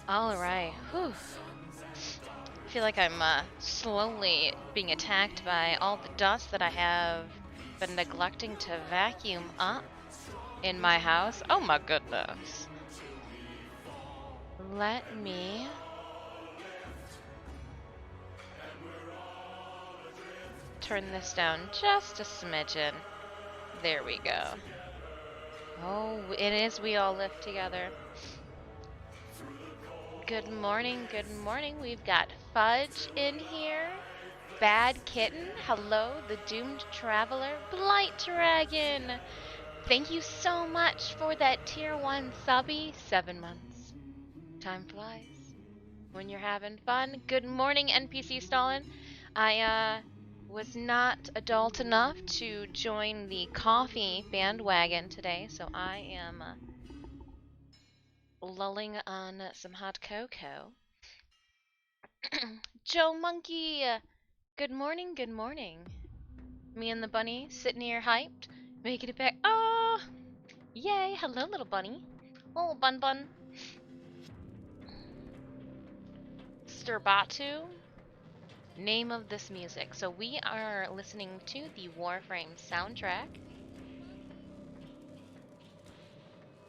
Alright, whew. I feel like I'm slowly being attacked by all the dust that I have been neglecting to vacuum up in my house. Oh my goodness. Let me turn this down just a smidgen. There we go. Oh, it is We All Live Together. Good morning, good morning. We've got Fudge in here. Bad Kitten. Hello, the Doomed Traveler. Blight Dragon. Thank you so much for that tier 1 subby. 7 months. Time flies when you're having fun. Good morning, NPC Stalin. I was not adult enough to join the coffee bandwagon today, so I am lulling on some hot cocoa. Joe Monkey, good morning, good morning. Me and the bunny sitting here hyped, making it back. Oh, yay! Hello, little bunny. Oh, bun bun. Sturbatu, name of this music. So we are listening to the Warframe soundtrack.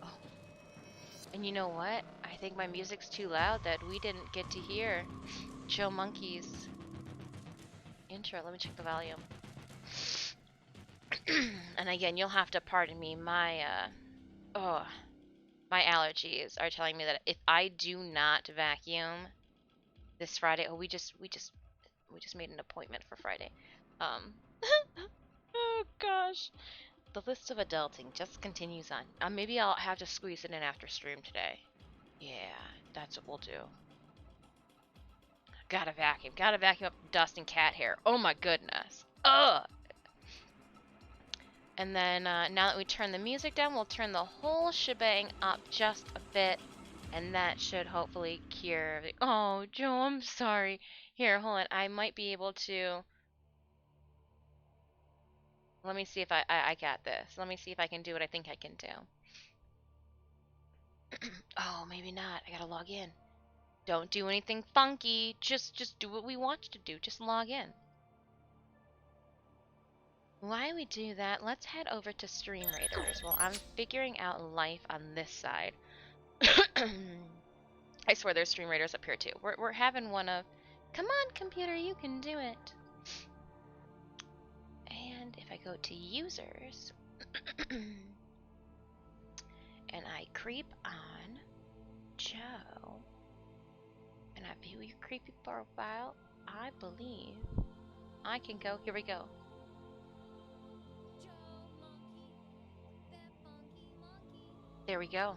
Oh, and you know what? I think my music's too loud that we didn't get to hear Joe Monkey's intro. Let me check the volume. And again, you'll have to pardon me. My my allergies are telling me that if I do not vacuum this Friday, oh, we just made an appointment for Friday. Um, oh gosh, the list of adulting just continues on. Maybe I'll have to squeeze it in after stream today. Yeah, that's what we'll do. Gotta vacuum up dust and cat hair. Oh my goodness. Ugh. And then now that we turn the music down, we'll turn the whole shebang up just a bit, and that should hopefully cure the— Oh, Joe, I'm sorry. Here, hold on. I might be able to— Let me see if I got this. Let me see if I can do what I think I can do. Oh, maybe not. I gotta log in. Don't do anything funky. Just do what we want you to do. Just log in. While we do that, let's head over to Stream Raiders. Well, I'm figuring out life on this side. I swear there's Stream Raiders up here too. We're having one of— Come on, computer, you can do it. And if I go to users and I creep on Joe and I view your creepy profile, I believe I can go— Here we go. There we go.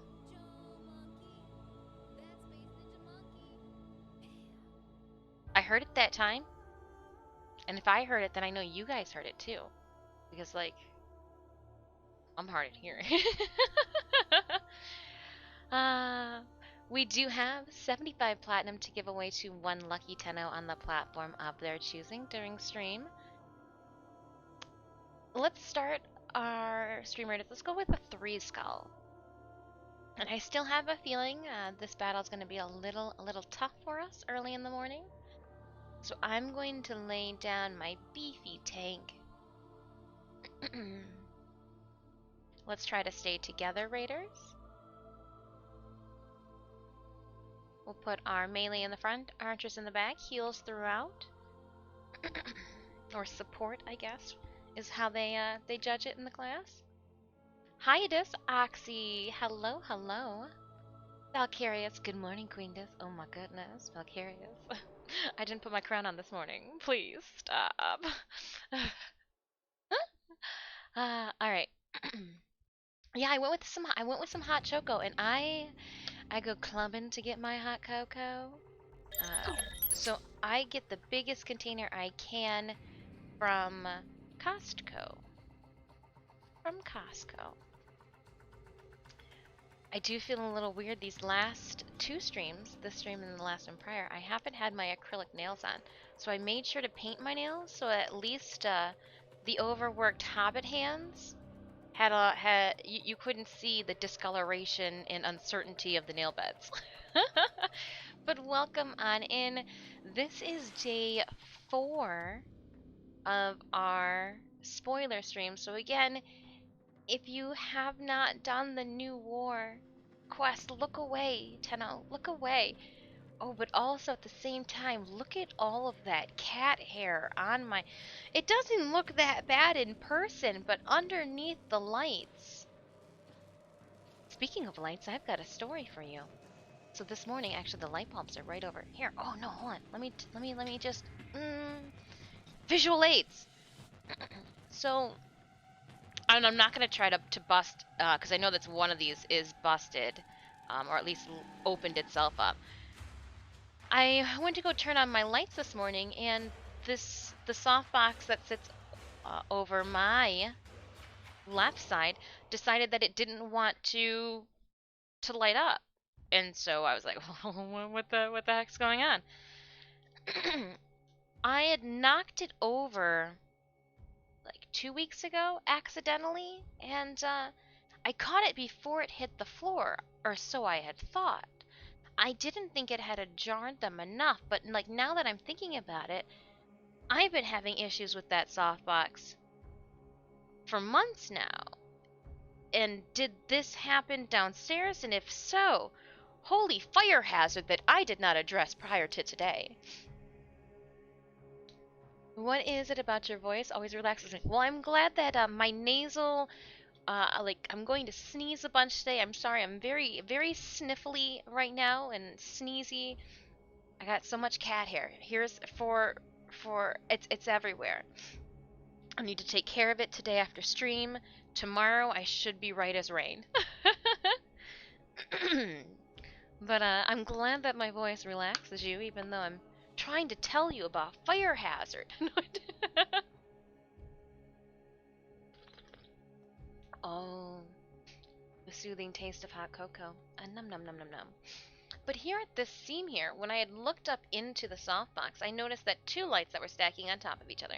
I heard it that time. And if I heard it, then I know you guys heard it too. Because, like, I'm hard at hearing. We do have 75 platinum to give away to one lucky TENNO on the platform of their choosing during stream. Let's start our stream rated. Let's go with a 3 skull. And I still have a feeling this battle is going to be a little tough for us early in the morning. So I'm going to lay down my beefy tank. Let's try to stay together, Raiders. We'll put our melee in the front, archers in the back, heals throughout. Or support, I guess, is how they judge it in the class. Hiatus, Oxy, hello, hello. Valkyrius, good morning, Queendus. Oh my goodness, Valkyrius. I didn't put my crown on this morning. Please stop. Alright. Yeah, I went with some hot choco, and I go clubbing to get my hot cocoa. So I get the biggest container I can from Costco. I do feel a little weird these last 2 streams, this stream and the last one prior. I haven't had my acrylic nails on, so I made sure to paint my nails so at least the overworked hobbit hands had you couldn't see the discoloration and uncertainty of the nail beds. But welcome on in. This is day 4 of our spoiler stream. So again, if you have not done the new war quest, look away, Tenno, look away. Oh, but also at the same time, look at all of that cat hair on my... It doesn't look that bad in person, but underneath the lights... Speaking of lights, I've got a story for you. So this morning, actually, the light bulbs are right over here. Oh no, hold on. Let me just visual aids. So, and I'm not gonna try to bust, because I know that's one of these is busted, or at least opened itself up. I went to go turn on my lights this morning, and the softbox that sits over my left side decided that it didn't want to light up. And so I was like, what the heck's going on? I had knocked it over like 2 weeks ago accidentally, and I caught it before it hit the floor, or so I had thought. I didn't think it had jarred them enough, but like now that I'm thinking about it, I've been having issues with that softbox for months now. And did this happen downstairs? And if so, holy fire hazard that I did not address prior to today. What is it about your voice always relaxes me? Well, I'm glad that my nasal, like I'm going to sneeze a bunch today. I'm sorry, I'm very, very sniffly right now and sneezy. I got so much cat hair. Here's for it's everywhere. I need to take care of it today after stream. Tomorrow I should be right as rain. But I'm glad that my voice relaxes you, even though I'm trying to tell you about fire hazard. Oh, the soothing taste of hot cocoa. Num num num num num. But here at this seam here, when I had looked up into the softbox, I noticed that 2 lights that were stacking on top of each other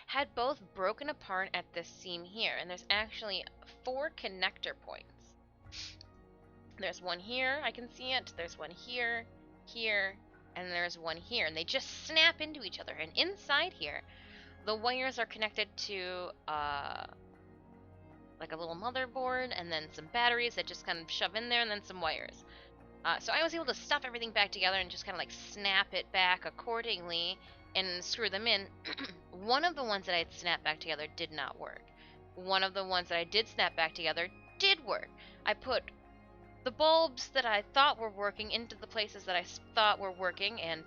had both broken apart at this seam here, and there's actually 4 connector points. There's one here, I can see it, there's one here, here, and there's one here, and they just snap into each other. And inside here, the wires are connected to like a little motherboard, and then some batteries that just kind of shove in there, and then some wires. So I was able to stuff everything back together and just kind of like snap it back accordingly and screw them in. One of the ones that I had snapped back together did not work. One of the ones that I did snap back together did work. I put the bulbs that I thought were working into the places that I thought were working, and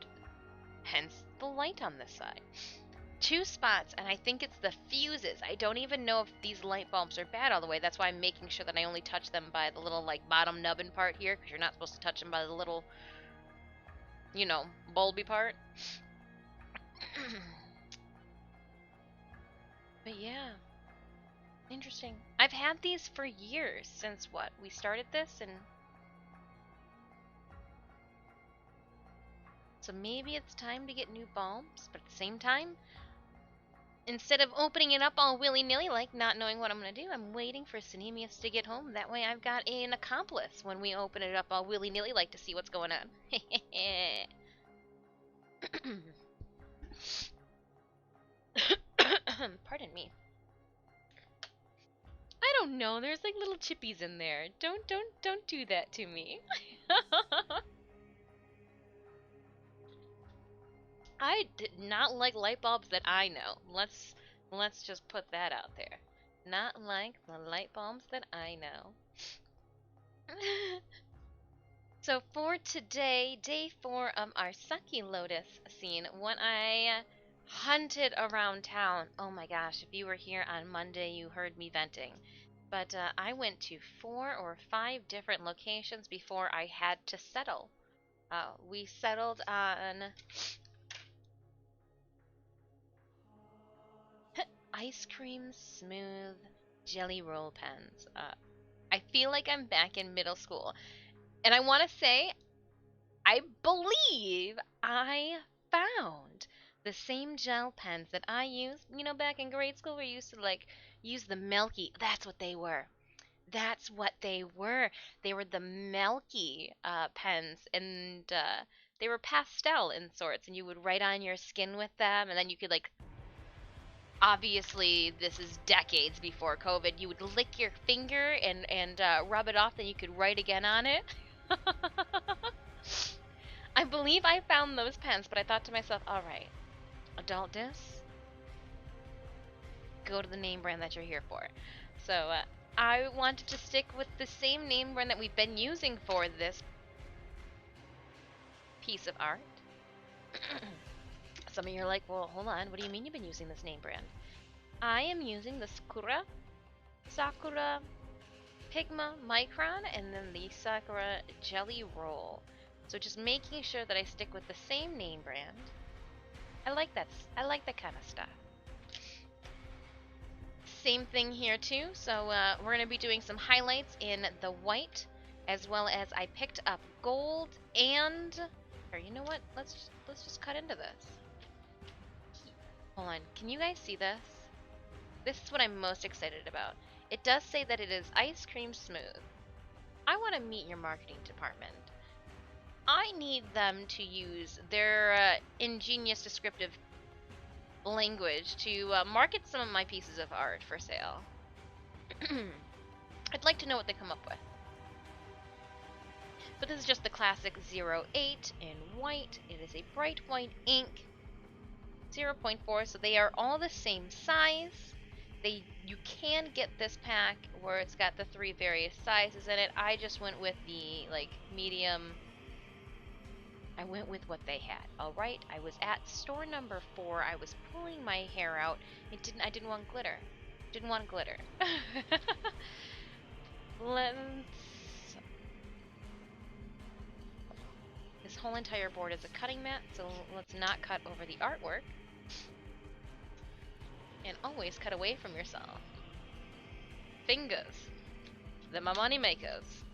hence the light on this side. 2 spots, and I think it's the fuses. I don't even know if these light bulbs are bad all the way. That's why I'm making sure that I only touch them by the little like bottom nubbin part here, because you're not supposed to touch them by the little, you know, bulby part. But yeah, interesting. I've had these for years, since what, we started this, and so maybe it's time to get new bulbs, but at the same time, instead of opening it up all willy-nilly, like not knowing what I'm going to do, I'm waiting for Synemius to get home. That way I've got an accomplice when we open it up all willy-nilly, like to see what's going on. Pardon me. I don't know. There's like little chippies in there. Don't do that to me. I did not like light bulbs that I know. Let's just put that out there. Not like the light bulbs that I know. So for today, day 4 of our Saki Lotus scene, when I hunted around town, oh my gosh, if you were here on Monday, you heard me venting. But I went to 4 or 5 different locations before I had to settle. We settled on ice cream smooth jelly roll pens. I feel like I'm back in middle school. And I want to say, I believe I found the same gel pens that I used, you know, back in grade school where you used to like use the Milky. That's what they were. That's what they were. They were the milky pens, and they were pastel in sorts, and you would write on your skin with them, and then you could like. Obviously, this is decades before COVID. You would lick your finger and rub it off, then you could write again on it. I believe I found those pens, but I thought to myself, all right, adult dis, go to the name brand that you're here for. So I wanted to stick with the same name brand that we've been using for this piece of art. Some of you are like, well, hold on, what do you mean you've been using this name brand? I am using the Sakura Pigma Micron, and then the Sakura Jelly Roll. So just making sure that I stick with the same name brand. I like that kind of stuff. Same thing here too. So we're gonna be doing some highlights in the white, as well as I picked up gold and. Or you know what? Let's just cut into this. Hold on. Can you guys see this? This is what I'm most excited about. It does say that it is ice cream smooth. I want to meet your marketing department. I need them to use their ingenious descriptive language to market some of my pieces of art for sale. I'd like to know what they come up with. But this is just the classic 08 in white. It is a bright white ink. 0.4, so they are all the same size. You can get this pack where it's got the 3 various sizes in it. I just went with the like medium. I went with what they had. All right, I was at store number 4. I was pulling my hair out. I didn't want glitter. Didn't want glitter. This whole entire board is a cutting mat, so let's not cut over the artwork. And always cut away from yourself. Fingers. They're my money makers.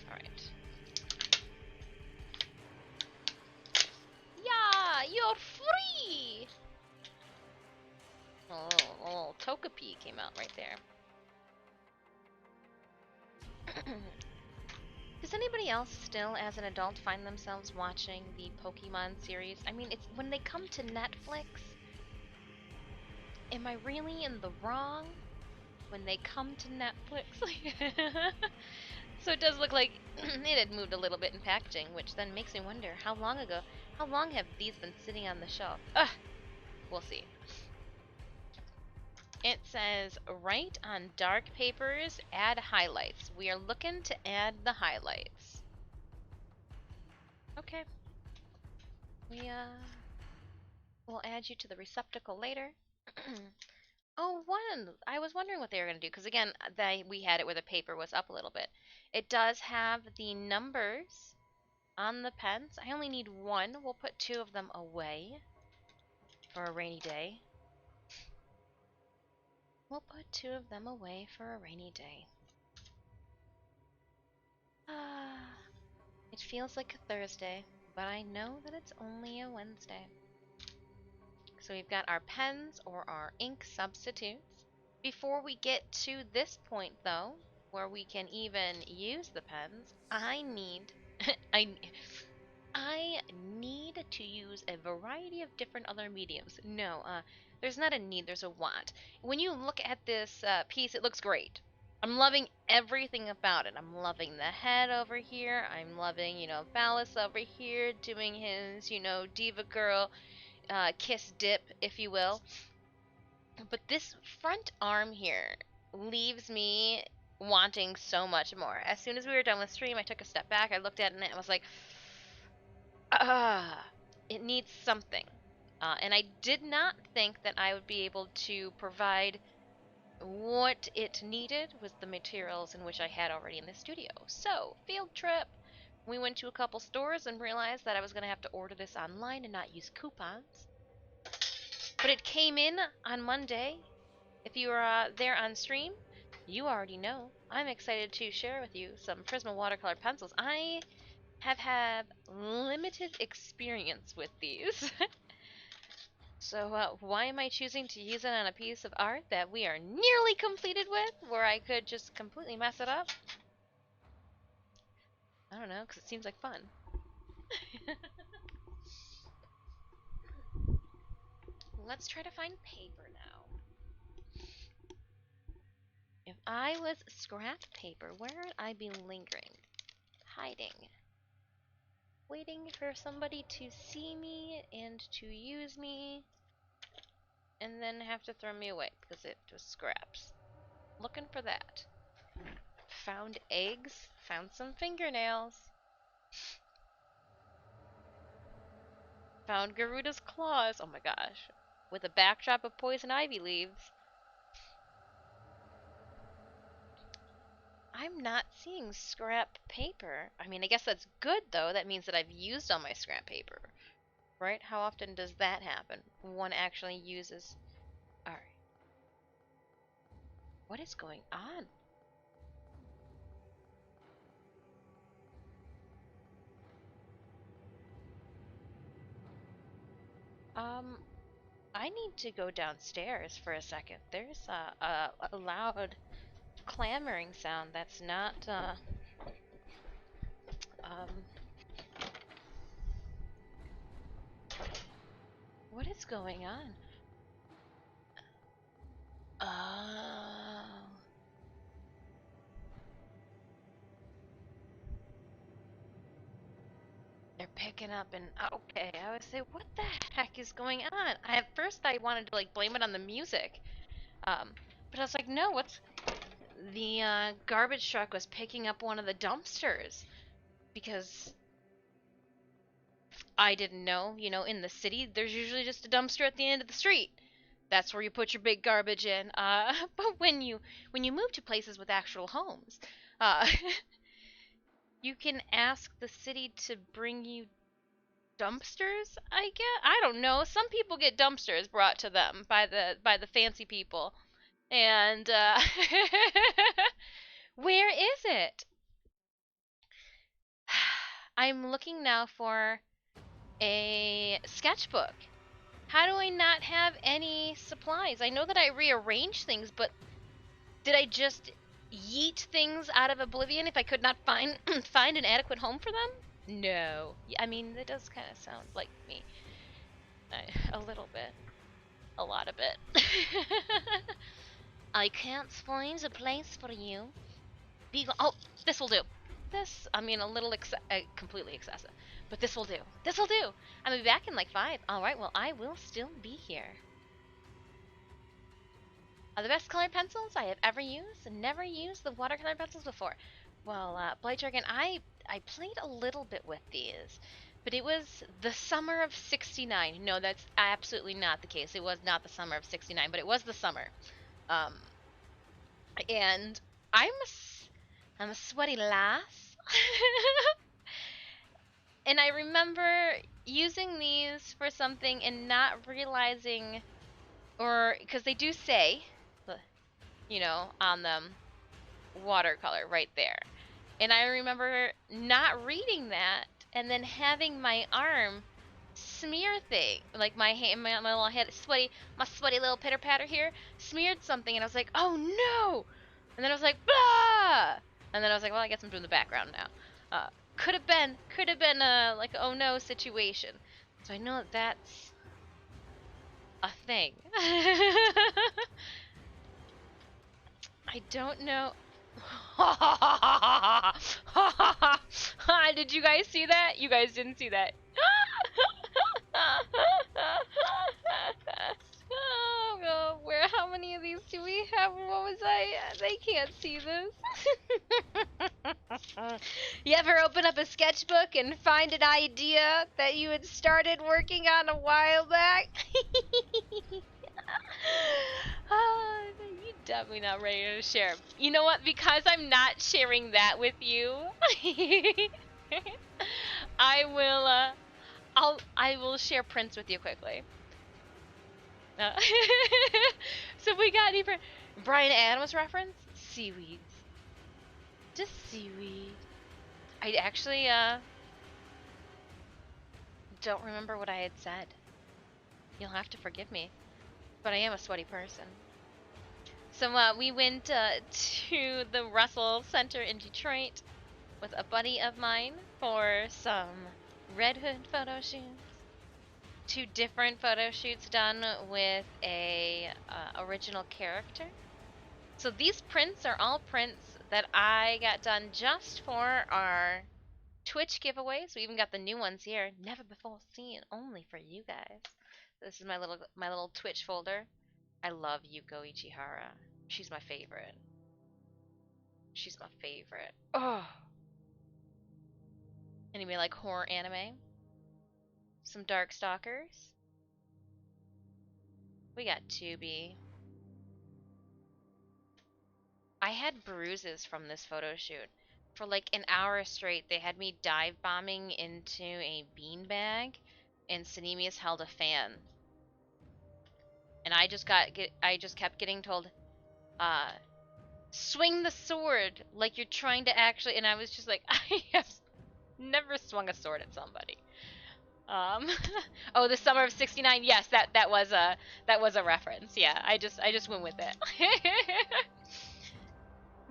Alright. Yeah, you're free! A little Togepi came out right there. Does anybody else still, as an adult, find themselves watching the Pokemon series? I mean, it's when they come to Netflix. Am I really in the wrong when they come to Netflix? So it does look like it had moved a little bit in packaging, which then makes me wonder how long have these been sitting on the shelf? Ugh, we'll see. It says, write on dark papers, add highlights. We are looking to add the highlights. Okay. We'll add you to the receptacle later. Oh, I was wondering what they were going to do, because again, we had it where the paper was up a little bit. It does have the numbers on the pens. I only need 1. We'll put 2 of them away for a rainy day. We'll put 2 of them away for a rainy day. It feels like a Thursday, but I know that it's only a Wednesday. So we've got our pens or our ink substitutes. Before we get to this point, though, where we can even use the pens, I need I need to use a variety of different other mediums. No, there's not a need, there's a want. When you look at this piece, it looks great. I'm loving everything about it. I'm loving the head over here. I'm loving, Phallus over here doing his, diva girl kiss dip, if you will. But this front arm here leaves me wanting so much more. As soon as we were done with stream, I took a step back, I looked at it, and I was like, it needs something. And I did not think that I would be able to provide what it needed with the materials in which I had already in the studio. So, field trip. We went to a couple stores and realized that I was going to have to order this online and not use coupons. But it came in on Monday. If you were there on stream, you already know. I'm excited to share with you some Prisma watercolor pencils. I have had limited experience with these. So, why am I choosing to use it on a piece of art that we are nearly completed with, where I could just completely mess it up? I don't know, because it seems like fun. Let's try to find paper now. If I was scrap paper, where would I be lingering? Hiding. Waiting for somebody to see me and to use me, and then have to throw me away because it was scraps. Looking for that. Found eggs, found some fingernails. Found Garuda's claws, oh my gosh, with a backdrop of poison ivy leaves. I'm not seeing scrap paper. I mean, I guess that's good though. That means that I've used all my scrap paper. Right? How often does that happen? One actually uses... Alright. What is going on? I need to go downstairs for a second. There's a loud clamoring sound that's not, what is going on? Oh. They're picking up and, okay, I would say, what the heck is going on? At first I wanted to, like, blame it on the music. But I was like, no, what's... The, garbage truck was picking up one of the dumpsters. Because I didn't know, you know, in the city, there's usually just a dumpster at the end of the street. That's where you put your big garbage in. But when you move to places with actual homes, uh, you can ask the city to bring you dumpsters, I guess. I don't know. Some people get dumpsters brought to them by the fancy people. And where is it? I'm looking now for a sketchbook. How do I not have any supplies? I know that I rearranged things, but did I just yeet things out of oblivion if I could not find find an adequate home for them? No. I mean, that does kind of sound like me. A little bit. A lot of it. I can't find a place for you. Oh, this will do. This, I mean, a little completely excessive. But this will do. This will do. I'll be back in like 5. Alright, well, I will still be here. Are the best colored pencils I have ever used, and never used the watercolor pencils before. Well, Blight Dragon, I played a little bit with these, but it was the summer of '69. No, that's absolutely not the case. It was not the summer of '69, but it was the summer. And I'm a sweaty lass. And I remember using these for something and not realizing, or because they do say, you know, on them, watercolor right there. And I remember not reading that and then having my arm smear thing, like my hand, my little head, my sweaty little pitter patter here, smeared something, and I was like, oh no! And then I was like, blah! And then I was like, well, I guess I'm doing the background now. Could have been a like oh no situation. So I know that that's a thing. I don't know. Did you guys see that? You guys didn't see that. Oh, where? How many of these do we have? What was I? They can't see this. You ever open up a sketchbook and find an idea that you had started working on a while back? You're definitely not ready to share. You know what? Because I'm not sharing that with you, I will share prints with you quickly. So we got any Bryan Adams reference? Seaweeds. Just seaweed. I actually don't remember what I had said. You'll have to forgive me, but I am a sweaty person. So we went to the Russell Center in Detroit with a buddy of mine for some Red Hood photo shoots. 2 different photo shoots done with a original character. So these prints are all prints that I got done just for our Twitch giveaways. We even got the new ones here, never before seen, only for you guys. This is my little Twitch folder. I love Yuko Ichihara. She's my favorite. She's my favorite. Oh. Anybody like horror anime? Some Darkstalkers. We got Tubi. I had bruises from this photo shoot. For like an hour straight, they had me dive bombing into a beanbag, and Sanemius held a fan. And I just kept getting told, swing the sword like you're trying to actually, and I was just like, I have never swung a sword at somebody. Oh, the summer of '69. Yes, that was a reference. Yeah, I just went with it.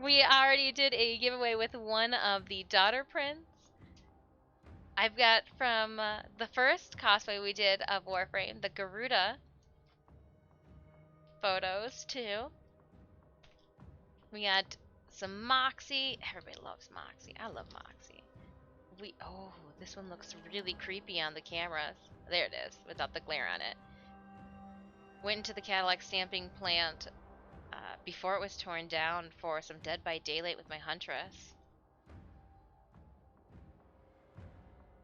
We already did a giveaway with one of the daughter prints. I've got from the first cosplay we did of Warframe, the Garuda photos too. We got some Moxie. Everybody loves Moxie. I love Moxie. Oh, this one looks really creepy on the cameras. There it is, without the glare on it. Went into the Cadillac stamping plant before it was torn down for some Dead by Daylight with my Huntress.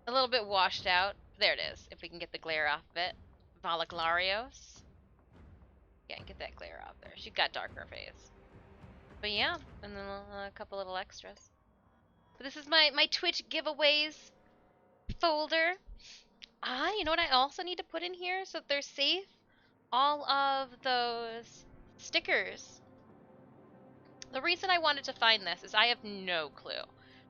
A little bit washed out. There it is, if we can get the glare off of it. Valaglarios. Yeah, get that glare off there. She's got darker face. But yeah, and then a couple little extras. But this is my Twitch giveaways folder. You know what I also need to put in here so that they're safe? All of those stickers. The reason I wanted to find this is I have no clue.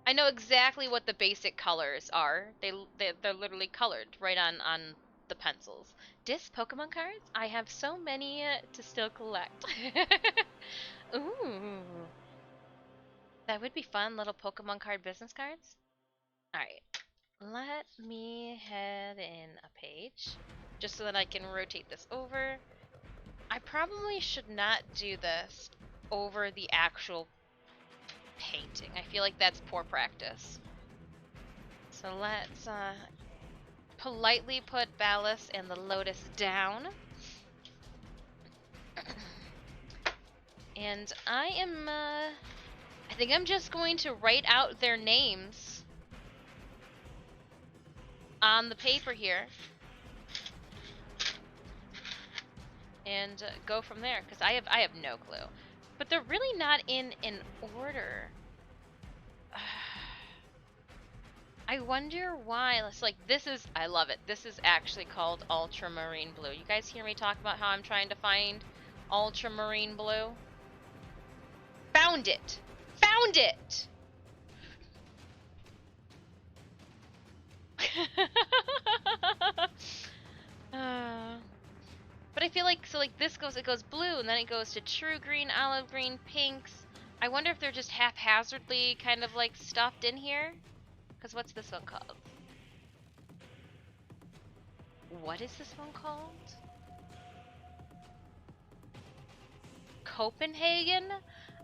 I know exactly what the basic colors are. They're literally colored right on the pencils. Disc Pokemon cards? I have so many to still collect. Ooh. That would be fun, little Pokemon card business cards. Alright. Let me head in a page, just so that I can rotate this over. I probably should not do this over the actual painting. I feel like that's poor practice. So let's politely put Ballast and the Lotus down. And I think I'm just going to write out their names on the paper here. And go from there, because I have no clue. But they're really not in an order. I wonder why. It's like, I love it. This is actually called Ultramarine Blue. You guys hear me talk about how I'm trying to find Ultramarine Blue? Found it! Found it! But I feel like, so like this it goes blue, and then it goes to true green, olive green, pinks. I wonder if they're just haphazardly kind of like stuffed in here? Because what's this one called? What is this one called? Copenhagen?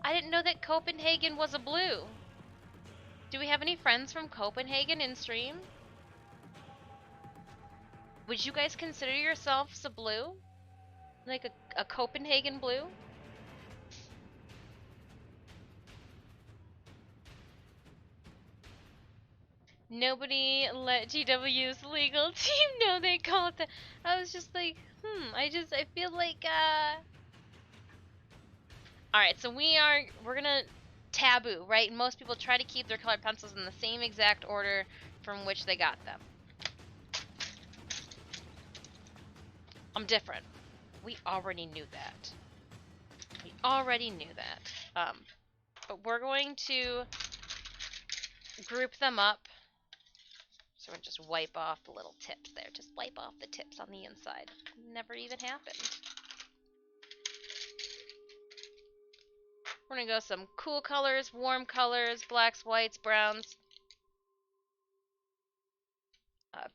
I didn't know that Copenhagen was a blue. Do we have any friends from Copenhagen in stream? Would you guys consider yourselves a blue? Like a Copenhagen blue? Nobody let GW's legal team know they call it that. I was just like, I feel like, Alright, so we're gonna taboo, right? Most people try to keep their colored pencils in the same exact order from which they got them. I'm different. We already knew that. We already knew that. But we're going to group them up So we'll just wipe off the little tips there. Just wipe off the tips on the inside. Never even happened. We're gonna go some cool colors, warm colors, blacks, whites, browns.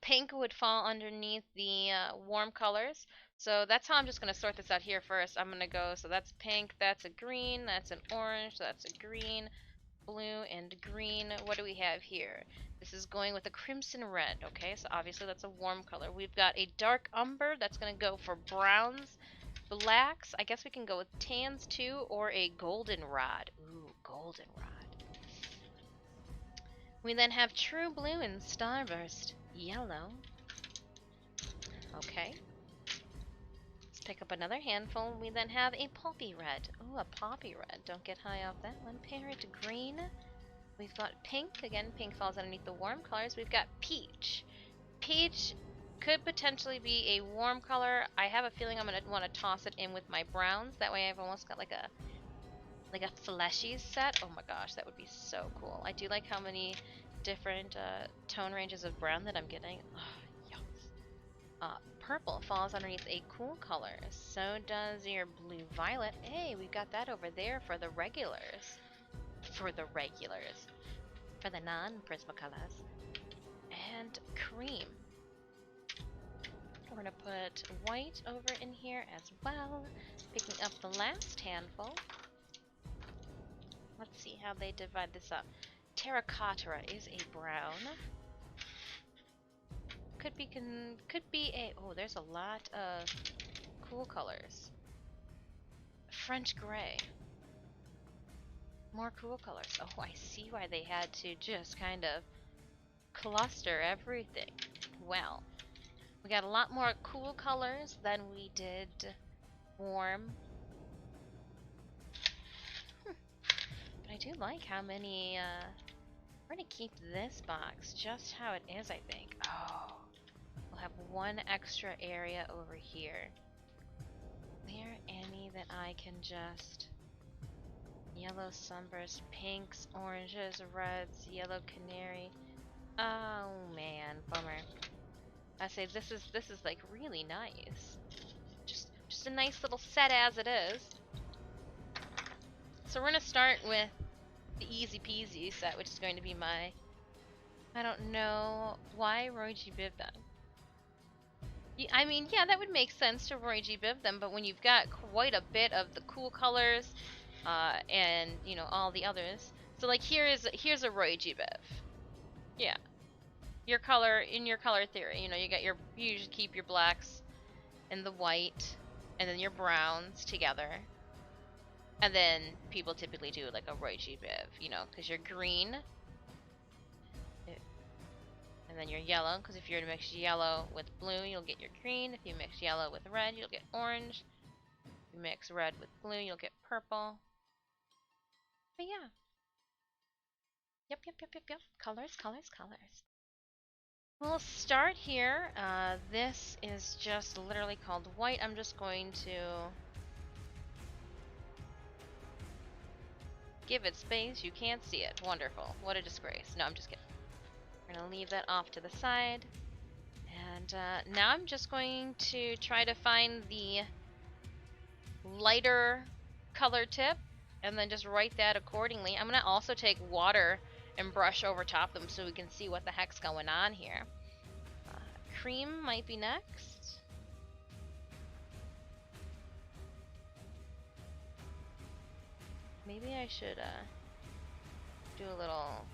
Pink would fall underneath the warm colors. So that's how I'm just going to sort this out here first. I'm going to go, so that's pink, that's a green, that's an orange, that's a green, blue, and green. What do we have here? This is going with a crimson red, okay? So obviously that's a warm color. We've got a dark umber, that's going to go for browns, blacks. I guess we can go with tans too, or a goldenrod. Ooh, goldenrod. We then have true blue and starburst yellow. Okay. Let's pick up another handful. We then have a poppy red. Ooh, a poppy red. Don't get high off that one. Parrot green. We've got pink. Again, pink falls underneath the warm colors. We've got peach. Peach could potentially be a warm color. I have a feeling I'm going to want to toss it in with my browns. That way I've almost got like a fleshy set. Oh my gosh, that would be so cool. I do like how many different tone ranges of brown that I'm getting. Oh, yes. Purple falls underneath a cool color. So does your blue violet. Hey, we've got that over there for the regulars. For the regulars. For the non-Prismacolors. And cream. We're going to put white over in here as well. Picking up the last handful. Let's see how they divide this up. Terracotta is a brown. Could be a, oh, there's a lot of cool colors. French gray. More cool colors. Oh, I see why they had to just kind of cluster everything. Well, we got a lot more cool colors than we did warm. But I do like how many, we're gonna keep this box just how it is, I think. Oh, we'll have one extra area over here. Are there any that I can just... Yellow sunburst, pinks, oranges, reds, yellow canary. Oh man, bummer. I say this is like really nice. Just a nice little set as it is. So we're gonna start with the easy peasy set, which is going to be my, I don't know why Roy G. Biv them. I mean, yeah, that would make sense to Roy G. Biv them, but when you've got quite a bit of the cool colors, and you know all the others. So like here's a Roy G. Biv. Yeah, your color in your color theory. You know, you usually keep your blacks and the white, and then your browns together. And then people typically do like a Roy G. Biv, you know, because you're green, and then your yellow. Because if you're to mix yellow with blue, you'll get your green. If you mix yellow with red, you'll get orange. If you mix red with blue, you'll get purple. But yeah. Yep. Colors. We'll start here. This is just literally called white. I'm just going to give it space. You can't see it. Wonderful. What a disgrace. No, I'm just kidding. We're going to leave that off to the side. And now I'm just going to try to find the lighter color tip and then just write that accordingly. I'm going to also take water and brush over top them so we can see what the heck's going on here. Cream might be next. Maybe I should do a little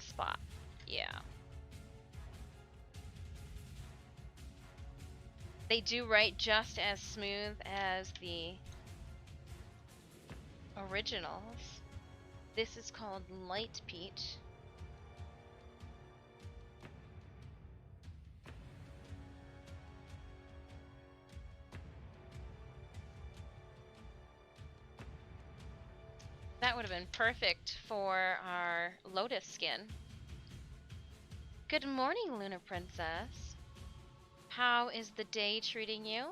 spot. Yeah. They do write just as smooth as the originals. This is called Light Peach. That would have been perfect for our lotus skin. Good morning, Lunar Princess. How is the day treating you?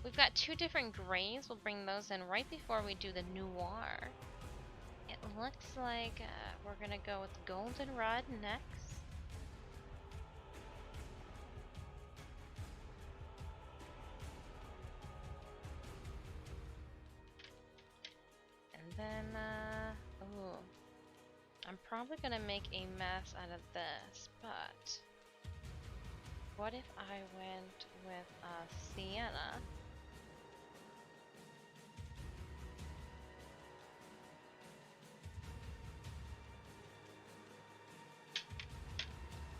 We've got two different grays. We'll bring those in right before we do the noir. It looks like we're gonna go with goldenrod next. Then, ooh. I'm probably gonna make a mess out of this, but what if I went with sienna?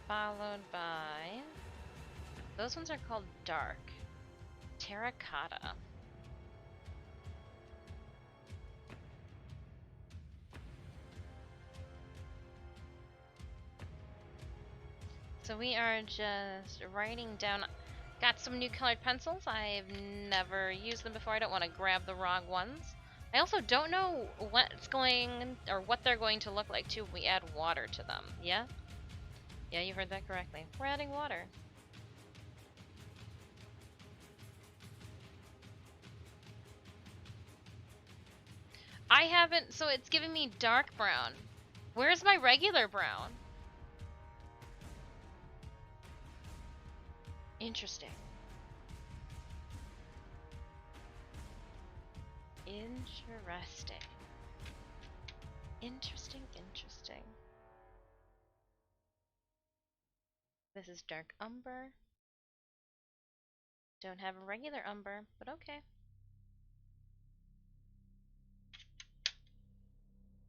Followed by, those ones are called dark. Terracotta. So we are just writing down, got some new colored pencils. I've never used them before. I don't want to grab the wrong ones. I also don't know what's going, or what they're going to look like too if we add water to them. Yeah? Yeah, you heard that correctly. We're adding water. I haven't, so it's giving me dark brown. Where's my regular brown? Interesting. Interesting. Interesting. This is dark umber. Don't have a regular umber, but okay.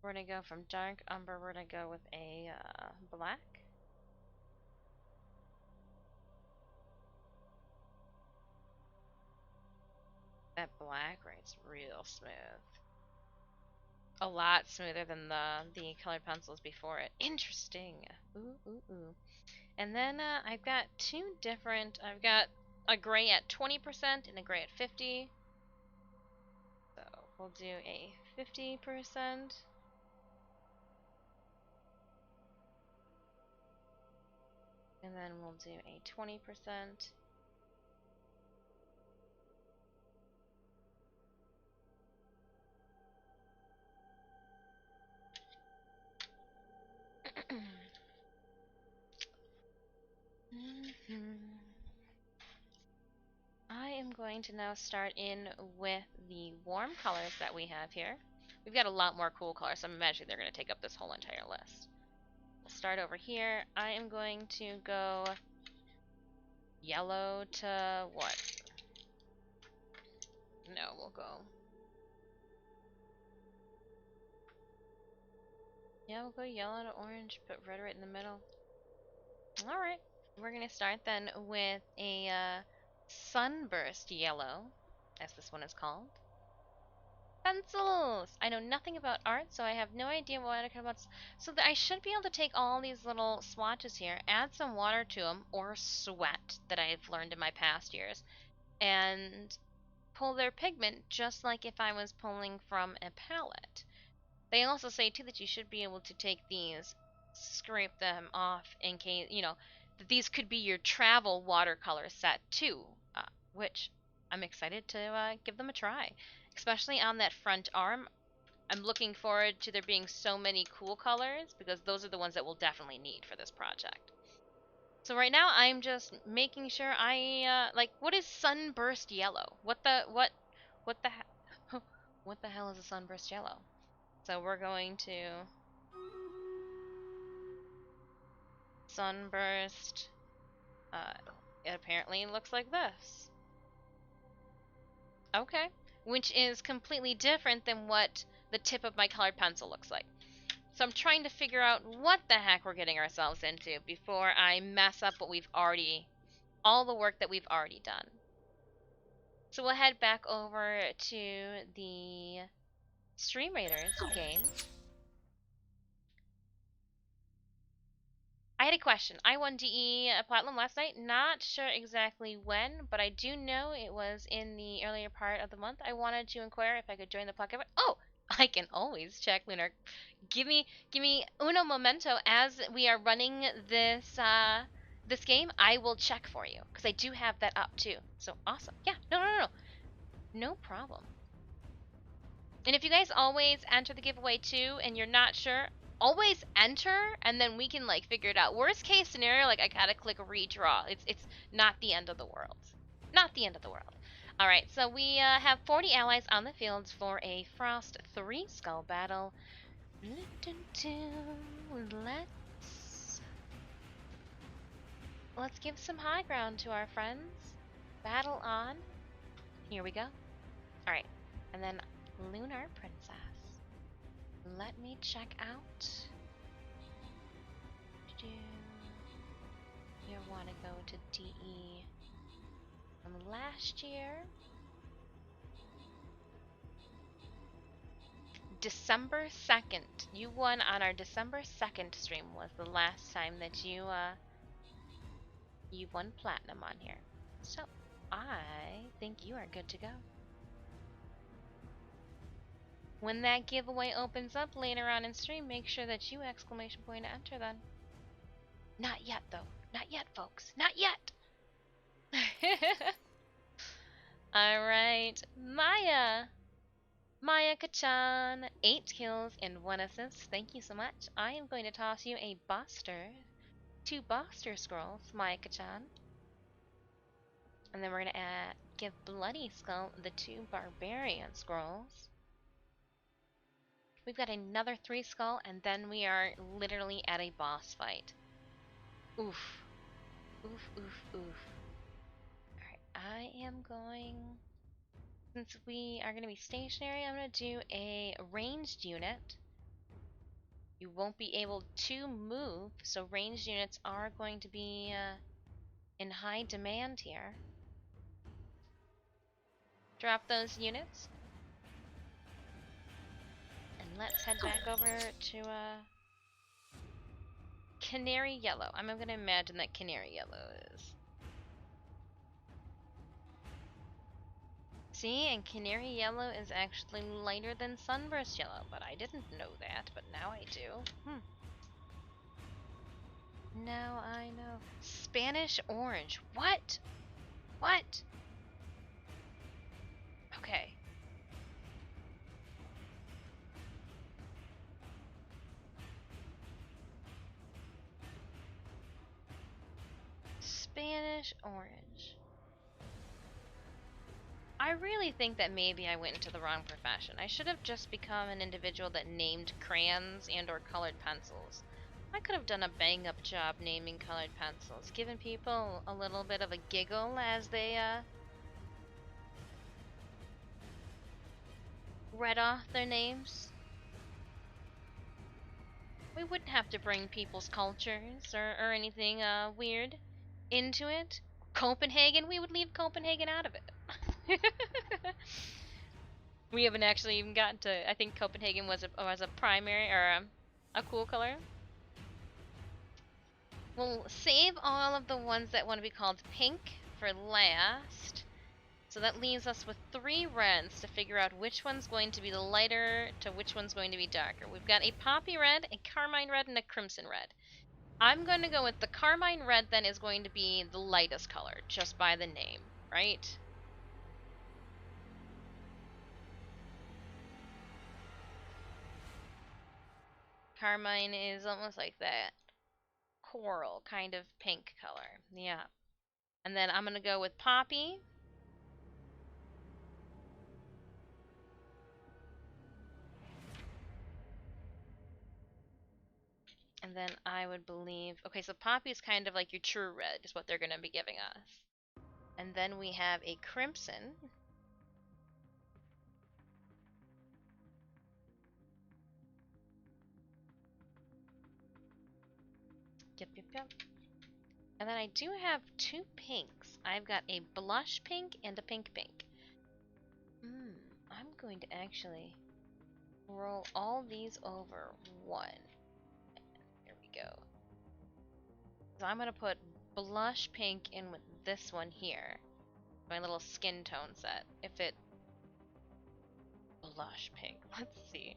We're gonna go from dark umber, we're gonna go with a black. That black writes real smooth. A lot smoother than the colored pencils before it. Interesting. Ooh. And then I've got two different, I've got a gray at 20% and a gray at 50. So we'll do a 50%. And then we'll do a 20%. I am going to now start in with the warm colors that we have here. We've got a lot more cool colors, so I'm imagining they're going to take up this whole entire list. We'll start over here. I am going to go yellow to what? No, we'll go. Yeah, we'll go yellow to orange, put red right in the middle. Alright, we're going to start then with a Sunburst Yellow, as this one is called. Pencils! I know nothing about art, so I have no idea what I care about. So I should be able to take all these little swatches here, add some water to them, or sweat that I've learned in my past years, and pull their pigment just like if I was pulling from a palette. They also say, too, that you should be able to take these, scrape them off in case, that these could be your travel watercolor set, too, which I'm excited to give them a try. Especially on that front arm, I'm looking forward to there being so many cool colors, because those are the ones that we'll definitely need for this project. So right now, I'm just making sure like, what is Sunburst Yellow? What the what the hell is a Sunburst Yellow? So we're going to Sunburst. It apparently looks like this. Okay. Which is completely different than what the tip of my colored pencil looks like. So I'm trying to figure out what the heck we're getting ourselves into before I mess up what all the work that we've already done. So we'll head back over to the Stream Raiders game. I had a question. I won DE Platinum last night. Not sure exactly when, but I do know it was in the earlier part of the month. I wanted to inquire if I could join the podcast. Oh, I can always check, Lunar. Give me uno momento as we are running this this game. I will check for you because I do have that up too. So awesome. Yeah. No problem. And if you guys always enter the giveaway too and you're not sure, always enter and then we can like figure it out. Worst case scenario, like I gotta click redraw. It's not the end of the world. Not the end of the world. Alright, so we have 40 allies on the field for a Frost 3 skull battle. Let's give some high ground to our friends. Battle on. Here we go. Alright, and then Lunar Princess. Let me check out. You want to go to DE from last year. December 2nd. You won on our December 2nd stream was the last time that you won platinum on here. So, I think you are good to go. When that giveaway opens up later on in stream, make sure that you ! Enter then. Not yet though. Not yet, folks. Not yet. Alright, Maya. Maya Kachan, 8 kills and 1 assist. Thank you so much. I am going to toss you a Buster. 2 Buster scrolls, Maya Kachan. And then we're going to give Bloody Skull the 2 Barbarian scrolls. We've got another 3 skull, and then we are literally at a boss fight. Oof. Oof, oof, oof. Alright, I am going... Since we are going to be stationary, I'm going to do a ranged unit. You won't be able to move, so ranged units are going to be in high demand here. Drop those units. And let's head back over to Canary Yellow. I'm going to imagine that Canary Yellow is. See, and Canary Yellow is actually lighter than Sunburst Yellow, but I didn't know that, but now I do. Now I know. Spanish Orange. What? What? Okay. Spanish Orange. I really think that maybe I went into the wrong profession. I should have just become an individual that named crayons and or colored pencils. I could have done a bang-up job naming colored pencils, giving people a little bit of a giggle as they read off their names. We wouldn't have to bring people's cultures or anything weird into it. Copenhagen, we would leave Copenhagen out of it. We haven't actually even gotten to. I think Copenhagen was a primary or a cool color. We'll save all of the ones that want to be called pink for last. So that leaves us with 3 reds to figure out which one's going to be the lighter to which one's going to be darker. We've got a poppy red, a carmine red, and a crimson red. I'm going to go with the carmine red then is going to be the lightest color, just by the name, right? Carmine is almost like that coral kind of pink color. Yeah. And then I'm going to go with poppy. And then I would believe... Okay, so poppy is kind of like your true red, is what they're going to be giving us. And then we have a crimson. Yep, yep, yep. And then I do have 2 pinks. I've got a blush pink and a pink pink. I'm going to actually roll all these over one. There we go. So I'm going to put blush pink in with this one here. My little skin tone set. If it... Blush pink. Let's see.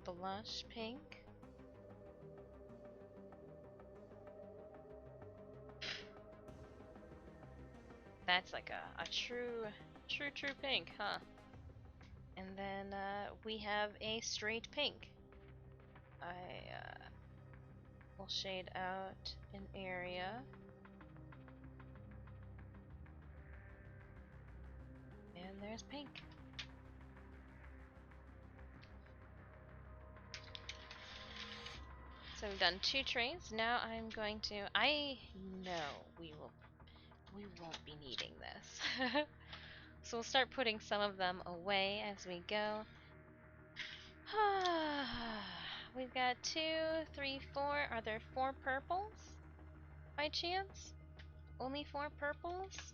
Blush pink. That's like a true pink, huh? And then we have a straight pink. I will we'll shade out an area. And there's pink. So we've done 2 trays. Now I'm going to, I know we won't be needing this. So we'll start putting some of them away as we go. We've got 2, 3, 4. Are there 4 purples? By chance? Only 4 purples?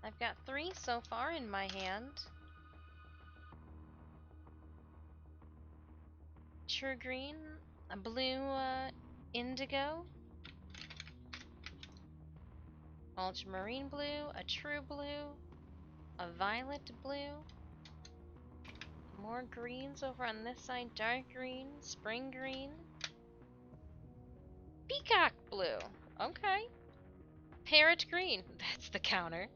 I've got 3 so far in my hand. True green, a blue indigo, ultramarine blue, a true blue, a violet blue, more greens over on this side, dark green, spring green, peacock blue, okay, parrot green, that's the counter,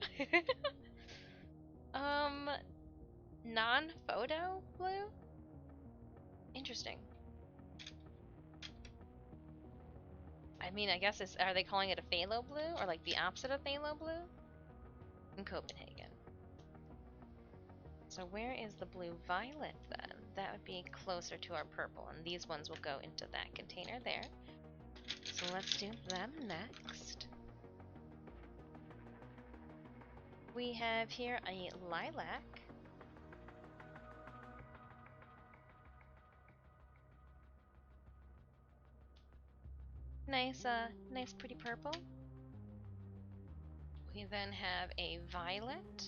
non-photo blue, interesting. I mean, I guess are they calling it a phthalo blue, or like the opposite of phthalo blue? In Copenhagen. So where is the blue violet then? That would be closer to our purple, and these ones will go into that container there. So let's do them next. We have here a lilac. Nice, nice pretty purple. We then have a violet.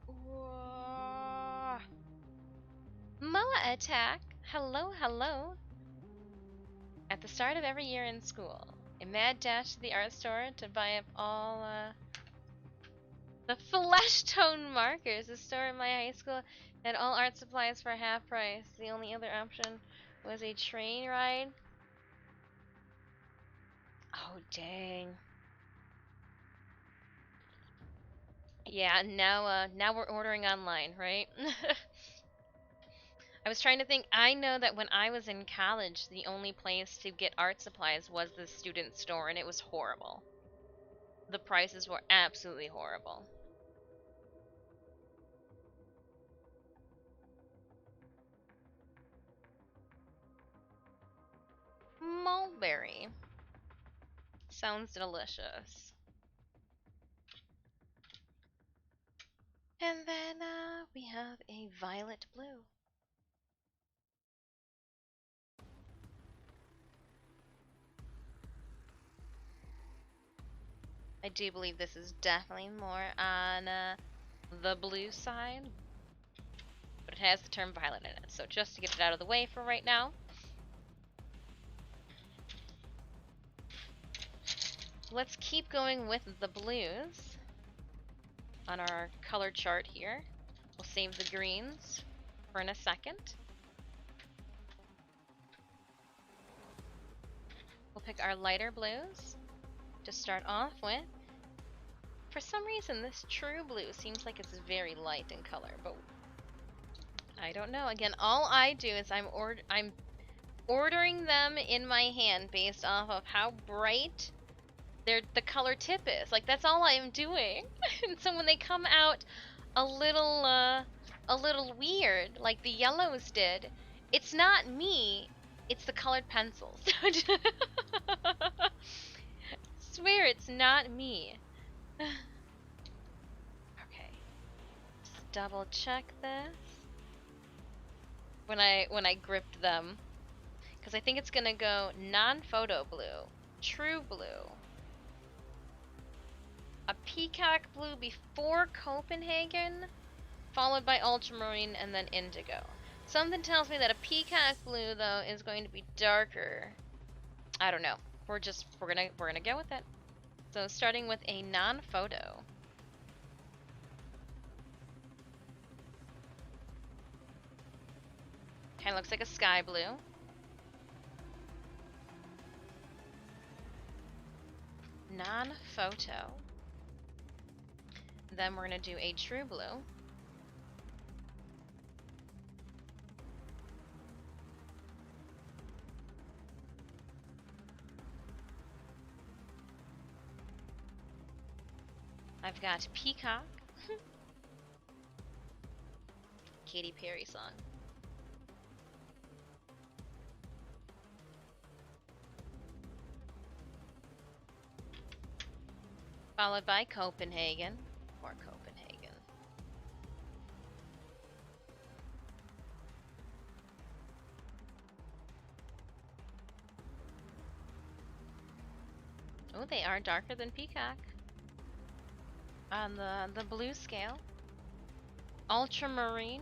Whoa. Moa attack! Hello, hello! At the start of every year in school, a mad dash to the art store to buy up all, the flesh tone markers. The store in my high school had all art supplies for half price. The only other option was a train ride. Oh, dang. Yeah, now we're ordering online, right? I was trying to think. I know that when I was in college, the only place to get art supplies was the student store, and it was horrible. The prices were absolutely horrible. Mulberry. Sounds delicious. And then we have a violet blue. I do believe this is definitely more on the blue side, but it has the term violet in it. So just to get it out of the way for right now, let's keep going with the blues on our color chart here. We'll save the greens for in a second. We'll pick our lighter blues to start off with. For some reason, this true blue seems like it's very light in color, but I don't know. Again, all I do is I'm ordering them in my hand based off of how bright the color tip is. Like, that's all I'm doing. And so when they come out a little weird, like the yellows did, it's not me, it's the colored pencils. Swear it's not me. Okay. Just double check this. When I gripped them. Because I think it's gonna go non-photo blue, true blue, a peacock blue before Copenhagen, followed by ultramarine and then indigo. Something tells me that a peacock blue though is going to be darker. I don't know. We're gonna go with it. So starting with a non-photo. Kinda looks like a sky blue. Non-photo. Then we're gonna do a true blue. I've got Peacock. Katy Perry song. Followed by Copenhagen. Or Copenhagen. Oh, they are darker than Peacock. On the blue scale. Ultramarine.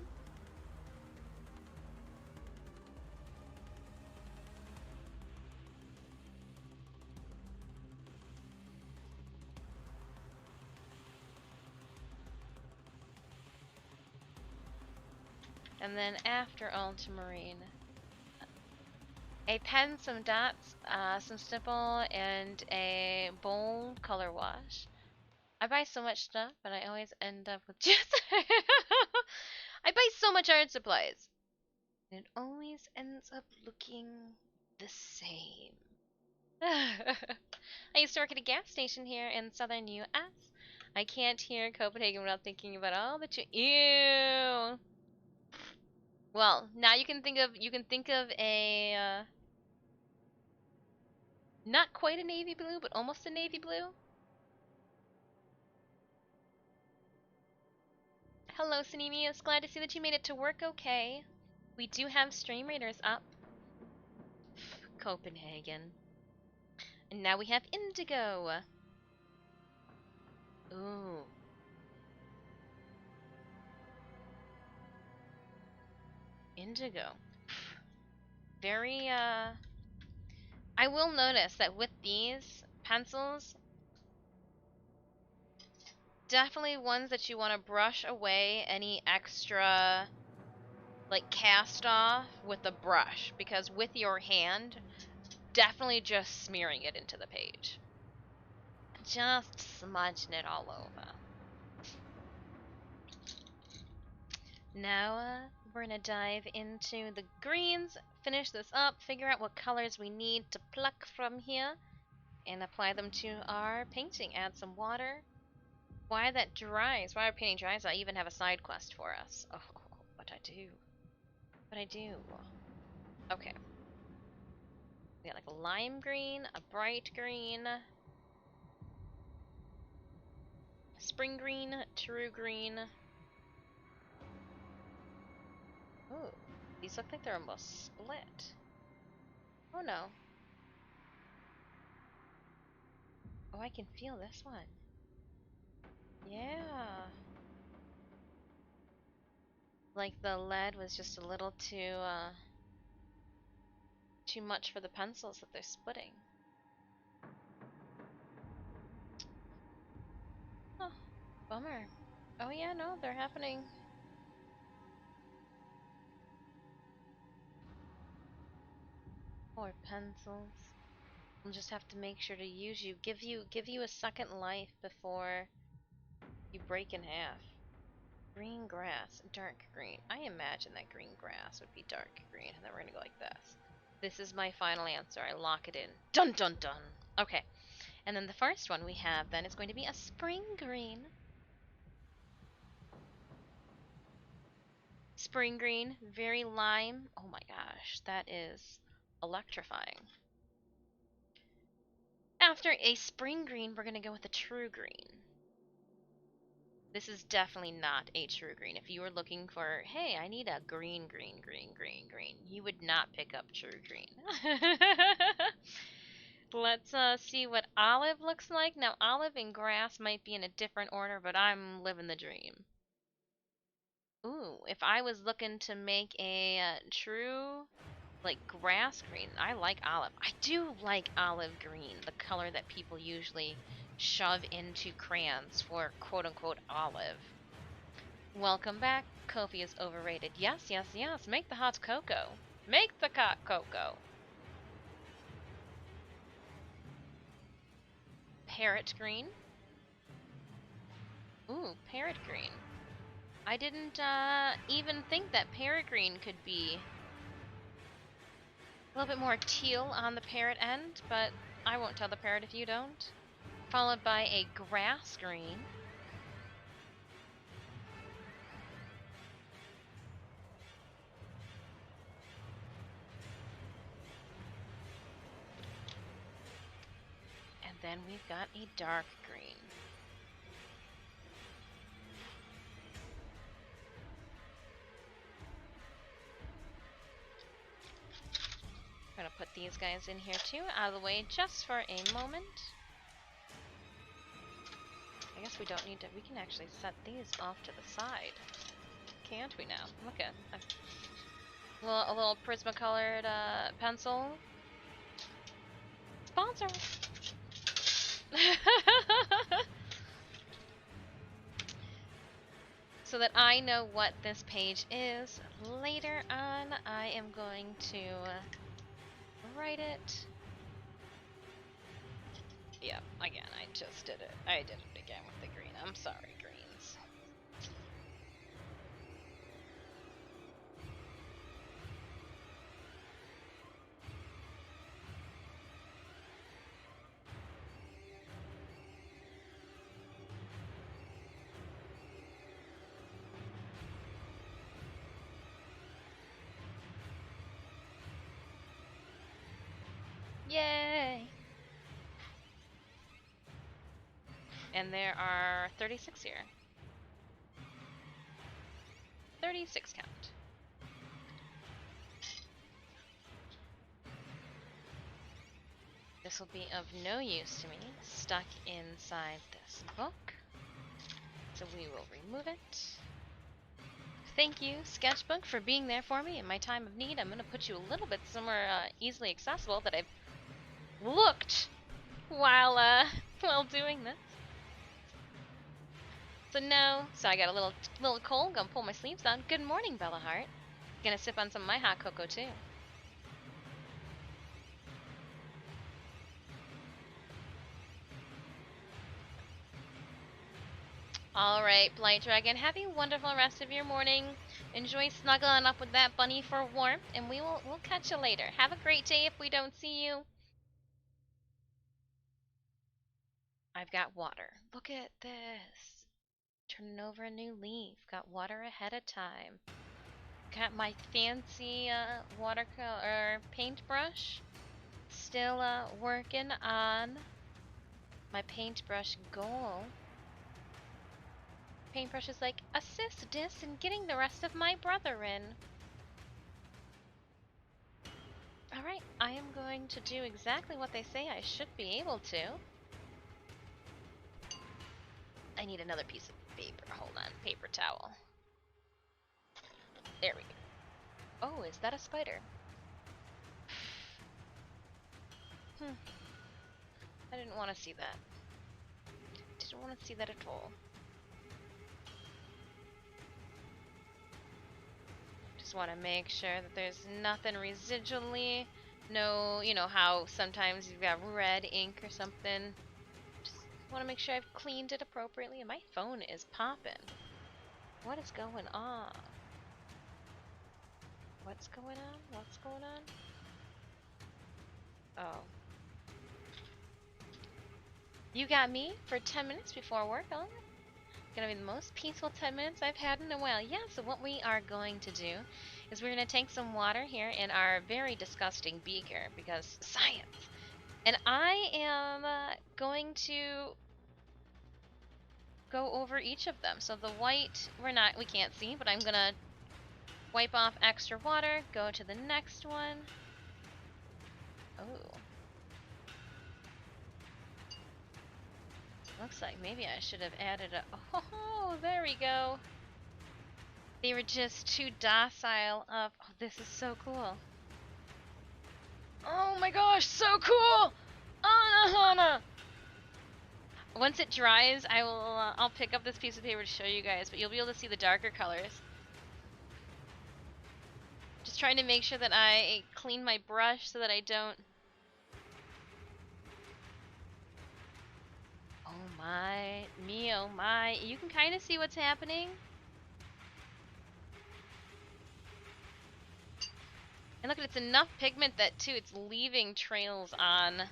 And then after ultramarine, a pen, some dots, some stipple, and a bold color wash. I buy so much stuff, but I always end up with just... I buy so much art supplies. And it always ends up looking the same. I used to work at a gas station here in southern US. I can't hear Copenhagen without thinking about all the ew. Well, now you can think of a not quite a navy blue, but almost a navy blue. Hello, Cinemius. Glad to see that you made it to work okay. We do have stream readers up. Copenhagen. And now we have indigo. Ooh. Indigo. Very, I will notice that with these pencils, definitely ones that you want to brush away any extra, like, cast off with the brush, because with your hand, definitely just smearing it into the page. Just smudging it all over. Now, we're gonna dive into the greens, finish this up, figure out what colors we need to pluck from here, and apply them to our painting. Add some water. While that dries, while our painting dries, I even have a side quest for us. Oh, what I do. What I do. Okay. We got like a lime green, a bright green, spring green, true green. Ooh, these look like they're almost split. Oh no. Oh, I can feel this one. Yeah. Like the lead was just a little too much for the pencils that they're splitting. Oh, bummer. Oh yeah, no, they're happening. Poor pencils. We'll just have to make sure to use you, give you a second life before you break in half. Green grass, dark green. I imagine that green grass would be dark green, and then we're gonna go like this. This is my final answer. I lock it in. Dun dun dun. Okay. And then the first one we have then is going to be a spring green. Spring green, very lime. Oh my gosh, that is electrifying. After a spring green, we're going to go with a true green. This is definitely not a true green. If you were looking for, hey, I need a green, you would not pick up true green. Let's see what olive looks like. Now, olive and grass might be in a different order, but I'm living the dream. Ooh, if I was looking to make a true, like, grass green, I like olive. I do like olive green, the color that people usually shove into crayons for quote-unquote olive. Welcome back. Coffee is overrated. Yes, yes, yes. Make the hot cocoa. Make the hot cocoa. Parrot green. Ooh, parrot green. I didn't even think that parrot green could be a little bit more teal on the parrot end, but I won't tell the parrot if you don't. Followed by a grass green. then we've got a dark green. I'm gonna put these guys in here too, out of the way just for a moment. I guess we don't need to, we can actually set these off to the side. Can't we now? Look at a little Prismacolor pencil. Sponsor! So that I know what this page is. Later on, I am going to write it. Yeah, again, I just did it. I did it again with the green. I'm sorry, greens. Yay! And there are 36 here. 36 count. This will be of no use to me, stuck inside this book. So we will remove it. Thank you, Sketchbook, for being there for me in my time of need. I'm going to put you a little bit somewhere easily accessible that I've looked while doing this. So I got a little cold. Gonna pull my sleeves down. Good morning, Bella Hart. Gonna sip on some of my hot cocoa too. All right, Blight Dragon. Have a wonderful rest of your morning. Enjoy snuggling up with that bunny for warmth, and we'll catch you later. Have a great day if we don't see you. I've got water. Look at this. Turning over a new leaf. Got water ahead of time. Got my fancy watercolor paintbrush. Still working on my paintbrush goal. Paintbrush is like, assist Dis in getting the rest of my brother in. Alright, I am going to do exactly what they say I should be able to. I need another piece of paper. Hold on, paper towel. There we go. Oh, is that a spider? I didn't want to see that. Didn't want to see that at all. Just want to make sure that there's nothing residually. No, you know how sometimes you've got red ink or something. Just want to make sure I've cleaned it appropriately. And my phone is popping. What is going on? What's going on? What's going on? Oh. You got me for 10 minutes before work, huh? Gonna be the most peaceful 10 minutes I've had in a while. Yeah, so what we are going to do is we're gonna take some water here in our very disgusting beaker, because science. And I am going to go over each of them. So the white, we can't see, but I'm gonna wipe off extra water, go to the next one. Oh. Looks like maybe I should have added a... Oh, there we go. They were just too docile of... Oh, this is so cool. Oh my gosh, so cool! Hana! Once it dries, I'll pick up this piece of paper to show you guys, but you'll be able to see the darker colors. Just trying to make sure that I clean my brush so that I don't... Oh my, me oh my. You can kind of see what's happening. And look, it's enough pigment that, too, it's leaving trails on.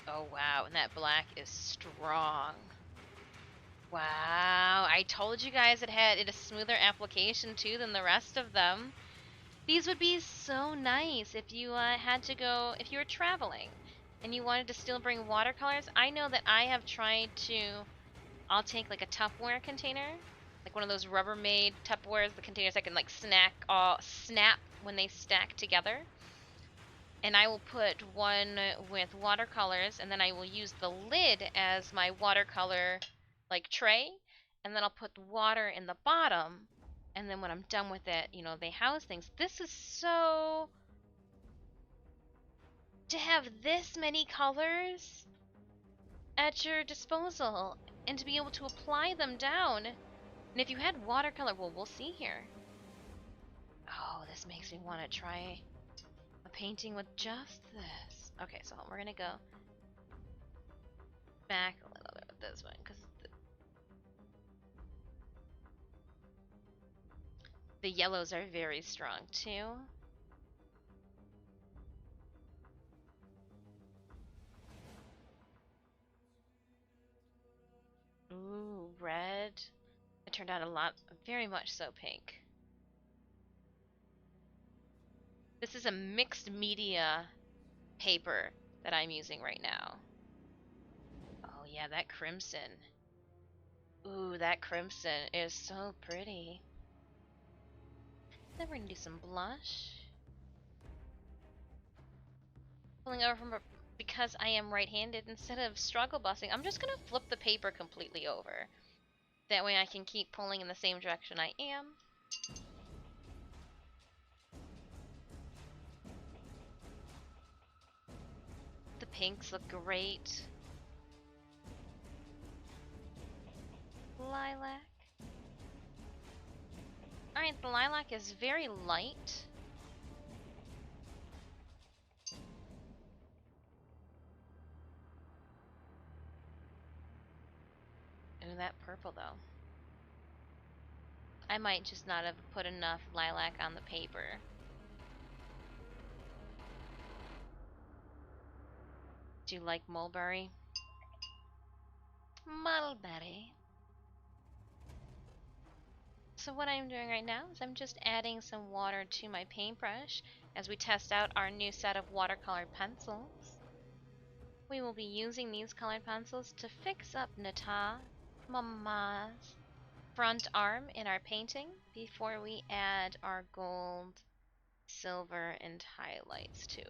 Oh, wow, and that black is strong. Wow, I told you guys it had a smoother application, too, than the rest of them. These would be so nice if you had to go, if you were traveling. and you wanted to still bring watercolors, I know that I have tried to... I'll take like a Tupperware container, like one of those Rubbermaid Tupperwares, the containers that can like snap when they stack together. And I will put one with watercolors, and then I will use the lid as my watercolor like tray, and then I'll put the water in the bottom, and then when I'm done with it, you know, they house things. This is so... to have this many colors at your disposal, and to be able to apply them down. And if you had watercolor, well, we'll see here. Oh, this makes me want to try a painting with just this. Okay, so we're gonna go back a little bit with this one, because the yellows are very strong too. Ooh, red. It turned out a lot, very much so pink. This is a mixed media paper that I'm using right now. Oh yeah, that crimson. Ooh, that crimson is so pretty. Then we're gonna do some blush. Pulling over from because I am right-handed, instead of struggle busting, I'm just gonna flip the paper completely over. That way I can keep pulling in the same direction I am. The pinks look great. Lilac. Alright, the lilac is very light. Ooh, that purple though. I might just not have put enough lilac on the paper. Do you like mulberry? Mulberry. So what I'm doing right now is I'm just adding some water to my paintbrush as we test out our new set of watercolor pencils. We will be using these colored pencils to fix up Nata Mama's front arm in our painting before we add our gold, silver, and highlights too.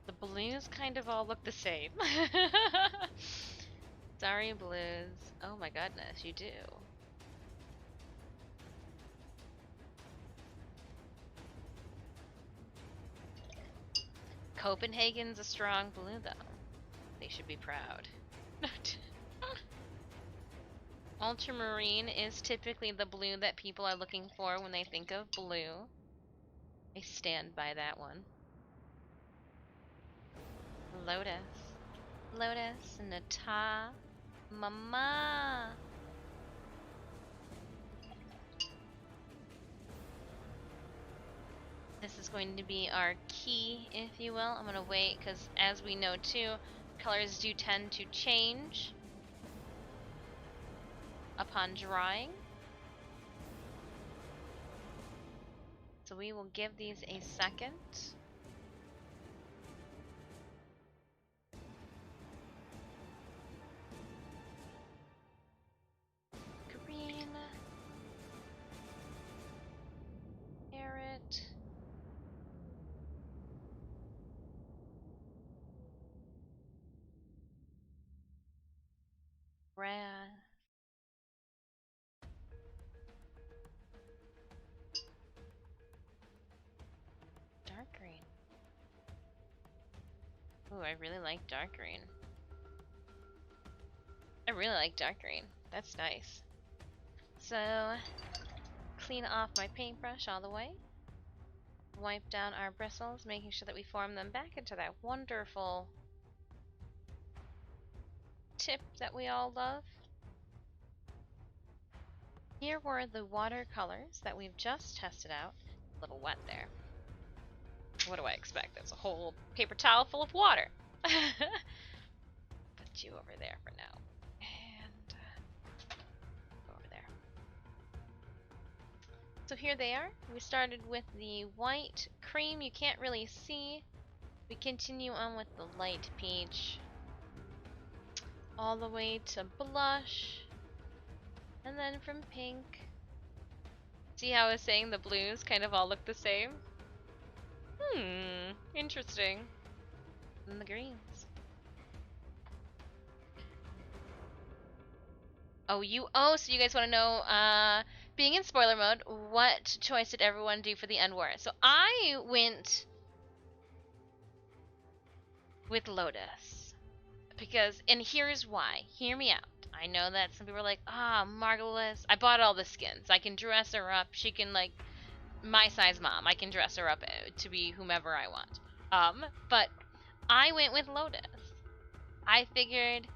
The blues kind of all look the same. Sorry, blues. Oh my goodness, you do. Copenhagen's a strong blue, though. They should be proud. Ultramarine is typically the blue that people are looking for when they think of blue. I stand by that one. Lotus. Lotus, Nata, Mama. This is going to be our key, if you will. I'm going to wait, because as we know too, colors do tend to change upon drying. So we will give these a second. Green. Carrot. Red. Dark green. Ooh, I really like dark green. I really like dark green. That's nice. So, clean off my paintbrush all the way. Wipe down our bristles, making sure that we form them back into that wonderful tip that we all love. Here were the watercolors that we've just tested out. A little wet there. What do I expect? That's a whole paper towel full of water. Put you over there for now. And over there. So here they are. We started with the white cream you can't really see. We continue on with the light peach. All the way to blush. And then from pink. See how I was saying the blues kind of all look the same? Interesting. And the greens. Oh, so you guys want to know, being in spoiler mode, what choice did everyone do for the end war? So I went with Lotus. Because, and here's why. Hear me out. I know that some people are like, Margulis. I bought all the skins. I can dress her up. She can, like, my size mom. I can dress her up to be whomever I want. But I went with Lotus. I figured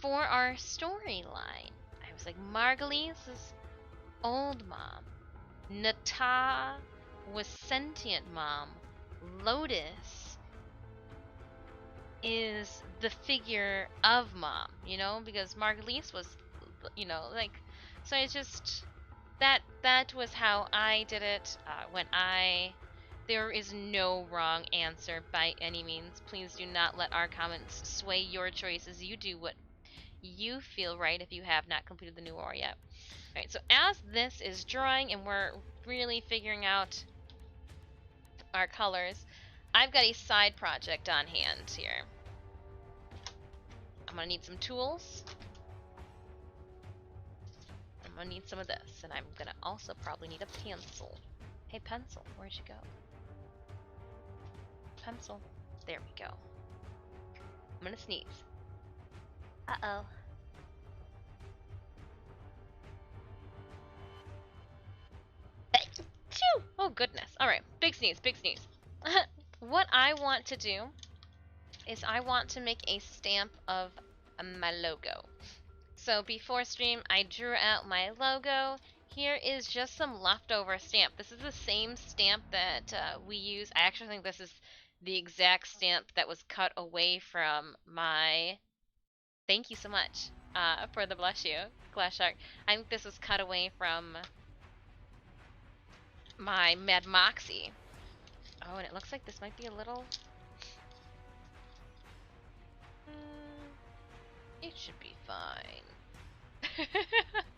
for our storyline, I was like, Margulis is old mom. Nata was sentient mom. Lotus is the figure of mom, you know, because Margulis was, you know, like, so it's just that was how I did it. There is no wrong answer by any means. Please do not let our comments sway your choices. You do what you feel right if you have not completed the new war yet. Alright, so as this is drying and we're really figuring out our colors, I've got a side project on hand here. I'm gonna need some tools. I'm gonna need some of this, and I'm gonna also probably need a pencil. Hey, pencil, where'd you go? Pencil. There we go. I'm gonna sneeze. Uh-oh. Oh, goodness. Alright, big sneeze, big sneeze. What I want to do is I want to make a stamp of my logo. So before stream, I drew out my logo. Here is just some leftover stamp. This is the same stamp that we use. I actually think this is the exact stamp that was cut away from my... Thank you so much for the bless you, Glass Shark. I think this was cut away from my Mad Moxie. Oh, and it looks like this might be a little... It should be fine.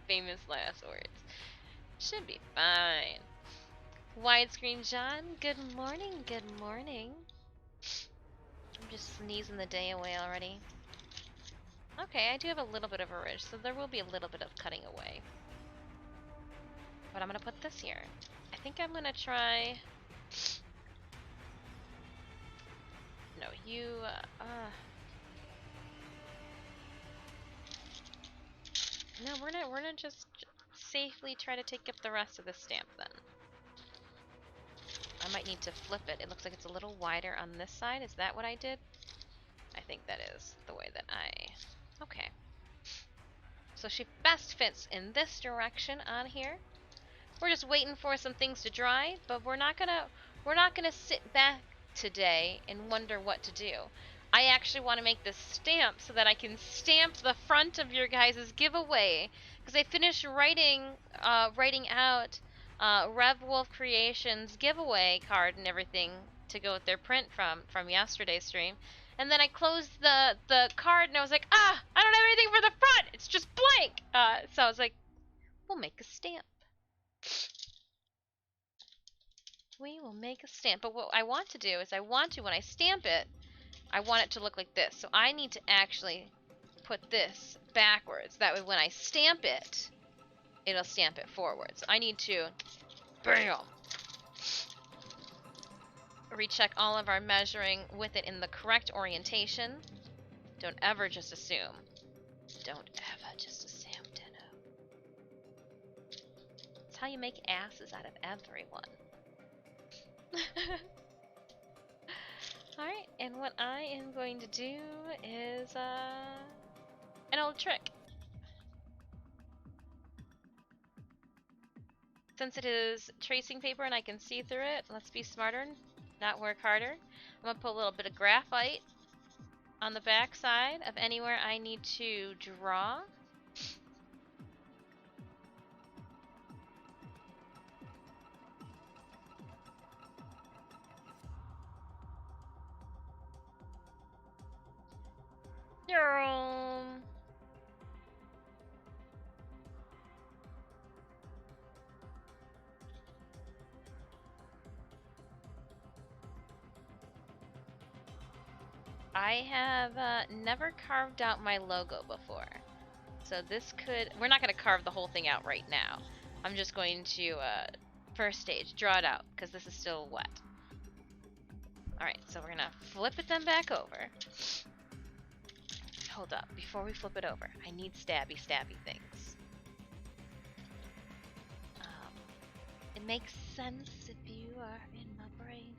Famous last words. Should be fine. Widescreen John, good morning, good morning. I'm just sneezing the day away already. Okay, I do have a little bit of a ridge, so there will be a little bit of cutting away. But I'm gonna put this here. I think I'm gonna try... No, you, No, we're gonna just safely try to take up the rest of the stamp then. I might need to flip it. It looks like it's a little wider on this side. Is that what I did? I think that is the way that Okay. So she best fits in this direction on here. We're just waiting for some things to dry, but we're not gonna sit back today and wonder what to do. I actually want to make this stamp so that I can stamp the front of your guys' giveaway, because I finished writing out Rev Wolf Creations giveaway card and everything to go with their print from yesterday's stream, and then I closed the card and I was like, I don't have anything for the front. It's just blank. So I was like, we'll make a stamp. We will make a stamp. But what I want to do is when I stamp it, I want it to look like this. So I need to actually put this backwards. That way when I stamp it, it'll stamp it forwards. I need to, bam, recheck all of our measuring with it in the correct orientation. Don't ever just assume. Don't ever just assume, TENNO. It's how you make asses out of everyone. Alright, and what I am going to do is an old trick. Since it is tracing paper and I can see through it, let's be smarter, not work harder. I'm going to put a little bit of graphite on the back side of anywhere I need to draw. I have never carved out my logo before. So this could... We're not going to carve the whole thing out right now. I'm just going to, first stage, draw it out, because this is still wet. Alright, so we're going to flip it then back over. Hold up, before we flip it over, I need stabby things. It makes sense if you are in my brain.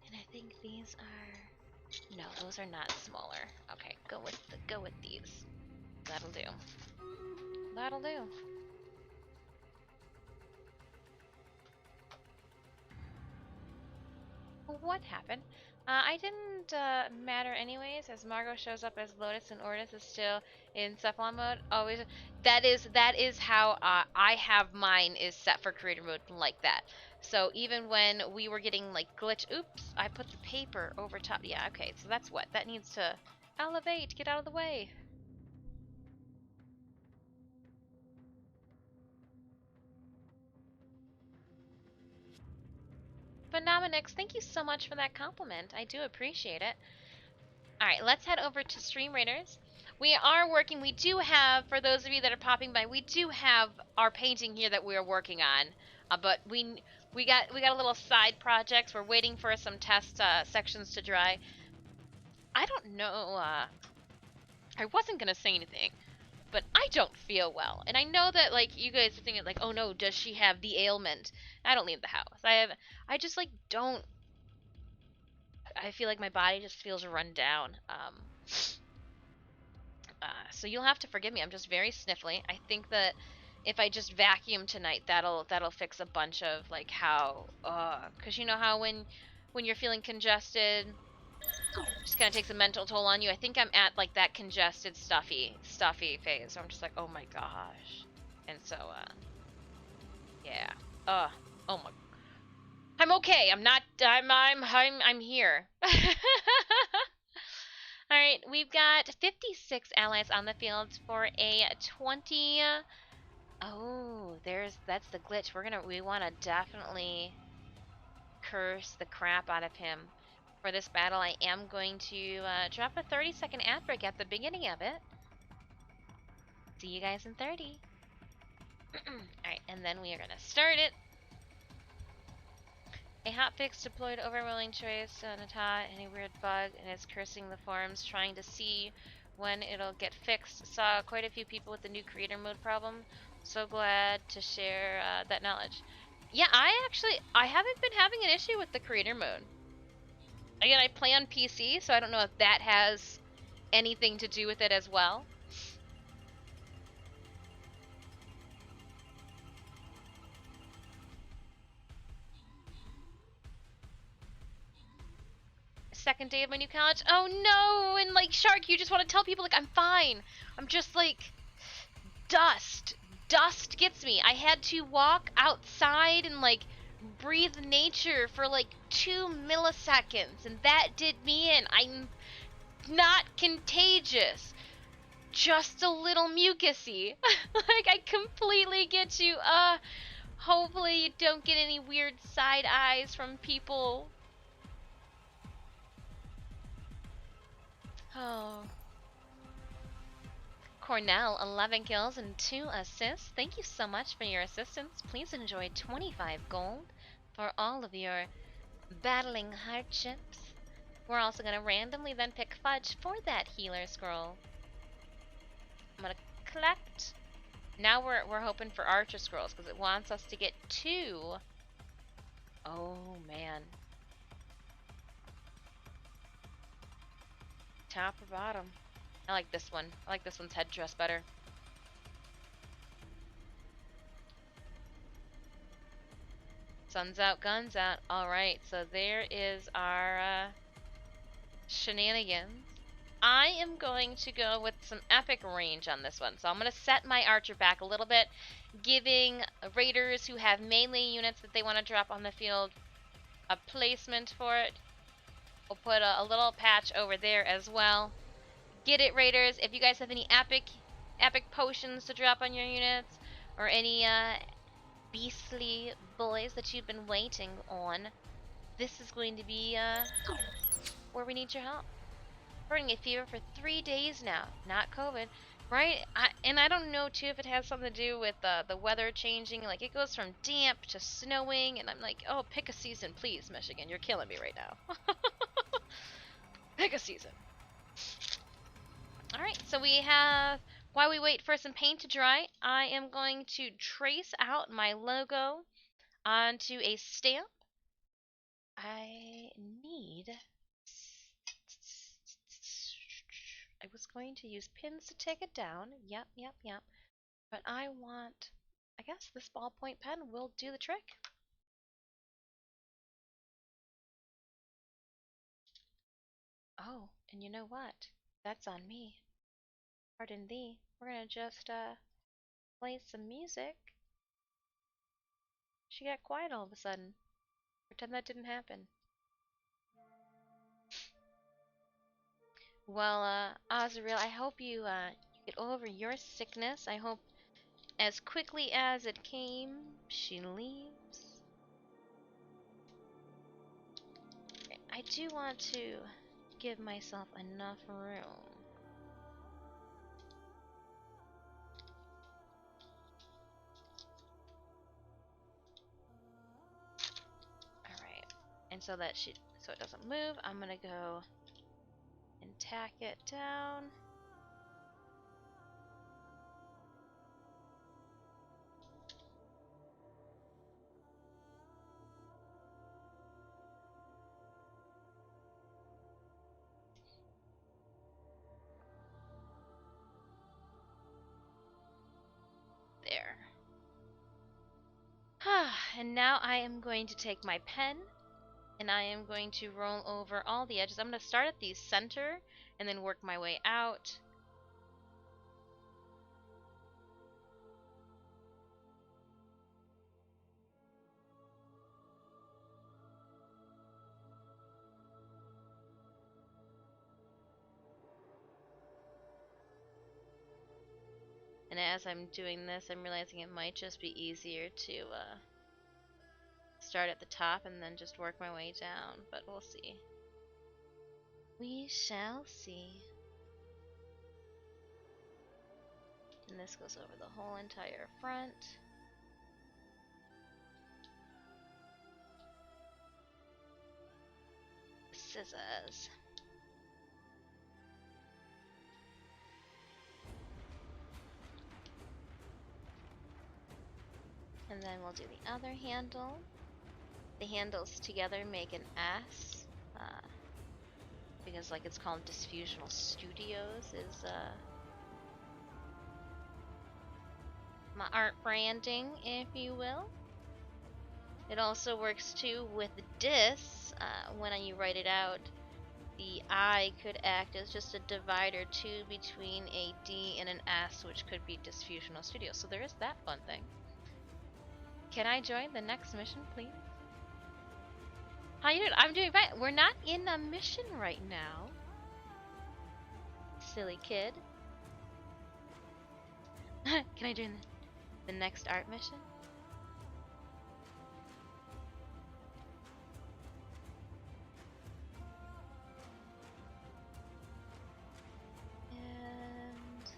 And I think these are... No, those are not smaller. Okay, go with these. That'll do. That'll do. What happened? I didn't matter anyways, as Margot shows up as Lotus and Ortis is still in Cephalon mode. Always. That is how I have mine is set for creator mode like that. So even when we were getting like glitch, oops, I put the paper over top. Yeah, okay, so that's what that needs to elevate. Get out of the way. Phenomenix, thank you so much for that compliment. I do appreciate it. Alright, let's head over to Stream Raiders. We are working, we do have, for those of you that are popping by, we do have our painting here that we are working on. But we got a little side projects. We're waiting for some test sections to dry. I don't know, I wasn't gonna say anything, but I don't feel well. And I know that, like, you guys are thinking, like, oh no, does she have the ailment? I don't leave the house. I just, like, don't... I feel like my body just feels run down. So you'll have to forgive me. I'm just very sniffly. I think that if I just vacuum tonight, that'll fix a bunch of, like, how... Because you know how when you're feeling congested, it just kind of takes a mental toll on you. I think I'm at, like, that congested, stuffy phase. So I'm just like, oh my gosh. And so, yeah. Oh my... I'm okay. I'm here. Alright, we've got 56 allies on the field for a 20... Oh, that's the glitch. We want to definitely curse the crap out of him. For this battle, I am going to drop a 30-second ad break at the beginning of it. See you guys in 30. Alright, and then we are going to start it. A hotfix deployed overwhelming choice on any weird bug and is cursing the forums, trying to see when it'll get fixed. Saw quite a few people with the new creator mode problem. So glad to share that knowledge. Yeah, I haven't been having an issue with the creator mode. Again, I play on PC, so I don't know if that has anything to do with it as well. Second day of my new college. Oh no! And like, Shark, you just want to tell people, like, I'm fine. I'm just like, dust. Dust gets me. I had to walk outside and like breathe nature for like 2 milliseconds, and that did me in. I'm not contagious. Just a little mucusy. Like, I completely get you. Hopefully you don't get any weird side eyes from people. Oh. Cornell, 11 kills and 2 assists. Thank you so much for your assistance. Please enjoy 25 gold for all of your battling hardships. We're also going to randomly then pick Fudge for that healer scroll. I'm going to collect. Now we're hoping for Archer scrolls because it wants us to get 2. Oh, man. Top or bottom? I like this one. I like this one's headdress better. Sun's out, guns out. Alright, so there is our shenanigans. I am going to go with some epic range on this one. So I'm going to set my archer back a little bit, giving raiders who have melee units that they want to drop on the field a placement for it. We'll put a little patch over there as well. Get it, raiders. If you guys have any epic potions to drop on your units, or any beastly boys that you've been waiting on, this is going to be where we need your help. Reporting a fever for 3 days now, not COVID, right? I don't know too if it has something to do with the weather changing. Like it goes from damp to snowing, and I'm like, oh, pick a season, please, Michigan. You're killing me right now. Pick a season. All right, so we have. While we wait for some paint to dry, I am going to trace out my logo onto a stamp. I need. I was going to use pins to take it down. Yep. But I want. I guess this ballpoint pen will do the trick. Oh, and you know what? That's on me. Pardon thee. We're gonna just play some music. She got quiet all of a sudden. Pretend that didn't happen. Well, Azrael, I hope you get over your sickness. I hope as quickly as it came, she leaves. I do want to give myself enough room. Alright. And so so it doesn't move, I'm gonna go and tack it down. There. And now I am going to take my pen and I am going to roll over all the edges. I'm going to start at the center and then work my way out. And as I'm doing this, I'm realizing it might just be easier to start at the top and then just work my way down, but we'll see. We shall see. And this goes over the whole entire front. Scissors. And then we'll do the other handle. The handles together make an S. Because like it's called Disfusional Studios is my art branding, if you will. It also works too with dis. When you write it out, the I could act as just a divider too between a D and an S, which could be Disfusional Studios. So there is that fun thing. Can I join the next mission, please? How you doing? I'm doing fine. We're not in a mission right now. Silly kid. Can I join the next art mission? And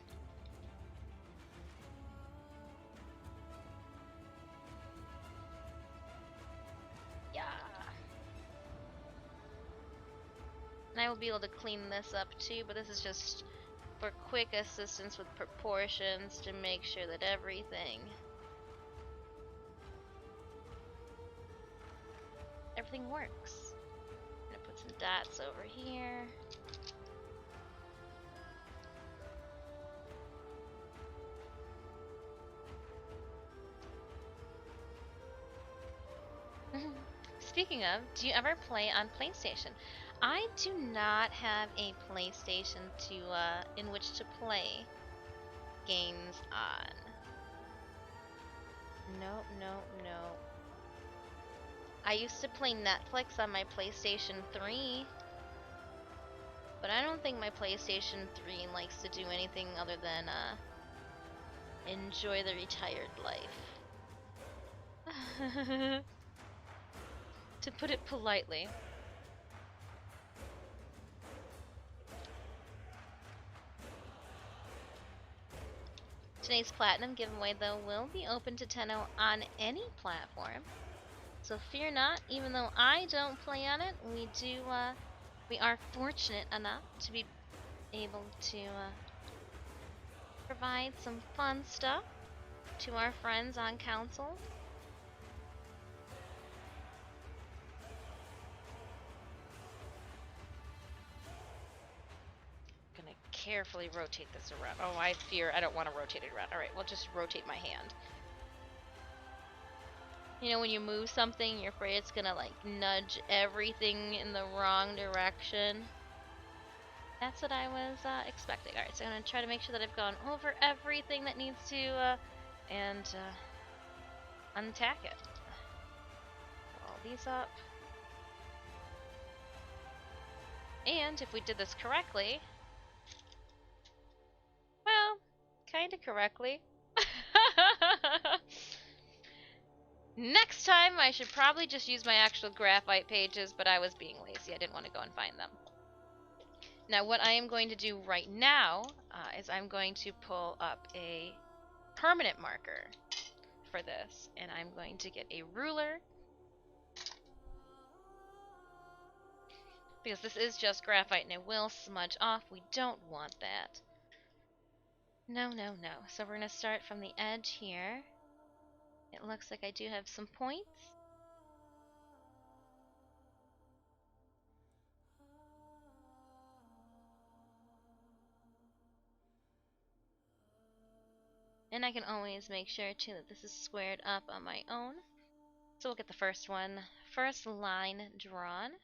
yeah. And I will be able to clean this up too, but this is just for quick assistance with proportions to make sure that everything works. I'm gonna put some dots over here. Speaking of, do you ever play on PlayStation? I do not have a PlayStation to in which to play games on. Nope, nope, nope. I used to play Netflix on my PlayStation 3, but I don't think my PlayStation 3 likes to do anything other than enjoy the retired life. To put it politely. Today's Platinum giveaway, though, will be open to TENNO on any platform. So fear not, even though I don't play on it, we are fortunate enough to be able to provide some fun stuff to our friends on console. Gonna carefully rotate this around. Oh, I fear I don't want to rotate it around. Alright, we'll just rotate my hand. You know when you move something, you're afraid it's gonna like nudge everything in the wrong direction. That's what I was expecting. Alright, so I'm gonna try to make sure that I've gone over everything that needs to untack it. Pull all these up. And if we did this correctly, well, kinda correctly. Next time I should probably just use my actual graphite pages, but I was being lazy. I didn't want to go and find them. Now what I am going to do right now is I'm going to pull up a permanent marker for this, and I'm going to get a ruler, because this is just graphite and it will smudge off. We don't want that. No, no, no. So we're going to start from the edge here. It looks like I do have some points. And I can always make sure too that this is squared up on my own. So we'll get the first line drawn.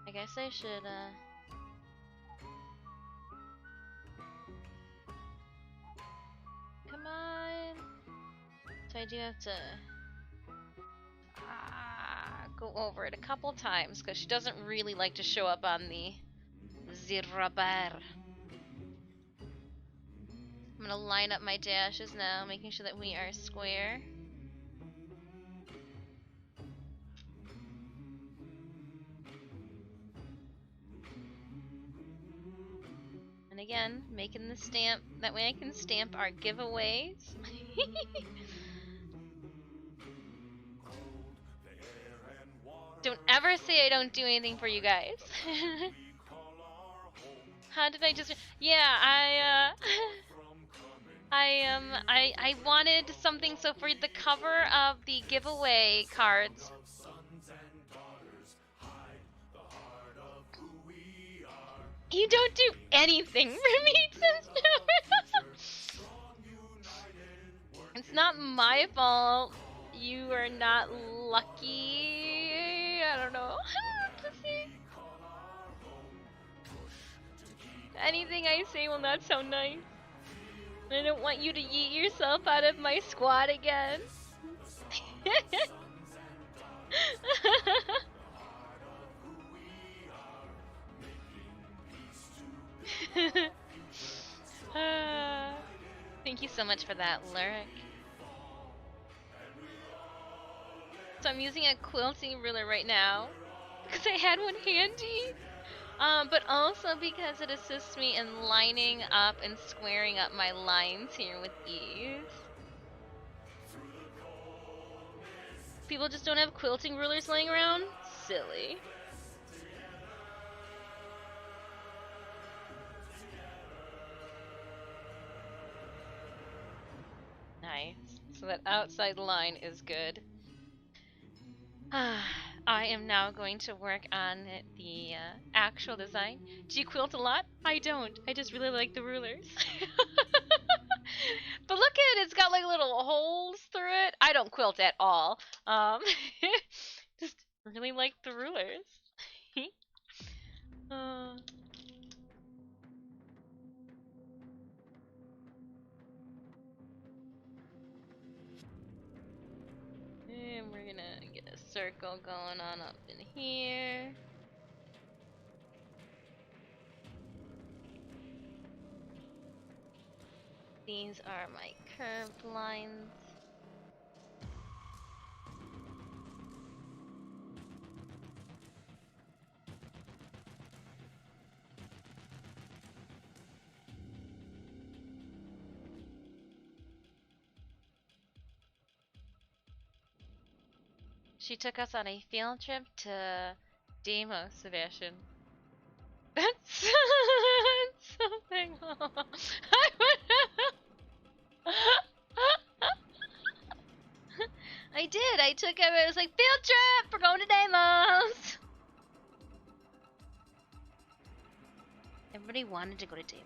I guess I should come on. So I do have to go over it a couple times because she doesn't really like to show up on the radar. I'm gonna line up my dashes now, making sure that we are square. And again, making the stamp, that way I can stamp our giveaways. Don't ever say I don't do anything for you guys. How did I just... Yeah, I wanted something, so for the cover of the giveaway cards... You don't do anything for me, It's not my fault. You are not lucky. I don't know. Anything I say will not sound nice. I don't want you to yeet yourself out of my squad again. Thank you so much for that lyric. So I'm using a quilting ruler right now because I had one handy, but also because it assists me in lining up and squaring up my lines here with ease. People just don't have quilting rulers laying around? Silly. Nice. So that outside line is good. I am now going to work on the actual design. Do you quilt a lot? I don't. I just really like the rulers. But look at it, it's got like little holes through it. I don't quilt at all. Just really like the rulers. uh, and we're gonna get a circle going on up in here. These are my curved lines. She took us on a field trip to Demo, Sebastian. That's something. I did. I took him. It was like field trip. We're going to Demos. Everybody wanted to go to Demos.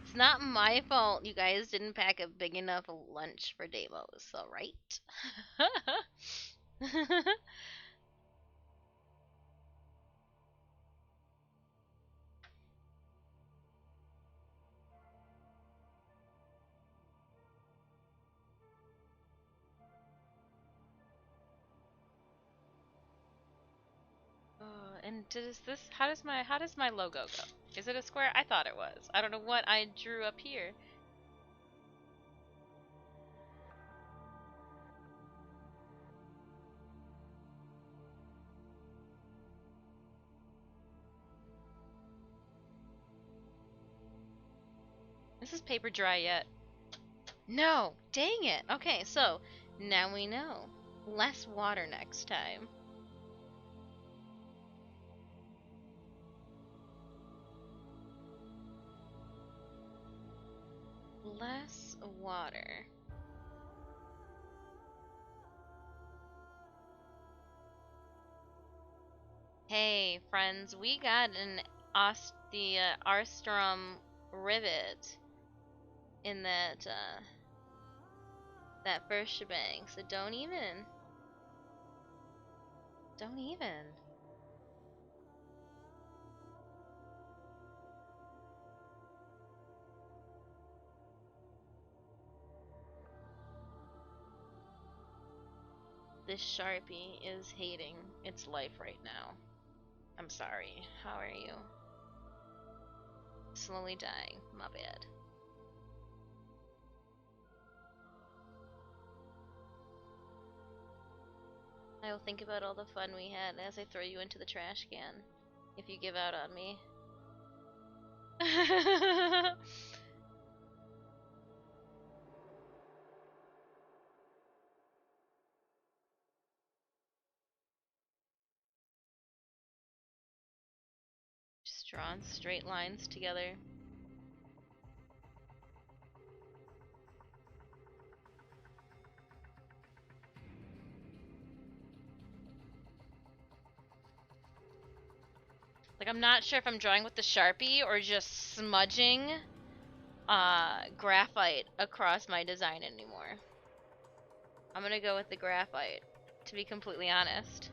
It's not my fault you guys didn't pack a big enough lunch for Demos, alright? And does this how does my logo go? Is it a square? I thought it was. I don't know what I drew up here. Is this paper dry yet? No! Dang it! Okay, so now we know. Less water next time. Less water. Hey, friends, we got the Armstrong rivet in that first shebang, so don't even. This Sharpie is hating its life right now. I'm sorry. How are you? Slowly dying. My bad. I will think about all the fun we had as I throw you into the trash can. If you give out on me. Just drawing straight lines together. Like, I'm not sure if I'm drawing with the Sharpie or just smudging graphite across my design anymore. I'm gonna go with the graphite, to be completely honest.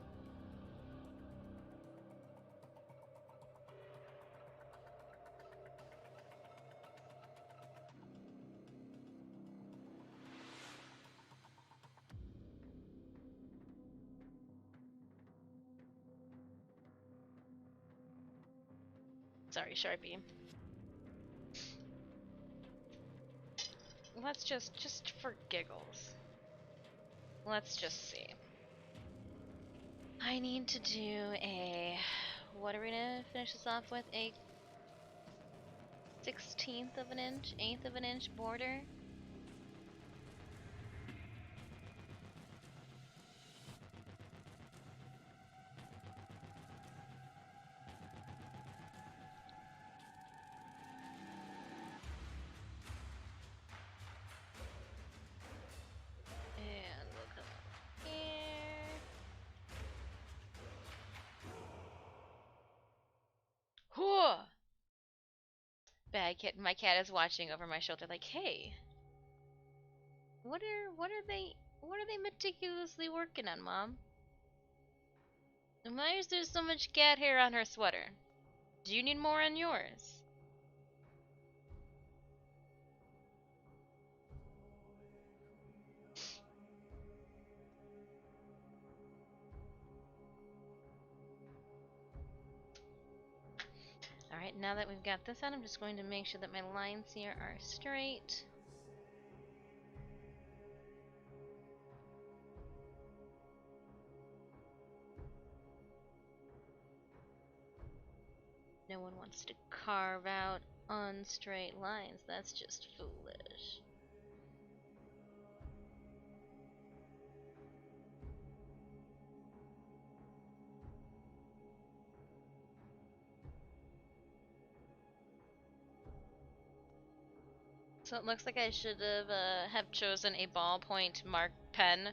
Sorry, Sharpie. Let's just for giggles. Let's just see. I need to do a, what are we gonna finish this off with? A 1/16 of an inch, 1/8 of an inch border. And we'll come up here. Whew! Bad kitten. My cat is watching over my shoulder like, hey, what are they meticulously working on, Mom? And why is there so much cat hair on her sweater? Do you need more on yours? Alright, now that we've got this on, I'm just going to make sure that my lines here are straight. No one wants to carve out unstraight lines. That's just foolish. So it looks like I should have chosen a ballpoint mark pen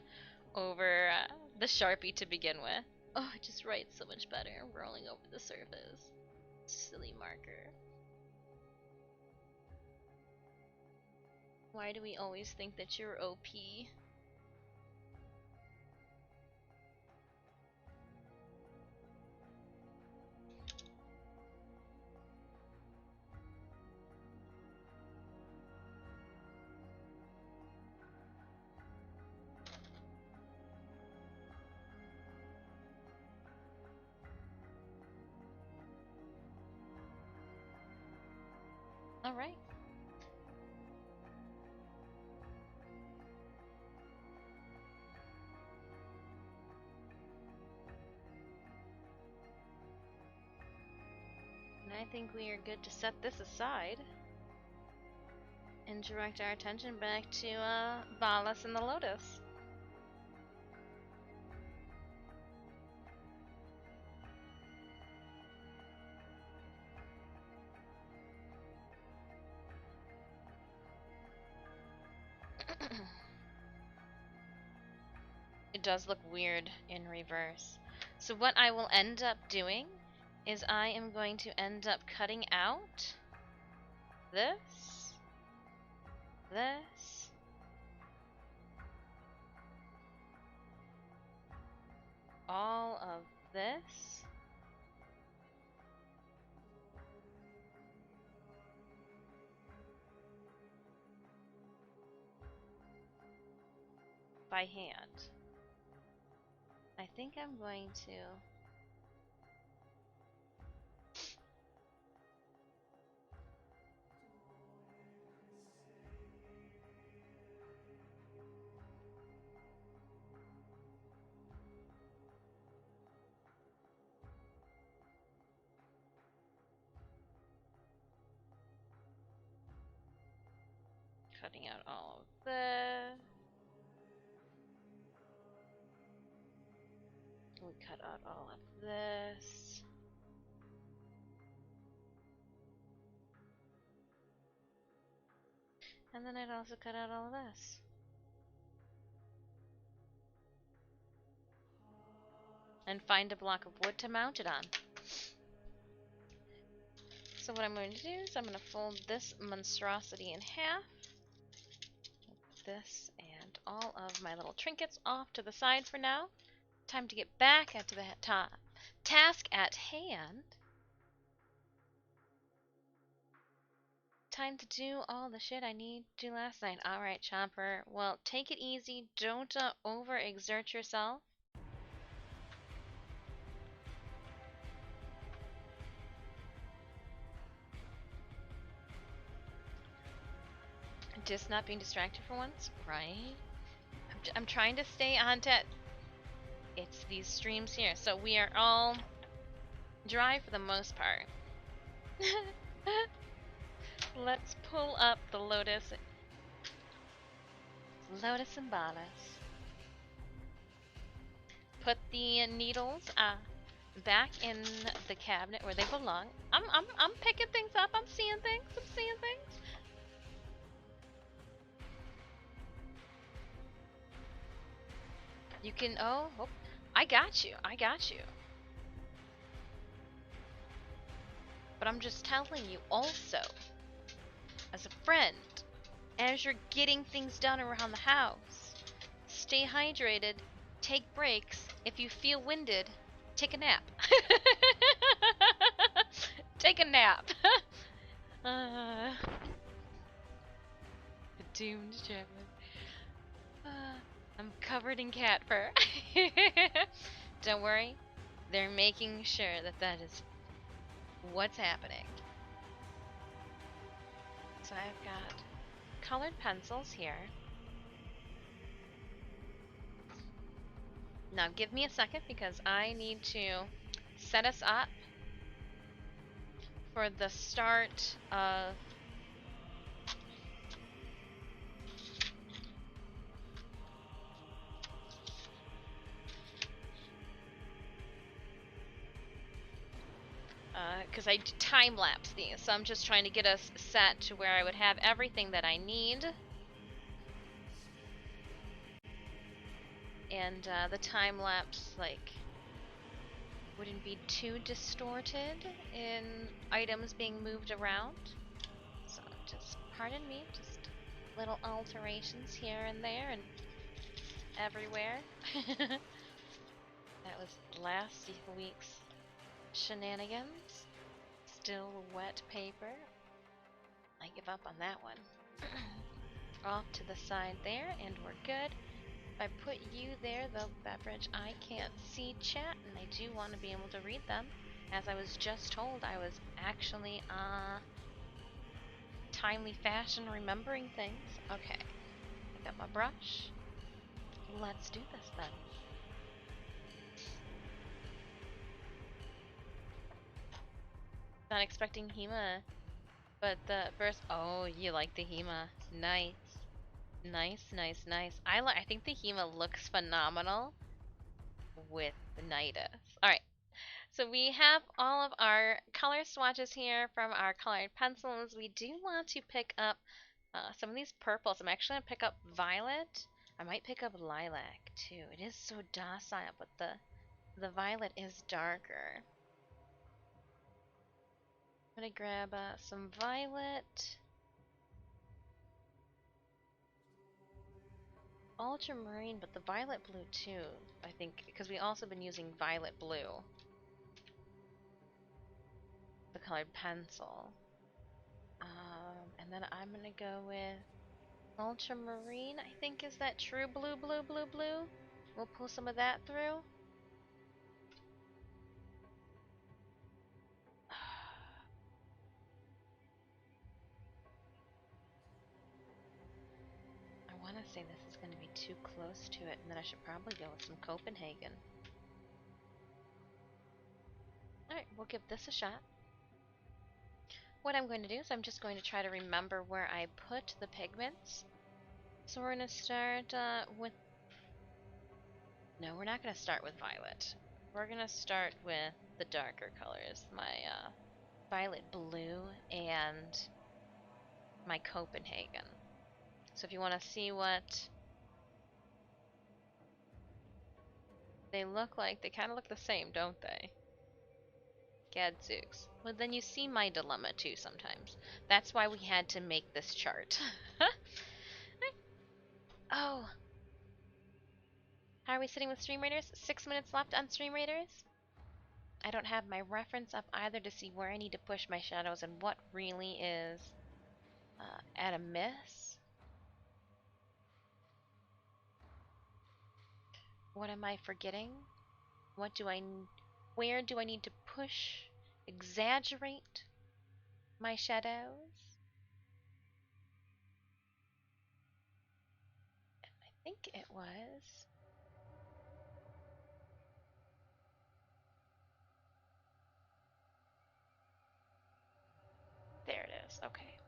over the Sharpie to begin with. Oh, it just writes so much better rolling over the surface. Silly marker. Why do we always think that you're OP? Alright. And I think we are good to set this aside and direct our attention back to Balas and the Lotus. It does look weird in reverse. So what I will end up doing is I am going to end up cutting out this, this, all of this, by hand. I think I'm going to cutting out all of this. We cut out all of this. And then I'd also cut out all of this. And find a block of wood to mount it on. So what I'm going to do is I'm going to fold this monstrosity in half. This and all of my little trinkets off to the side for now. Time to get back to the task at hand. Time to do all the shit I need to do last night. Alright, Chomper. Well, take it easy. Don't overexert yourself. Just not being distracted for once, right? I'm trying to stay on to it's these streams here, so we are all dry for the most part. Let's pull up the Lotus. Lotus and Balas. Put the needles back in the cabinet where they belong. I'm picking things up. I'm seeing things. You can I got you. But I'm just telling you also as a friend, as you're getting things done around the house. Stay hydrated, take breaks. If you feel winded, take a nap. Take a nap. uh, the doomed German. I'm covered in cat fur. Don't worry, they're making sure that that is what's happening. So I've got colored pencils here. Now give me a second because I need to set us up for the start of because I time-lapse these, so I'm just trying to get us set to where I would have everything that I need. And the time-lapse, like, wouldn't be too distorted in items being moved around. So just pardon me, just little alterations here and there and everywhere. That was last week's shenanigans. Still wet paper. I give up on that one. Off to the side there, and we're good. If I put you there, the beverage, I can't see chat, and I do want to be able to read them. As I was just told, I was actually timely fashion remembering things. Okay, I got my brush. Let's do this then. Not expecting Hema, but the first. Oh, you like the Hema? Nice, nice, nice, nice. I think the Hema looks phenomenal with the Nidus. All right, so we have all of our color swatches here from our colored pencils. We do want to pick up some of these purples. I'm actually gonna pick up violet. I might pick up lilac too. It is so docile, but the violet is darker. I'm gonna grab some violet, ultramarine, but the violet blue too. I think because we also been using violet blue, the colored pencil. And then I'm gonna go with ultramarine. I think is that true blue, blue, blue, blue. We'll pull some of that through. I want to say this is going to be too close to it, and then I should probably go with some Copenhagen. Alright, we'll give this a shot. What I'm going to do is I'm just going to try to remember where I put the pigments. So we're going to start with... No, we're not going to start with violet. We're going to start with the darker colors. My violet blue and my Copenhagen. So if you want to see what they look like, they kind of look the same, don't they? Gadzooks. Well, then you see my dilemma too sometimes. That's why we had to make this chart. Oh. How are we sitting with Stream Raiders? 6 minutes left on Stream Raiders. I don't have my reference up either to see where I need to push my shadows and what really is at a miss. What am I forgetting? Where do I need to push, exaggerate my shadows? I think it was... There it is, okay.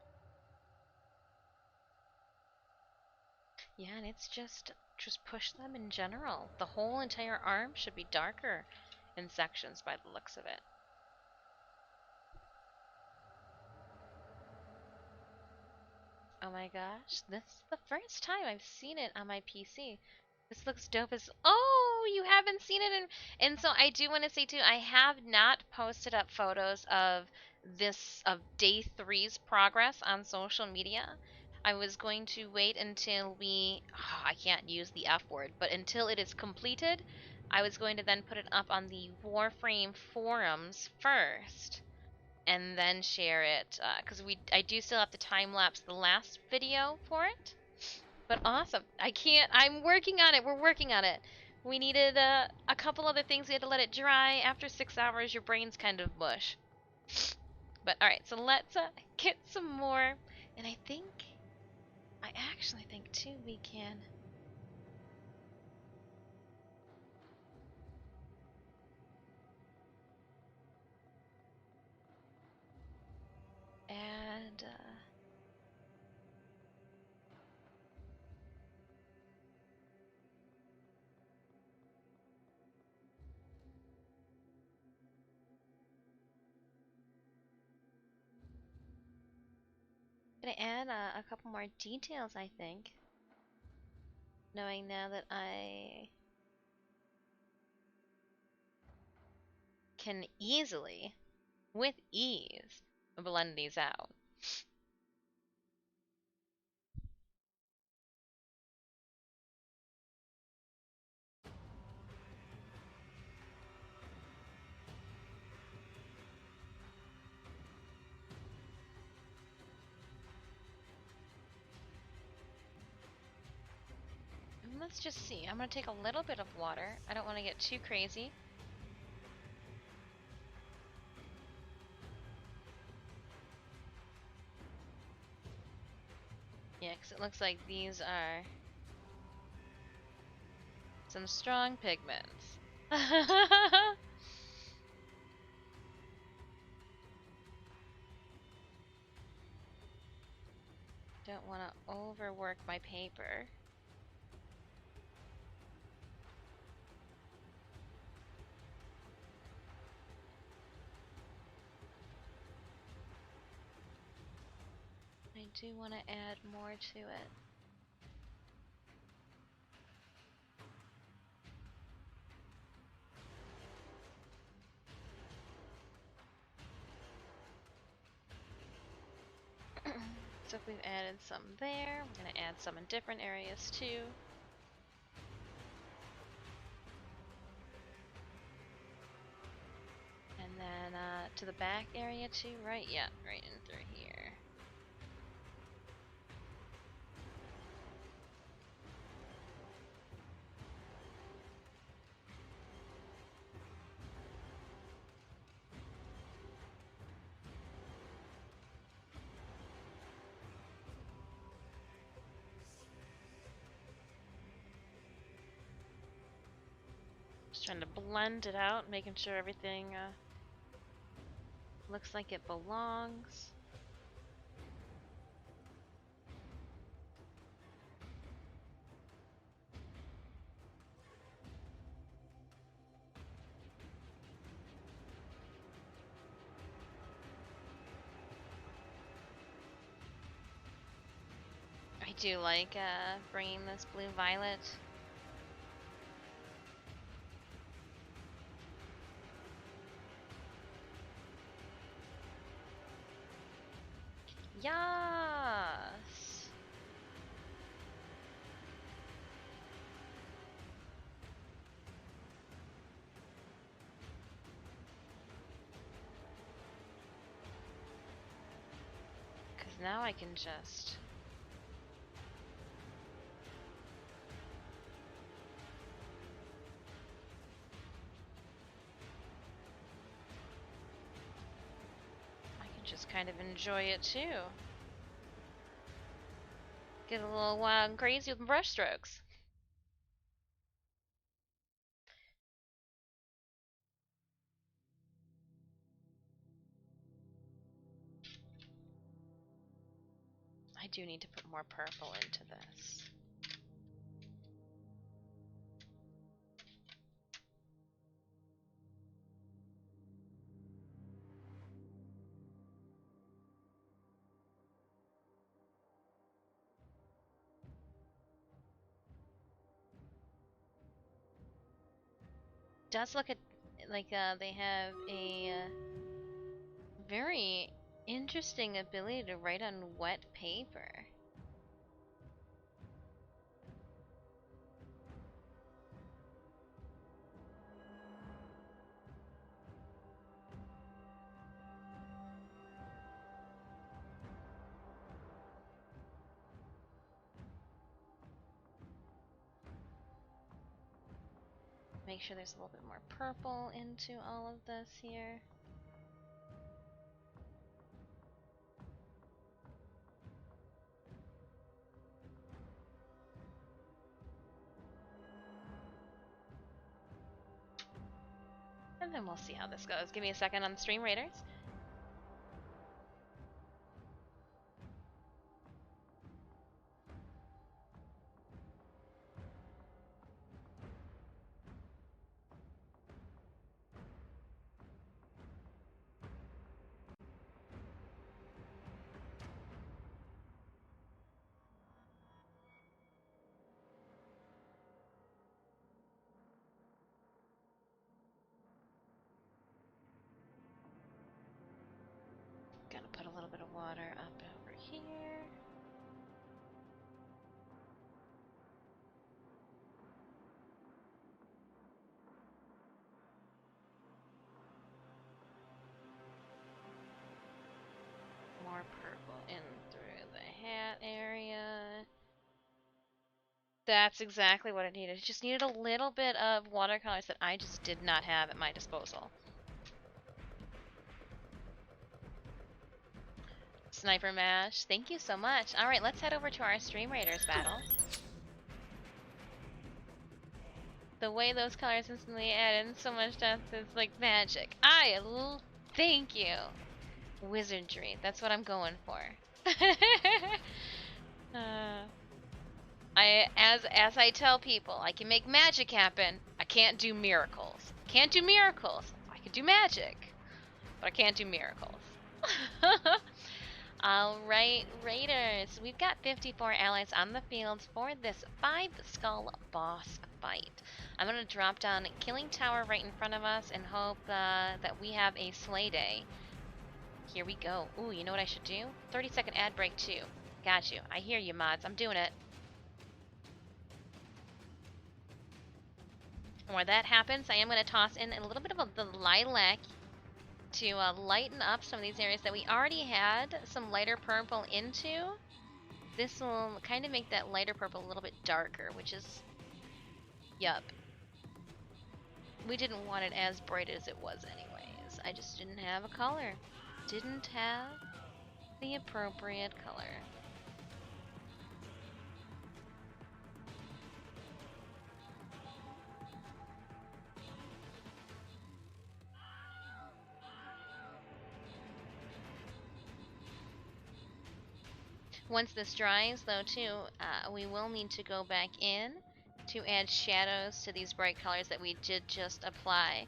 Yeah, and it's just push them in general. The whole entire arm should be darker in sections by the looks of it. Oh my gosh, this is the first time I've seen it on my PC. This looks dope as... Oh, you haven't seen it in... And so I do want to say too, I have not posted up photos of of day 3's progress on social media. I was going to wait until I can't use the F word, but until it is completed, I was going to then put it up on the Warframe forums first, and then share it, because I do still have to time lapse the last video for it. But awesome. I'm working on it. We're working on it. We needed a couple other things. We had to let it dry. After 6 hours, your brain's kind of mush. But alright, so let's get some more. And I actually think too we can add a couple more details, I think. Knowing now that I can easily, with ease, blend these out. And let's just see. I'm going to take a little bit of water. I don't want to get too crazy. Yeah, because it looks like these are some strong pigments. Don't want to overwork my paper. I do want to add more to it. So if we've added some there, we're going to add some in different areas too. And then to the back area too, right? Yeah, right in through here. Just trying to blend it out, making sure everything looks like it belongs. I do like bringing this blue violet. Yes! Because now I can just... just kind of enjoy it too. Get a little wild and crazy with brush strokes. I do need to put more purple into this. Does look like they have a very interesting ability to write on wet paper. Make sure there's a little bit more purple into all of this here. And then we'll see how this goes. Give me a second on the stream raiders. Gonna put a little bit of water up over here. More purple in through the hat area. That's exactly what it needed. It just needed a little bit of watercolors that I just did not have at my disposal. Sniper Mash, thank you so much. Alright, let's head over to our Stream Raiders battle. The way those colors instantly add in so much depth is like magic. Thank you. Wizardry, that's what I'm going for. As I tell people, I can make magic happen. I can't do miracles. Can't do miracles. I can do magic, but I can't do miracles. Alright, Raiders. We've got 54 allies on the field for this 5-skull boss fight. I'm going to drop down Killing Tower right in front of us and hope that we have a slay day. Here we go. Ooh, you know what I should do? 30-second ad break too. Got you. I hear you, mods. I'm doing it. While that happens, I am going to toss in a little bit of the Lilac to lighten up some of these areas that we already had some lighter purple into. This will kind of make that lighter purple a little bit darker, which is, yup. We didn't want it as bright as it was anyways. I just didn't have a color. Didn't have the appropriate color. Once this dries, though, too, we will need to go back in to add shadows to these bright colors that we did just apply.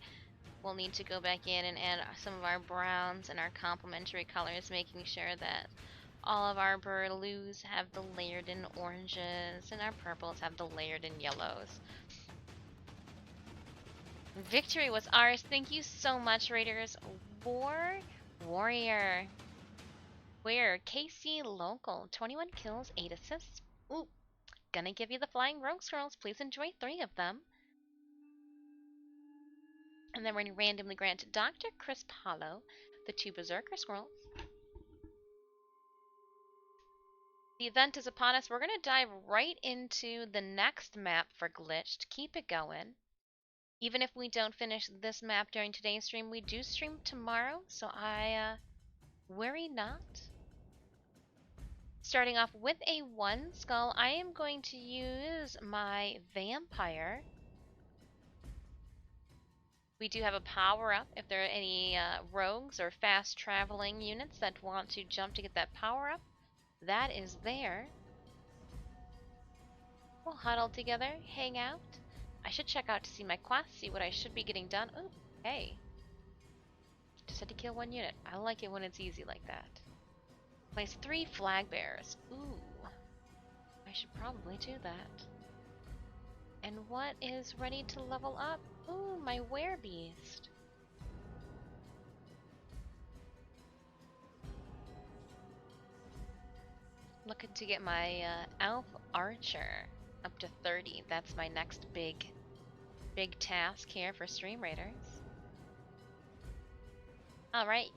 We'll need to go back in and add some of our browns and our complementary colors, making sure that all of our blues have the layered in oranges and our purples have the layered in yellows. Victory was ours. Thank you so much, Raiders. Warrior. We're KC Local. 21 kills, 8 assists. Ooh. Gonna give you the Flying Rogue Scrolls. Please enjoy 3 of them. And then we're going to randomly grant Dr. Crisp Hollow the 2 Berserker Scrolls. The event is upon us. We're going to dive right into the next map for Glitched. Keep it going. Even if we don't finish this map during today's stream, we do stream tomorrow, so I worry not. Starting off with a 1 skull, I am going to use my Vampire. We do have a power-up if there are any rogues or fast-traveling units that want to jump to get that power-up. That is there. We'll huddle together, hang out. I should check out to see my quest, see what I should be getting done. Oh, hey. Just had to kill 1 unit. I like it when it's easy like that. Place 3 flag bearers. Ooh. I should probably do that. And what is ready to level up? Ooh, my werebeast. looking to get my elf archer up to 30. That's my next big task here for Stream Raiders. Alright,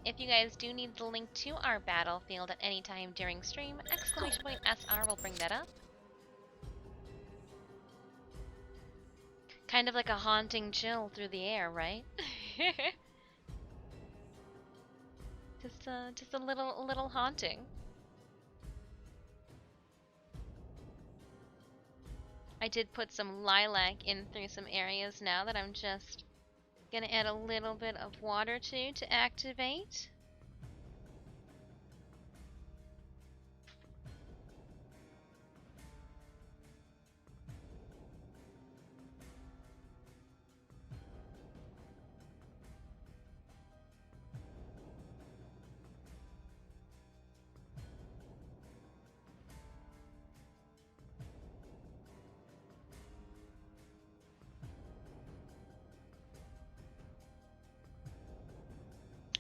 if you guys do need the link to our battlefield at any time during stream, !SR will bring that up. Kind of like a haunting chill through the air, right? just a little haunting. I did put some lilac in through some areas now that I'm just gonna add a little bit of water to activate.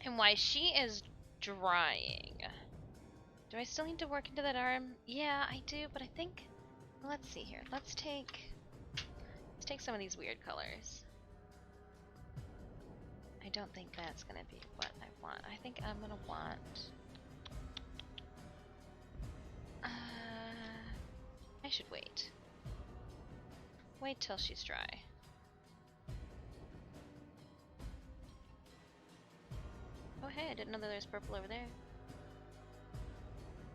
And while she is drying, do I still need to work into that arm? Yeah, I do, but I think, well, let's see here. Let's take some of these weird colors. I don't think that's gonna be what I want. I think I'm gonna want, I should wait. Wait till she's dry. Oh hey, I didn't know that there's purple over there.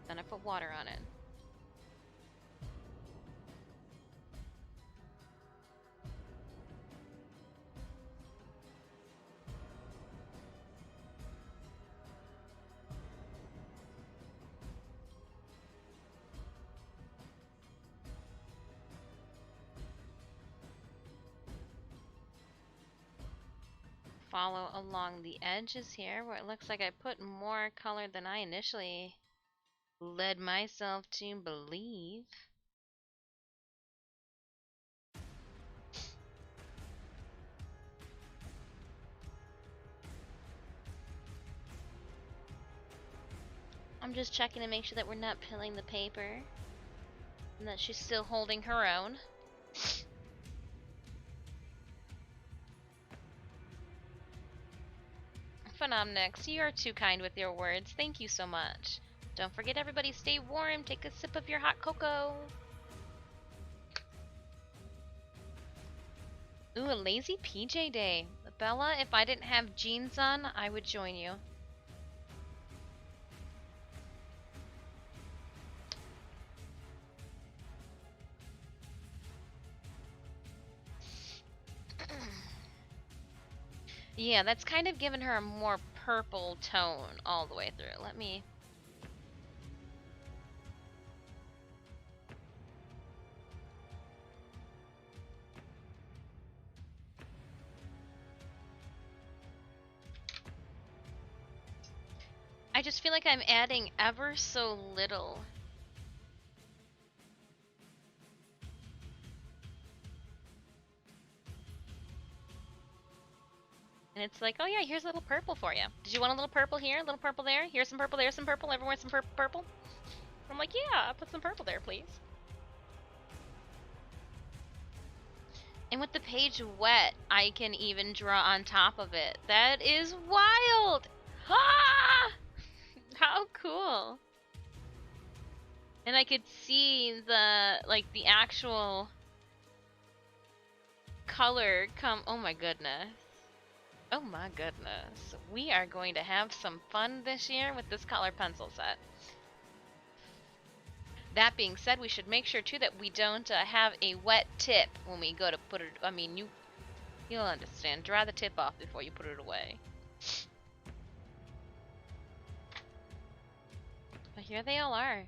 Then I put water on it. Follow along the edges here where it looks like I put more color than I initially led myself to believe. I'm just checking to make sure that we're not pilling the paper and that she's still holding her own. Phenomnix, you are too kind with your words. Thank you so much. Don't forget, everybody, stay warm. Take a sip of your hot cocoa. Ooh, a lazy PJ day. Bella, if I didn't have jeans on, I would join you. Yeah, that's kind of given her a more purple tone all the way through. Let me... I just feel like I'm adding ever so little. And it's like, oh yeah, here's a little purple for you. Did you want a little purple here, a little purple there? Here's some purple, there's some purple, everywhere some purple. I'm like, yeah, put some purple there, please. And with the page wet, I can even draw on top of it. That is wild! Ah! How cool! And I could see the, like, the actual color come, oh my goodness. Oh my goodness. We are going to have some fun this year with this color pencil set. That being said, we should make sure too that we don't have a wet tip when we go to put it, I mean, you'll understand. Dry the tip off before you put it away. But here they all are.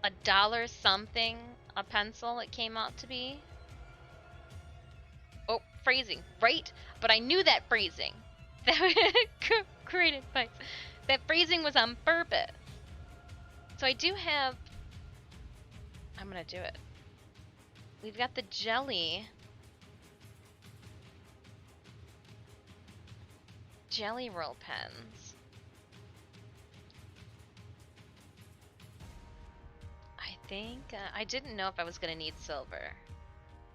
$1 something a pencil it came out to be. Oh, phrasing, right? But I knew that phrasing. That created bites. That phrasing was on purpose. So I do have... I'm gonna do it. We've got the jelly roll pens. think I didn't know if I was going to need silver.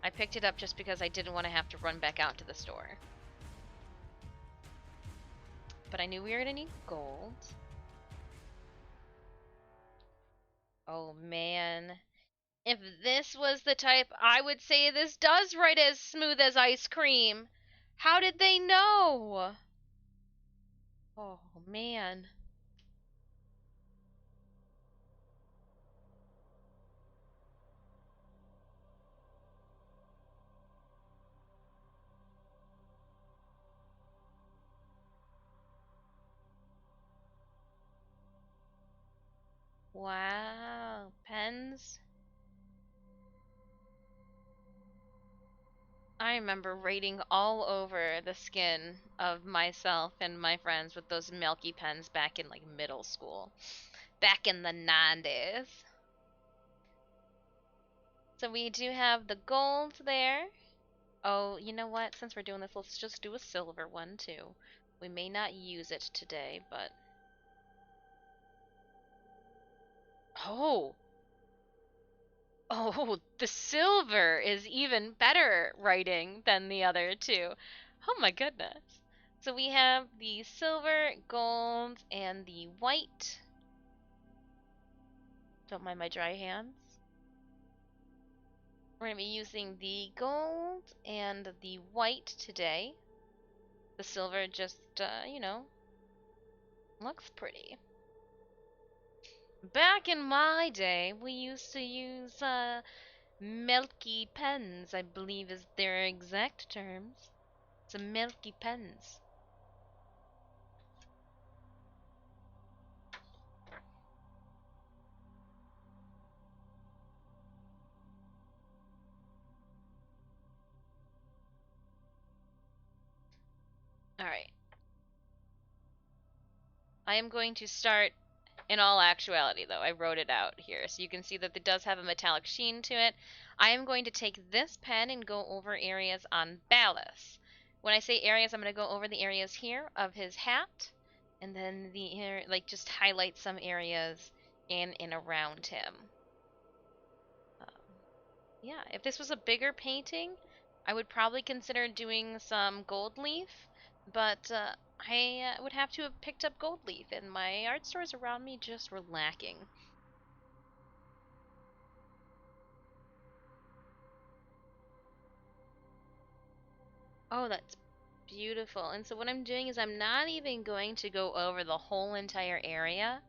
I picked it up just because I didn't want to have to run back out to the store. But I knew we were going to need gold. Oh man. If this was the type, I would say this does write as smooth as ice cream. How did they know? Oh man. Wow. Pens. I remember writing all over the skin of myself and my friends with those milky pens back in like middle school. Back in the 90s. So we do have the gold there. Oh, you know what? Since we're doing this, let's just do a silver one too. We may not use it today, but... Oh! Oh, the silver is even better writing than the other two. Oh my goodness. So we have the silver, gold, and the white. Don't mind my dry hands. We're going to be using the gold and the white today. The silver just, you know, looks pretty. Back in my day, we used to use, milky pens, I believe is their exact terms. Some milky pens. Alright. I am going to start, in all actuality though, I wrote it out here, so you can see that it does have a metallic sheen to it. I am going to take this pen and go over areas on Ballast. When I say areas, I'm going to go over the areas here of his hat, and then the like just highlight some areas in and around him. Yeah, if this was a bigger painting, I would probably consider doing some gold leaf, but I would have to have picked up gold leaf, and my art stores around me just were lacking. Oh, that's beautiful. And so what I'm doing is I'm not even going to go over the whole entire area.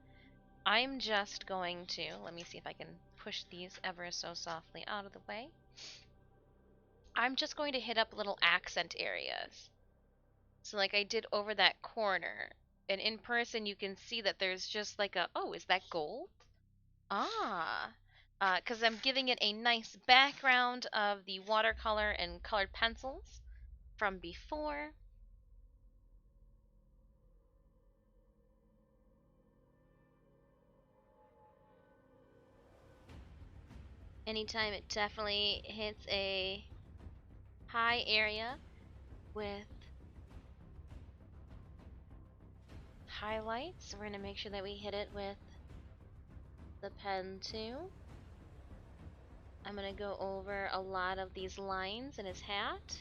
I'm just going to, let me see if I can push these ever so softly out of the way. I'm just going to hit up little accent areas. So like I did over that corner. And in person you can see that there's just like a, oh, is that gold? Ah. Because I'm giving it a nice background of the watercolor and colored pencils from before. Anytime it definitely hits a high area with highlights, we're going to make sure that we hit it with the pen too. I'm going to go over a lot of these lines in his hat.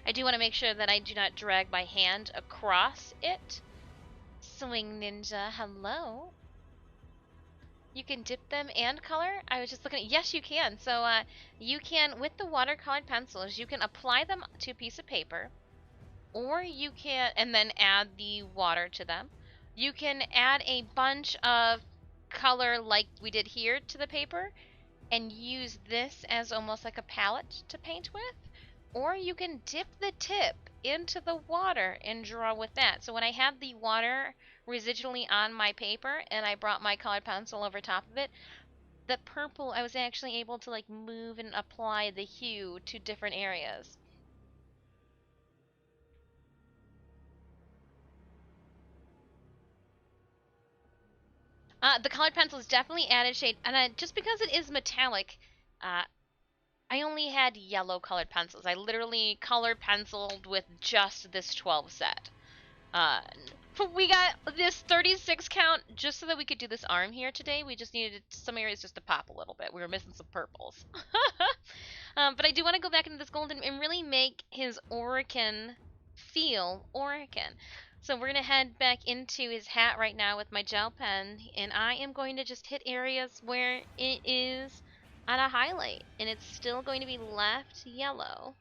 I do want to make sure that I do not drag my hand across it. Swing Ninja, hello. You can dip them and color? I was just looking at, yes you can. So you can, with the watercolored pencils, you can apply them to a piece of paper, or you can, and then add the water to them. You can add a bunch of color like we did here to the paper, and use this as almost like a palette to paint with. Or you can dip the tip into the water and draw with that. So when I had the water residually on my paper and I brought my colored pencil over top of it, the purple, I was actually able to like move and apply the hue to different areas. The colored pencils definitely added shade, and just because it is metallic, uh, I only had yellow colored pencils. I literally color penciled with just this 12 set. Uh, we got this 36 count just so that we could do this arm here today. We just needed some areas just to pop a little bit. We were missing some purples. But I do want to go back into this gold and really make his Orican feel Orican. So we're going to head back into his hat right now with my gel pen, and I am going to just hit areas where it is on a highlight, and it's still going to be left yellow.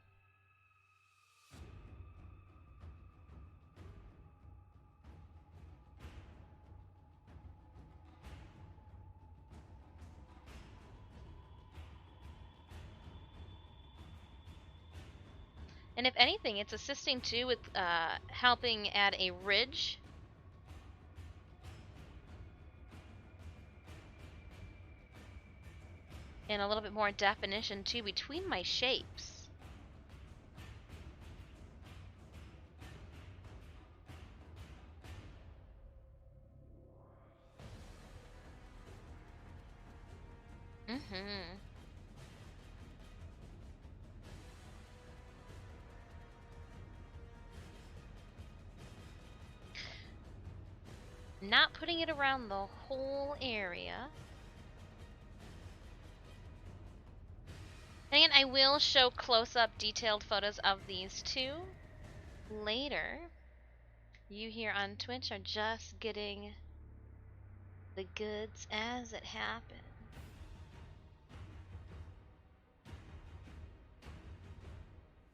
And if anything, it's assisting too with helping add a ridge. And a little bit more definition too between my shapes. Mm-hmm. Not putting it around the whole area. And I will show close-up detailed photos of these two later. You here on Twitch are just getting the goods as it happened.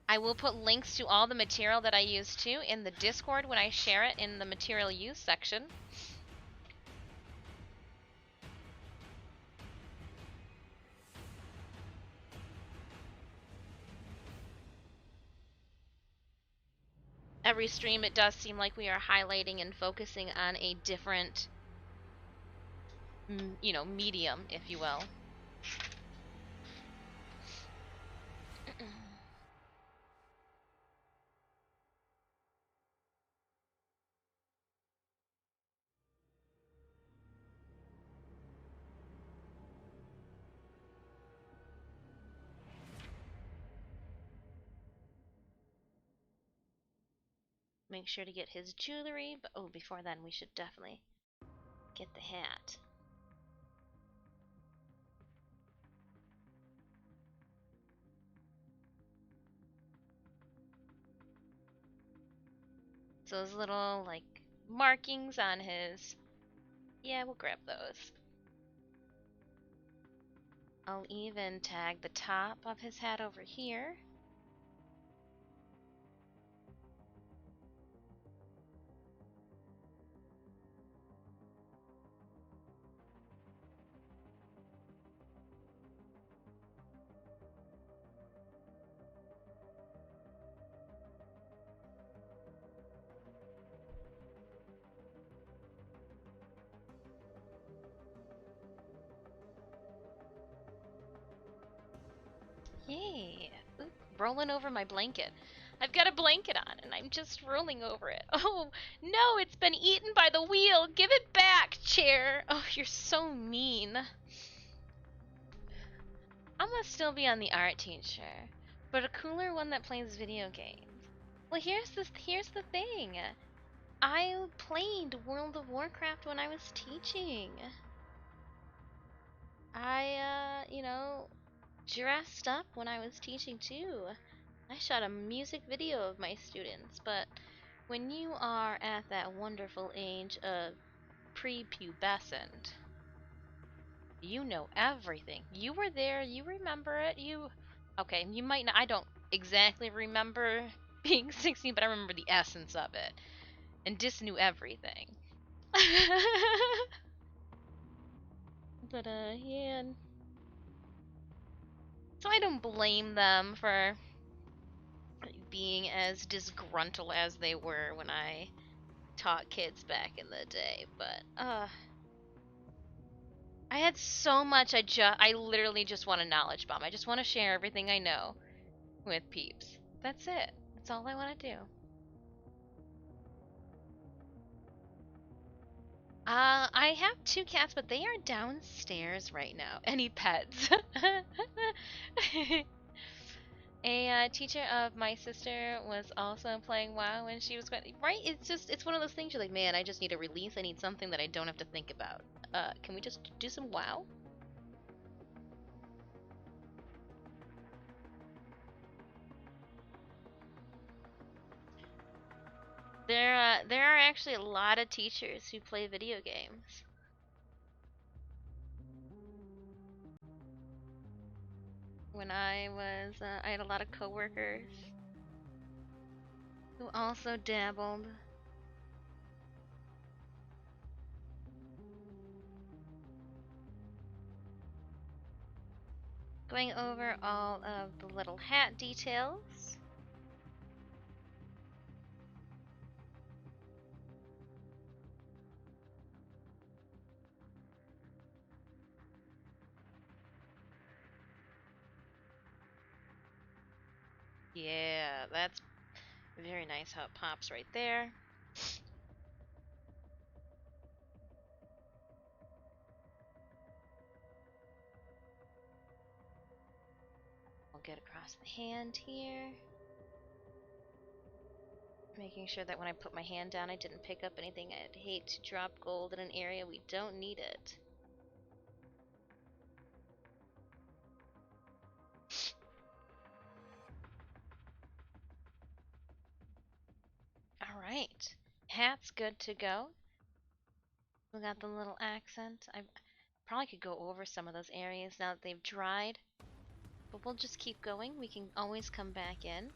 I will put links to all the material that I use too in the Discord when I share it in the material use section. Every stream it does seem like we are highlighting and focusing on a different, medium, if you will. Make sure to get his jewelry, but before then we should definitely get the hat. So those little, like, markings on his... Yeah, we'll grab those. I'll even tag the top of his hat over here. Yay! Ooh, rolling over my blanket. I've got a blanket on and I'm just rolling over it. Oh, no, it's been eaten by the wheel. Give it back, chair. Oh, you're so mean. I'm gonna still be on the art teacher, but a cooler one that plays video games. Well, here's the thing. I played World of Warcraft when I was teaching. I, dressed up when I was teaching too. I shot a music video of my students, but when you are at that wonderful age of prepubescent, you know everything. You were there, you remember it, Okay, you might not, I don't exactly remember being 16, but I remember the essence of it. And Dis knew everything. But, yeah. So I don't blame them for being as disgruntled as they were when I taught kids back in the day, but I had so much. I literally just want a knowledge bomb. I just want to share everything I know with peeps. That's it. That's all I want to do. I have two cats, but they are downstairs right now. Any pets? A teacher of my sister was also playing WoW when she was going. Right? It's one of those things you're like, man, I just need a release. I need something that I don't have to think about. Can we just do some WoW? There are actually a lot of teachers who play video games. When I had a lot of coworkers who also dabbled. Going over all of the little hat details. Yeah, that's very nice how it pops right there. I'll get across the hand here. Making sure that when I put my hand down, I didn't pick up anything. I'd hate to drop gold in an area we don't need it. Alright. Hat's good to go. We got the little accent. I probably could go over some of those areas now that they've dried. But we'll just keep going. We can always come back in.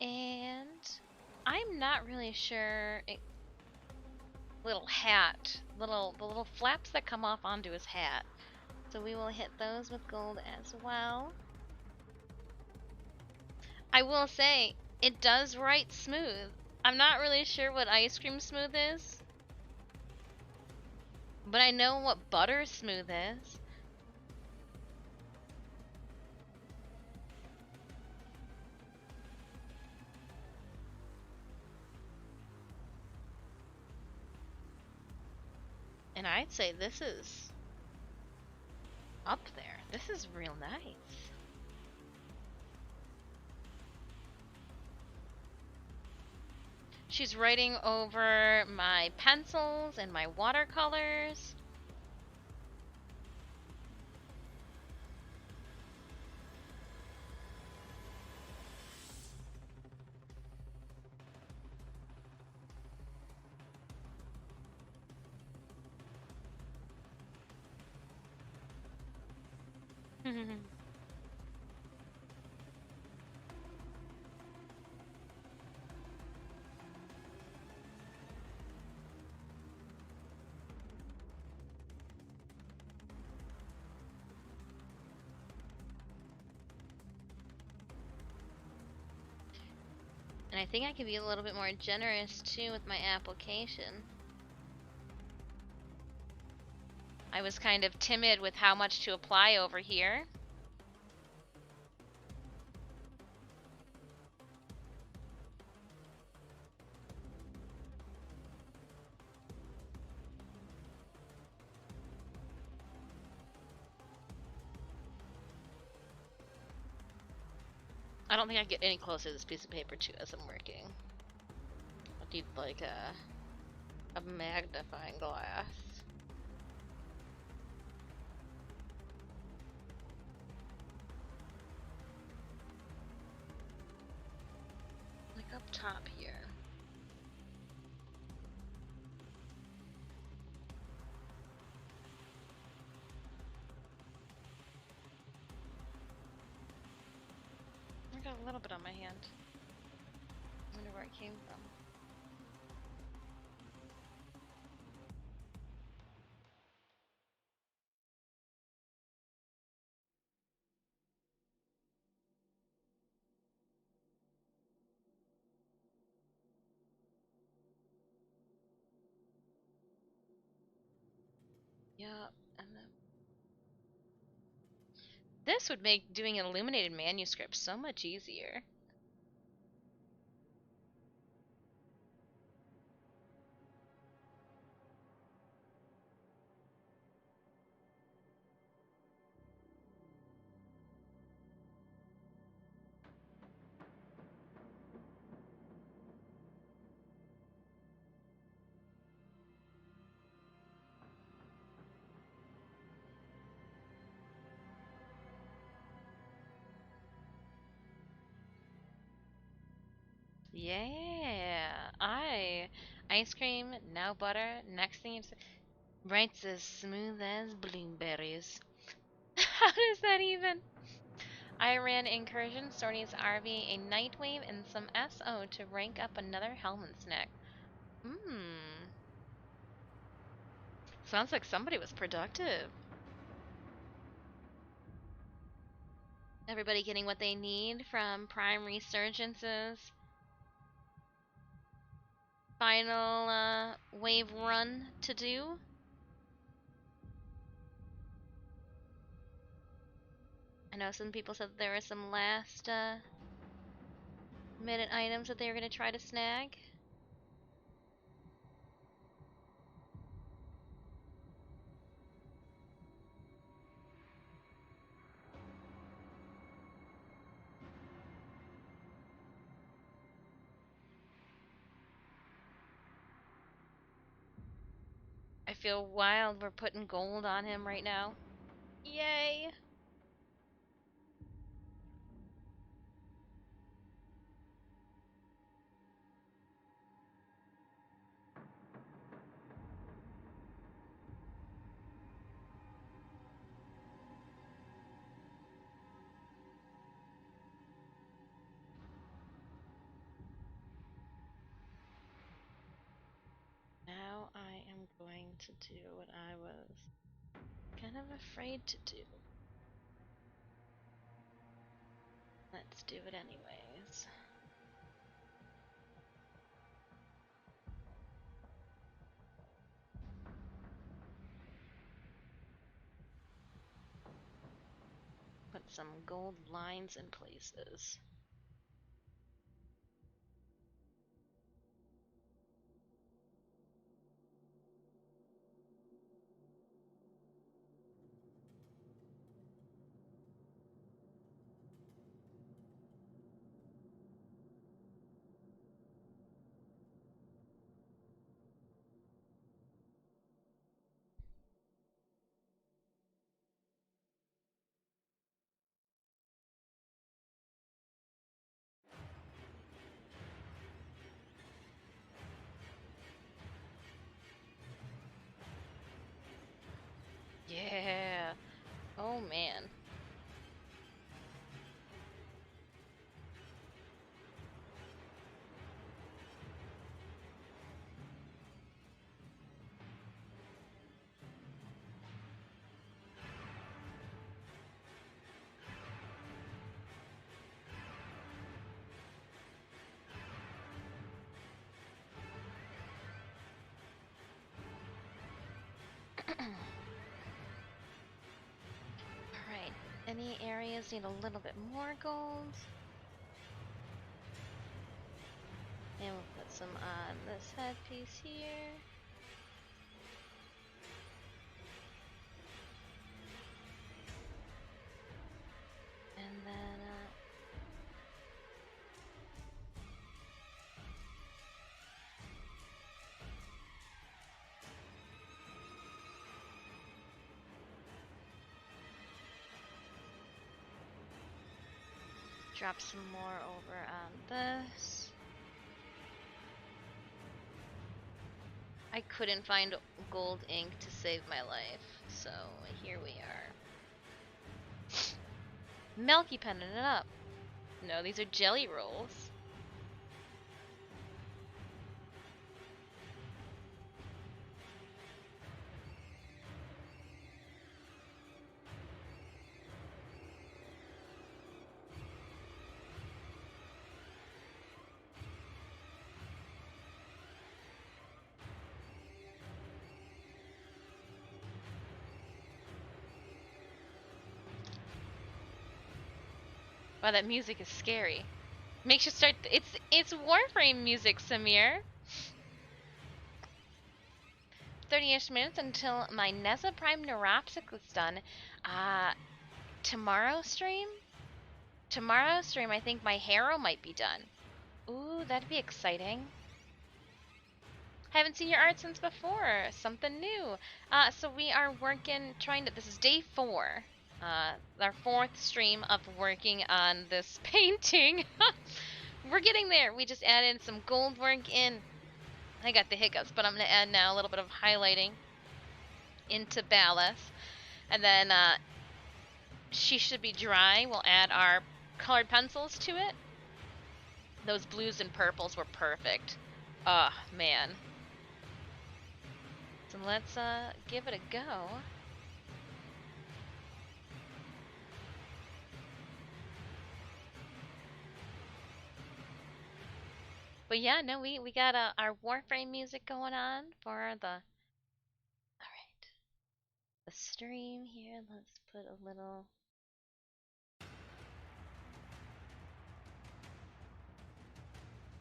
And I'm not really sure. Little hat, the little flaps that come off onto his hat. So we will hit those with gold as well. I will say it does write smooth. I'm not really sure what ice cream smooth is, but I know what butter smooth is. And I'd say this is up there. This is real nice. She's writing over my pencils and my watercolors. And I think I can be a little bit more generous too with my application. I was kind of timid with how much to apply over here. I don't think I can get any closer to this piece of paper too as I'm working. I need like a magnifying glass. Like up top here. I got a little bit on my hand. I wonder where it came from. Yep, and then this would make doing an illuminated manuscript so much easier. Yeah, ice cream, now butter. Next thing it's writes as smooth as blueberries. How does that even? I ran incursion, Sorny's RV, a nightwave, and some SO to rank up another Hellman snack. Mmm. Sounds like somebody was productive. Everybody getting what they need from Prime Resurgence's final wave run to do. I know some people said there were some last minute items that they were going to try to snag. I feel wild we're putting gold on him right now. Yay! Now I am going to do what I was kind of afraid to do. Let's do it anyways. Put some gold lines in places. Yeah. Oh man. Alright. Any areas need a little bit more gold? And we'll put some on this headpiece here. And then, drop some more over on this. I couldn't find gold ink to save my life, so here we are. Melky penning it up. No, these are jelly rolls. Wow, that music is scary. Makes you start. It's Warframe music, Samir. 30-ish minutes until my Neza Prime Neuroptic is done. Uh, tomorrow stream? Tomorrow stream, I think my Harrow might be done. Ooh, that'd be exciting. Haven't seen your art since before. Something new. So we are working, this is day 4. Our 4th stream of working on this painting. We're getting there. We just added some gold work in. I got the hiccups, but I'm going to add now a little bit of highlighting into ballast. And then she should be dry. We'll add our colored pencils to it. Those blues and purples were perfect. Oh, man. So let's give it a go. But yeah, no, we got our Warframe music going on for the... Alright. The stream here, let's put a little...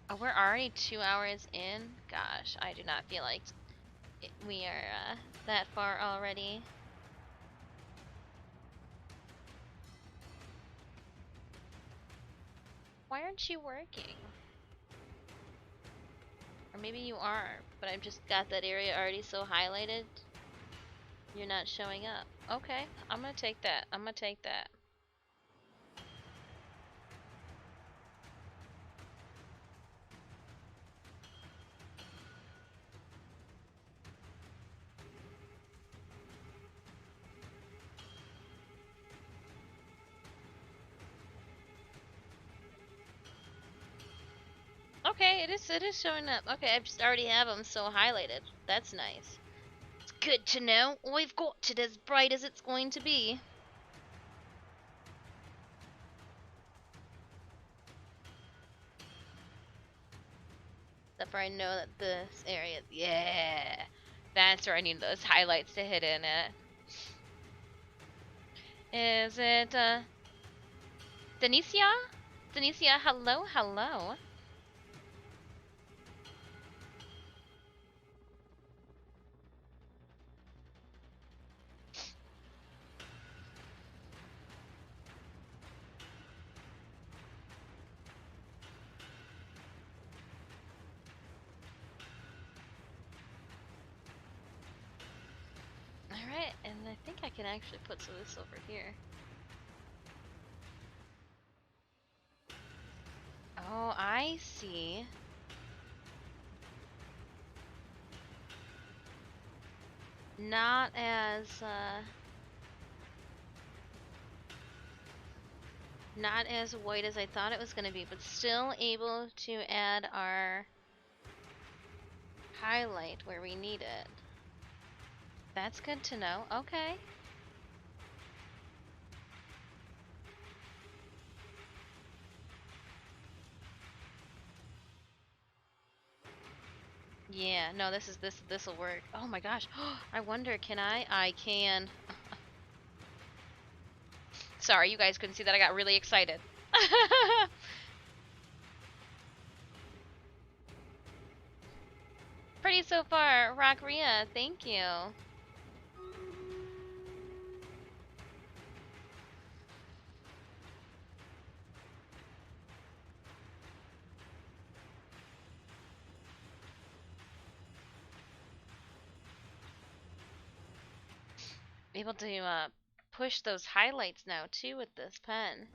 Oh, we're already 2 hours in? Gosh, I do not feel like we are that far already. Why aren't you working? Or maybe you are, but I've just got that area already so highlighted. You're not showing up. Okay, I'm gonna take that. I'm gonna take that. Okay, it is showing up. Okay, I just already have them so highlighted. That's nice. It's good to know. We've got it as bright as it's going to be. Except for I know that this area, yeah, that's where I need those highlights to hit in at. Is it, Denicia? Denicia, hello, hello. Alright, and I think I can actually put some of this over here. Oh, I see. Not as, not as white as I thought it was going to be, but still able to add our highlight where we need it. That's good to know. Okay. Yeah, no, this'll work. Oh my gosh. I wonder, can I? I can. Sorry, you guys couldn't see that. I got really excited. Pretty so far, Rockria. Thank you. Able to push those highlights now too with this pen.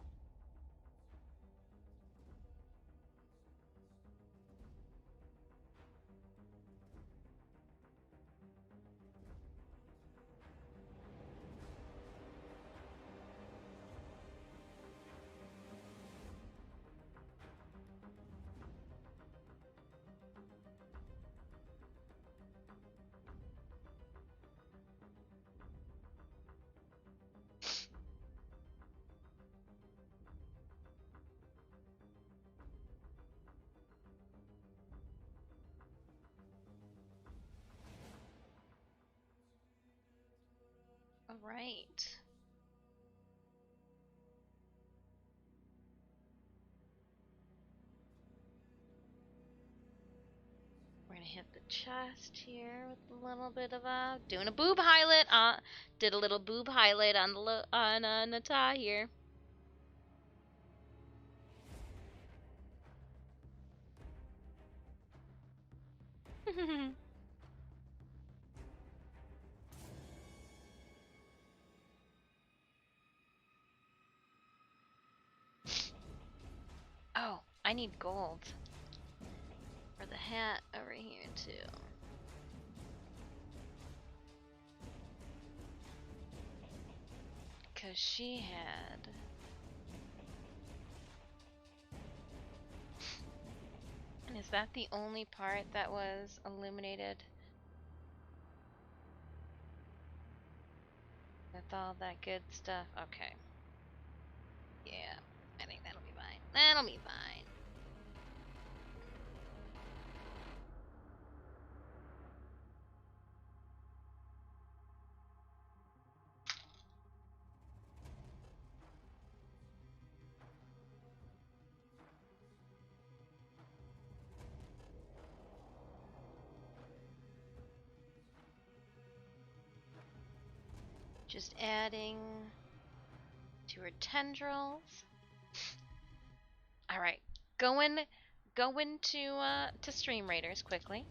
All right. hit the chest here with a little bit of a doing a boob highlight. Did a little boob highlight on the Nata here. Oh, I need gold for the hat over here too. Cause she had. And is that the only part that was illuminated? With all that good stuff? Okay. Yeah, I think that'll be fine. That'll be fine. Just adding to her tendrils. All right, going to Stream Raiders quickly.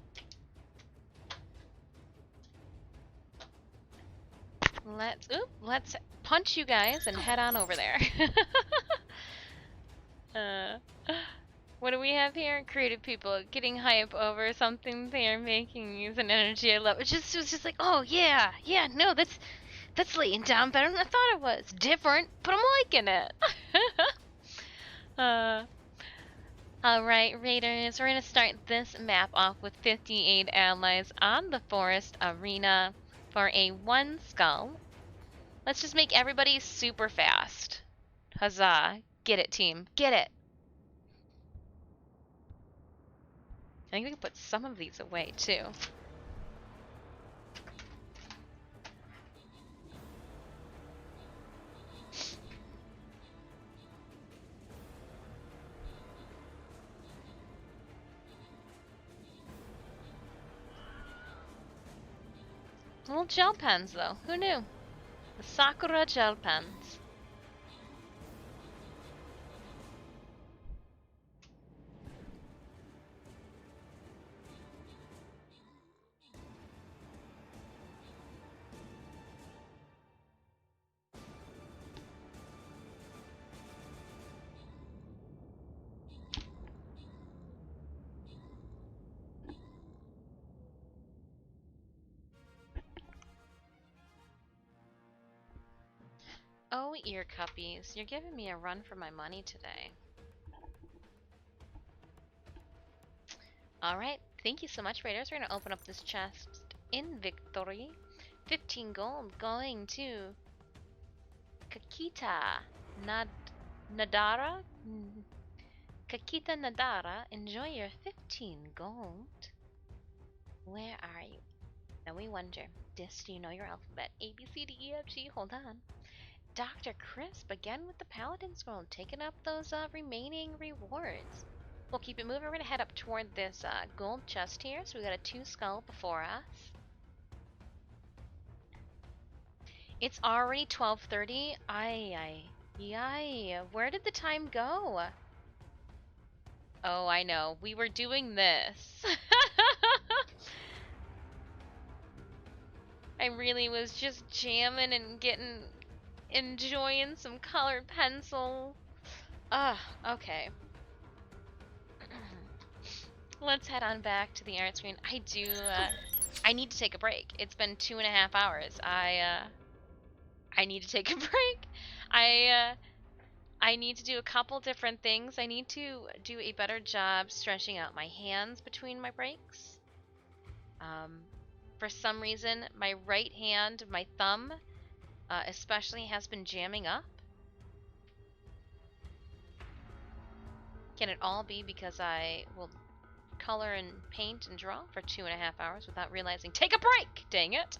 Let's punch you guys and head on over there. What do we have here? Creative people getting hype over something they are making use an energy I love. It was just like, oh yeah, no, that's laying down better than I thought it was. Different, but I'm liking it. Alright, Raiders, we're gonna start this map off with 58 allies on the forest arena for a 1 skull. Let's just make everybody super fast. Huzzah. Get it, team. Get it. I think we can put some of these away, too. Little gel pens, though. Who knew? The Sakura gel pens. Oh, ear cuppies, you're giving me a run for my money today. Alright, thank you so much, Raiders. We're gonna open up this chest in victory. 15 gold going to Kakita Nadara? Kakita Nadara, enjoy your 15 gold. Where are you? Now we wonder, do you know your alphabet? A, B, C, D, E, F, G, hold on. Dr. Crisp, again with the Paladin Scroll, taking up those remaining rewards. We'll keep it moving. We're going to head up toward this gold chest here. So we got a 2 skull before us. It's already 12:30. Yay. Where did the time go? Oh, I know. We were doing this. I really was just jamming and enjoying some colored pencil. Okay. Let's head on back to the art screen. I need to take a break. It's been 2.5 hours. I need to take a break. I need to do a couple different things. I need to do a better job stretching out my hands between my breaks. For some reason, my right hand, my thumb, especially has been jamming up. Can it all be because I will color and paint and draw for 2.5 hours without realizing, take a break, dang it.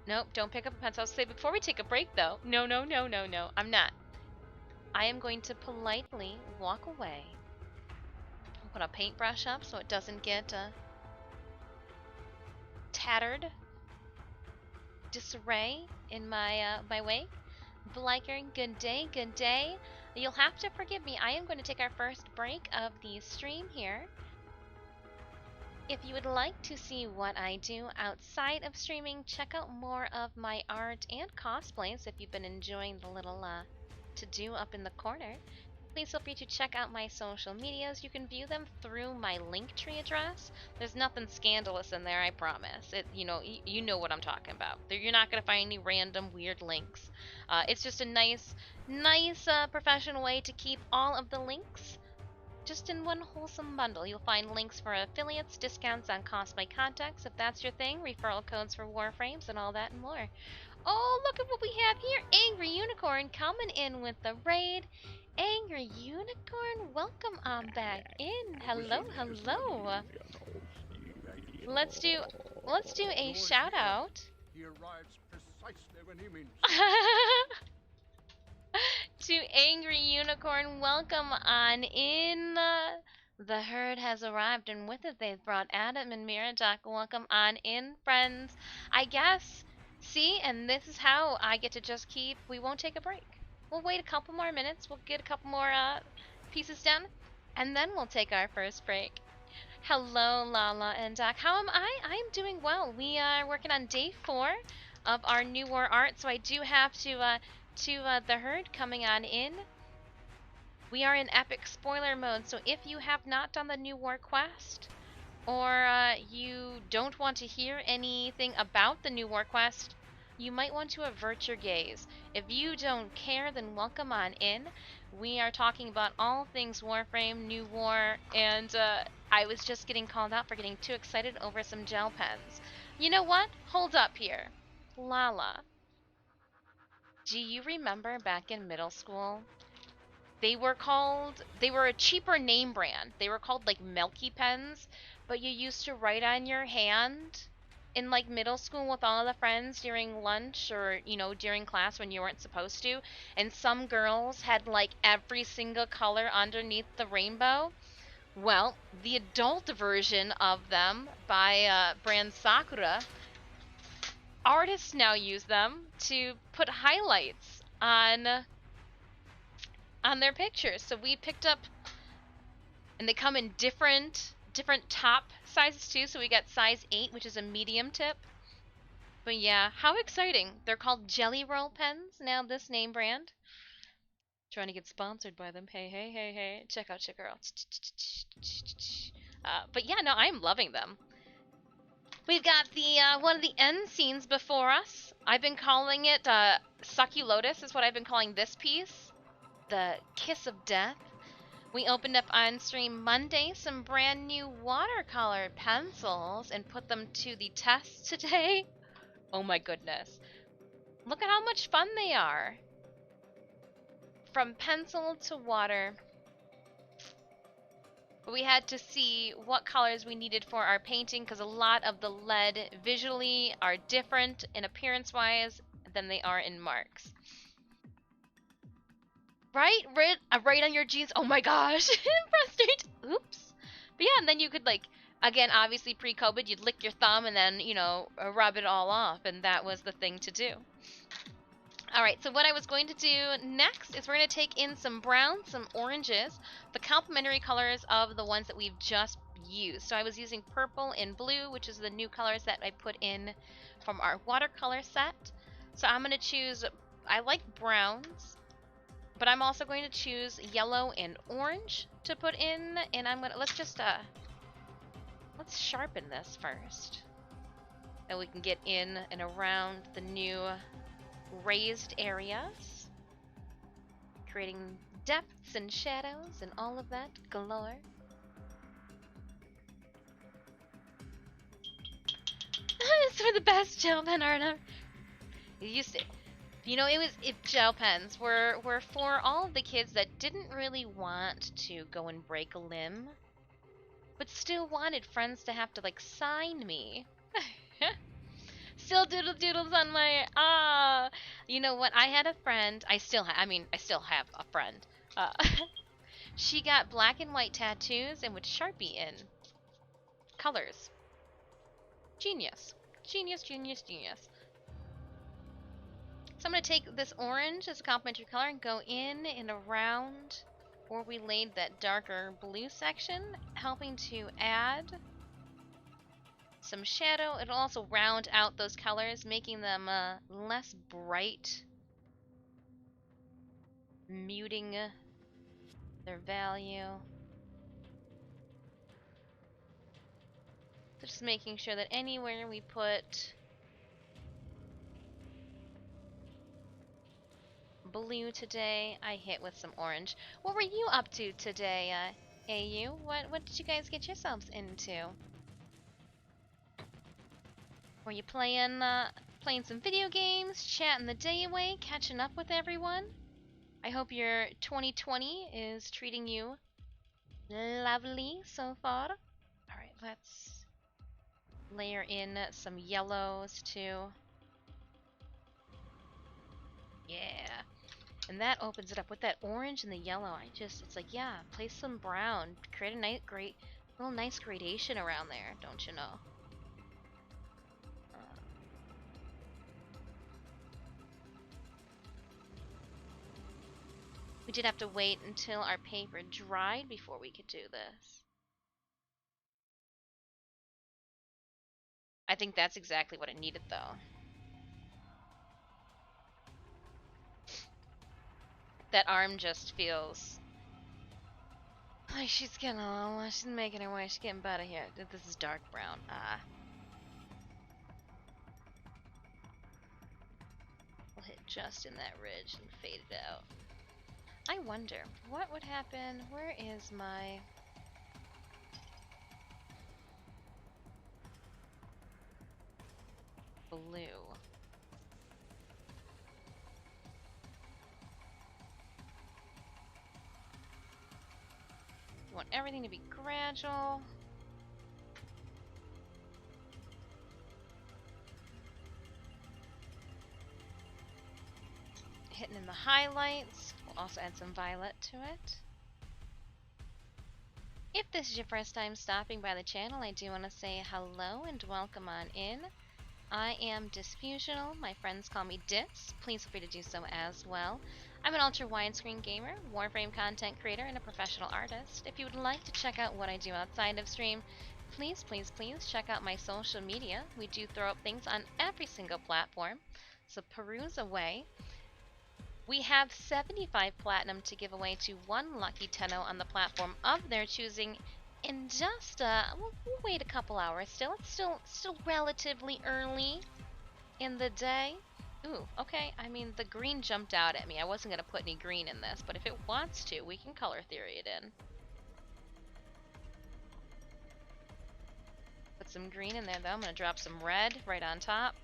Nope, don't pick up a pencil. I'll say before we take a break though, no, I'm not. I am going to politely walk away put a paintbrush up so it doesn't get tattered disarray in my way. Bliker, good day, good day. You'll have to forgive me. I am going to take our first break of the stream here. If you would like to see what I do outside of streaming, check out more of my art and cosplays if you've been enjoying the little to-do up in the corner. Please feel free to check out my social medias. You can view them through my Linktree address. There's nothing scandalous in there, I promise. You know what I'm talking about. You're not going to find any random weird links. It's just a nice professional way to keep all of the links just in one wholesome bundle. You'll find links for affiliates, discounts on cosplay contacts if that's your thing, referral codes for Warframes, and all that and more. Oh, look at what we have here! Angry Unicorn coming in with the raid. Angry Unicorn, welcome on back in. Hello, hello. Let's do a shout out. He arrives precisely when he means. To Angry Unicorn, welcome on in. The herd has arrived, and with it they've brought Adam and Miradoc. Welcome on in, friends. I guess, see, and this is how I get to just keep, we won't take a break. We'll wait a couple more minutes, we'll get a couple more pieces done, and then we'll take our first break. Hello, Lala and Doc. How am I? I'm doing well. We are working on day 4 of our New War art, so I do have to the herd coming on in. We are in epic spoiler mode, so if you have not done the New War quest, or you don't want to hear anything about the New War quest, you might want to avert your gaze. If you don't care, then welcome on in. We are talking about all things Warframe, New War, and I was just getting called out for getting too excited over some gel pens. You know what? Hold up here. Lala. Do you remember back in middle school? They were a cheaper name brand. They were called like Milky Pens, but you used to write on your hand in like middle school with all the friends during lunch or, during class when you weren't supposed to. And some girls had like every single color underneath the rainbow. Well, the adult version of them by brand Sakura, artists now use them to put highlights on their pictures. So we picked up, and they come in different top sizes too. So we got size 8, which is a medium tip. But yeah, how exciting. They're called Jelly Roll pens now, this name brand. Trying to get sponsored by them. Hey. Check out your girl. But yeah, no, I'm loving them. We've got the one of the end scenes before us. I've been calling it Succulotus is what I've been calling this piece. The Kiss of Death. We opened up on stream Monday some brand new watercolor pencils and put them to the test today. Oh my goodness. Look at how much fun they are. From pencil to water. We had to see what colors we needed for our painting because a lot of the lead visually are different in appearance-wise than they are in marks. Right? Right on your jeans. Oh my gosh. Frustrated. Oops. But yeah, and then you could like, again, obviously pre-COVID, you'd lick your thumb and then, rub it all off. And that was the thing to do. Alright, so what I was going to do next is we're going to take in some browns, some oranges, the complementary colors of the ones that we've just used. So I was using purple and blue, which is the new colors that I put in from our watercolor set. So I'm going to choose, I like browns, but I'm also going to choose yellow and orange to put in. And I'm going to, let's sharpen this first. And we can get in and around the new raised areas, creating depths and shadows and all of that galore. It's for the best gel pen art ever. It used to, gel pens were for all of the kids that didn't really want to go and break a limb, but still wanted friends to have to like sign me. Still doodles on my, you know what, I had a friend, I still have a friend, She got black and white tattoos and would Sharpie in colors. Genius. Genius, genius, genius. So I'm going to take this orange as a complementary color and go in and around where we laid that darker blue section, helping to add some shadow. It'll also round out those colors, making them less bright, muting their value. So just making sure that anywhere we put blue today, I hit with some orange. What were you up to today, AU? What did you guys get yourselves into? Were you playing some video games, chatting the day away, catching up with everyone? I hope your 2020 is treating you lovely so far. Alright, let's layer in some yellows too. Yeah. And that opens it up with that orange and the yellow. It's like, yeah, place some brown. Create a nice gradation around there, don't you know? We did have to wait until our paper dried before we could do this. I think that's exactly what it needed, though. That arm just feels like she's getting along. She's making her way. She's getting better here. This is dark brown. We'll hit just in that ridge and fade it out. I wonder what would happen. Where is my blue? You want everything to be gradual. Hitting in the highlights. We'll also add some violet to it. If this is your first time stopping by the channel, I do want to say hello and welcome on in. I am Disfusional. My friends call me Dis. Please feel free to do so as well. I'm an ultra widescreen gamer, Warframe content creator, and a professional artist. If you would like to check out what I do outside of stream, please check out my social media. We do throw up things on every single platform, so peruse away. We have 75 platinum to give away to one lucky TENNO on the platform of their choosing in just we'll wait a couple hours still. It's still relatively early in the day. Ooh, okay. I mean, the green jumped out at me. I wasn't gonna put any green in this, but if it wants to, we can color theory it in. Put some green in there though. I'm gonna drop some red right on top.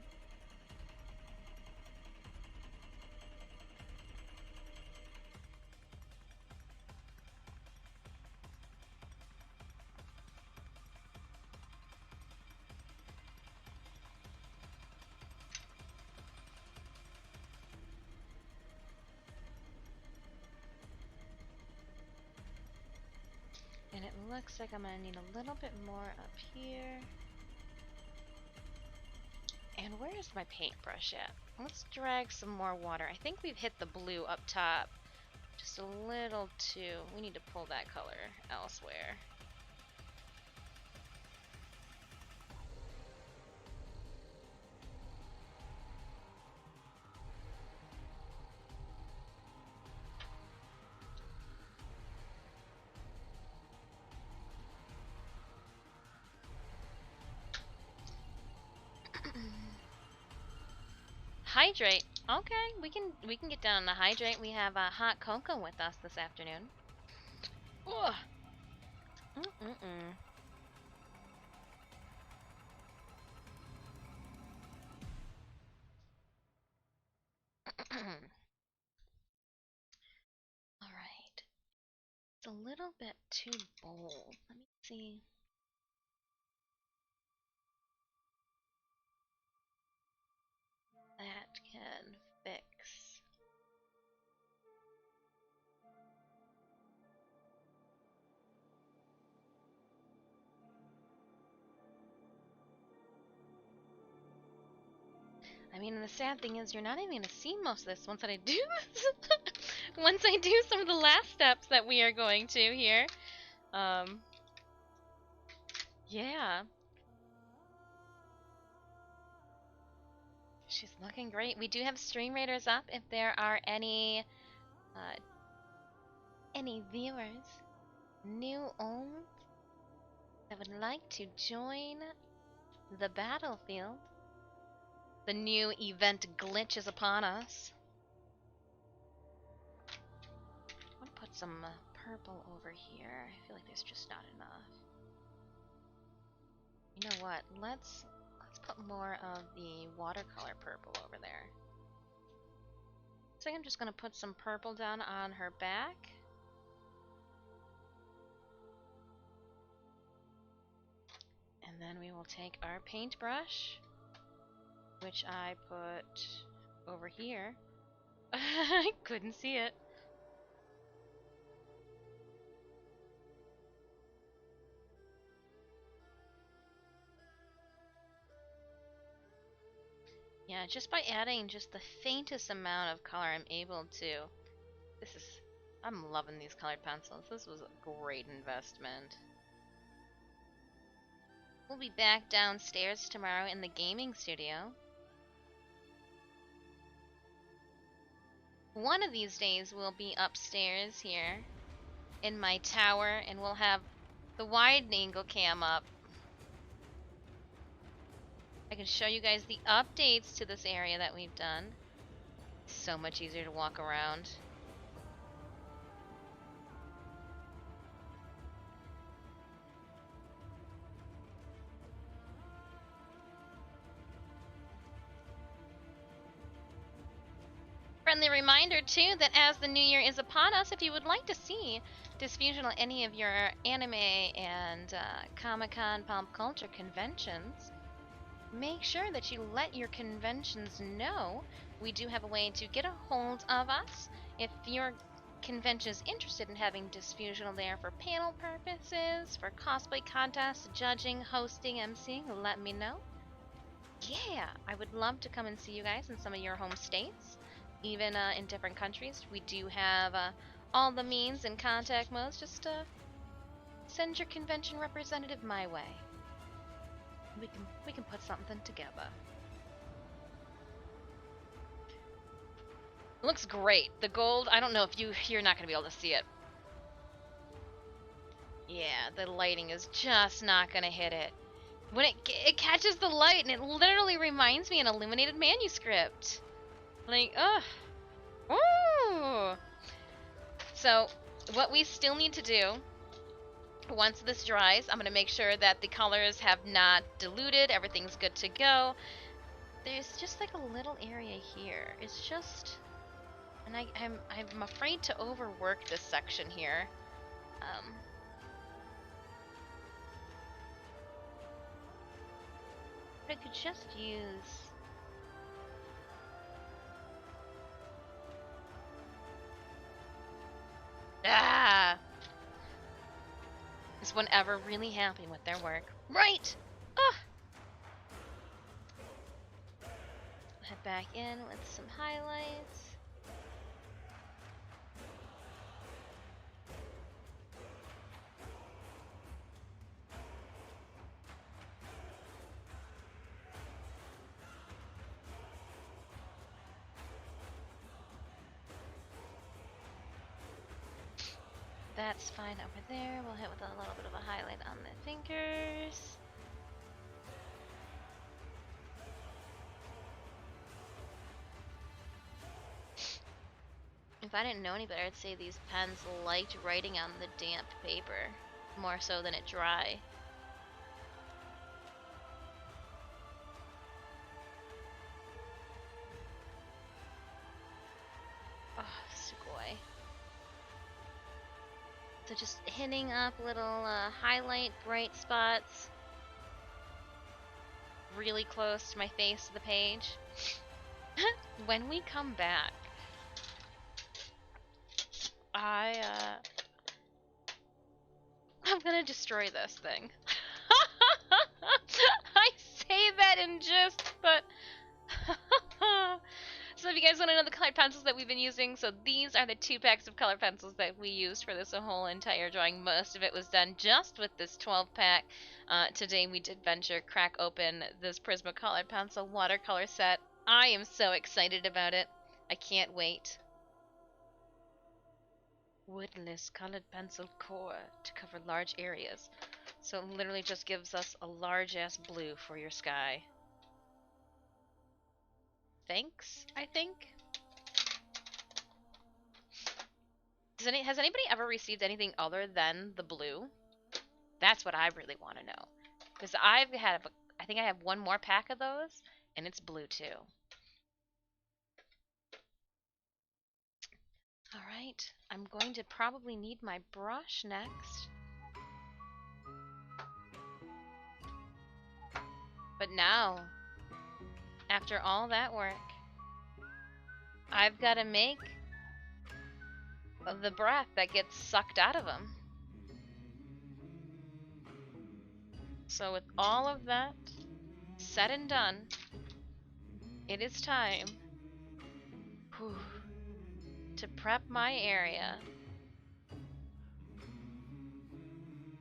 And it looks like I'm gonna need a little bit more up here. And where is my paintbrush at? Let's drag some more water. I think we've hit the blue up top just a little too. We need to pull that color elsewhere. Hydrate. Okay, we can get down to hydrate. We have hot cocoa with us this afternoon. Ugh. Mm-mm-mm. Alright. It's a little bit too bold. Let me see. That can fix. I mean, the sad thing is you're not even going to see most of this once I do this. Once I do some of the last steps that we are going to here. Yeah. She's looking great. We do have stream raiders up if there are any viewers, new, old, that would like to join the battlefield. The new event glitch is upon us. I want to put some purple over here. I feel like there's just not enough. You know what? Let's put more of the watercolor purple over there. So I'm just gonna put some purple down on her back. And then we will take our paintbrush, which I put over here. I couldn't see it. Yeah, just by adding just the faintest amount of color I'm able to. I'm loving these colored pencils. This was a great investment. We'll be back downstairs tomorrow in the gaming studio. One of these days we'll be upstairs here in my tower and we'll have the wide angle cam up. I can show you guys the updates to this area that we've done. So much easier to walk around. Friendly reminder too that as the new year is upon us, if you would like to see Disfusional any of your anime and Comic-Con pop culture conventions, make sure that you let your conventions know. We do have a way to get a hold of us. If your convention is interested in having Disfusional there for panel purposes, for cosplay contests, judging, hosting, emceeing, let me know. Yeah, I would love to come and see you guys in some of your home states, even in different countries. We do have all the means and contact modes. Just send your convention representative my way. We can put something together. It looks great. The gold, I don't know if you're not going to be able to see it. Yeah, the lighting is just not going to hit it. When it catches the light and it literally reminds me of an illuminated manuscript. Like, ugh. Ooh. So, what we still need to do, once this dries, I'm going to make sure that the colors have not diluted, everything's good to go. There's just like a little area here. It's just, and I'm afraid to overwork this section here. But I could just use. Is one ever really happy with their work? Right! Head back in with some highlights. That's fine over there. We'll hit with a little bit of a highlight on the fingers. If I didn't know any better, I'd say these pens liked writing on the damp paper, more so than it dry. Oh, sugoi. So just hitting up little highlight bright spots really close to my face of the page. When we come back, I'm gonna destroy this thing. I say that in jest, but So if you guys want to know the colored pencils that we've been using, so these are the 2 packs of colored pencils that we used for this whole entire drawing. Most of it was done just with this 12-pack. Today we did crack open this Prismacolor pencil watercolor set. I am so excited about it. I can't wait. Woodless colored pencil core to cover large areas. So it literally just gives us a large-ass blue for your sky. Thanks, I think. Has anybody ever received anything other than the blue? That's what I really want to know. Because I think I have one more pack of those, and it's blue too. Alright, I'm going to probably need my brush next. But now, after all that work, I've got to make the breath that gets sucked out of them. So with all of that said and done, it is time to prep my area.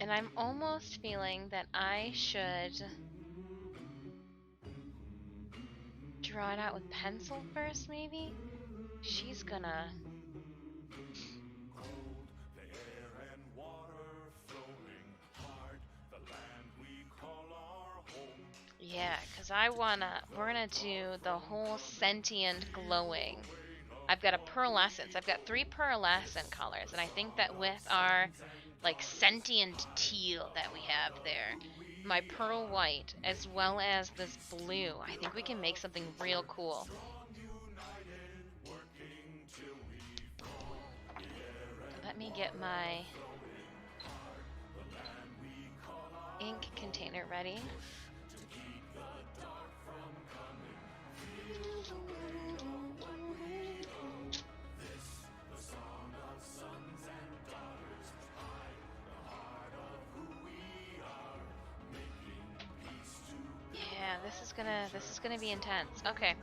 And I'm almost feeling that I should draw it out with pencil first, maybe? She's gonna... Yeah, because we're gonna do the whole sentient glowing. I've got a pearlescence. I've got 3 pearlescent colors, and I think that with our, like, sentient teal that we have there, my pearl white, as well as this blue, I think we can make something real cool. Let me get my ink container ready. Yeah, this is gonna be intense. Okay.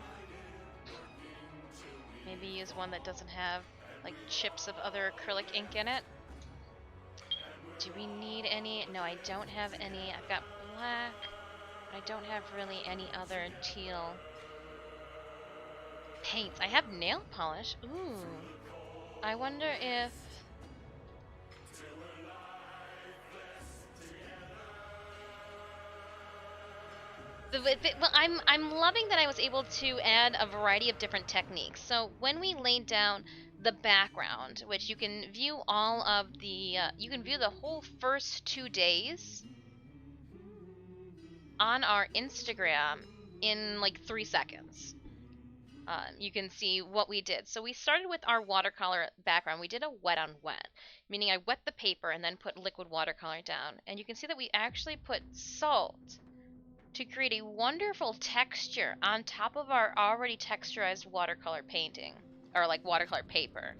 Maybe use one that doesn't have like chips of other acrylic ink in it. Do we need any? No, I don't have any. I've got black, but I don't have really any other teal paints. I have nail polish. Ooh. I wonder if... Well, I'm loving that I was able to add a variety of different techniques. So when we laid down the background, which you can view all of the, you can view the whole first 2 days on our Instagram in like 3 seconds. You can see what we did. So we started with our watercolor background. We did a wet on wet, meaning I wet the paper and then put liquid watercolor down. And you can see that we actually put salt to create a wonderful texture on top of our already texturized watercolor painting, or like watercolor paper.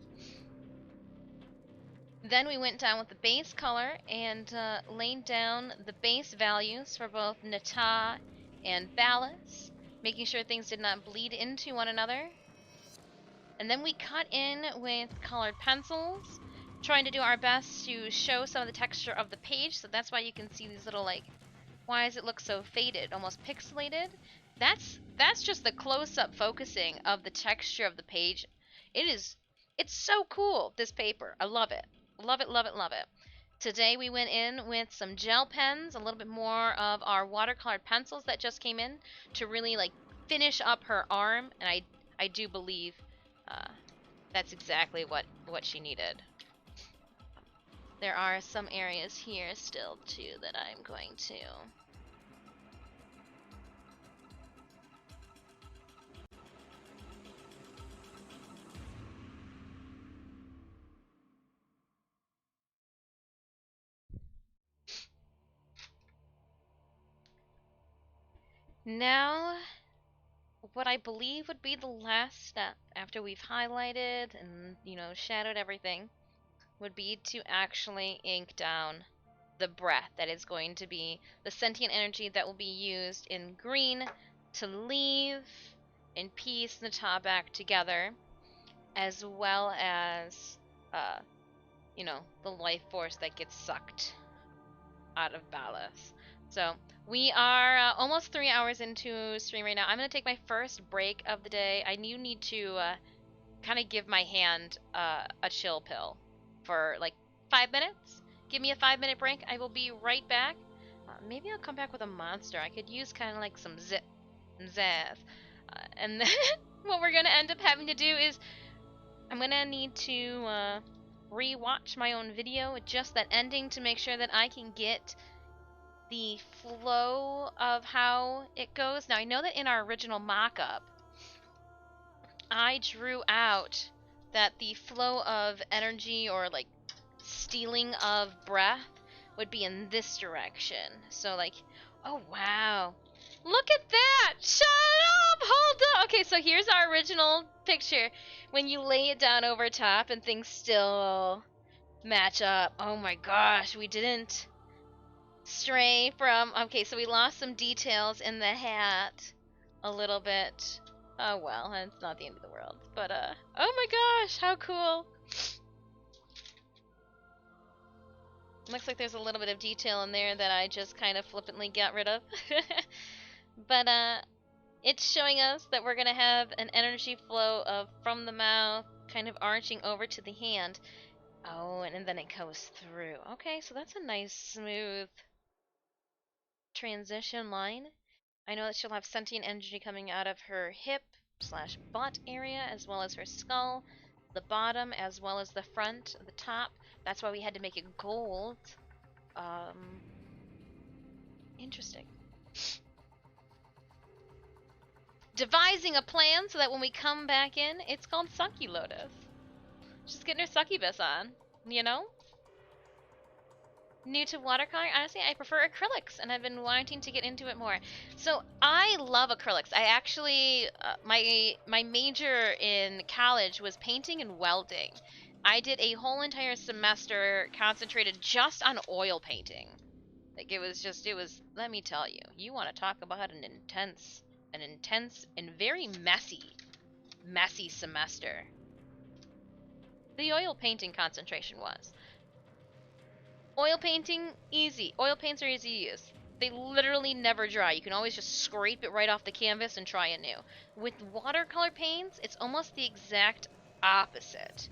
Then we went down with the base color and laid down the base values for both Nata and Ballast, making sure things did not bleed into one another. And then we cut in with colored pencils, trying to do our best to show some of the texture of the page, so that's why you can see these little like... Why does it look so faded, almost pixelated? That's just the close-up focusing of the texture of the page. It's so cool, this paper. I love it. Love it, love it, love it. Today we went in with some gel pens, a little bit more of our watercolored pencils that just came in to really like finish up her arm, and I do believe that's exactly what she needed. There are some areas here still too that I'm going to... Now, what I believe would be the last step after we've highlighted and, you know, shadowed everything would be to actually ink down the breath that is going to be the sentient energy that will be used in green to leave and piece the top back together, as well as, you know, the life force that gets sucked out of Ballas. So we are almost 3 hours into stream right now. I'm gonna take my first break of the day. I do need to kind of give my hand a chill pill for like 5 minutes. Give me a 5-minute break. I will be right back. Maybe I'll come back with a monster. I could use kind of like some zip and zazz. And then what we're gonna end up having to do is I'm gonna need to re-watch my own video, just that ending, to make sure that I can get the flow of how it goes. Now I know that in our original mock-up, I drew out that the flow of energy, or like stealing of breath, would be in this direction. So like, oh wow. Look at that! Shut up! Hold up! Okay, so here's our original picture. When you lay it down over top and things still match up. Oh my gosh, we didn't stray from... Okay, so we lost some details in the hat a little bit. Oh well, it's not the end of the world. But, oh my gosh, how cool. Looks like there's a little bit of detail in there that I just kind of flippantly got rid of. But, it's showing us that we're going to have an energy flow of from the mouth kind of arching over to the hand. Oh, and then it goes through. Okay, so that's a nice smooth transition line. I know that she'll have sentient energy coming out of her hip slash butt area, as well as her skull, the bottom, as well as the front, the top. That's why we had to make it gold. Interesting. Devising a plan so that when we come back in, it's called Succulotus. Just getting her succubus on, you know? New to watercolor? Honestly, I prefer acrylics, and I've been wanting to get into it more. So I love acrylics. I actually, my major in college was painting and welding. I did a whole entire semester concentrated just on oil painting. Like it was, let me tell you, you want to talk about an intense and very messy semester. The oil painting concentration was. Oil painting, easy. Oil paints are easy to use. They literally never dry. You can always just scrape it right off the canvas and try anew. With watercolor paints, it's almost the exact opposite.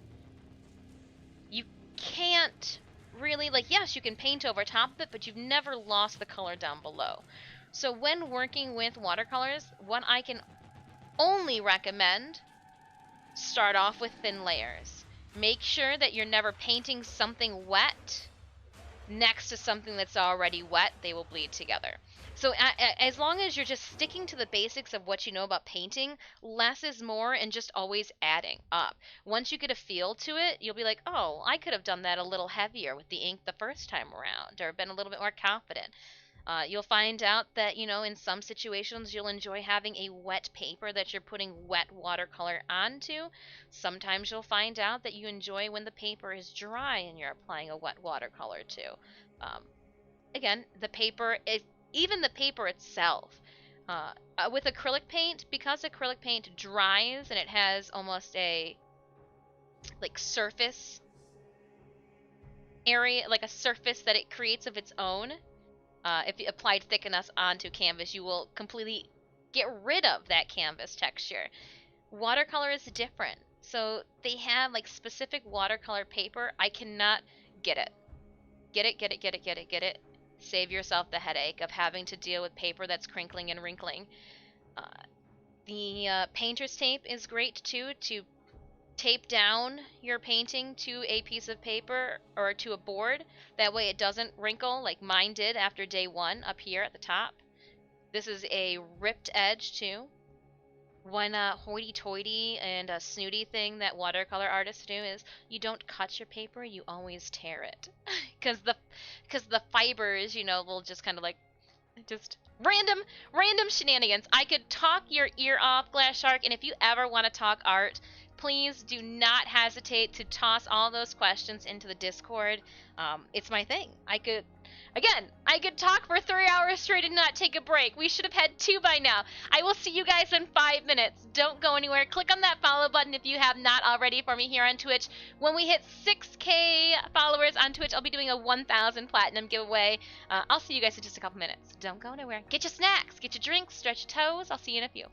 You can't really, like, yes, you can paint over top of it, but you've never lost the color down below. So when working with watercolors, what I can only recommend, start off with thin layers. Make sure that you're never painting something wet next to something that's already wet. They will bleed together. So as long as you're just sticking to the basics of what you know about painting, less is more, and just always adding up. Once you get a feel to it, you'll be like, oh, I could have done that a little heavier with the ink the first time around, or been a little bit more confident. You'll find out that, you know, in some situations you'll enjoy having a wet paper that you're putting wet watercolor onto. Sometimes you'll find out that you enjoy when the paper is dry and you're applying a wet watercolor to. Again, the paper, even the paper itself. With acrylic paint, because acrylic paint dries and it has almost a like surface area, like a surface that it creates of its own. If you applied thick enough onto canvas, you will completely get rid of that canvas texture. Watercolor is different. So they have like specific watercolor paper. I cannot get it. Get it. Save yourself the headache of having to deal with paper that's crinkling and wrinkling. The painter's tape is great too, to tape down your painting to a piece of paper or to a board. That way it doesn't wrinkle like mine did after day 1 up here at the top. This is a ripped edge too. One hoity-toity and a snooty thing that watercolor artists do is you don't cut your paper, you always tear it. Because the fibers, you know, will just kind of like, just random shenanigans. I could talk your ear off, Glass Shark, and if you ever want to talk art, Please do not hesitate to toss all those questions into the Discord. It's my thing. I could talk for 3 hours straight and not take a break. We should have had 2 by now. I will see you guys in 5 minutes. Don't go anywhere. Click on that follow button if you have not already for me here on Twitch. When we hit 6K followers on Twitch, I'll be doing a 1,000 platinum giveaway. I'll see you guys in just a couple minutes. Don't go anywhere. Get your snacks, get your drinks, stretch your toes. I'll see you in a few.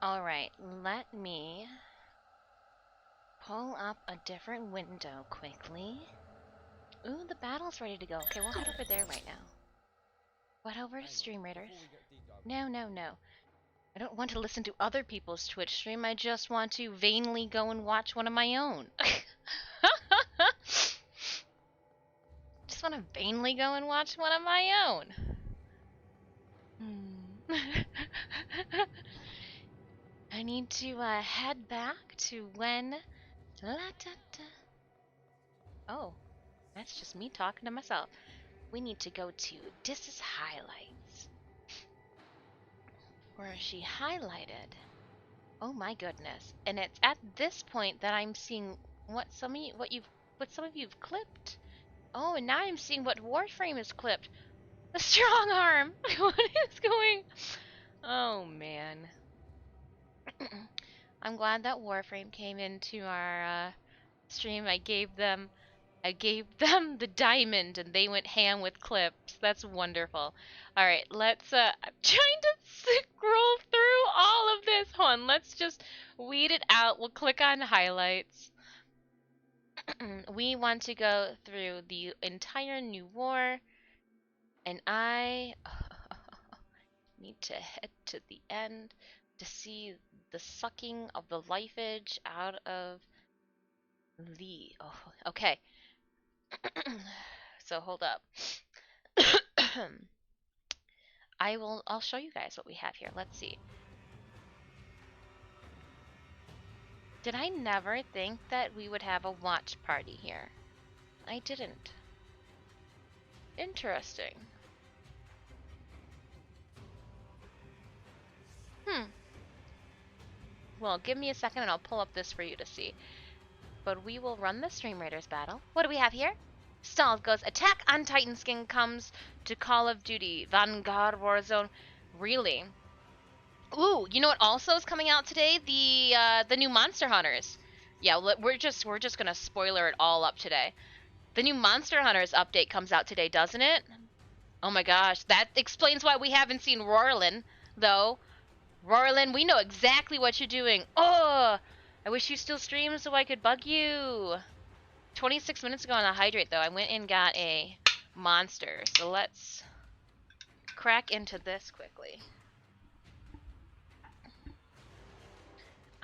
Alright, let me pull up a different window quickly. Ooh, the battle's ready to go. Okay, we'll head over there right now. What, over to Stream Raiders? No, no, no. I don't want to listen to other people's Twitch stream. I just want to vainly go and watch one of my own. Just want to vainly go and watch one of my own. I need to head back to when... Oh, that's just me talking to myself. We need to go to Dis's highlights. Where she highlighted. Oh my goodness. And it's at this point that I'm seeing what some of you've clipped. Oh, and now I'm seeing what Warframe is clipped. The strong arm! What is going... Oh man. I'm glad that Warframe came into our stream. I gave them the diamond and they went ham with clips. That's wonderful. Alright, let's I'm trying to scroll through all of this. Hold on, let's just weed it out. We'll click on highlights. We want to go through the entire new war, and I need to head to the end to see the sucking of the lifeage out of the... Oh, okay. So hold up. I'll show you guys what we have here. Let's see. Did I never think that we would have a watch party here? I didn't. Interesting. Well, give me a second and I'll pull up this for you to see. But we will run the Stream Raiders battle. What do we have here? Stalled goes, attack on Titan Skin comes to Call of Duty. Vanguard Warzone. Really? Ooh, you know what also is coming out today? The new Monster Hunters. Yeah, we're just gonna spoiler it all up today. The new Monster Hunters update comes out today, doesn't it? Oh my gosh, that explains why we haven't seen Roarlin, though. Roarlin, we know exactly what you're doing. Oh, I wish you still streamed so I could bug you. 26 minutes ago on the hydrate, though, I went and got a monster. So let's crack into this quickly.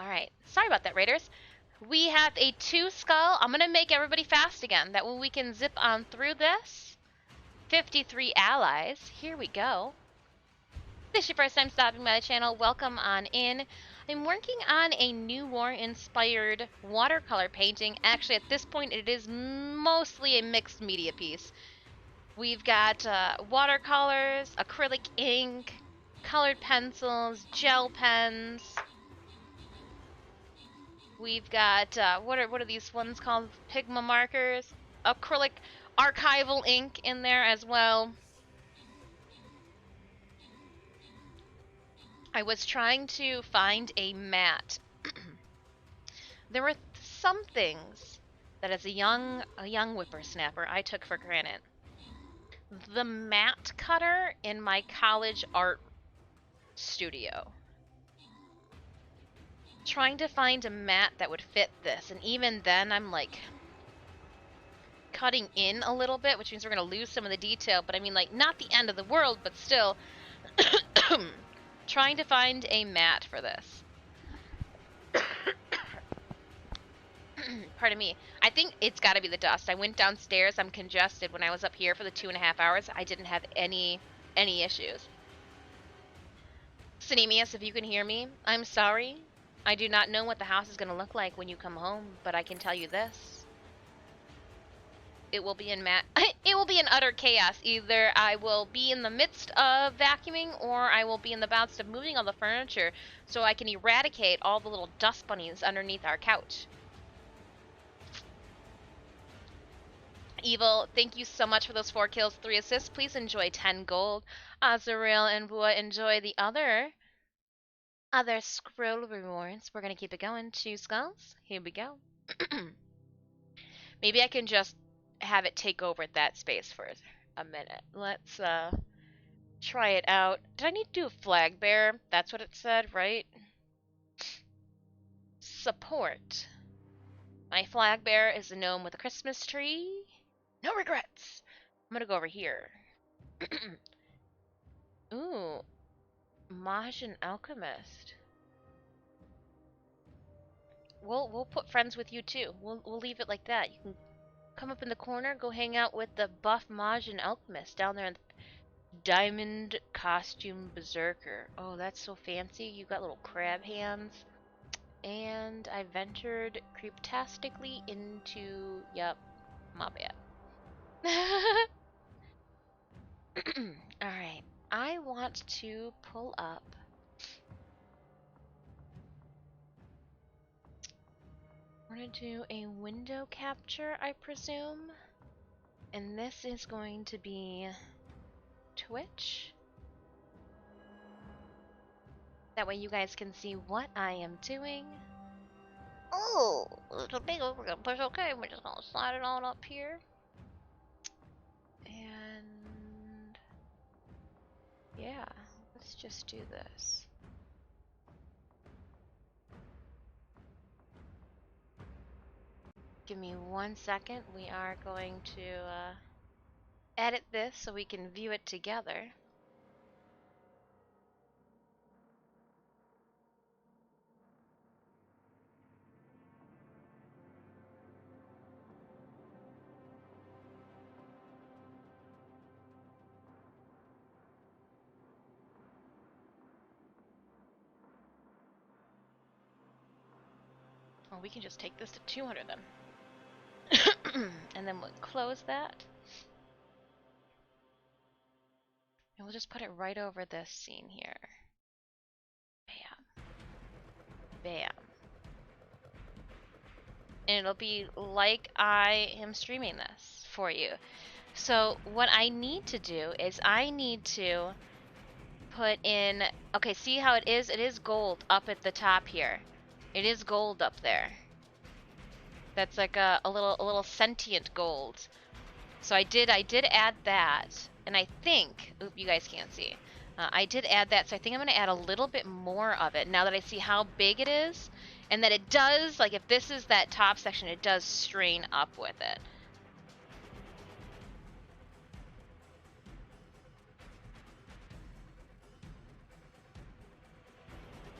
Alright, sorry about that, Raiders. We have a 2 skull. I'm going to make everybody fast again. That way we can zip on through this. 53 allies. Here we go. If this is your first time stopping by the channel, welcome on in. I'm working on a new war-inspired watercolor painting. Actually, at this point, it is mostly a mixed media piece. We've got watercolors, acrylic ink, colored pencils, gel pens. We've got, what are these ones called? Pigma markers. Acrylic archival ink in there as well. I was trying to find a matte. There were some things that as a young whippersnapper I took for granted. The matte cutter in my college art studio. Trying to find a matte that would fit this, and even then I'm like cutting in a little bit, which means we're gonna lose some of the detail, but I mean, like, not the end of the world, but still trying to find a matte for this. Pardon me. I think it's got to be the dust. I went downstairs. I'm congested. When I was up here for the 2.5 hours, I didn't have any issues. Cinemius, if you can hear me, I'm sorry. I do not know what the house is going to look like when you come home, but I can tell you this. It will be in it will be in utter chaos. Either I will be in the midst of vacuuming, or I will be in the midst of moving all the furniture so I can eradicate all the little dust bunnies underneath our couch. Evil, thank you so much for those 4 kills, 3 assists. Please enjoy 10 gold. Azrael and Bua, enjoy the other scroll rewards. We're gonna keep it going. 2 skulls. Here we go. Maybe I can just have it take over that space for a minute. Let's try it out. Did I need to do a flag bearer? That's what it said, right? support. My flag bearer is a gnome with a Christmas tree. No regrets. I'm gonna go over here. Ooh, Mage and Alchemist. We'll put friends with you too. We'll leave it like that. You can come up in the corner, go hang out with the buff Mage and Alchemist down there in the Diamond Costume Berserker. Oh, that's so fancy. You got little crab hands. And I ventured creeptastically into... Yep, my bad. Alright, I want to pull up... We're gonna do a window capture, I presume. And this is going to be Twitch. That way you guys can see what I am doing. Oh, it's a big overlap, but it's okay. We're just gonna slide it on up here. And yeah, let's just do this. Give me 1 second. We are going to edit this so we can view it together. Well, we can just take this to 200 then. And then we'll close that. And we'll just put it right over this scene here. Bam. Bam. And it'll be like I am streaming this for you. So what I need to do is I need to put in... Okay, see how it is? It is gold up at the top here. It is gold up there. That's like a little sentient gold. So I did add that, and I think, oop, you guys can't see. I did add that, so I think I'm gonna add a little bit more of it now that I see how big it is, and that it does, like if this is that top section, it does strain up with it.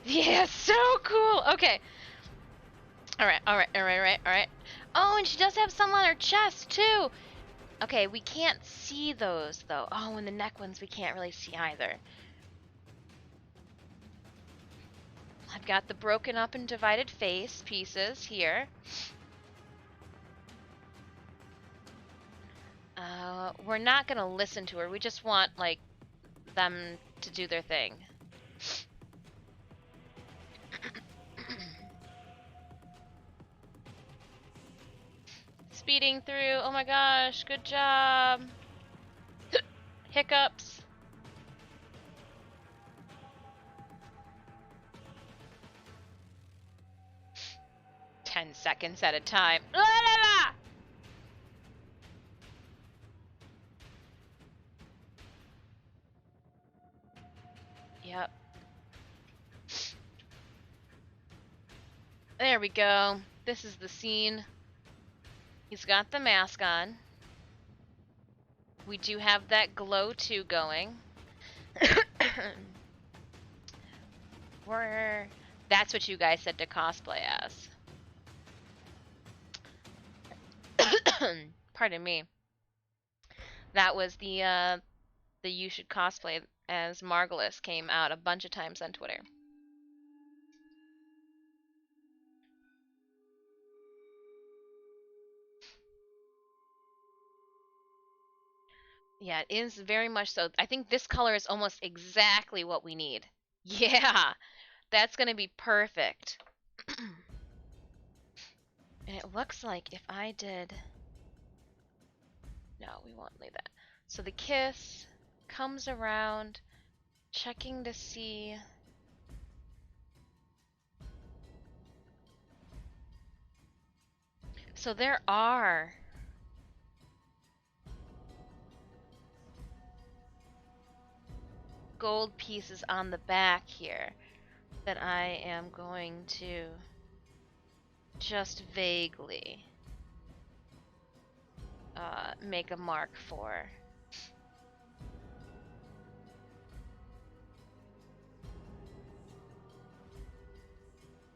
Yeah, so cool. Okay. All right. Oh, and she does have some on her chest too. Okay, we can't see those though. Oh, and the neck ones we can't really see either. I've got the broken up and divided face pieces here. We're not gonna listen to her. We just want, like, them to do their thing. Speeding through. Oh my gosh, good job. Hiccups. "10 seconds at a time." La, la, la! Yep. There we go. This is the scene. He's got the mask on. We do have that glow too going. That's what you guys said to cosplay as. Pardon me. That was the you should cosplay as Margulis came out a bunch of times on Twitter. Yeah, it is very much so. I think this color is almost exactly what we need. Yeah, that's gonna be perfect. And it looks like if I did... No, we won't leave that. So the kiss comes around, checking to see... So there are... gold pieces on the back here that I am going to just vaguely make a mark for.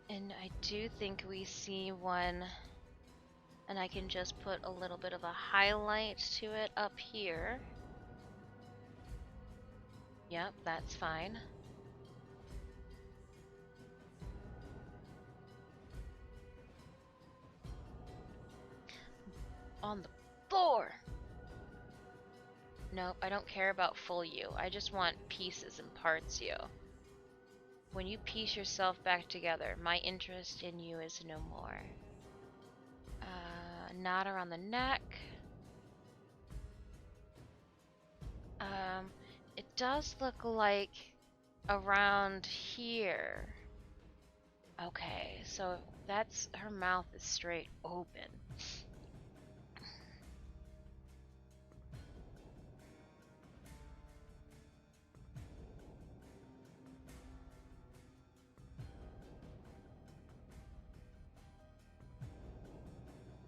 And I do think we see one, and I can just put a little bit of a highlight to it up here. Yep, that's fine. On the floor! Nope, I don't care about full you. I just want pieces and parts you. When you piece yourself back together, my interest in you is no more. Knot around the neck. It does look like around here. Okay, so that's, her mouth is straight open.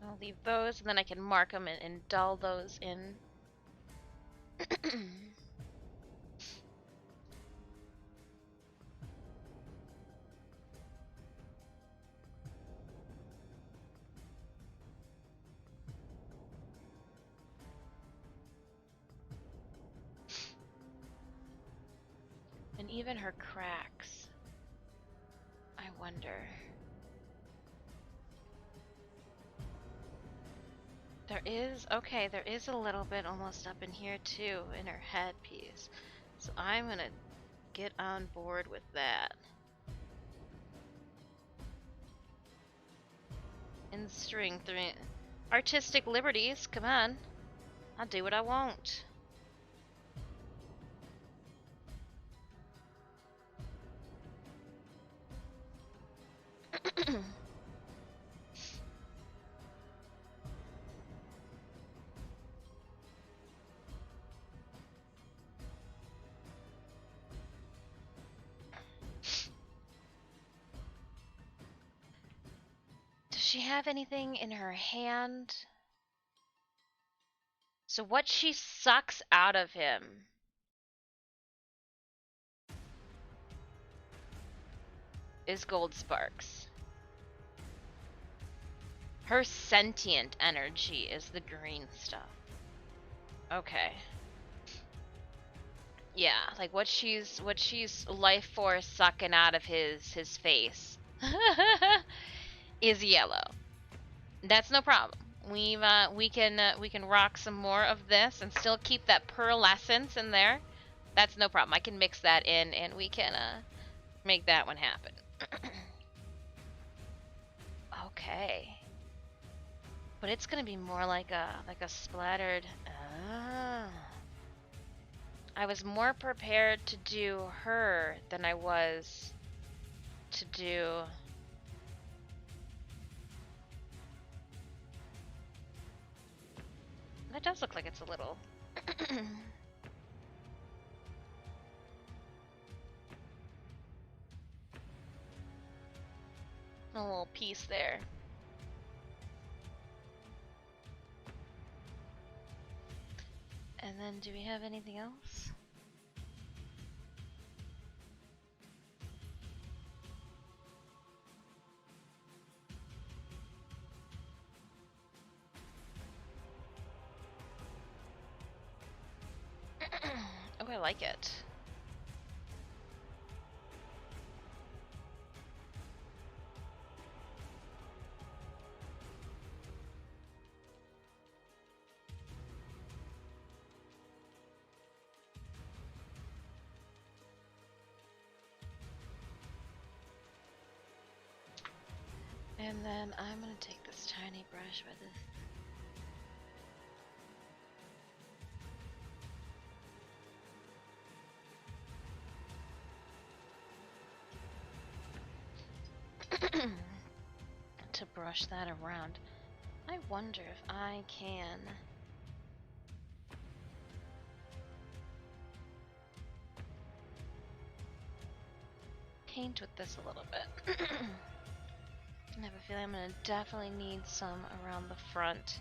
I'll leave those, and then I can mark them and dull those in. And even her cracks. I wonder. There is, okay, there is a little bit almost up in here too, in her headpiece. So I'm gonna get on board with that. In string 3. Artistic liberties, come on. I'll do what I want. Does she have anything in her hand? So what she sucks out of him is gold sparks. Her sentient energy is the green stuff. Okay. Yeah, like what she's life force sucking out of his face is yellow. That's no problem. We can rock some more of this and still keep that pearlescence in there. That's no problem. I can mix that in and we can make that one happen. Okay. But it's gonna be more like a splattered. I was more prepared to do her than I was to do. That does look like it's a little. A little piece there. And then do we have anything else? Oh, I like it. And then I'm gonna take this tiny brush with this. To brush that around. I wonder if I can paint with this a little bit. I have a feeling I'm gonna definitely need some around the front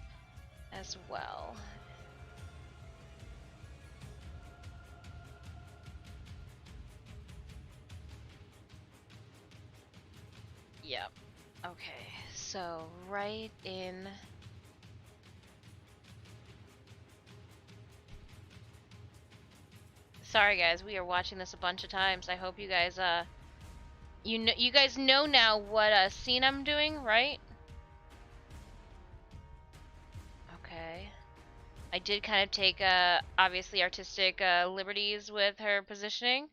as well. Yep. Okay, so right in. Sorry guys, we are watching this a bunch of times. I hope you guys you guys know now what scene I'm doing, right? Okay. I did kind of take obviously artistic liberties with her positioning.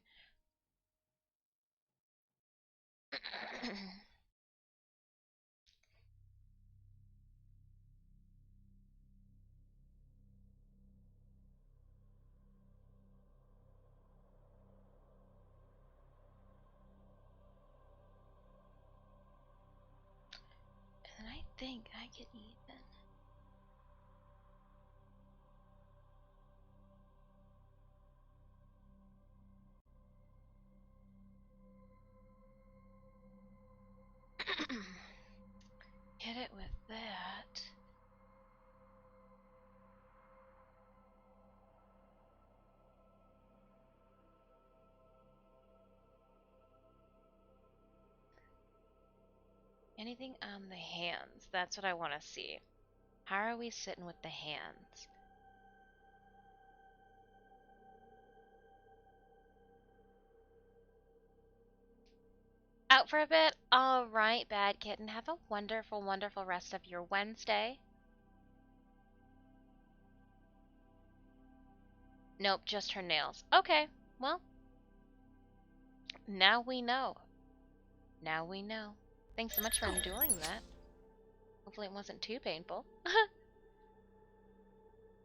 And I think I can even. Hit it with that. Anything on the hands? That's what I want to see. How are we sitting with the hands? Out for a bit? Alright, Bad Kitten. Have a wonderful, wonderful rest of your Wednesday. Nope, just her nails. Okay, well, now we know. Now we know. Thanks so much for enduring that. Hopefully it wasn't too painful.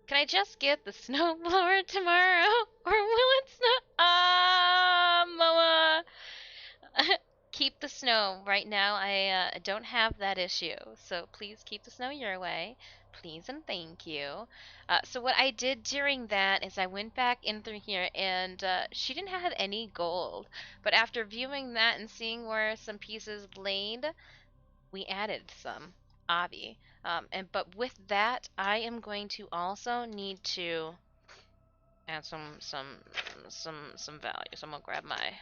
Can I just get the snowblower tomorrow? Or will it snow? Moa! Keep the snow. Right now, I don't have that issue. So please keep the snow your way. Please and thank you. So what I did during that is I went back in through here and she didn't have any gold. But after viewing that and seeing where some pieces laid, we added some. Obvi. But with that, I am going to also need to add some value. So I'm gonna grab my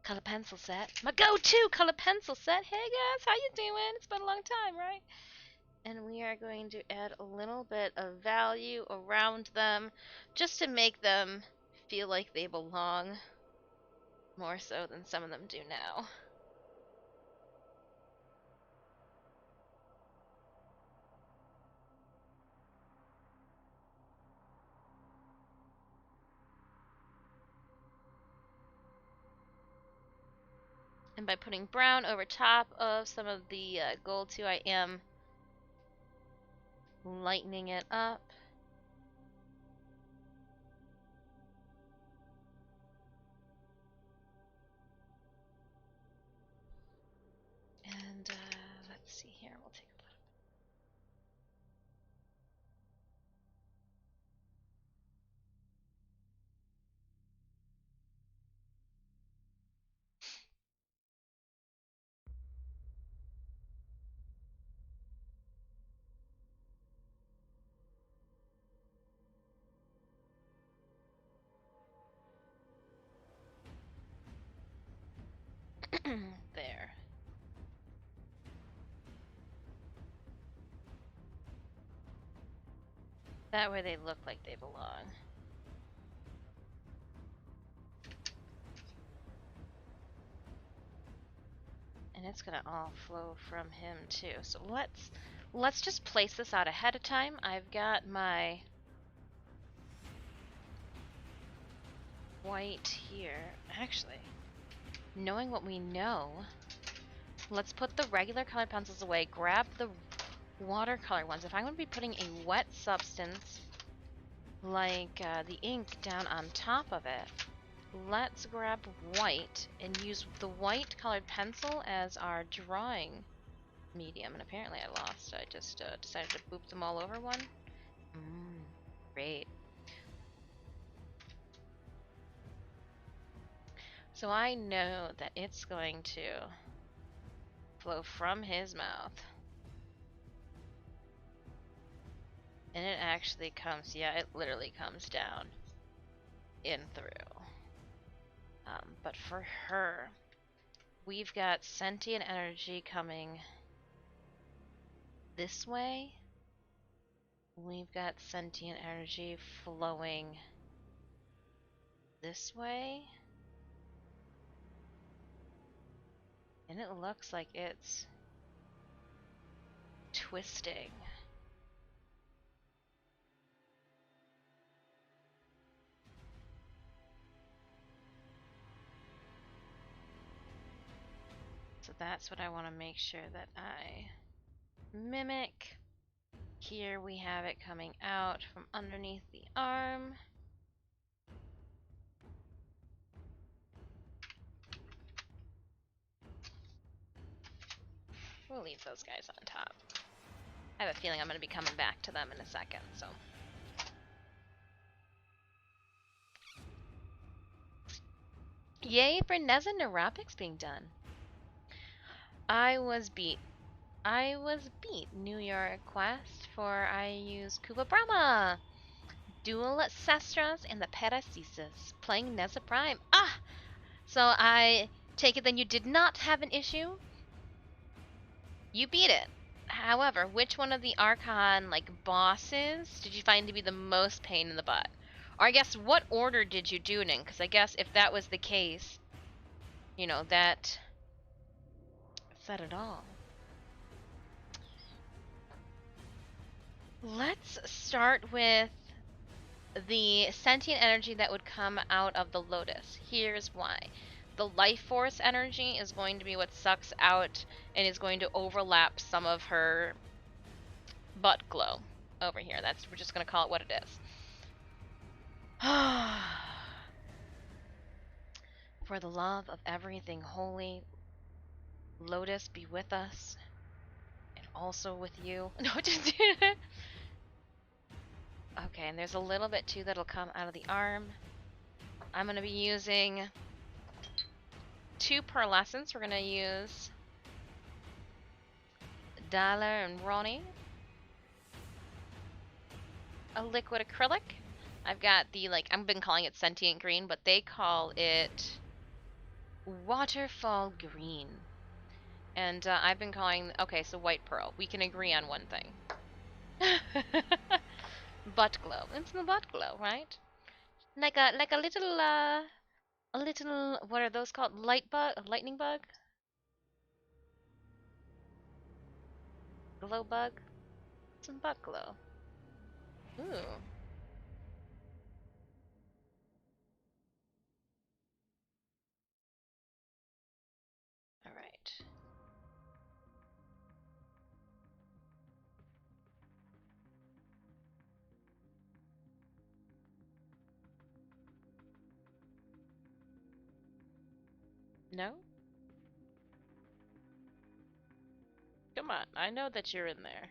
color pencil set. My go-to color pencil set. Hey guys, how you doing? It's been a long time, right? And we are going to add a little bit of value around them just to make them feel like they belong more so than some of them do now. And by putting brown over top of some of the gold too, I am lightening it up. And let's see here, we'll take a little. There. That way they look like they belong. And it's gonna all flow from him too. So let's just place this out ahead of time. I've got my white here. Actually, knowing what we know, let's put the regular colored pencils away, grab the watercolor ones. If I'm gonna be putting a wet substance like the ink down on top of it, let's grab white and use the white colored pencil as our drawing medium. And apparently I lost. I just decided to boop them all over one. Great. So I know that it's going to flow from his mouth. And it actually comes, yeah, it literally comes down in through. But for her, we've got sentient energy coming this way. We've got sentient energy flowing this way. And it looks like it's twisting. So that's what I want to make sure that I mimic. Here we have it coming out from underneath the arm. We'll leave those guys on top. I have a feeling I'm going to be coming back to them in a second, so. Yay for Neza Neuropics being done. I was beat. New York quest for I use Kuba Brahma. Dual Sestras and the Paracesis. Playing Neza Prime. Ah! So I take it then you did not have an issue? You beat it. However, which one of the Archon, like, bosses did you find to be the most pain in the butt? Or I guess, what order did you do it in? Because I guess if that was the case, you know, that said it all. Let's start with the sentient energy that would come out of the lotus. Here's why. The life force energy is going to be what sucks out and is going to overlap some of her butt glow over here. We're just going to call it what it is. For the love of everything holy, Lotus be with us, and also with you. No, just okay, and there's a little bit too that'll come out of the arm. I'm going to be using 2 pearlescents. We're going to use Dollar and Ronnie. A liquid acrylic. I've got the, like, I've been calling it sentient green, but they call it waterfall green. And I've been calling, okay, so white pearl. We can agree on one thing. Butt glow. It's the butt glow, right? Like a little, what are those called? Lightning bug? Glow bug? Some butt glow. Ooh. Alright. No? Come on, I know that you're in there.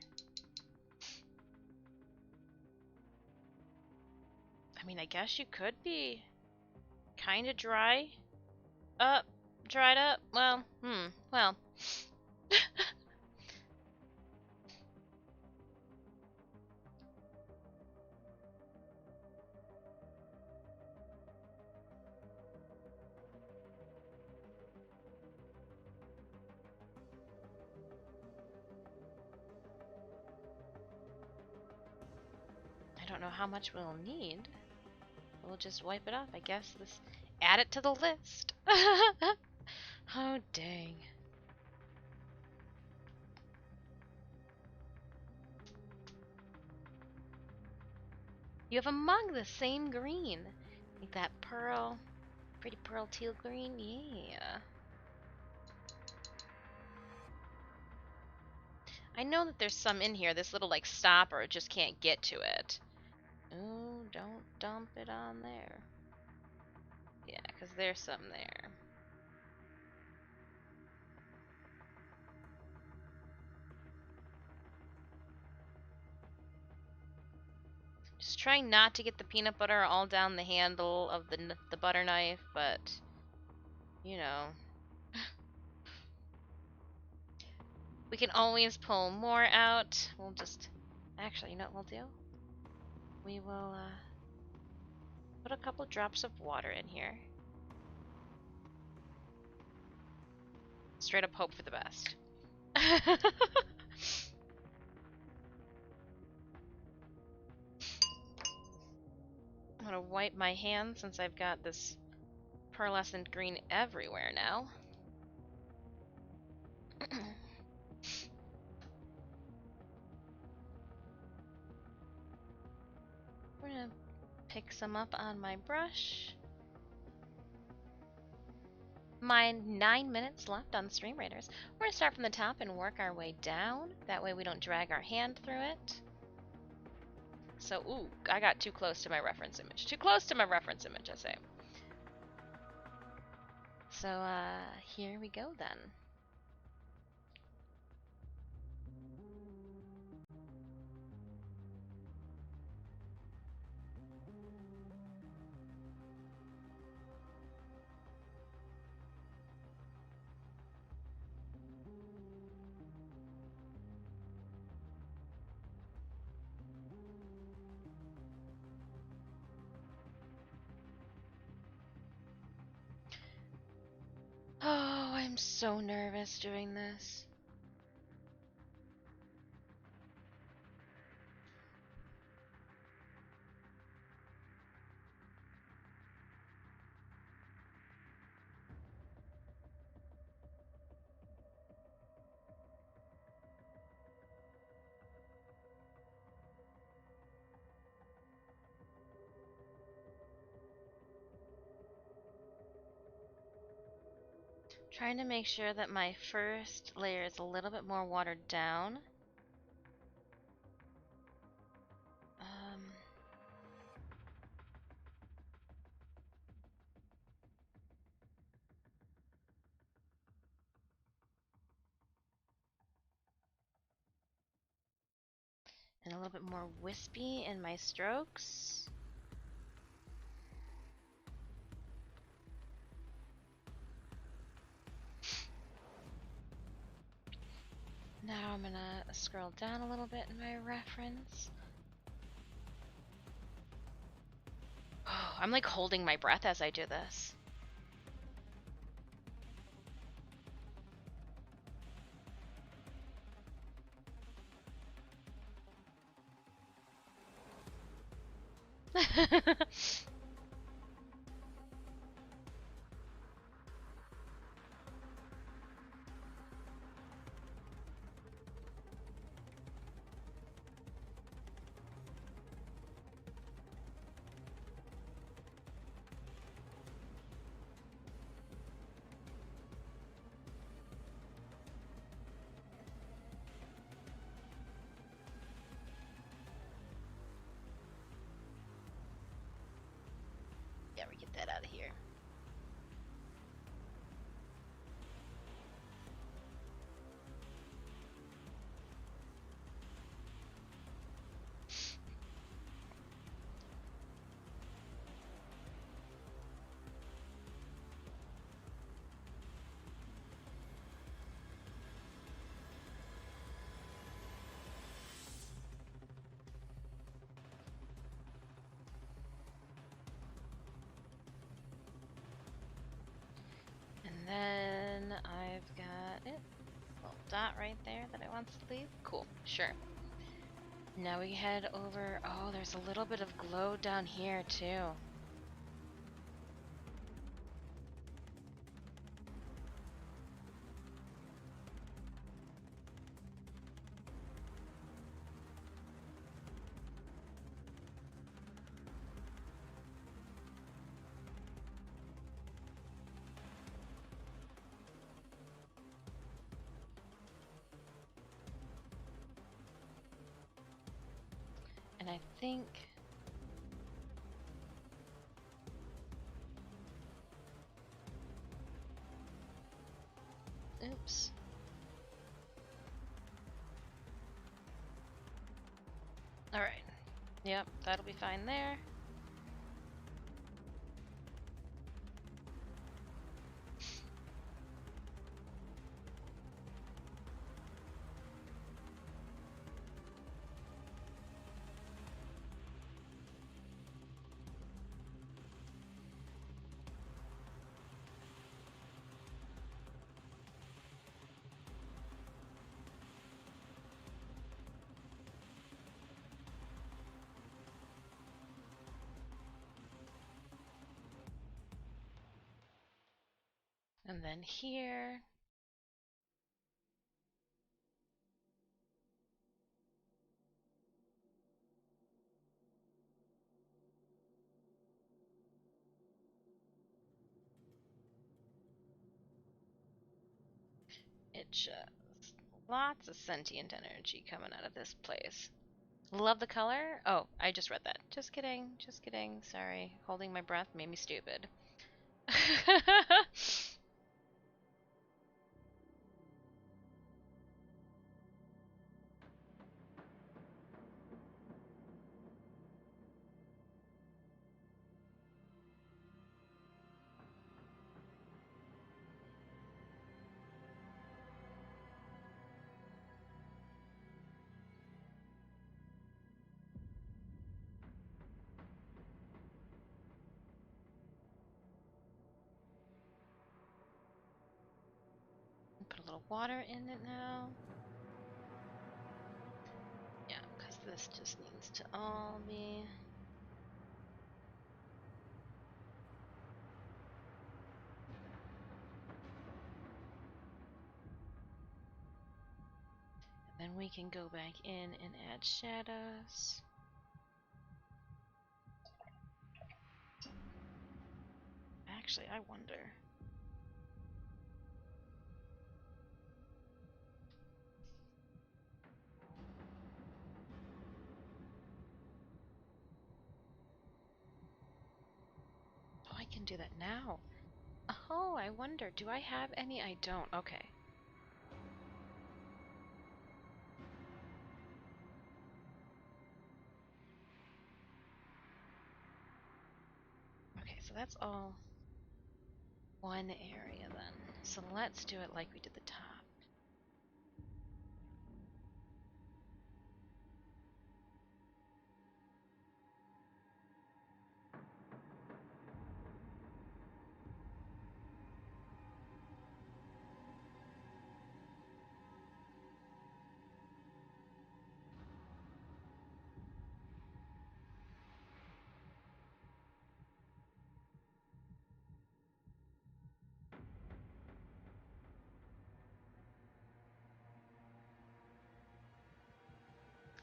I mean, I guess you could be kind of dried up. Well, well. I don't know how much we'll need. We'll just wipe it off, I guess. Add it to the list. Oh, dang. You have among the same green. Like that pearl, pretty pearl teal green, yeah. I know that there's some in here. This little, like, stopper just can't get to it. Ooh, don't dump it on there. Yeah, because there's some there. Just trying not to get the peanut butter all down the handle of the butter knife, but, you know. We can always pull more out. We'll just... Actually, you know what we'll do? We will put a couple drops of water in here. Straight up hope for the best. I'm gonna wipe my hands since I've got this pearlescent green everywhere now. We're gonna pick some up on my brush. My 9 minutes left on Stream Raiders. We're gonna start from the top and work our way down. That way we don't drag our hand through it. So, ooh, I got too close to my reference image. Too close to my reference image, I say. So, here we go then. Oh, I'm so nervous doing this. Trying to make sure that my first layer is a little bit more watered down. And a little bit more wispy in my strokes. Now I'm gonna scroll down a little bit in my reference. Oh, I'm like holding my breath as I do this. Yeah, we get that out of here. And then I've got it. Little dot right there that it wants to leave. Cool, sure. Now we head over. Oh, there's a little bit of glow down here too. And I think oops. All right. Yep, that'll be fine there. And then here. It just lots of sentient energy coming out of this place. Love the color. Oh, I just read that. Just kidding. Just kidding. Sorry. Holding my breath made me stupid. Put a little water in it now. Yeah, because this just needs to all be... And then we can go back in and add shadows. Actually, I wonder... Oh, I can do that now. Oh, I wonder, do I have any? I don't. Okay. Okay, so that's all one area then. So let's do it like we did the top.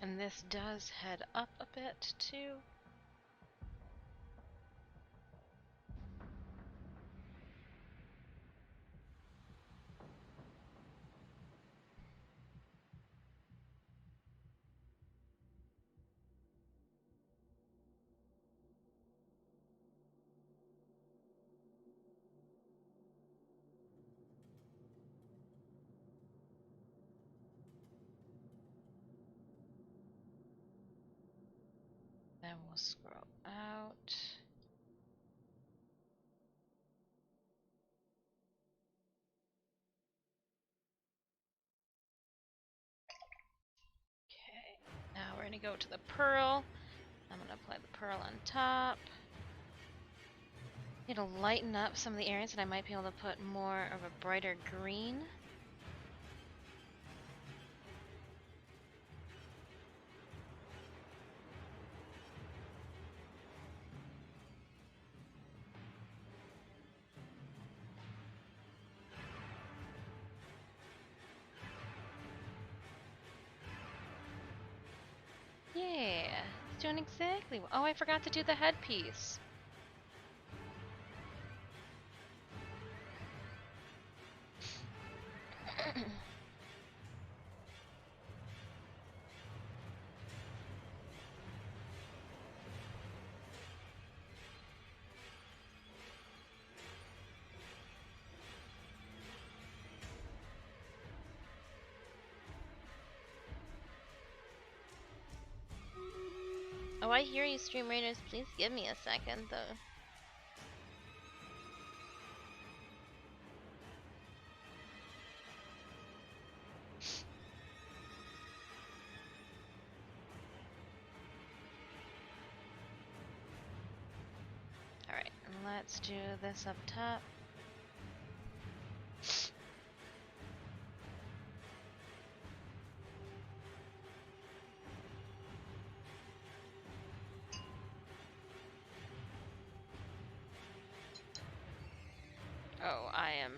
And this does head up a bit too. Then we'll scroll out. Okay, now we're gonna go to the pearl. I'm gonna apply the pearl on top. It'll lighten up some of the areas that I might be able to put more of a brighter green. Yeah, it's doing exactly. Oh, I forgot to do the headpiece. Oh, I hear you, Stream Raiders. Please give me a second, though. Alright, let's do this up top. Oh, I am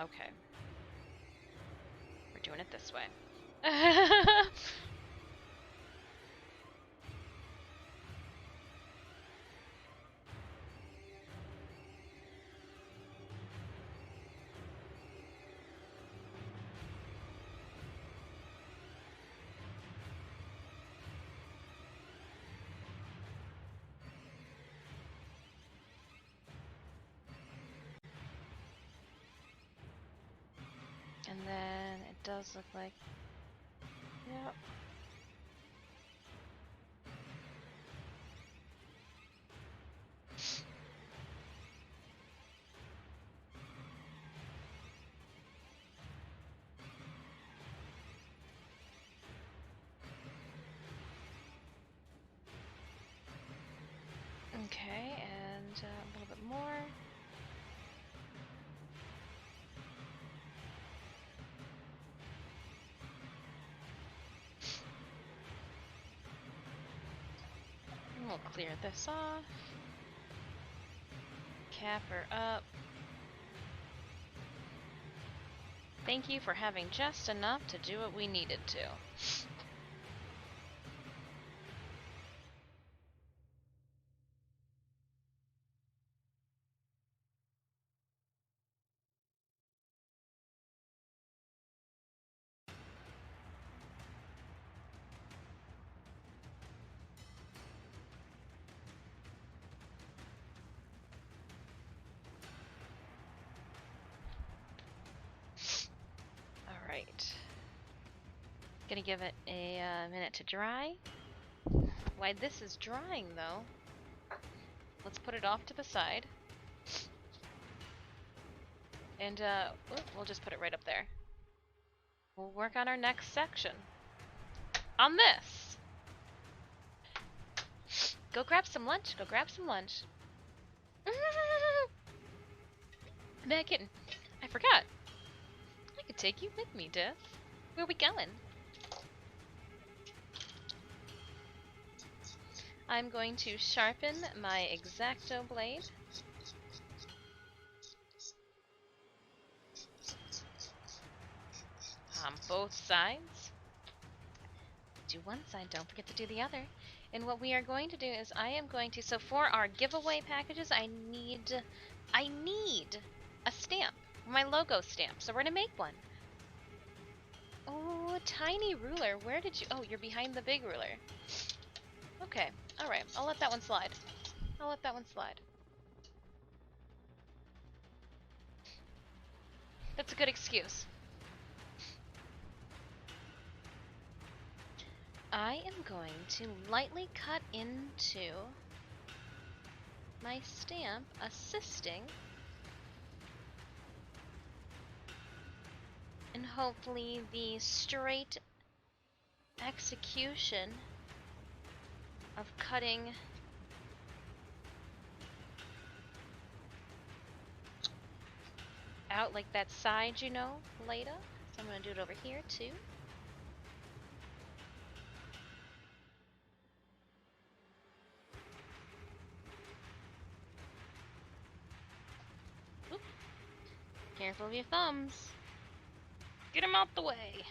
Okay. We're doing it this way. And then it does look like, yep. Okay, and a little bit more. And we'll clear this off. Cap her up. Thank you for having just enough to do what we needed to. Alright. Gonna give it a minute to dry. While this is drying, though, let's put it off to the side. And we'll just put it right up there. We'll work on our next section. On this! Go grab some lunch. Go grab some lunch. Bad kitten. I forgot. I could take you with me, Diff. Where we going? I'm going to sharpen my X-Acto blade. On both sides. Do one side, don't forget to do the other. And what we are going to do is I am going to, so for our giveaway packages, I need a stamp, my logo stamp. So we're gonna make one. Oh, a tiny ruler. Where did you, oh, you're behind the big ruler. Okay, alright, I'll let that one slide. I'll let that one slide. That's a good excuse. I am going to lightly cut into my stamp, assisting, and hopefully the straight execution of cutting out like that side, you know, later. So I'm going to do it over here too. Oop. Careful of your thumbs. Get them out the way.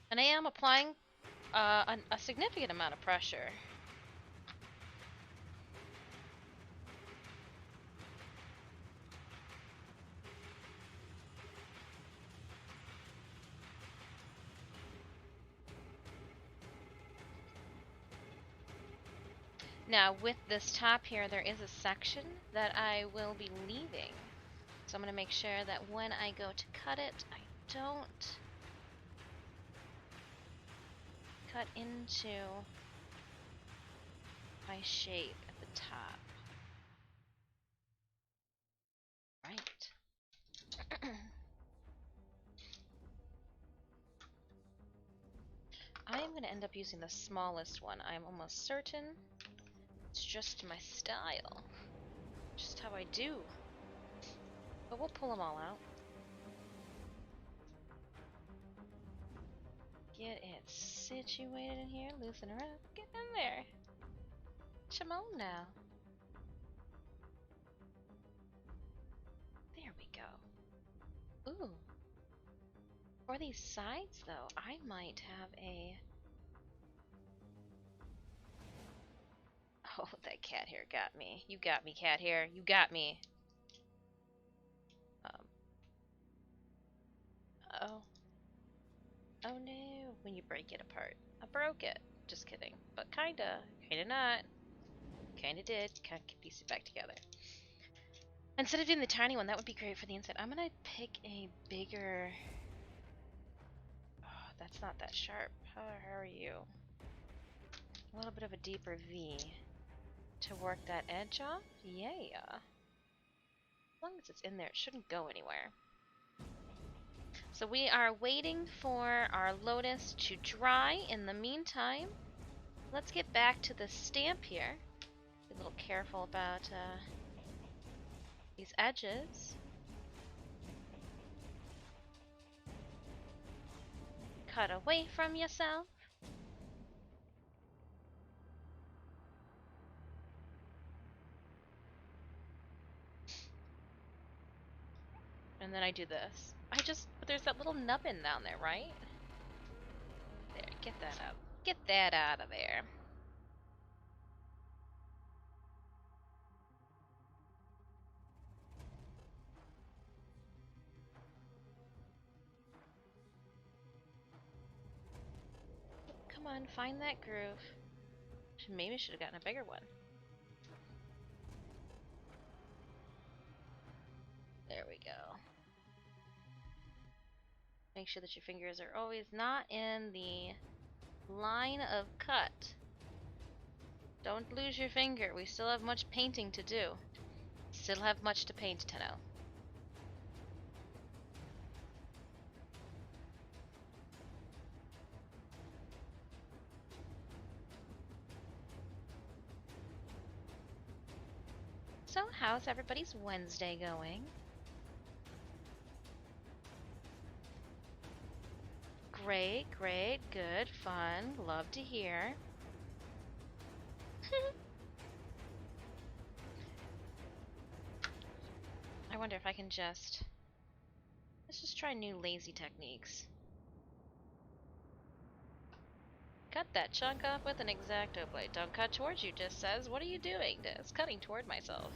And I am applying a significant amount of pressure. Now with this top here, there is a section that I will be leaving. So I'm going to make sure that when I go to cut it, I don't cut into my shape at the top. Right. I am going to end up using the smallest one. I'm almost certain. It's just my style. Just how I do. But we'll pull them all out. Get it situated in here. Loosen her up. Get in there. Come on now. Ooh. For these sides, though, I might have a... Oh, that cat hair got me. You got me, cat hair. You got me. Oh. Oh no. When you break it apart. I broke it. Just kidding. But kinda. Kinda not. Kinda did. Kinda piece it back together. Instead of doing the tiny one, that would be great for the inside. I'm gonna pick a bigger... Oh, that's not that sharp. How are you? A little bit of a deeper V to work that edge off? Yeah. As long as it's in there, it shouldn't go anywhere. So we are waiting for our lotus to dry. In the meantime, let's get back to the stamp here. Be a little careful about these edges. Cut away from yourself. And then I do this. But there's that little nubbin down there, right? There, get that up. Get that out of there. Come on, find that groove. Maybe should have gotten a bigger one. There we go. Make sure that your fingers are always not in the line of cut. Don't lose your finger. We still have much painting to do. Still have much to paint, Tenno. So, how's everybody's Wednesday going? Great, great, good, fun. Love to hear. I wonder if I can just... Let's just try new lazy techniques. Cut that chunk off with an X-Acto blade. Don't cut towards you, just says. What are you doing? It's cutting toward myself.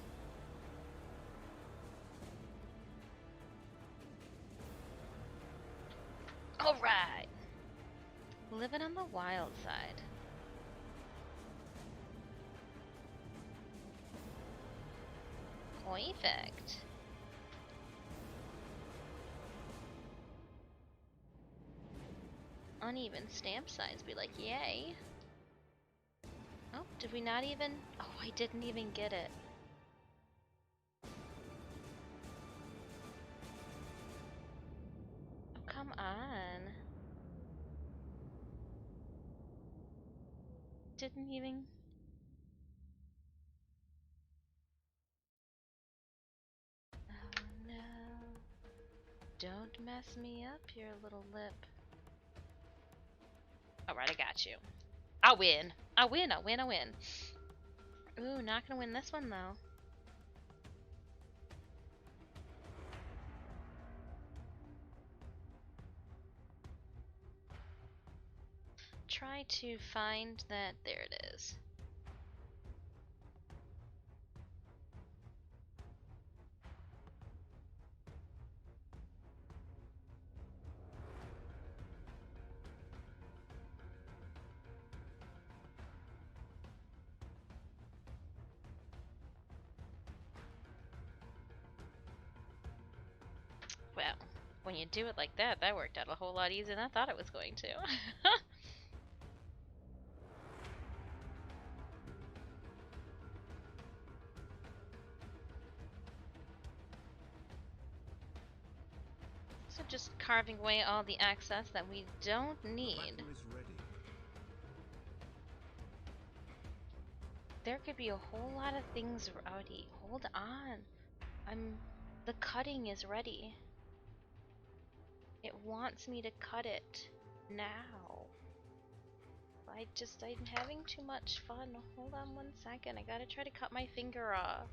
Alright! Living on the wild side. Perfect. Uneven stamp sides be like, yay. Oh, did we not even? Oh, I didn't even get it. Oh, come on. Didn't even... Oh no. Don't mess me up, your little lip. Alright, I got you. I'll win. I'll win, I'll win, I'll win. Ooh, not gonna win this one though. Try to find that. There it is. Well, when you do it like that, that worked out a whole lot easier than I thought it was going to. So just carving away all the excess that we don't need. There could be a whole lot of things ready. Hold on. The cutting is ready. It wants me to cut it now. I'm having too much fun. Hold on 1 second. I gotta try to cut my finger off.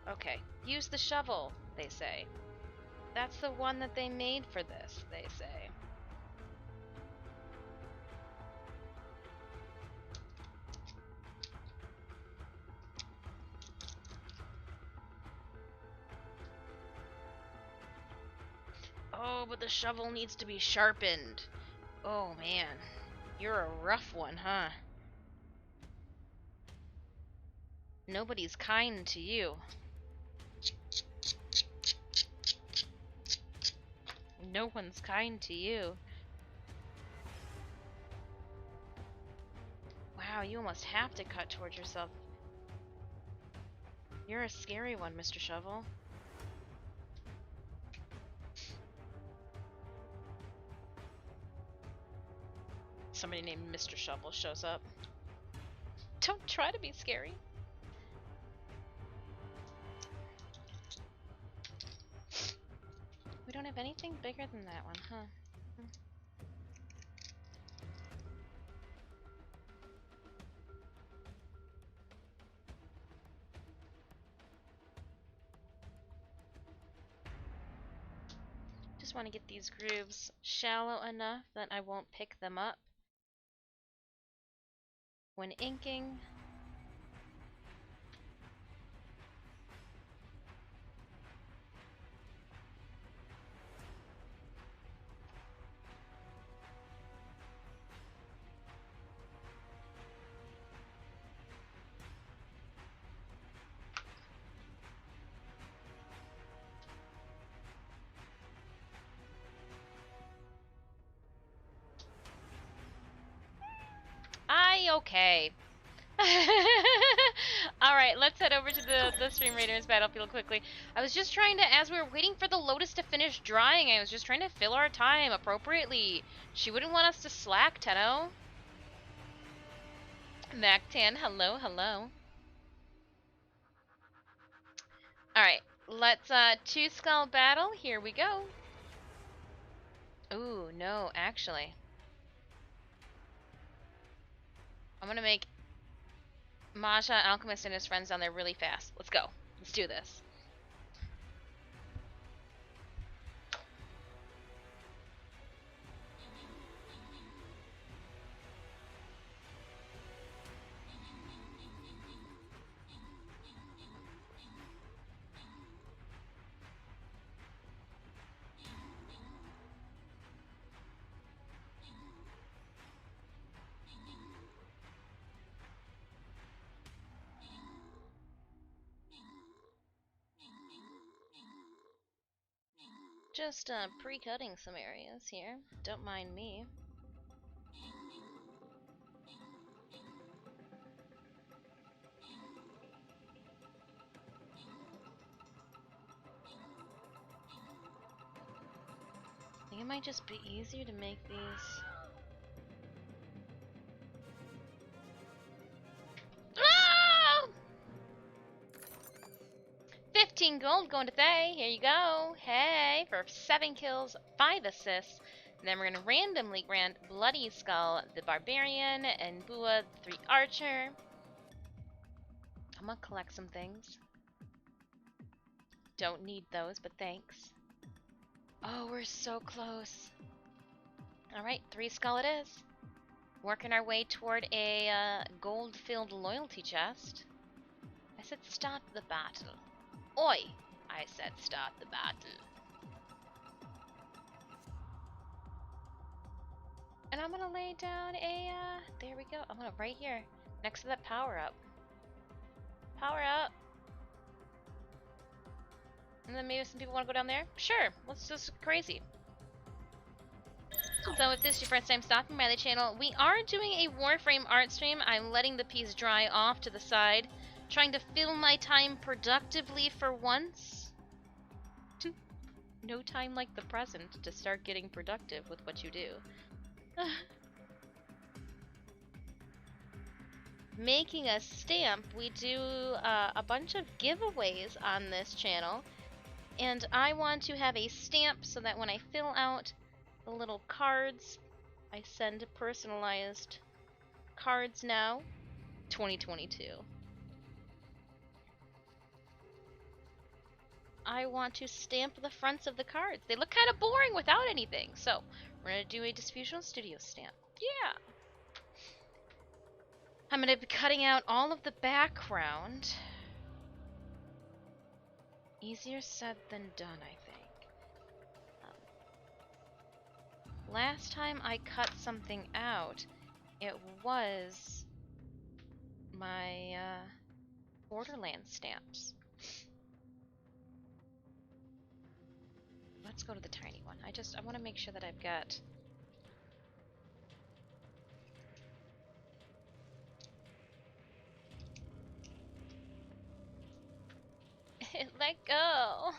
Okay. Use the shovel, they say. That's the one that they made for this, they say. Oh, but the shovel needs to be sharpened. Oh, man. You're a rough one, huh? Nobody's kind to you. No one's kind to you. Wow, you almost have to cut towards yourself. You're a scary one, Mr. Shovel. Somebody named Mr. Shovel shows up. Don't try to be scary. We don't have anything bigger than that one, huh? Just want to get these grooves shallow enough that I won't pick them up when inking. Okay. Alright, let's head over to the Stream Raiders battlefield quickly. I was just trying to, as we were waiting for the Lotus to finish drying, I was just trying to fill our time appropriately. She wouldn't want us to slack, TENNO. Mac10, hello, hello. Alright, let's two skull battle. Here we go. Ooh, no, actually. I'm gonna make Maja, Alchemist, and his friends down there really fast. Let's go. Let's do this. Just pre-cutting some areas here. Don't mind me. I think it might just be easier to make these. Ah! 15 gold going to Thay. Here you go. Hey, for 7 kills, 5 assists. And then we're gonna randomly grant Bloody Skull the Barbarian and Bua the 3 Archer. I'm gonna collect some things. Don't need those, but thanks. Oh, we're so close. Alright, 3 skull it is. Working our way toward a gold-filled loyalty chest. I said start the battle. Oi! I said start the battle. And I'm gonna lay down a, there we go. I'm gonna right here, next to that power up. Power up. And then maybe some people want to go down there? Sure, let's just crazy. So if this is your first time stopping by the channel, we are doing a Warframe art stream. I'm letting the piece dry off to the side, trying to fill my time productively for once. No time like the present to start getting productive with what you do. Making a stamp, we do a bunch of giveaways on this channel, and I want to have a stamp so that when I fill out the little cards, I send personalized cards now. 2022. I want to stamp the fronts of the cards. They look kind of boring without anything. So we're going to do a Disfusional Studio stamp. Yeah. I'm going to be cutting out all of the background. Easier said than done, I think. Last time I cut something out, it was my Borderlands stamps. Let's go to the tiny one. I want to make sure that I've got... Let go!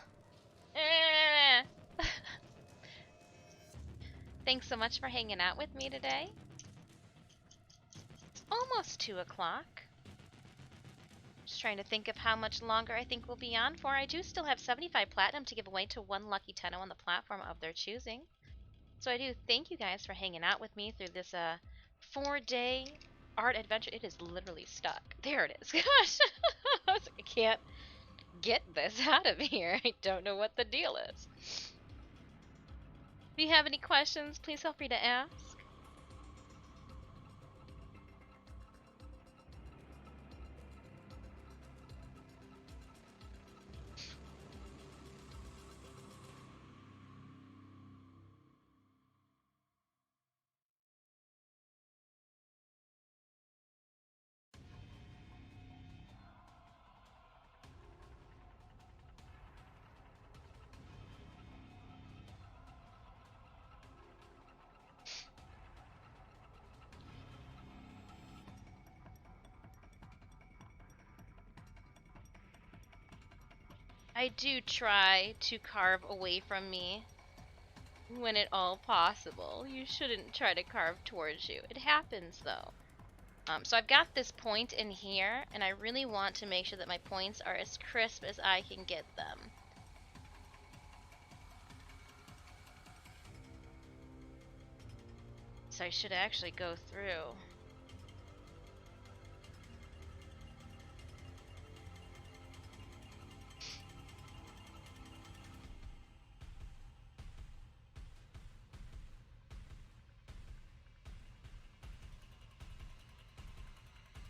Thanks so much for hanging out with me today. It's almost 2 o'clock. Just trying to think of how much longer I think we'll be on for. I do still have 75 platinum to give away to one lucky TENNO on the platform of their choosing. So I do thank you guys for hanging out with me through this 4-day art adventure. It is literally stuck. There it is. Gosh, I was like, I can't get this out of here. I don't know what the deal is. If you have any questions, please feel free to ask. I do try to carve away from me when at all possible. You shouldn't try to carve towards you. It happens though. So I've got this point in here, and I really want to make sure that my points are as crisp as I can get them. So I should actually go through.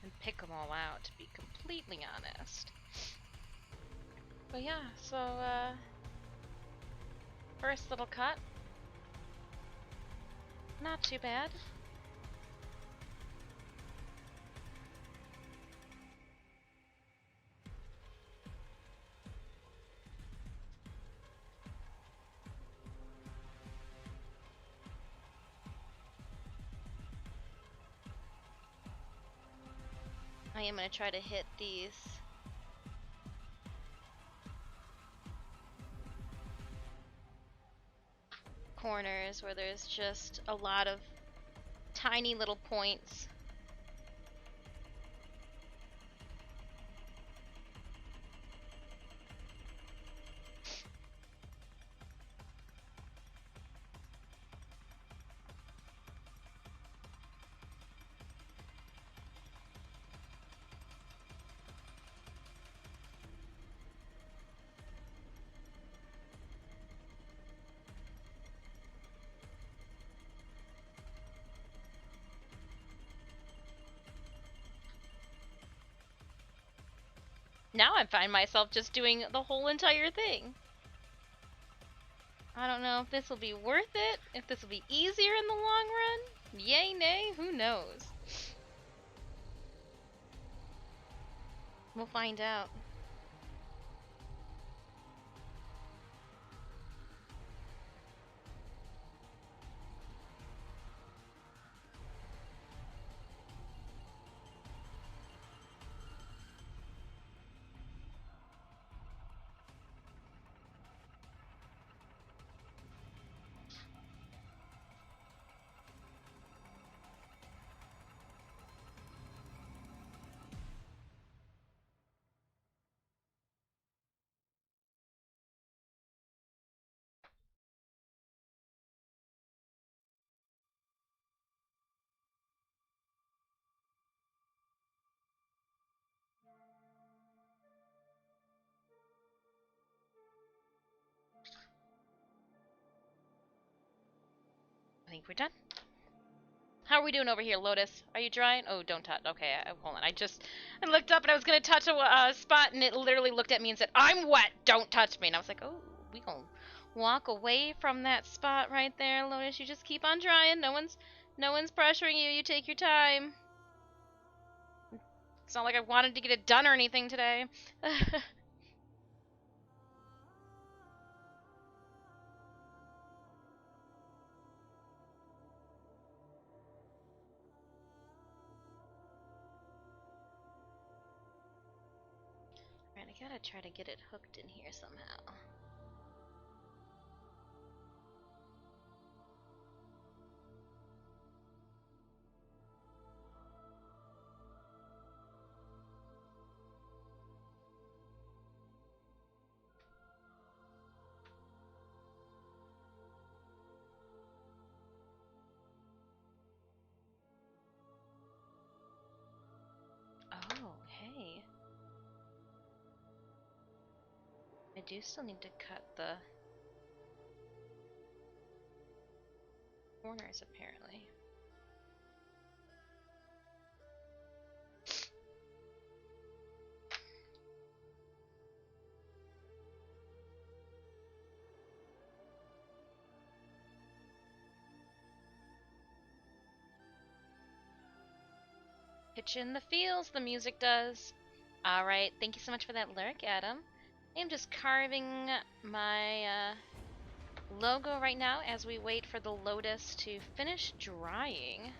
And pick them all out, to be completely honest. But yeah, so first little cut. Not too bad. I am going to try to hit these corners where there's just a lot of tiny little points. Now I find myself just doing the whole entire thing. I don't know if this will be worth it, if this will be easier in the long run. Yay, nay, who knows? We'll find out. think we're done. How are we doing over here, Lotus? Are you drying? Oh, don't touch. Okay, hold on. I looked up and I was gonna touch a spot, and it literally looked at me and said, "I'm wet. Don't touch me." And I was like, "Oh, we gonna walk away from that spot right there, Lotus. You just keep on drying. No one's pressuring you. You take your time. It's not like I wanted to get it done or anything today." Alright, I gotta try to get it hooked in here somehow. Oh, hey. I do still need to cut the corners, apparently. Pitch in the feels, the music does. Alright, thank you so much for that lyric, Adam. I'm just carving my logo right now as we wait for the Lotus to finish drying.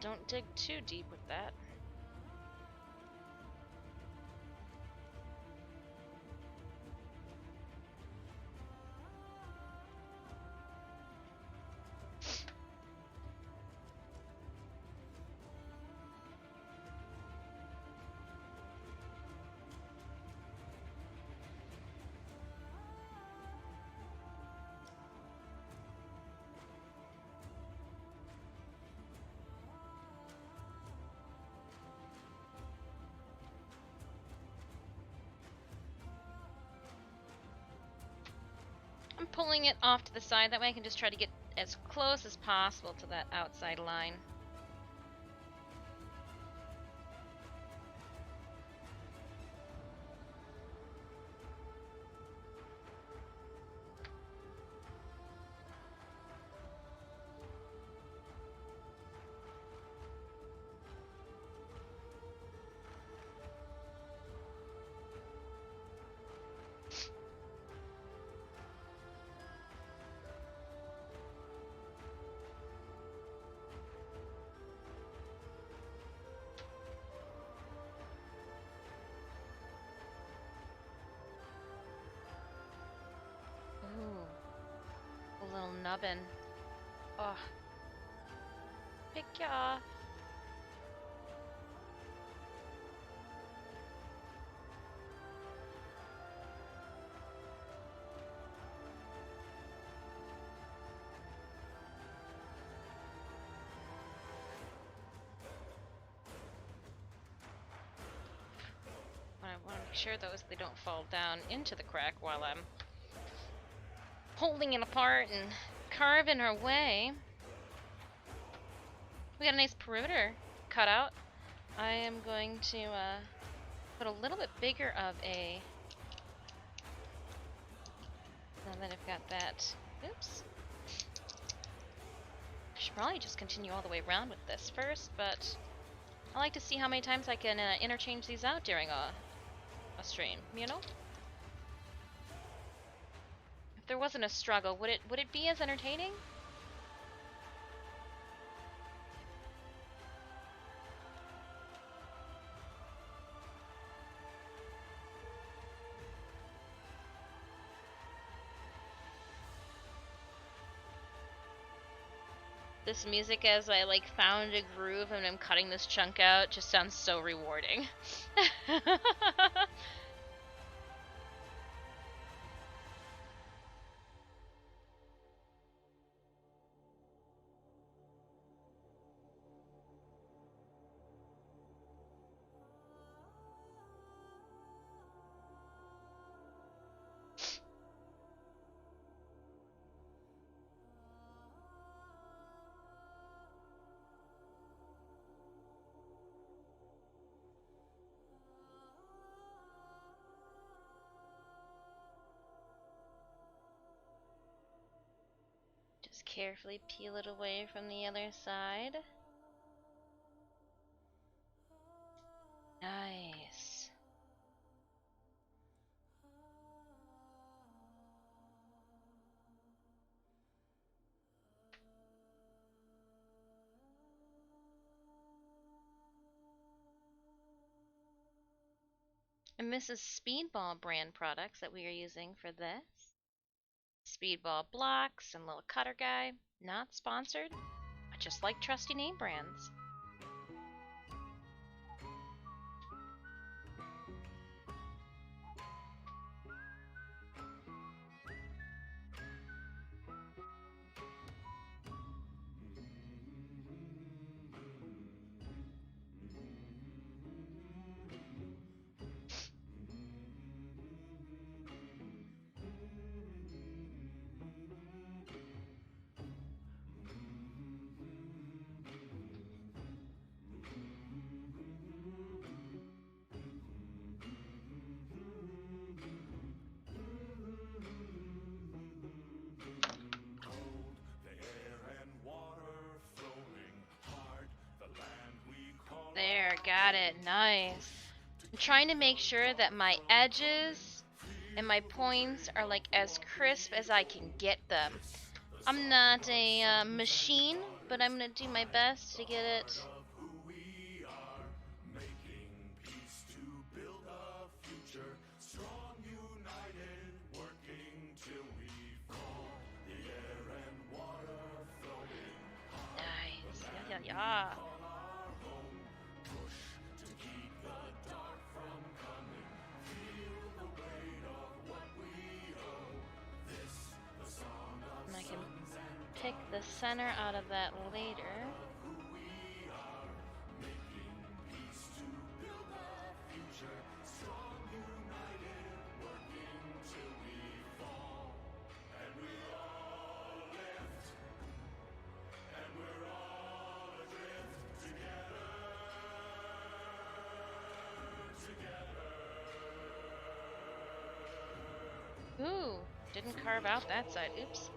Don't dig too deep with that. I'm pulling it off to the side, that way I can just try to get as close as possible to that outside line. Ooh, a little nubbin. Oh, pick ya off. I want to make sure they don't fall down into the crack while I'm holding it apart and carving our way. We got a nice perimeter cut out. I am going to put a little bit bigger of a... Now that I've got that... Oops. I should probably just continue all the way around with this first, but I like to see how many times I can interchange these out during a stream, you know? If there wasn't a struggle, would it be as entertaining? This music, as I like found a groove and I'm cutting this chunk out, just sounds so rewarding. carefully peel it away from the other side. Nice. And this is Speedball brand products that we are using for this. Speedball blocks and little cutter guy. Not sponsored. I just like trusty name brands. There, got it. Nice. I'm trying to make sure that my edges and my points are like as crisp as I can get them. I'm not a machine, but I'm gonna do my best to get it. Nice. Yeah, yeah, yeah. And I can pick the center out of that later. Ooh, didn't carve out that side. Oops.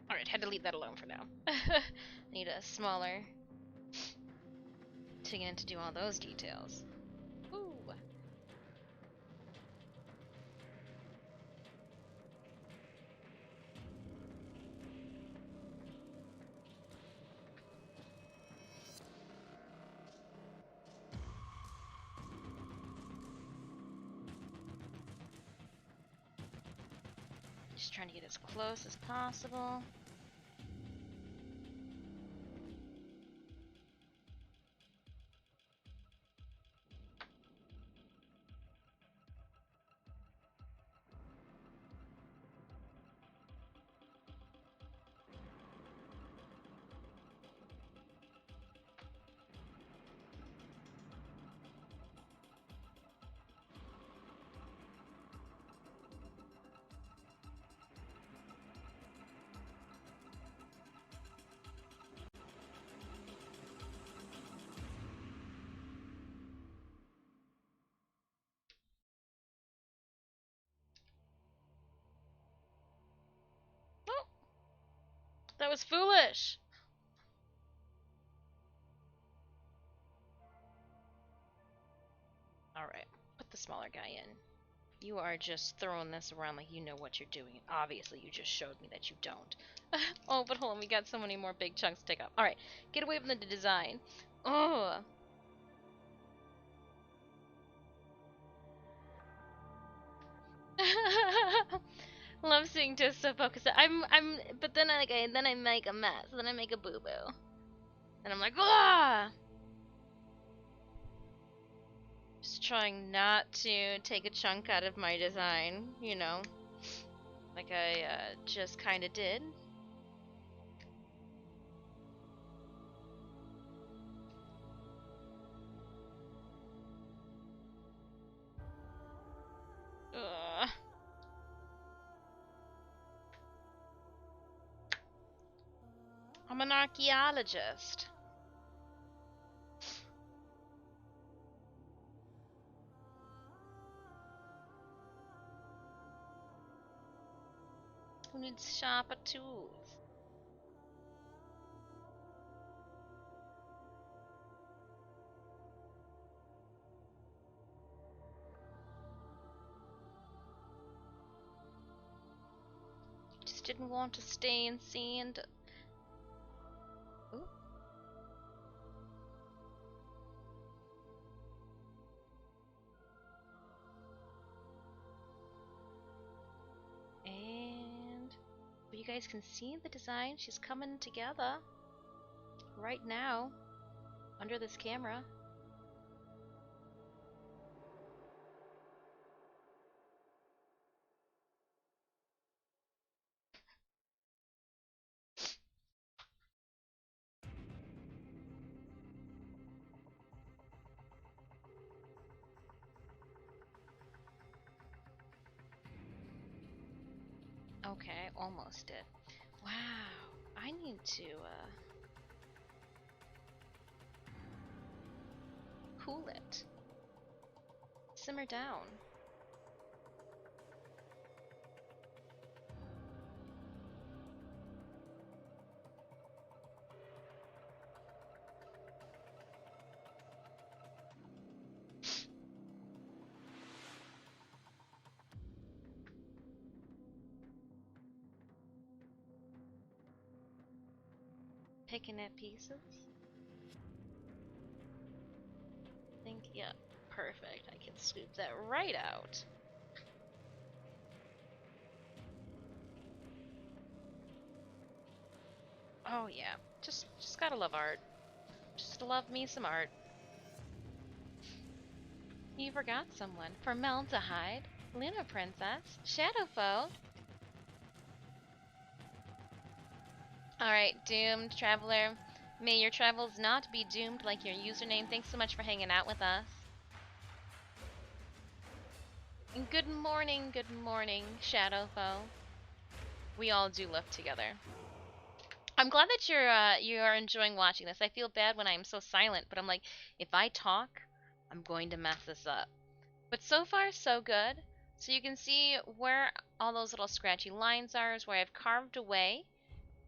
Alright, had to leave that alone for now. Need a smaller to get in to do all those details. Ooh. Just trying to get as close as possible. Oh, that was foolish. Alright, put the smaller guy in. You are just throwing this around like you know what you're doing. Obviously, you just showed me that you don't. Oh, but hold on, we got so many more big chunks to take up. Alright, get away from the design. Oh. Love seeing just so focused. But then I make a mess. Then I make a boo boo. And I'm like, ah. Just trying not to take a chunk out of my design, you know, like I just kind of did. Ugh. I'm an archaeologist. Who needs sharper tools? Just didn't want to stay and see and... Ooh. And... But you guys can see the design. She's coming together right now under this camera. Okay, almost did. Wow, I need to cool it. Simmer down. Picking at pieces. I think, yeah, perfect. I can scoop that right out. Oh yeah, just gotta love art. Just love me some art. You forgot someone. Formaldehyde, Luna Princess, Shadowfoe. Alright, Doomed Traveler. May your travels not be doomed like your username. Thanks so much for hanging out with us. And good morning, Shadowfoe. We all do live together. I'm glad that you are enjoying watching this. I feel bad when I'm so silent, but I'm like, if I talk, I'm going to mess this up. But so far, so good. So you can see where all those little scratchy lines are is where I've carved away.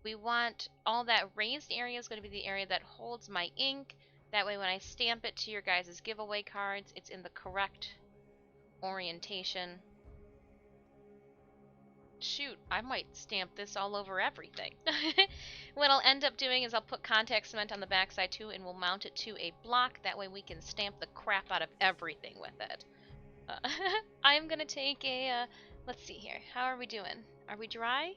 We want all that raised area is going to be the area that holds my ink. That way when I stamp it to your guys' giveaway cards, it's in the correct orientation. Shoot, I might stamp this all over everything. What I'll end up doing is I'll put contact cement on the backside too, and we'll mount it to a block. That way we can stamp the crap out of everything with it. I'm gonna take a, let's see here. How are we doing? Are we dry?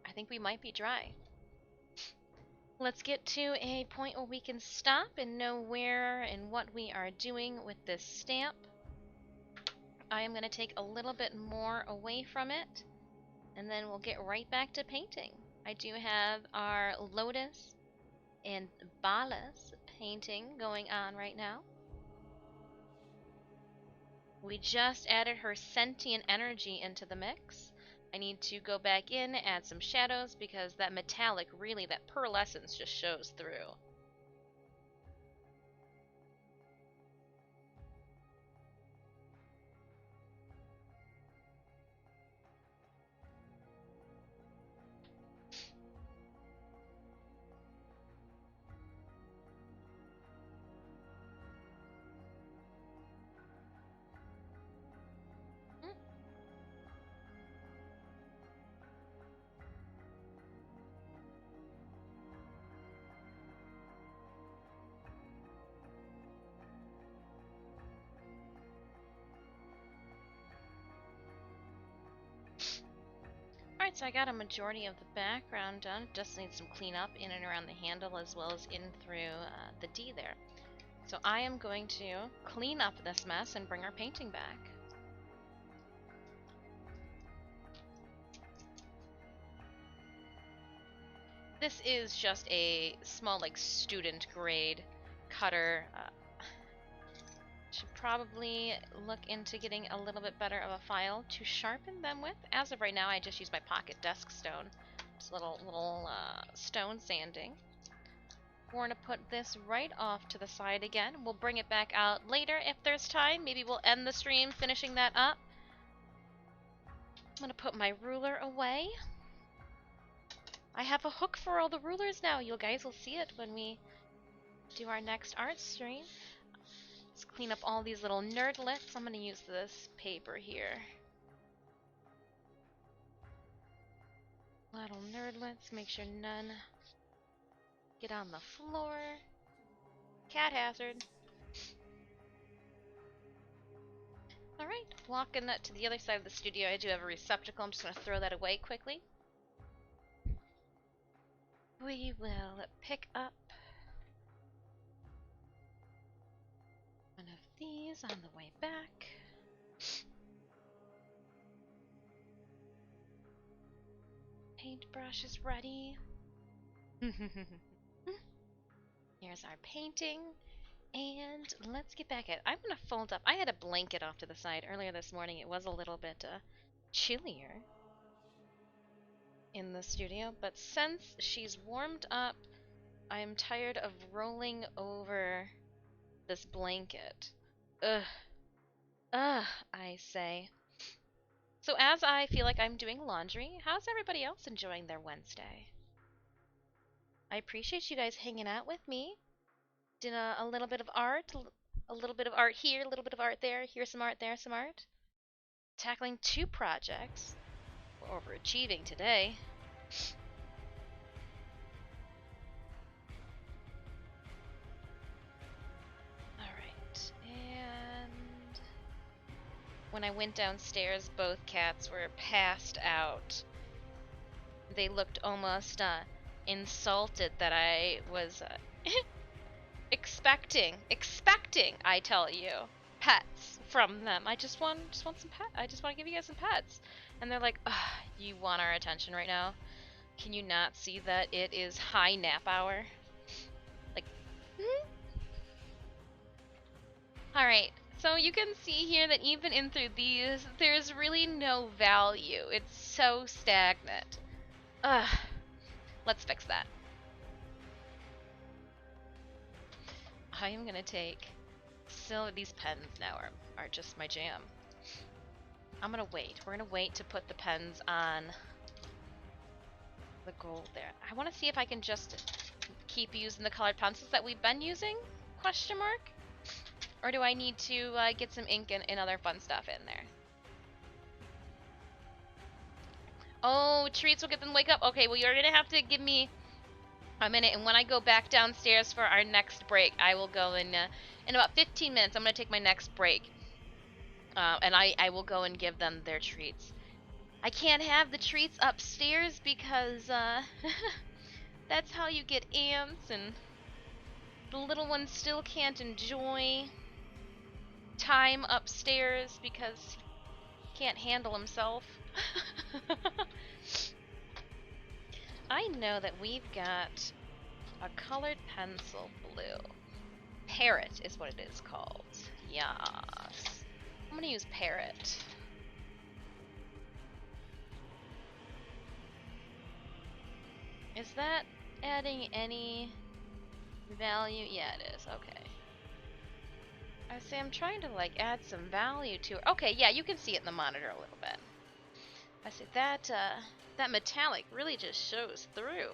I think we might be dry. Let's get to a point where we can stop and know where and what we are doing with this stamp. I am going to take a little bit more away from it, and then we'll get right back to painting. I do have our Lotus and Balas painting going on right now. We just added her sentient energy into the mix. I need to go back in, add some shadows, because that metallic, really, that pearlescence just shows through. Alright, so I got a majority of the background done. Just need some cleanup in and around the handle as well as in through the D there. So I am going to clean up this mess and bring our painting back. This is just a small, like, student grade cutter. Should probably look into getting a little bit better of a file to sharpen them with. As of right now, I just use my pocket desk stone. Just little stone sanding. We're gonna put this right off to the side again. We'll bring it back out later if there's time. Maybe we'll end the stream finishing that up. I'm gonna put my ruler away. I have a hook for all the rulers now. You guys will see it when we do our next art stream. Let's clean up all these little nerdlets. I'm gonna use this paper here. Little nerdlets, make sure none get on the floor. Cat hazard. Alright, walking that to the other side of the studio, I do have a receptacle. I'm just gonna throw that away quickly. We will pick up one of these on the way back. Paintbrush is ready. Here's our painting. And let's get back at it. I'm gonna fold up. I had a blanket off to the side earlier this morning. It was a little bit chillier in the studio, but since she's warmed up, I'm tired of rolling over this blanket. Ugh. Ugh, I say. So as I feel like I'm doing laundry, how's everybody else enjoying their Wednesday? I appreciate you guys hanging out with me. Did a little bit of art, a little bit of art here, a little bit of art there, here's some art, there some art. Tackling 2 projects. We're overachieving today. Alright, and when I went downstairs, both cats were passed out. They looked almost insulted that I was expecting, I tell you, pets from them. I just want some pet. I just want to give you guys some pets. And they're like, ugh, you want our attention right now? Can you not see that it is high nap hour? Like, Alright, so you can see here that even in through these, there's really no value. It's so stagnant. Ugh. Let's fix that. I am gonna take these pens now are just my jam. I'm gonna wait. We're gonna wait to put the pens on the gold there. I want to see if I can just keep using the colored pencils that we've been using? Question mark? Or do I need to get some ink and other fun stuff in there? Oh, treats will get them to wake up. Okay, well, you're gonna have to give me a minute, and when I go back downstairs for our next break, I will go in about 15 minutes. I'm gonna take my next break, and I will go and give them their treats. I can't have the treats upstairs because that's how you get ants, and the little one still can't enjoy time upstairs because he can't handle himself. I know that we've got a colored pencil blue. Parrot is what it is called. Yes. I'm gonna use Parrot. Is that adding any value? Yeah, it is. Okay. I say I'm trying to like add some value to it. Okay, yeah, you can see it in the monitor a little bit. I say that that metallic really just shows through.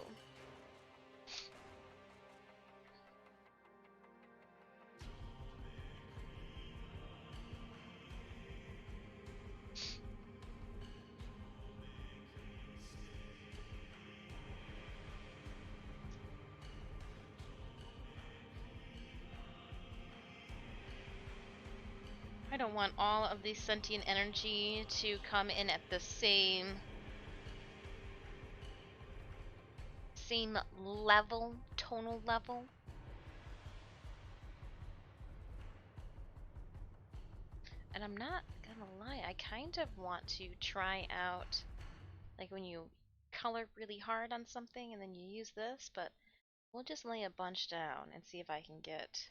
I don't want all of the sentient energy to come in at the same level, tonal level. And I'm not gonna lie, I kind of want to try out, like when you color really hard on something and then you use this, but we'll just lay a bunch down and see if I can get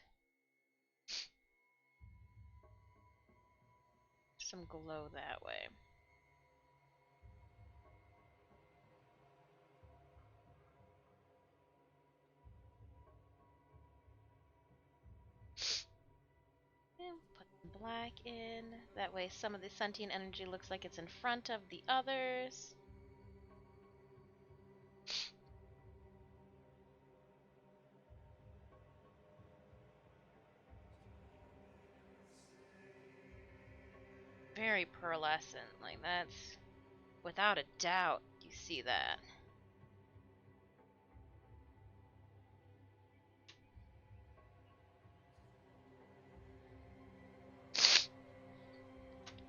some glow that way. And put some black in. That way some of the sentient energy looks like it's in front of the others. Very pearlescent, like that's without a doubt you see that.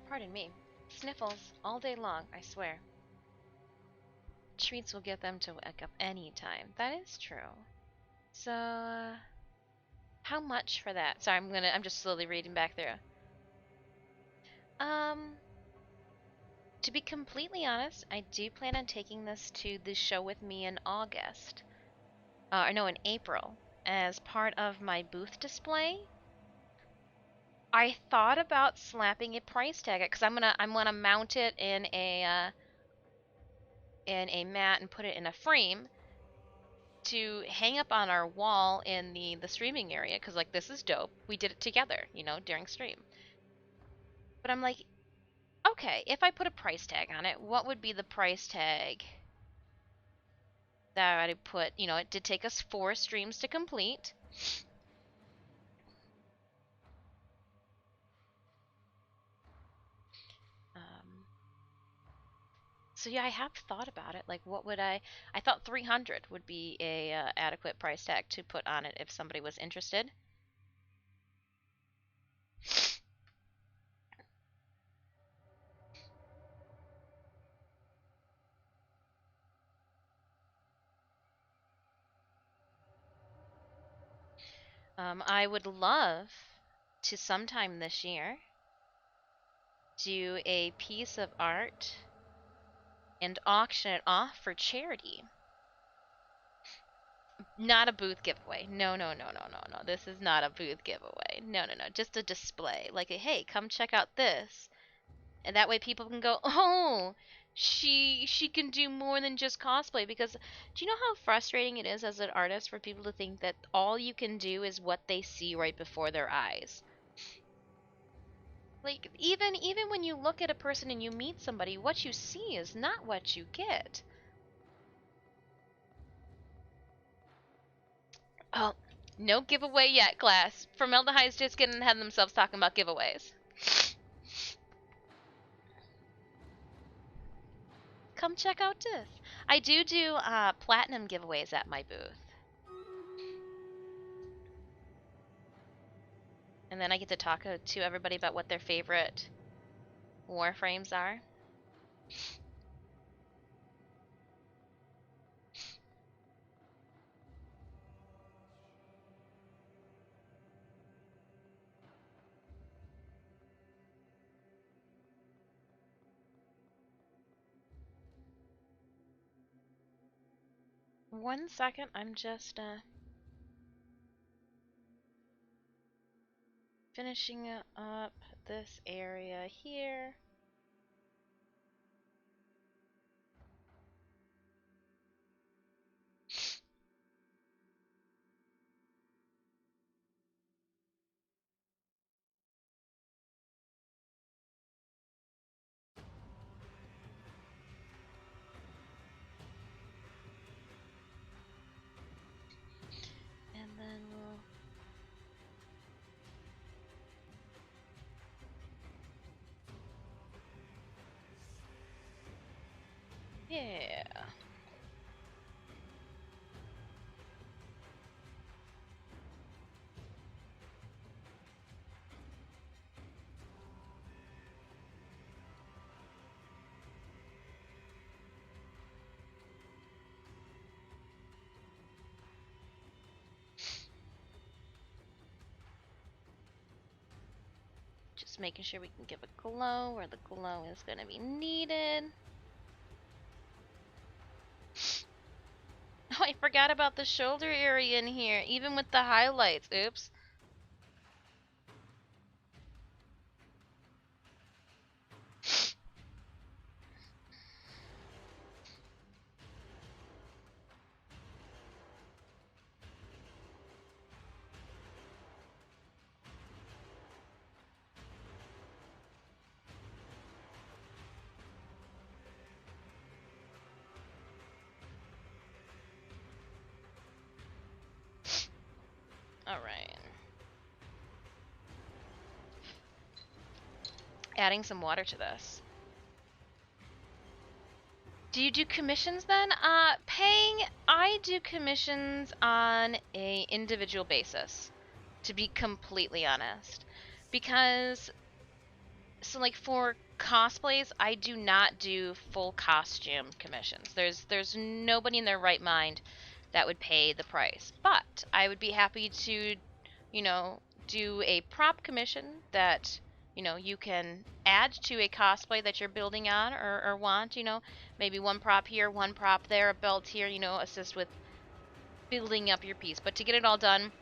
Pardon me. Sniffles all day long, I swear. Treats will get them to wake up any time. That is true. So, how much for that? Sorry, I'm just slowly reading back through. Um, to be completely honest, I do plan on taking this to the show with me in August. Or no, in April, as part of my booth display. I thought about slapping a price tag because I'm gonna mount it in a mat and put it in a frame to hang up on our wall in the streaming area because like this is dope. We did it together, you know, during stream. But I'm like, okay, if I put a price tag on it, what would be the price tag that I'd put? You know, it did take us 4 streams to complete. Um, so yeah, I have thought about it. Like, what would I thought 300 would be a adequate price tag to put on it if somebody was interested. I would love to sometime this year do a piece of art and auction it off for charity. Not a booth giveaway. No, no, no, no, no, no. This is not a booth giveaway. No, no, no. Just a display. Like, hey, come check out this. And that way people can go, "Oh, she can do more than just cosplay." Because do you know how frustrating it is as an artist for people to think that all you can do is what they see right before their eyes? Like even when you look at a person and you meet somebody, what you see is not what you get. Oh, no giveaway yet, class. Formaldehyde's just getting ahead of themselves talking about giveaways. Come check out this. I do platinum giveaways at my booth. And then I get to talk to everybody about what their favorite Warframes are. One second, I'm just finishing up this area here. And then we'll... Yeah. Just making sure we can give a glow where the glow is going to be needed. Oh, I forgot about the shoulder area in here, even with the highlights. Oops. Alright. Adding some water to this. Do you do commissions then? Paying, I do commissions on a individual basis, to be completely honest. Because, so like for cosplays, I do not do full costume commissions. There's nobody in their right mind that would pay the price. But I would be happy to, you know, do a prop commission that, you know, you can add to a cosplay that you're building on or want, you know, maybe one prop here, one prop there, a belt here, you know, assist with building up your piece. But to get it all done,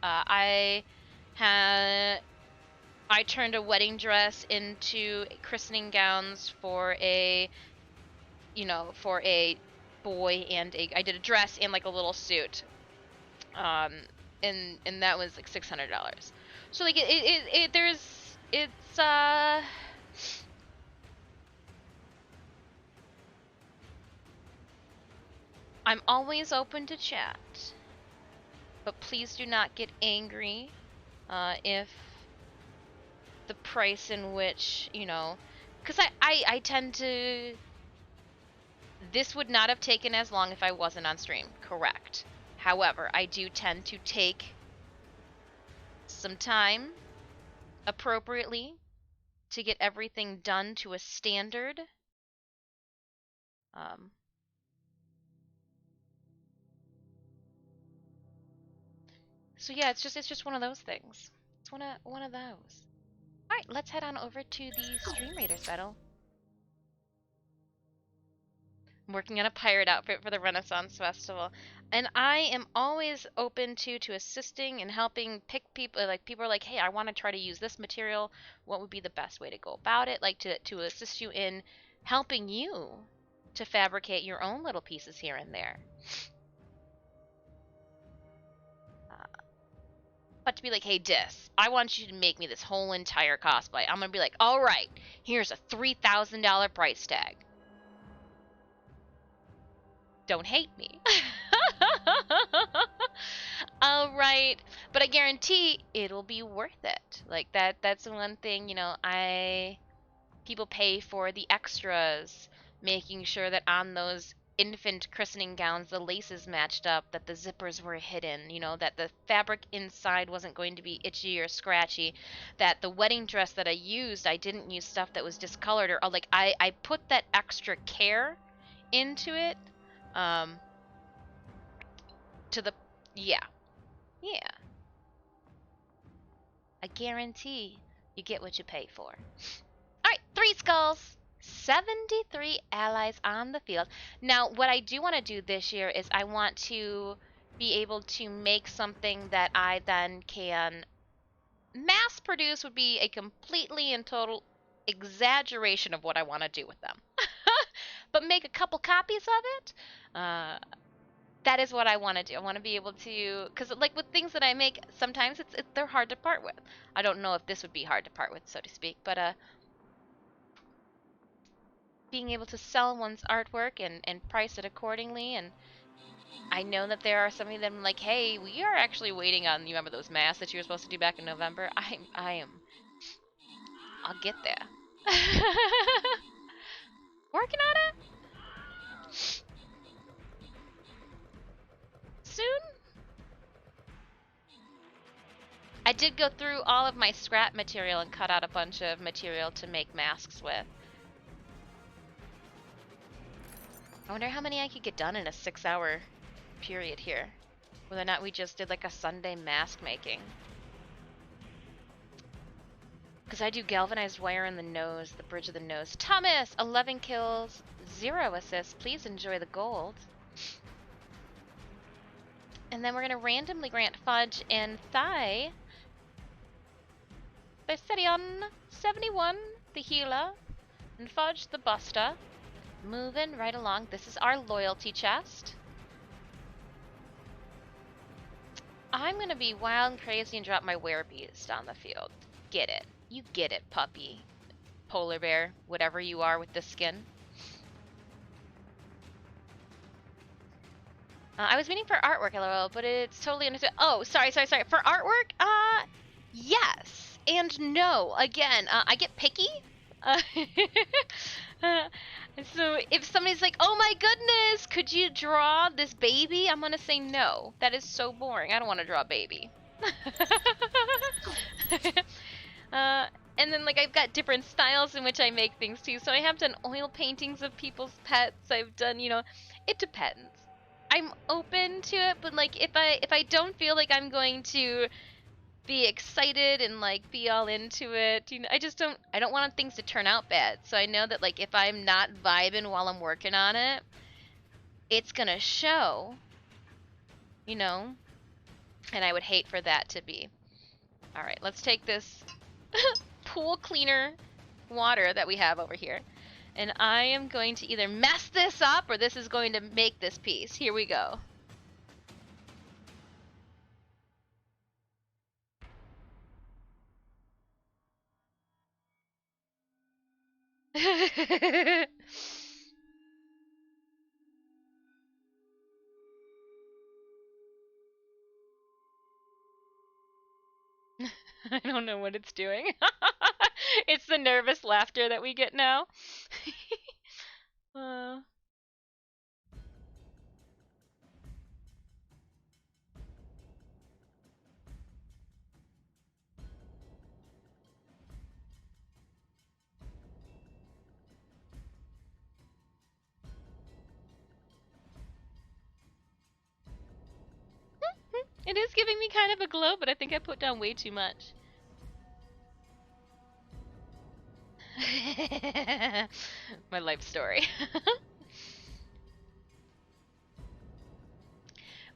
I had I turned a wedding dress into christening gowns for a, you know, for a boy, and I did a dress and like a little suit. Um, and that was like $600. So like I'm always open to chat, but please do not get angry if the price in which, you know, because I tend to, this would not have taken as long if I wasn't on stream, correct. However, I do tend to take some time appropriately to get everything done to a standard. So yeah, it's just one of those things. It's one of those. All right, let's head on over to the Stream Raiders battle. I'm working on a pirate outfit for the Renaissance Festival, and I am always open to assisting and helping pick people. Like people are like, hey, I want to try to use this material. What would be the best way to go about it? Like to assist you in helping you to fabricate your own little pieces here and there. But to be like, hey, Dis, I want you to make me this whole entire cosplay. I'm gonna be like, all right, here's a $3,000 price tag. Don't hate me. All right, but I guarantee it'll be worth it. Like that's the one thing, you know, people pay for the extras, making sure that on those infant christening gowns the laces matched up, that the zippers were hidden, you know, that the fabric inside wasn't going to be itchy or scratchy, that the wedding dress that I used, I didn't use stuff that was discolored, or like I put that extra care into it. To the, yeah, yeah. I guarantee you get what you pay for. Alright, 3 skulls. 73 allies on the field. Now, what I do want to do this year is I want to be able to make something that I then can mass produce. Would be a completely and total exaggeration of what I want to do with them. But make a couple copies of it. That is what I want to do. I want to be able to, because like with things that I make, sometimes they're hard to part with. I don't know if this would be hard to part with, so to speak, but being able to sell one's artwork and price it accordingly. And I know that there are some of them like, hey, we are actually waiting on, you remember those masks that you were supposed to do back in November? I'll get there. Working on it? Soon? I did go through all of my scrap material and cut out a bunch of material to make masks with. I wonder how many I could get done in a 6-hour period here. Whether or not we just did like a Sunday mask making. Because I do galvanized wire in the nose, the bridge of the nose. Thomas, 11 kills, 0 assists. Please enjoy the gold. And then we're going to randomly grant Fudge and Thigh Viserion 71, the healer, and Fudge the buster. Moving right along. This is our loyalty chest. I'm going to be wild and crazy and drop my werebeast on the field. Get it. You get it, puppy. Polar bear, whatever you are with the skin. I was waiting for artwork, lol, but it's totally understood. Oh, sorry. For artwork, yes and no. Again, I get picky. Uh, so if somebody's like, "Oh my goodness, could you draw this baby?" I'm gonna say no. That is so boring. I don't want to draw a baby. And then like I've got different styles in which I make things too. So I have done oil paintings of people's pets. I've done, it depends. I'm open to it, but like if I don't feel like I'm going to be excited and like be all into it, I don't want things to turn out bad. So I know that like if I'm not vibing while I'm working on it, it's gonna show, and I would hate for that to be. All right, let's take this pool cleaner water that we have over here. And I am going to either mess this up or this is going to make this piece. Here we go. I don't know what it's doing. It's the nervous laughter that we get now. It is giving me kind of a glow, but I think I put down way too much. My life story.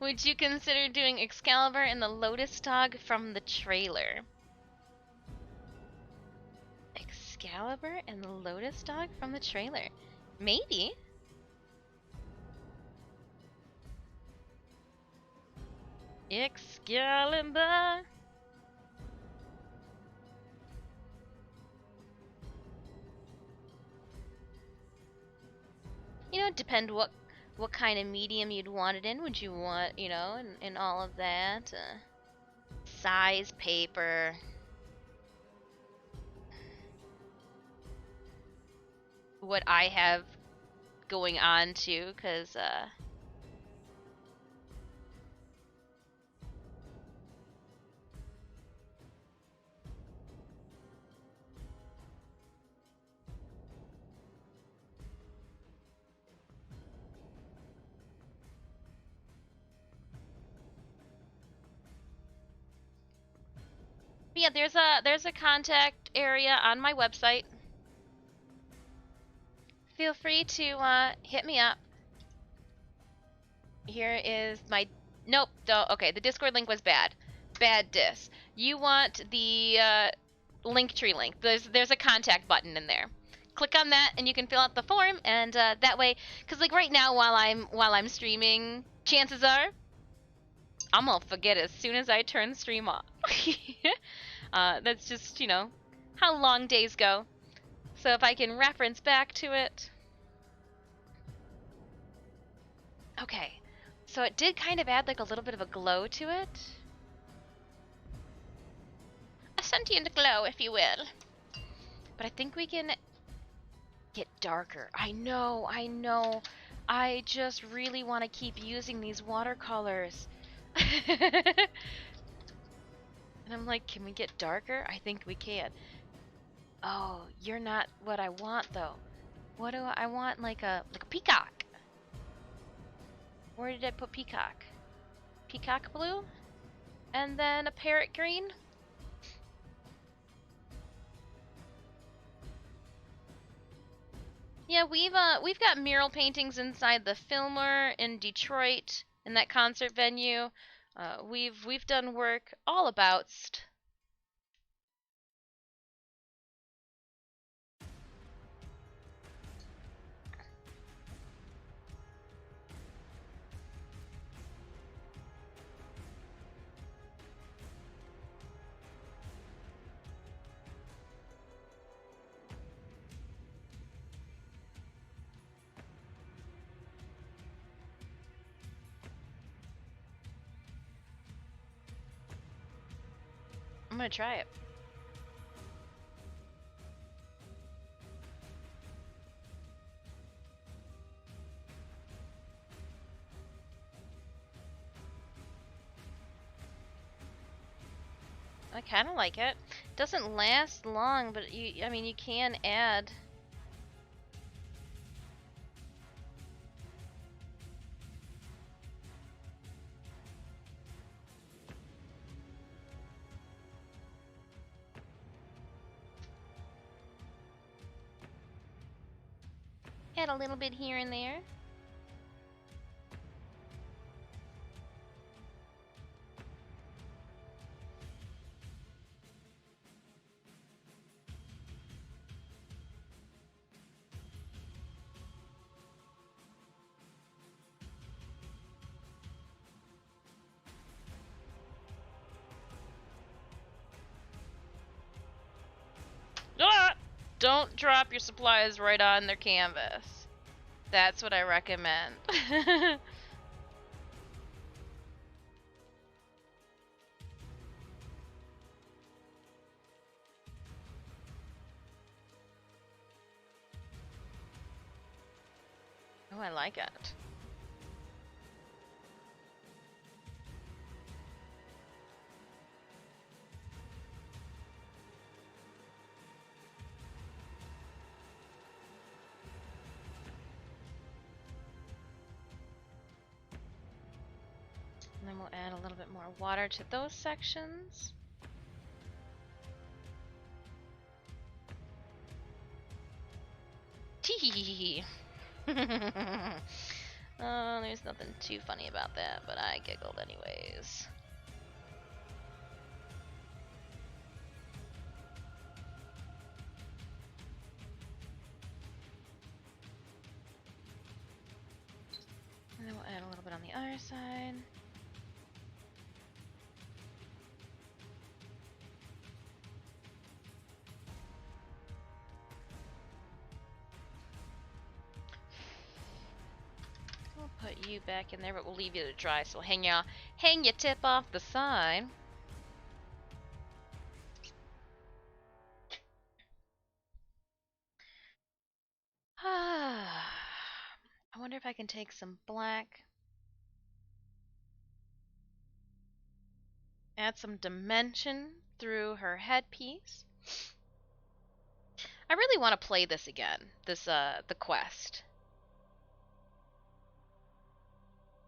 Would you consider doing Excalibur and the Lotus Dog from the trailer? Excalibur and the Lotus Dog from the trailer? Maybe. Excalibur. Depend what kind of medium you'd want it in. Would you want, in all of that? Size, paper. What I have going on too, because yeah, there's a contact area on my website. Feel free to hit me up. Here is my nope. Okay, the Discord link was bad. Bad dis. You want the Linktree link. There's a contact button in there. Click on that and you can fill out the form, and that way, because like right now while I'm streaming, chances are I'm gonna forget as soon as I turn stream off. That's just, how long days go. So if I can reference back to it. Okay, so it did kind of add like a little bit of a glow to it. A sentient glow, if you will. But I think we can get darker. I know. I just really want to keep using these watercolors. And I'm like, can we get darker? I think we can. Oh, you're not what I want though. What do I want? Like a peacock. Where did I put peacock? Peacock blue? And then a parrot green? Yeah, we've got mural paintings inside the Fillmore in Detroit in that concert venue. We've done work all about. I'm gonna try it. I kind of like it. Doesn't last long, but I mean, you can add. Add a little bit here and there. Ah! Don't drop your supplies right on their canvas. That's what I recommend. Oh, I like it. And then we'll add a little bit more water to those sections. Tee. There's nothing too funny about that, but I giggled anyways. And then we'll add a little bit on the other side. We'll put you back in there, but we'll leave you to dry, so we'll hang your tip off the side. I wonder if I can take some black, add some dimension through her headpiece. I really want to play this again, the quest.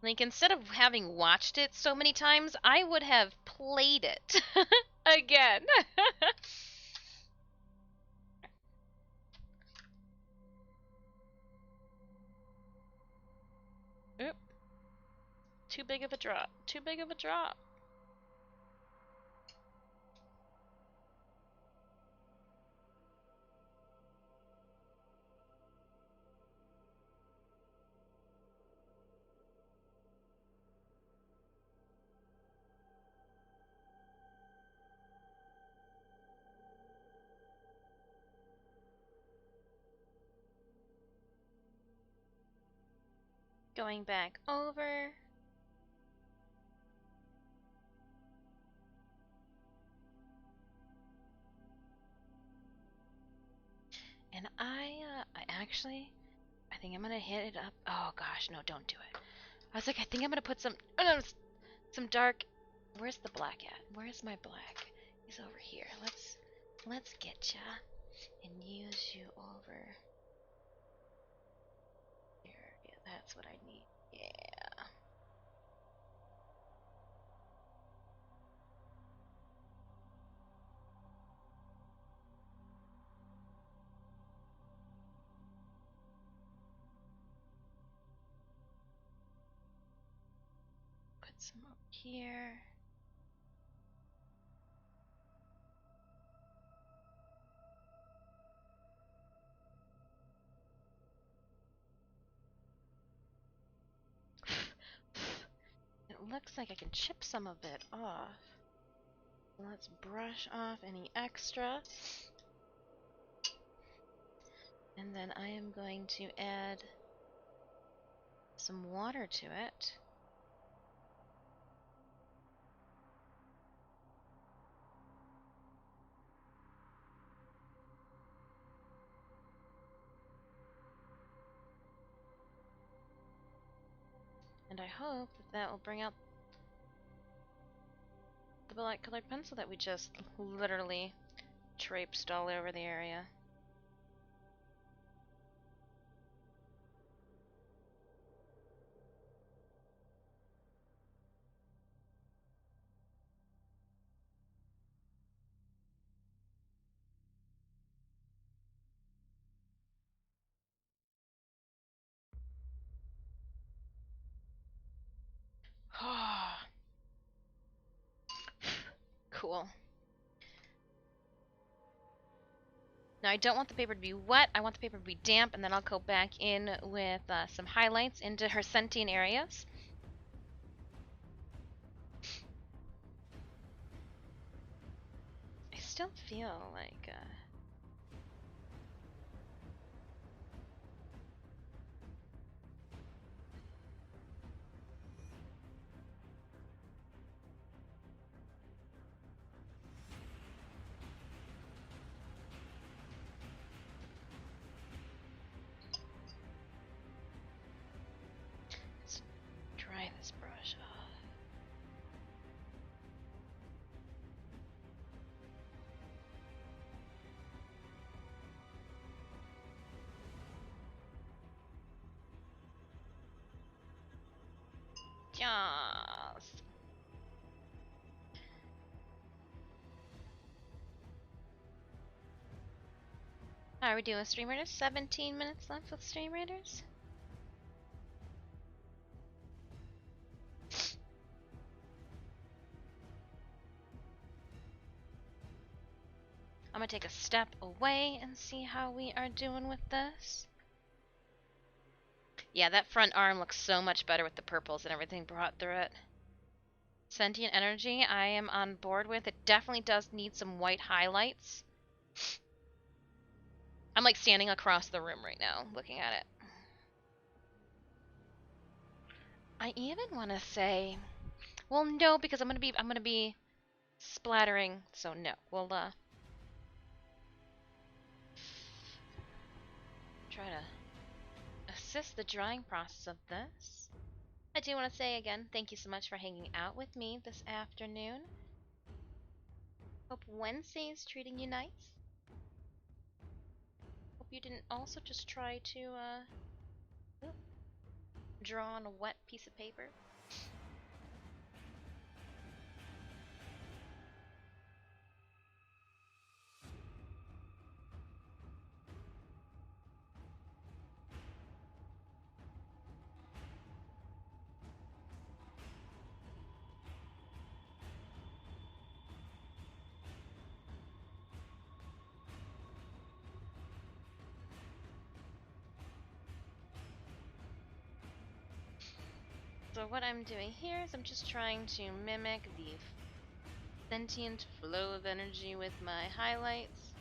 Like, instead of having watched it so many times, I would have played it again. Oop. Too big of a drop. Too big of a drop. Going back over. And I think I'm gonna hit it up. Oh gosh, no, don't do it. I was like, I think I'm gonna put some dark. Where's the black at? Where's my black? He's over here. Let's get ya and use you over here. Yeah, that's what I need. Yeah. some up here. It looks like I can chip some of it off. Let's brush off any extra. And then I am going to add some water to it. And I hope that that will bring out the light colored pencil that we just literally traipsed all over the area. Cool. Now I don't want the paper to be wet, I want the paper to be damp, and then I'll go back in with some highlights into her sentient areas. I still feel like let's dry this brush off. Yes. How are we doing, Stream Raiders? 17 minutes left with Stream Raiders. I'm gonna take a step away and see how we are doing with this. Yeah, that front arm looks so much better with the purples and everything brought through it. Sentient energy, I am on board with. It definitely does need some white highlights. I'm like standing across the room right now, looking at it. I even want to say, well, no, because I'm gonna be splattering. So no, we'll try to assist the drying process of this. I do want to say again, thank you so much for hanging out with me this afternoon. Hope Wednesday's treating you nice. Hope you didn't also just try to draw on a wet piece of paper. So what I'm doing here is I'm just trying to mimic the sentient flow of energy with my highlights.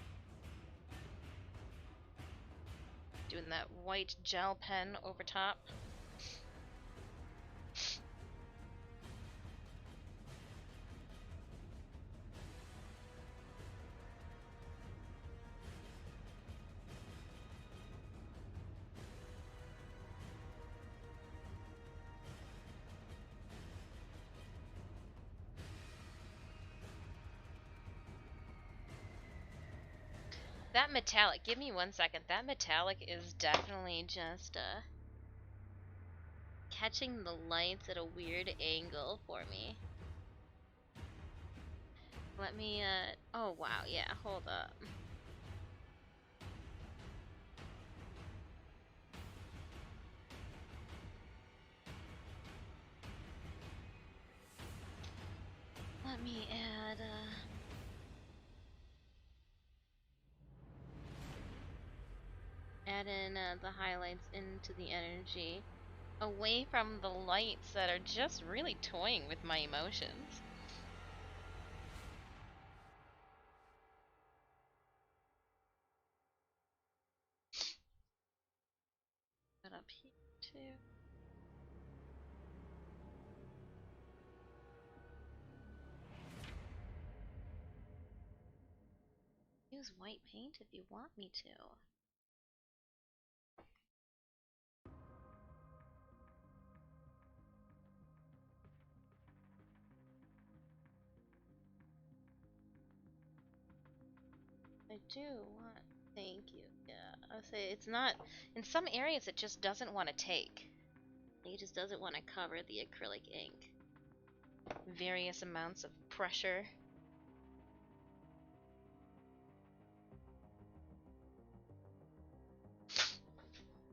Doing that white gel pen over top. That metallic, give me 1 second. That metallic is definitely just catching the lights at a weird angle for me. Let me oh wow, yeah, hold up. add in the highlights into the energy, away from the lights that are just really toying with my emotions. Put up here too. Use white paint if you want me to. I do want. Thank you. Yeah, I'll say it's not. In some areas, it just doesn't want to take. It just doesn't want to cover the acrylic ink. Various amounts of pressure.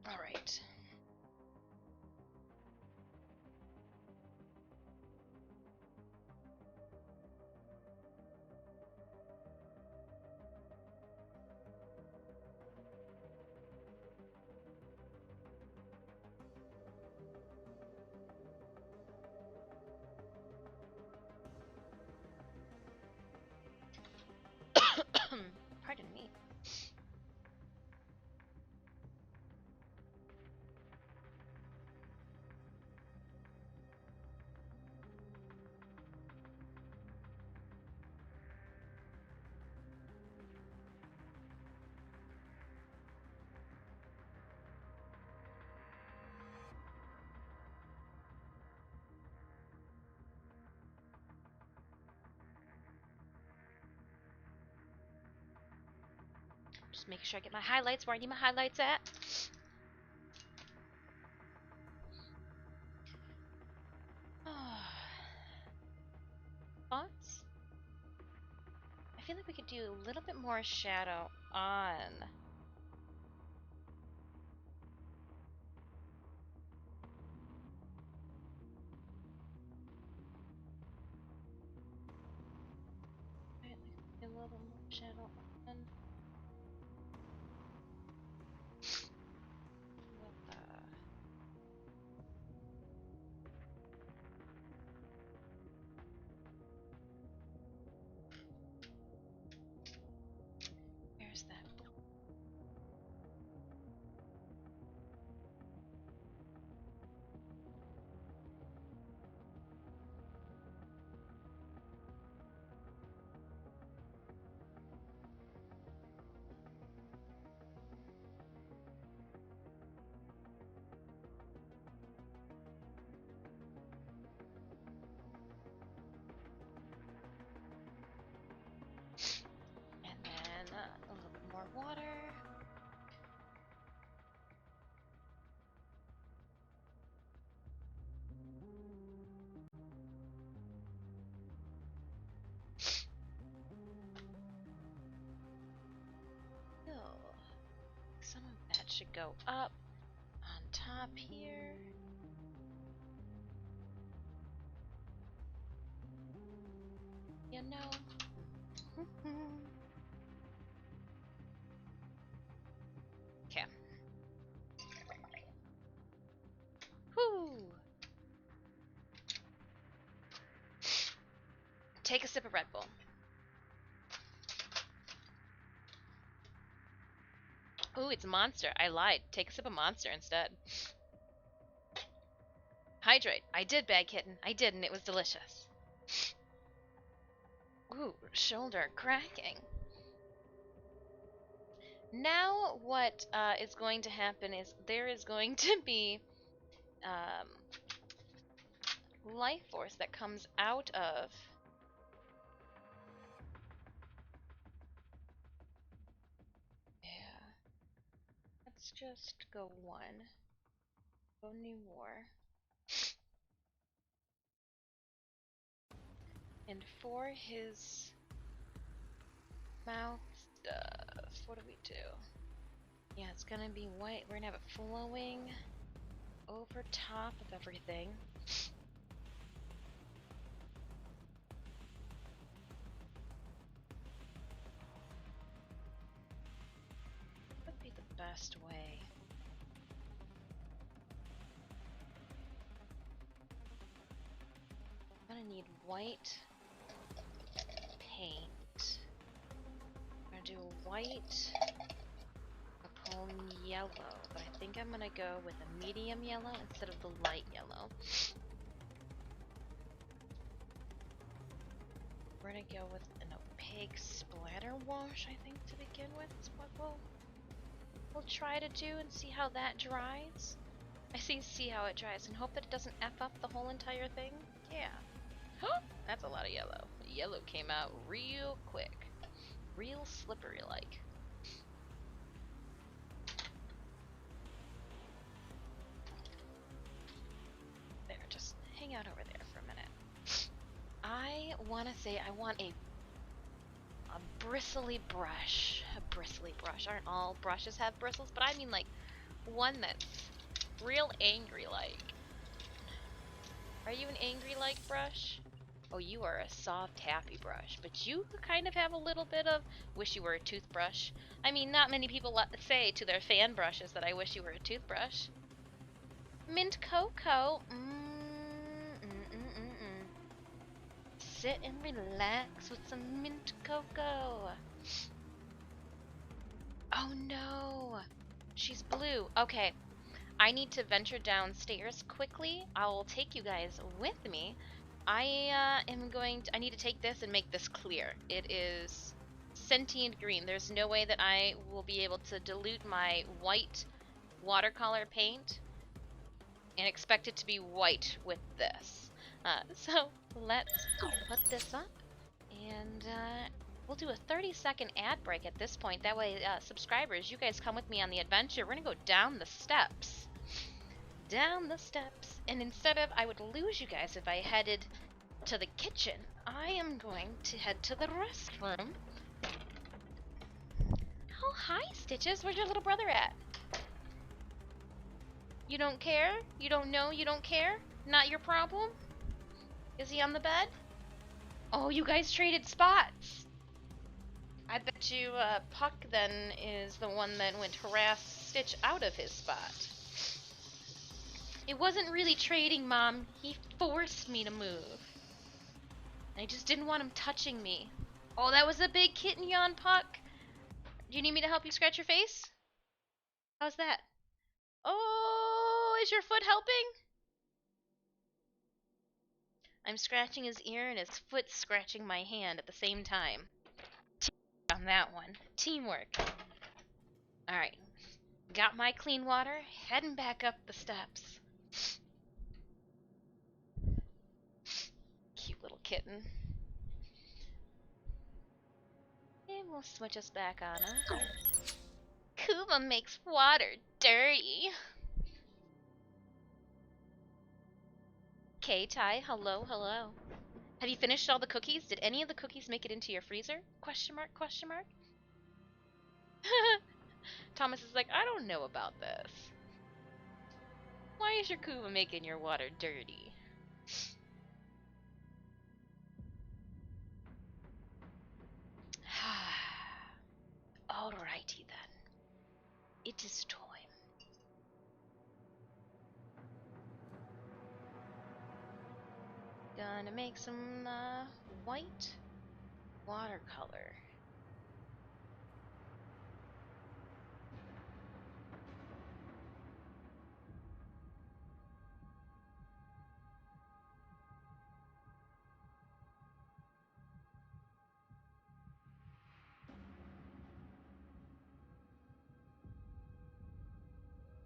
All right. Pardon me. Just making sure I get my highlights where I need my highlights at. Thoughts? I feel like we could do a little bit more shadow on. Right, like a little bit more shadow on. Where's that? And then a little bit more water. So, some of that should go up on top here. You know. Okay. Whoo! Take a sip of Red Bull. Ooh, it's Monster. I lied. Take a sip of Monster instead. Hydrate. I did, Bad Kitten. I did, and it was delicious. Ooh, shoulder cracking. Now what is going to happen is there is going to be life force that comes out of let's just go one. Go new war. And for his mouth stuff, what do we do? Yeah, it's gonna be white. We're gonna have it flowing over top of everything. Would be the best way? I'm gonna need white paint. I'm gonna do a white, a cone yellow, but I think I'm gonna go with a medium yellow instead of the light yellow. We're gonna go with an opaque splatter wash, I think, to begin with. Is what we'll try to do and see how that dries. I see how it dries and hope that it doesn't F up the whole entire thing. Yeah. That's a lot of yellow. The yellow came out real quick. Real slippery like. There, just hang out over there for a minute. I want to say I want a bristly brush. A bristly brush. Aren't all brushes have bristles? But I mean like one that's real angry like. Are you an angry like brush? Oh, you are a soft, happy brush, but you kind of have a little bit of wish you were a toothbrush. I mean, not many people say to their fan brushes that I wish you were a toothbrush. Mint cocoa. Sit and relax with some mint cocoa. Oh no, she's blue. Okay, I need to venture downstairs quickly. I will take you guys with me. I need to take this and make this clear. It is sentient green. There's no way that I will be able to dilute my white watercolor paint and expect it to be white with this. So let's put this up and we'll do a 30-second ad break at this point. That way, subscribers, you guys come with me on the adventure. We're gonna go down the steps. Down the steps. And instead of, I would lose you guys if I headed to the kitchen, I am going to head to the restroom. Oh, hi, Stitches. Where's your little brother at? You don't care? You don't know? You don't care? Not your problem? Is he on the bed? Oh, you guys traded spots. I bet you Puck then is the one that went harass Stitch out of his spot. It wasn't really trading, Mom. He forced me to move. I just didn't want him touching me. Oh, that was a big kitten yawn, Puck. Do you need me to help you scratch your face? How's that? Oh, is your foot helping? I'm scratching his ear and his foot's scratching my hand at the same time. Teamwork on that one. Teamwork. Alright. Got my clean water, heading back up the steps. Cute little kitten. And we'll switch us back on over. Kuba makes water dirty. K-Tai, hello, hello. Have you finished all the cookies? Did any of the cookies make it into your freezer? Question mark, question mark? Thomas is like, I don't know about this. Why is your Kuba making your water dirty? Alrighty then. It is time. Gonna make some white watercolor.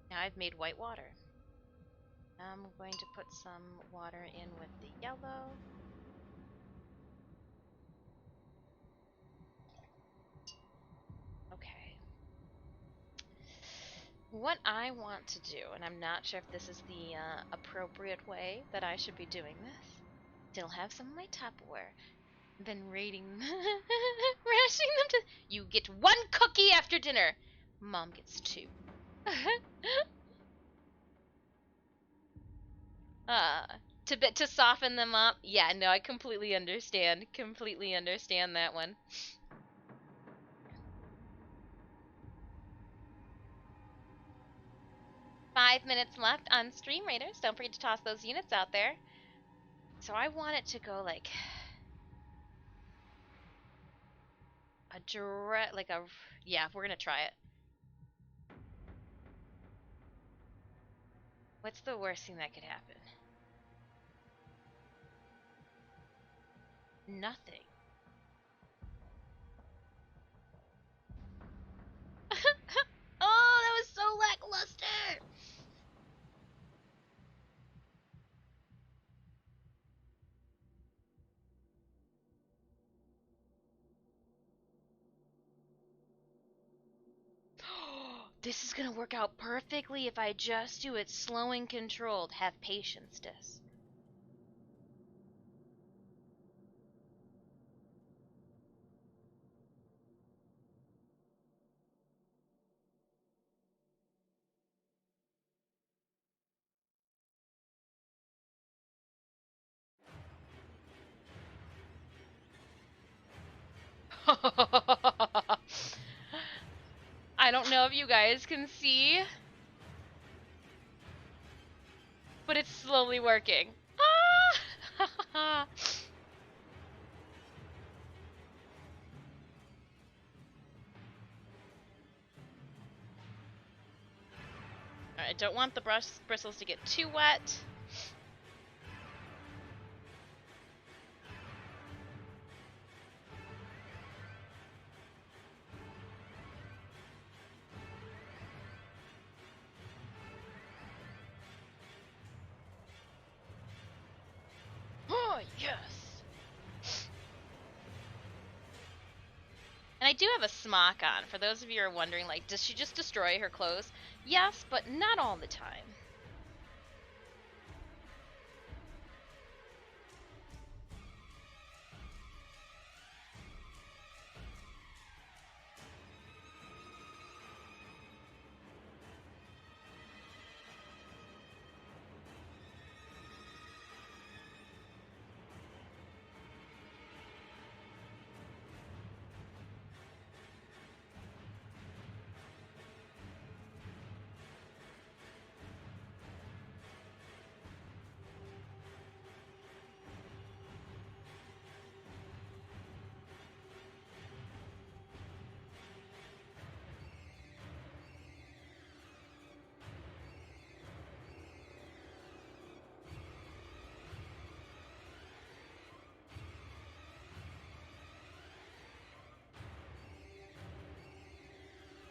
Now I've made white water. I'm going to put some water in with the yellow. Okay. What I want to do, and I'm not sure if this is the appropriate way that I should be doing this. Still have some of my Tupperware. Been raiding, rationing them to. You get one cookie after dinner. Mom gets two. To soften them up. Yeah, no, I completely understand. Completely understand that one. 5 minutes left on Stream Raiders. Don't forget to toss those units out there. So I want it to go like a direct, like a, yeah, we're gonna try it. What's the worst thing that could happen? Nothing. Oh, that was so lackluster! This is gonna work out perfectly if I just do it slow and controlled. Have patience, Dis. I don't know if you guys can see, but it's slowly working. Ah! I don't want the bristles to get too wet. Oh, yes! And I do have a smock on, for those of you who are wondering, like, does she just destroy her clothes? Yes, but not all the time.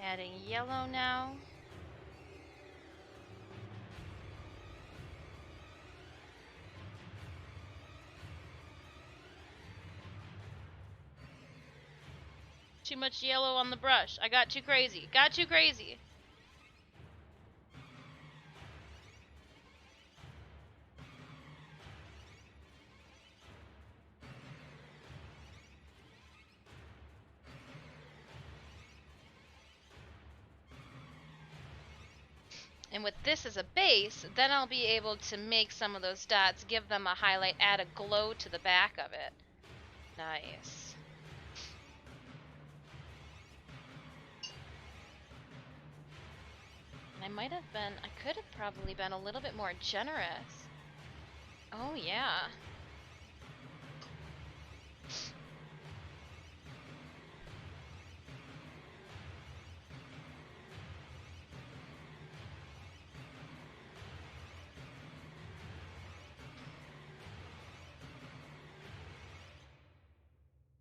Adding yellow now. Too much yellow on the brush. I got too crazy. Got too crazy. And with this as a base, then I'll be able to make some of those dots, give them a highlight, add a glow to the back of it. Nice. And I could have probably been a little bit more generous. Oh yeah.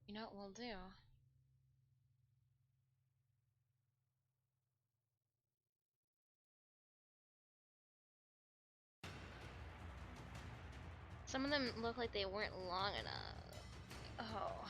You know what we'll do? Some of them look like they weren't long enough. Oh.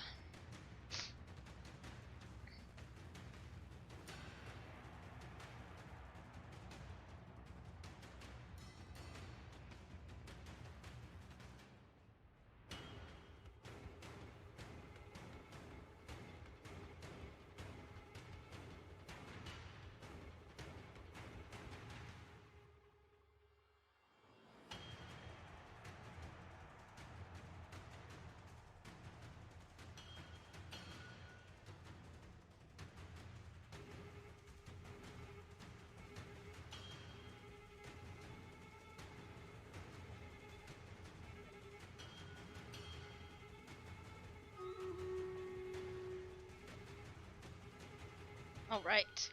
All right.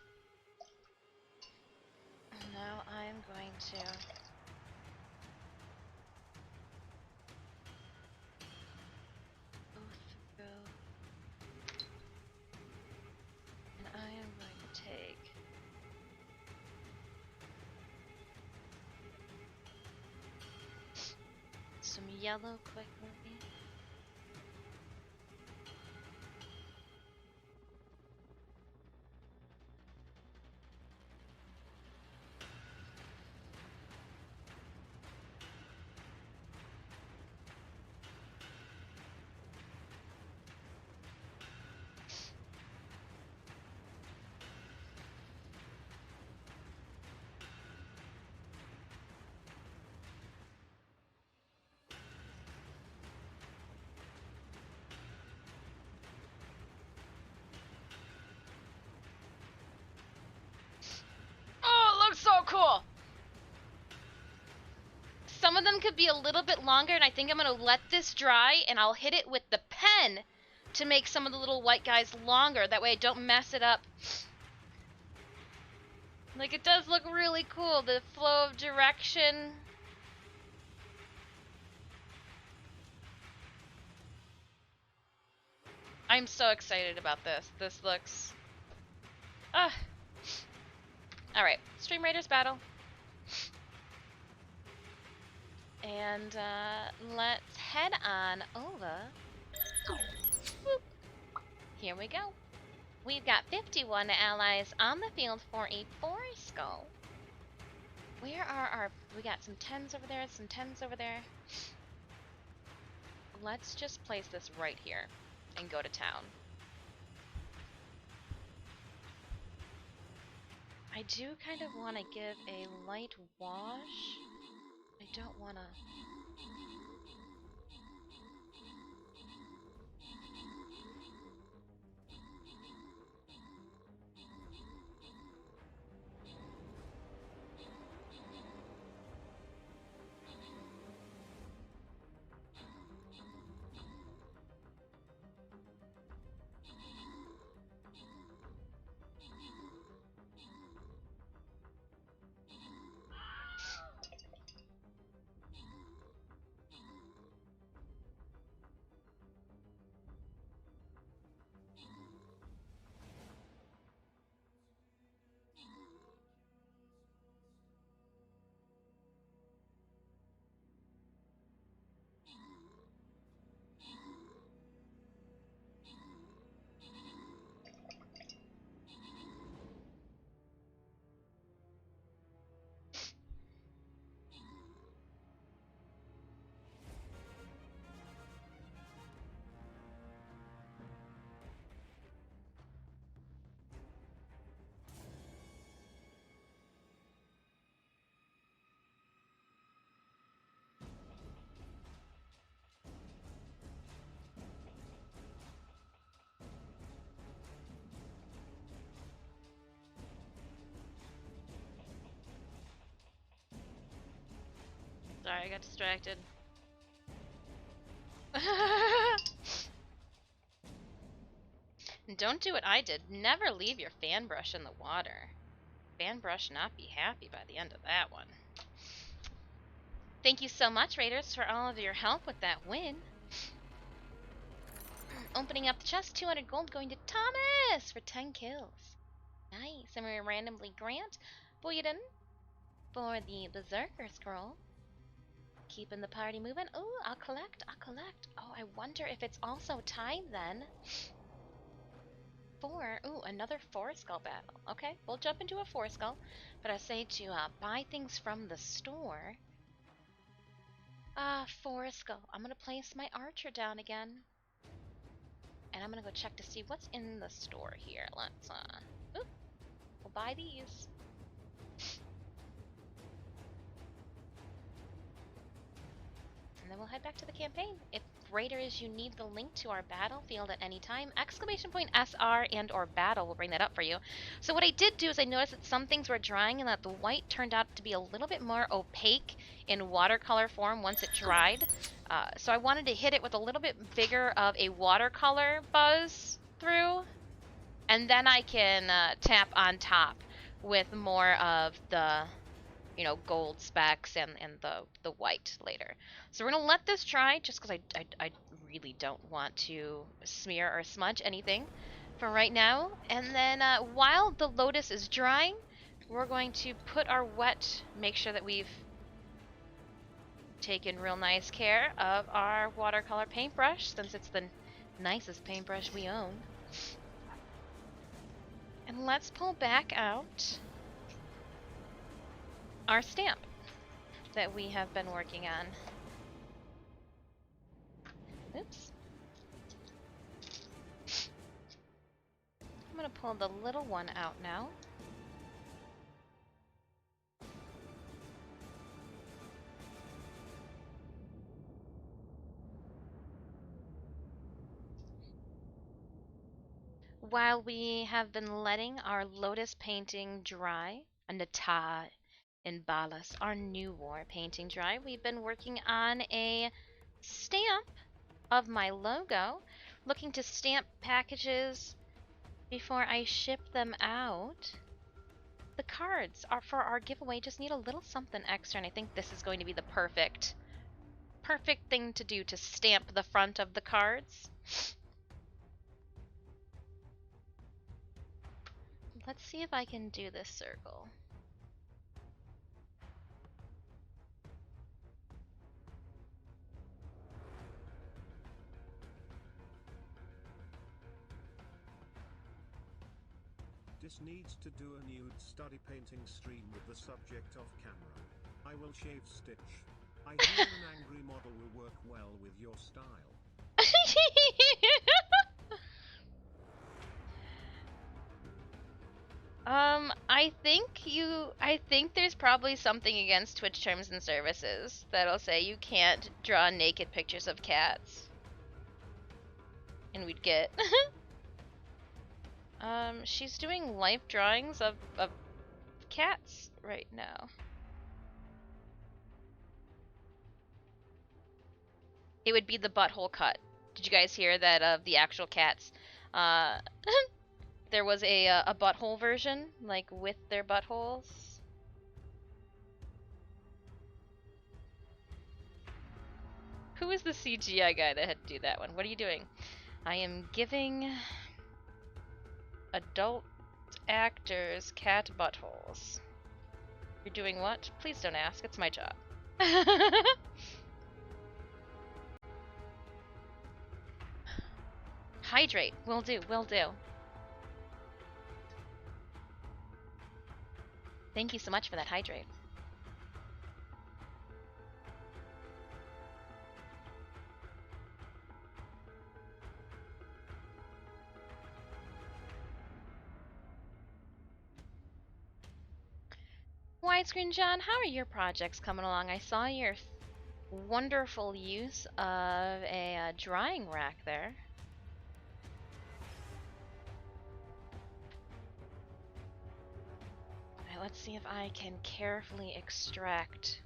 Now I'm going to go through, and I am going to take some yellow quickly. Oh, it looks so cool! Some of them could be a little bit longer, and I think I'm going to let this dry, and I'll hit it with the pen to make some of the little white guys longer. That way I don't mess it up. Like, it does look really cool, the flow of direction. I'm so excited about this. This looks... Ah. Alright, Stream Raiders battle. And let's head on over. Whoop. Here we go. We've got 51 allies on the field for a forest skull. Where are our... We got some 10s over there, some 10s over there. Let's just place this right here and go to town. I do kind of want to give a light wash. I don't want to... Sorry, I got distracted. Don't do what I did. Never leave your fan brush in the water. Fan brush not be happy by the end of that one. Thank you so much, Raiders, for all of your help with that win. Opening up the chest, 200 gold going to Thomas for 10 kills. Nice. And we randomly grant Boyden for the Berserker scroll. Keeping the party moving. Ooh, I'll collect. Oh, I wonder if it's also time then for, ooh, another forest skull battle. Okay, we'll jump into a forest skull, but I say to buy things from the store. Forest skull. I'm gonna place my archer down again. And I'm gonna go check to see what's in the store here. Let's, ooh, we'll buy these. And then we'll head back to the campaign. If Raiders, you need the link to our battlefield at any time, !SR and or battle will bring that up for you. So what I did do is I noticed that some things were drying and that the white turned out to be a little bit more opaque in watercolor form once it dried. So I wanted to hit it with a little bit bigger of a watercolor buzz through. And then I can tap on top with more of the, you know, gold specks and the white later. So we're gonna let this dry just because I really don't want to smear or smudge anything for right now. And then while the lotus is drying, we're going to put our wet, make sure that we've taken real nice care of our watercolor paintbrush since it's the nicest paintbrush we own. And let's pull back out our stamp that we have been working on. Oops. I'm gonna pull the little one out now. While we have been letting our lotus painting dry, Anata in Balas, our new war painting dry, we've been working on a stamp of my logo, looking to stamp packages before I ship them out. The cards are for our giveaway just need a little something extra, and I think this is going to be the perfect thing to do to stamp the front of the cards. Let's see if I can do this circle. This needs to do a nude study painting stream with the subject off camera. I will shave Stitch. I hear an angry model will work well with your style. I think there's probably something against Twitch terms and services that'll say you can't draw naked pictures of cats. And we'd get she's doing life drawings of cats right now. It would be the butthole cut. Did you guys hear that of the actual cats? There was a butthole version, like with their buttholes. Who is the CGI guy that had to do that one? What are you doing? I am giving adult actors cat buttholes. You're doing what? Please don't ask. It's my job. Hydrate. Will do. Will do. Thank you so much for that hydrate. Widescreen John, how are your projects coming along? I saw your wonderful use of a drying rack there. Alright, let's see if I can carefully extract.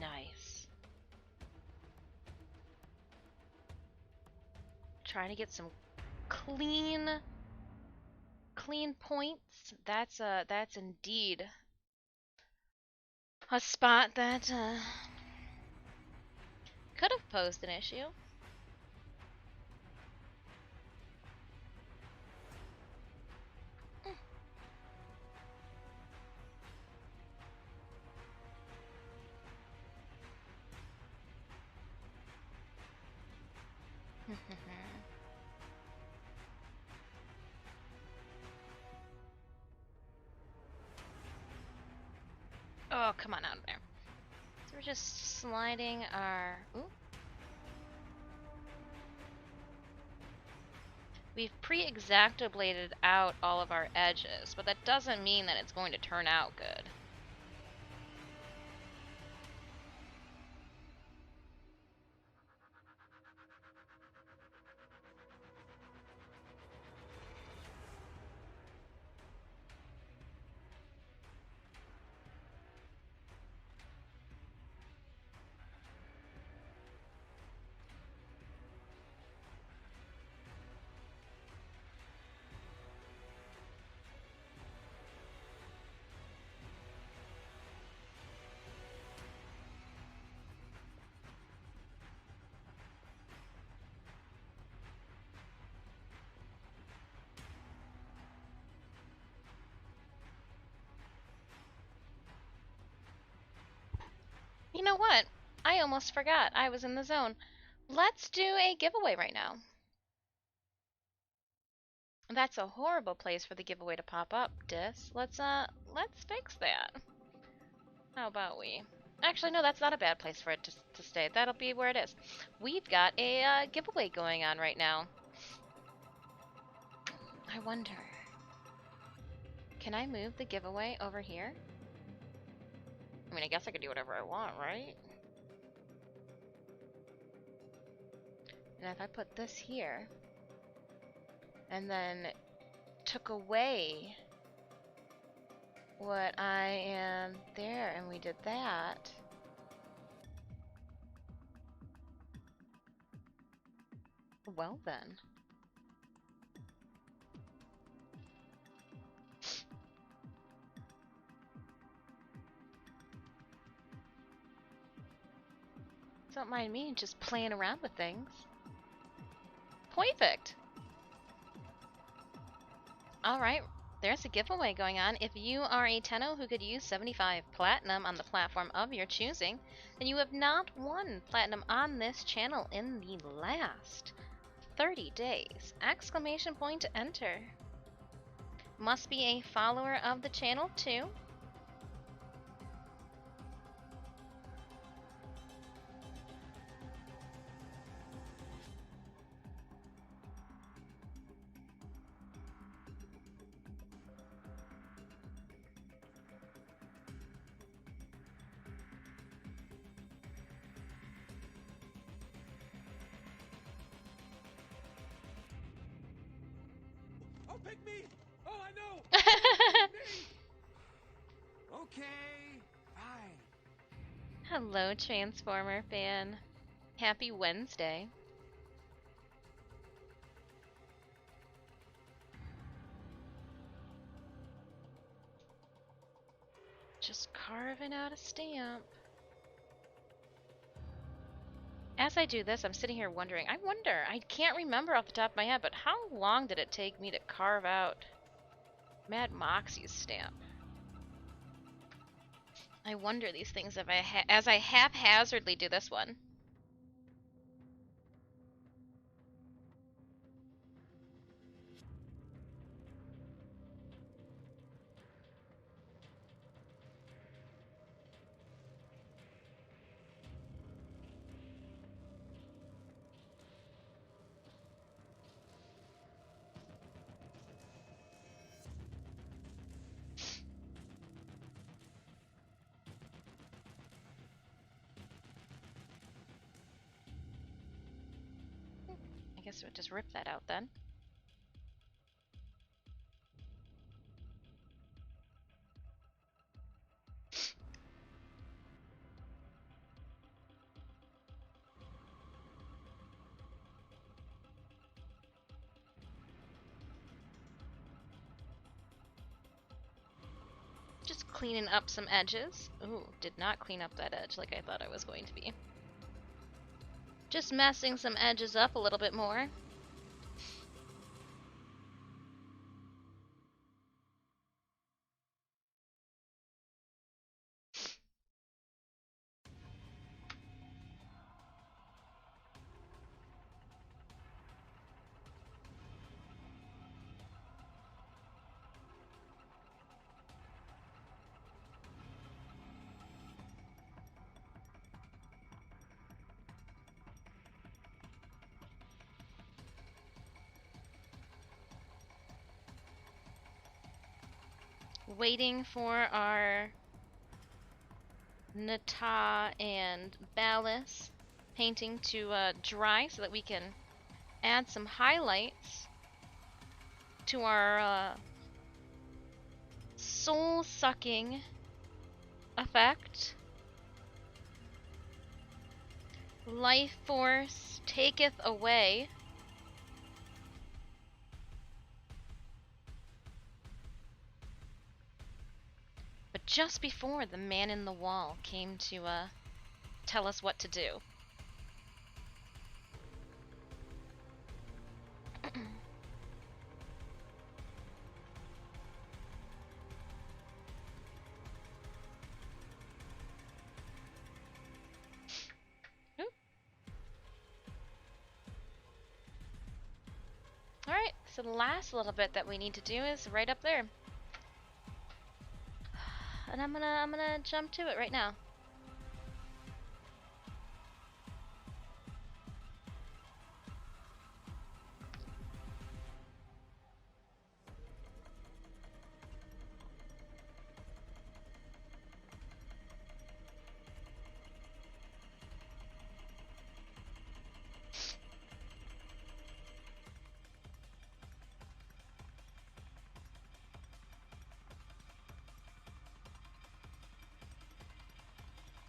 Nice. Trying to get some clean points. That's indeed a spot that could have posed an issue. Oh, come on out of there. So we're just sliding our... Ooh. We've pre-exacto bladed out all of our edges, but that doesn't mean that it's going to turn out good. You know what? I almost forgot. I was in the zone. Let's do a giveaway right now. That's a horrible place for the giveaway to pop up, Dis. Let's fix that. How about we? Actually, no, that's not a bad place for it to stay. That'll be where it is. We've got a giveaway going on right now. I wonder, can I move the giveaway over here? I mean, I guess I could do whatever I want, right? And if I put this here, and then took away what I am there, and we did that. Well then. Don't mind me just playing around with things. Perfect. Alright, there's a giveaway going on. If you are a TENNO who could use 75 platinum on the platform of your choosing, then you have not won platinum on this channel in the last 30 days. Exclamation point to enter. Must be a follower of the channel too. Oh, pick me! Oh, I know! Okay, fine. Hello, Transformer fan. Happy Wednesday. Just carving out a stamp. As I do this, I'm sitting here wondering, I can't remember off the top of my head, but how long did it take me to carve out Mad Moxie's stamp? I wonder these things if as I haphazardly do this one. I guess we'll just rip that out then. Just cleaning up some edges. Ooh, did not clean up that edge like I thought I was going to be. Just messing some edges up a little bit more. Waiting for our Nata and Ballas painting to dry so that we can add some highlights to our soul-sucking effect. Life force taketh away. But just before the man in the wall came to tell us what to do. So the last little bit that we need to do is right up there. And I'm gonna jump to it right now.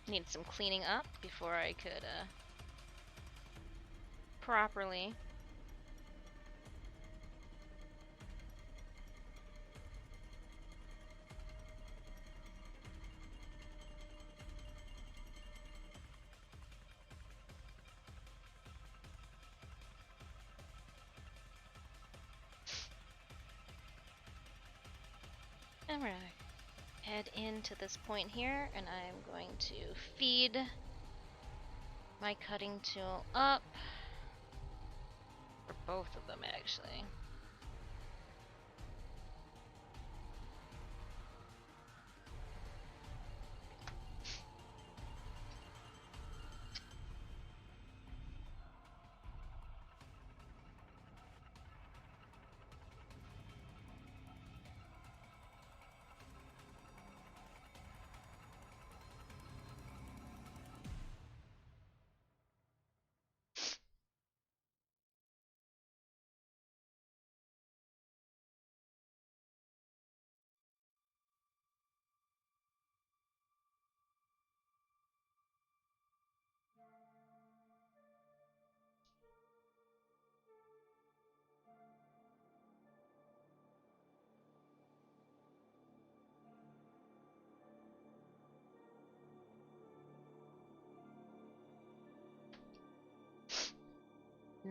Need some cleaning up before I could properly. And we're gonna head into this point here, and I'm going to feed my cutting tool up. For both of them, actually.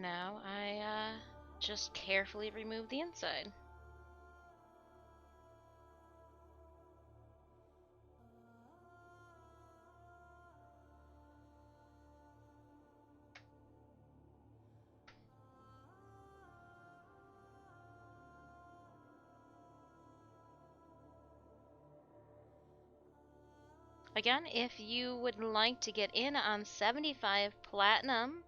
Now I just carefully remove the inside. Again, if you would like to get in on 75 platinum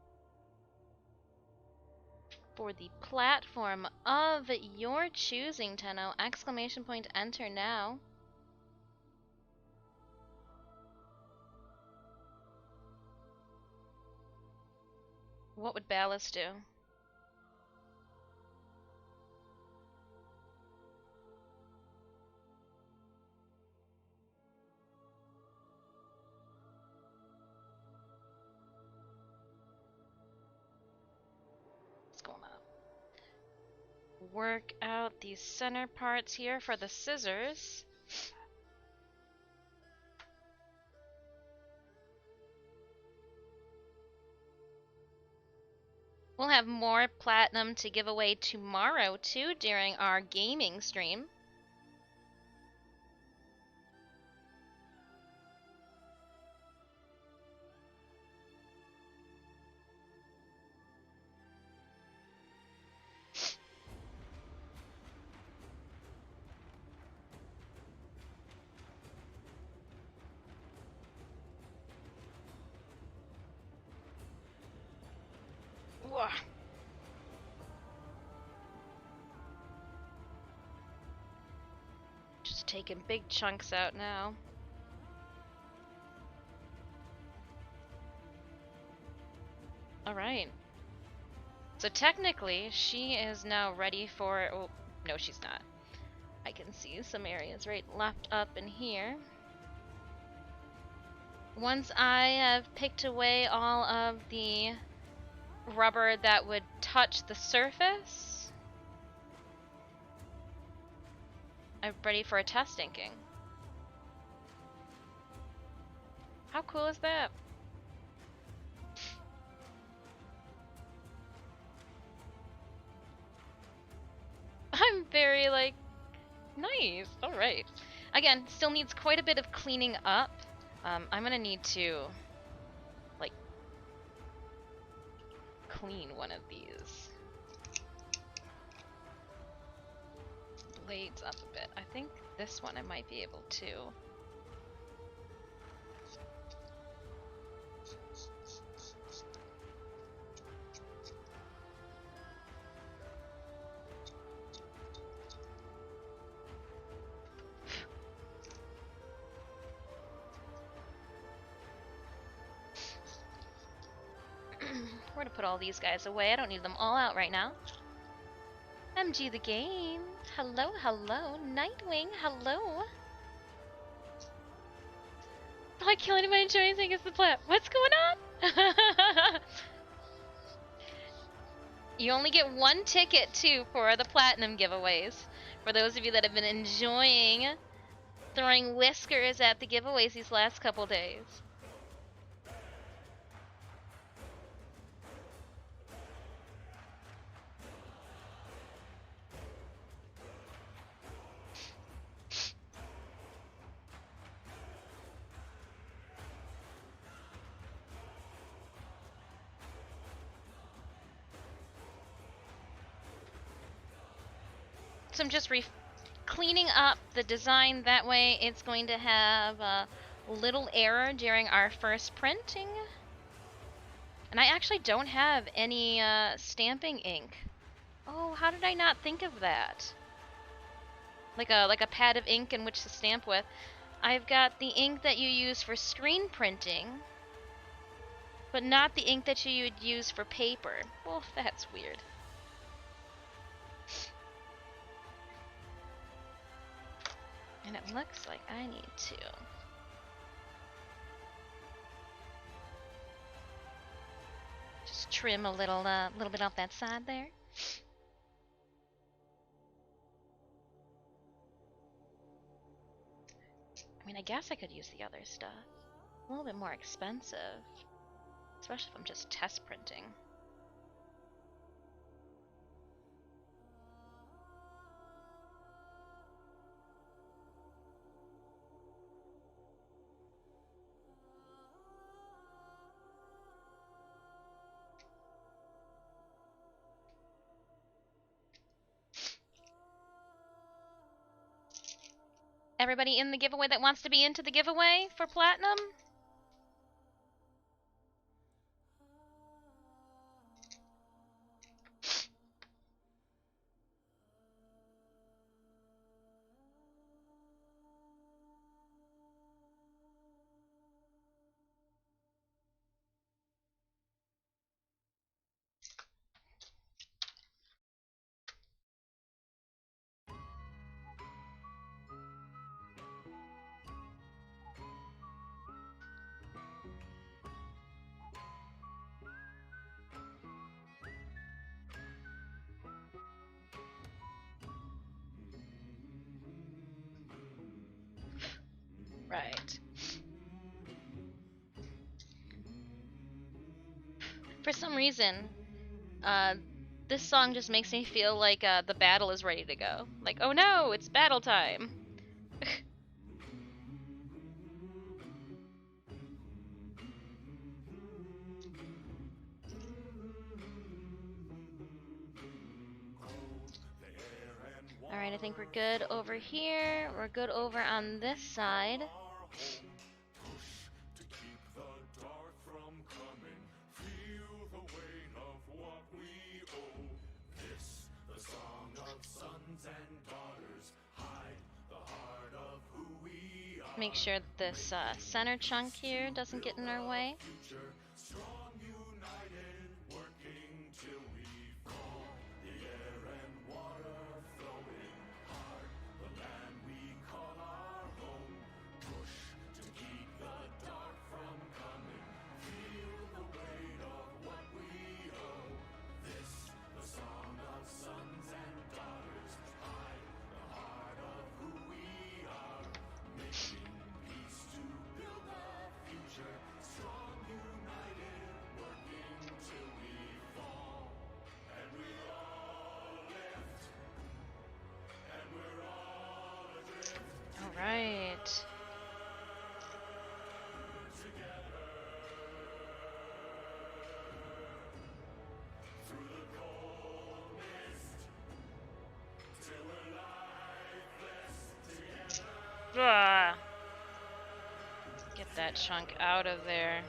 for the platform of your choosing, TENNO, exclamation point, enter now. What would Ballast do? What's going on? Work out these center parts here for the scissors. We'll have more platinum to give away tomorrow too during our gaming stream. Just taking big chunks out now. Alright. So technically, she is now ready for... Oh, no, she's not. I can see some areas right left up in here. Once I have picked away all of the rubber that would touch the surface, I'm ready for a test inking. How cool is that? I'm very, like, nice. Alright. Again, still needs quite a bit of cleaning up. I'm gonna need to, like, clean one of these. blades up a bit. I think this one I might be able to. We're gonna put all these guys away. I don't need them all out right now. MG the game. Hello, hello. Nightwing, hello. I kill anybody enjoy anything is the plat. What's going on? You only get one ticket too for the platinum giveaways. For those of you that have been enjoying throwing whiskers at the giveaways these last couple days. So I'm just cleaning up the design, that way it's going to have a little error during our first printing. And I actually don't have any stamping ink. Oh, how did I not think of that? Like a pad of ink in which to stamp with. I've got the ink that you use for screen printing, but not the ink that you would use for paper. Well, that's weird. And it looks like I need to just trim a little bit off that side there. I mean, I guess I could use the other stuff. A little bit more expensive, especially if I'm just test printing. Everybody in the giveaway that wants to be into the giveaway for platinum? Right. For some reason, this song just makes me feel like the battle is ready to go. Like, oh no, it's battle time. Alright, I think we're good over here. We're good over on this side. Make sure that this center chunk here doesn't get in our way. Ugh. Get that chunk out of there.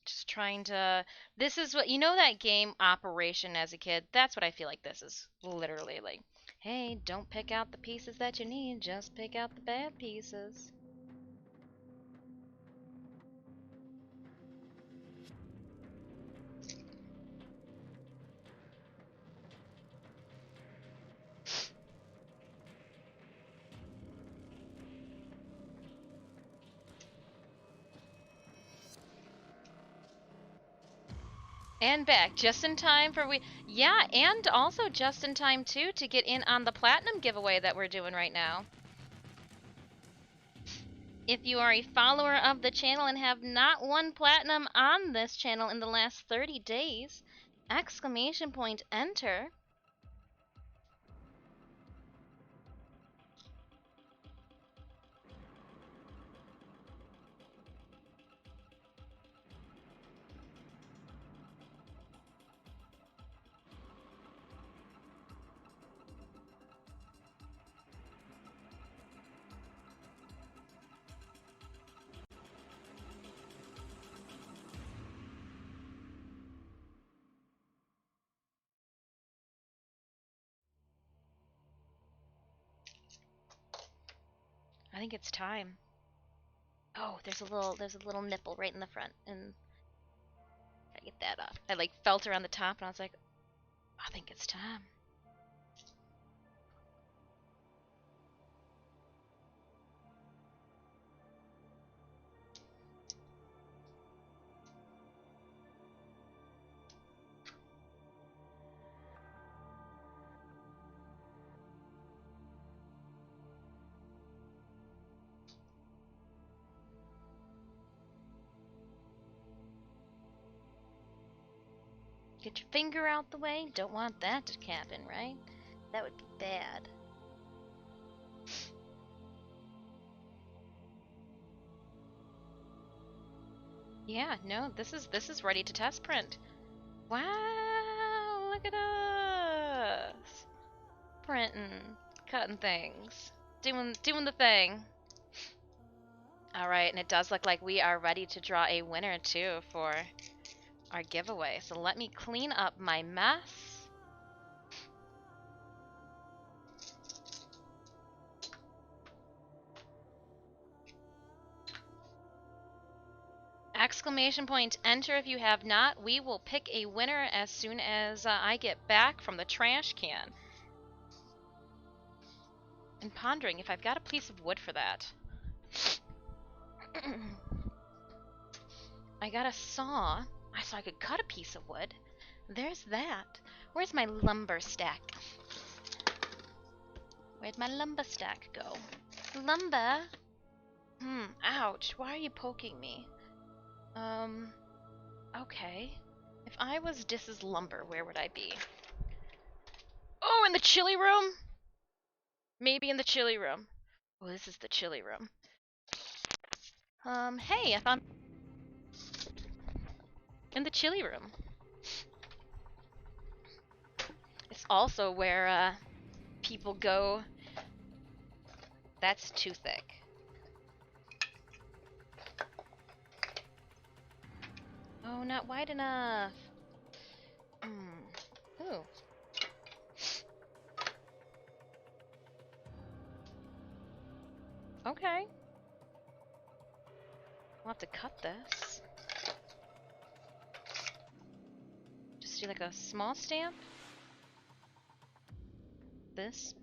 Just trying to. This is what. You know that game Operation as a kid? That's what I feel like this is. Literally, like, hey, don't pick out the pieces that you need, just pick out the bad pieces. And back, just in time for yeah, and also just in time too to get in on the platinum giveaway that we're doing right now. If you are a follower of the channel and have not won platinum on this channel in the last 30 days, exclamation point enter. I think it's time. Oh, there's a little nipple right in the front, and I get that off. I like felt around the top, and I was like, I think it's time. Get your finger out the way. Don't want that to happen, right? That would be bad. Yeah, no, this is ready to test print. Wow, look at us. Printing, cutting things, doing the thing. All right, and it does look like we are ready to draw a winner too for our giveaway. So let me clean up my mess. Exclamation point enter if you have not. We will pick a winner as soon as I get back from the trash can. And pondering if I've got a piece of wood for that. I got a saw, so I could cut a piece of wood. There's that. Where's my lumber stack? Where'd my lumber stack go? Lumber? Ouch. Why are you poking me? Okay. If I was Dis's lumber, where would I be? Oh, in the chili room? Maybe in the chili room. Oh, this is the chili room. Hey, if I'm in the chili room. It's also where, people go. That's too thick. Oh, not wide enough. Ooh. Okay. I'll have to cut this. Just do like a small stamp. This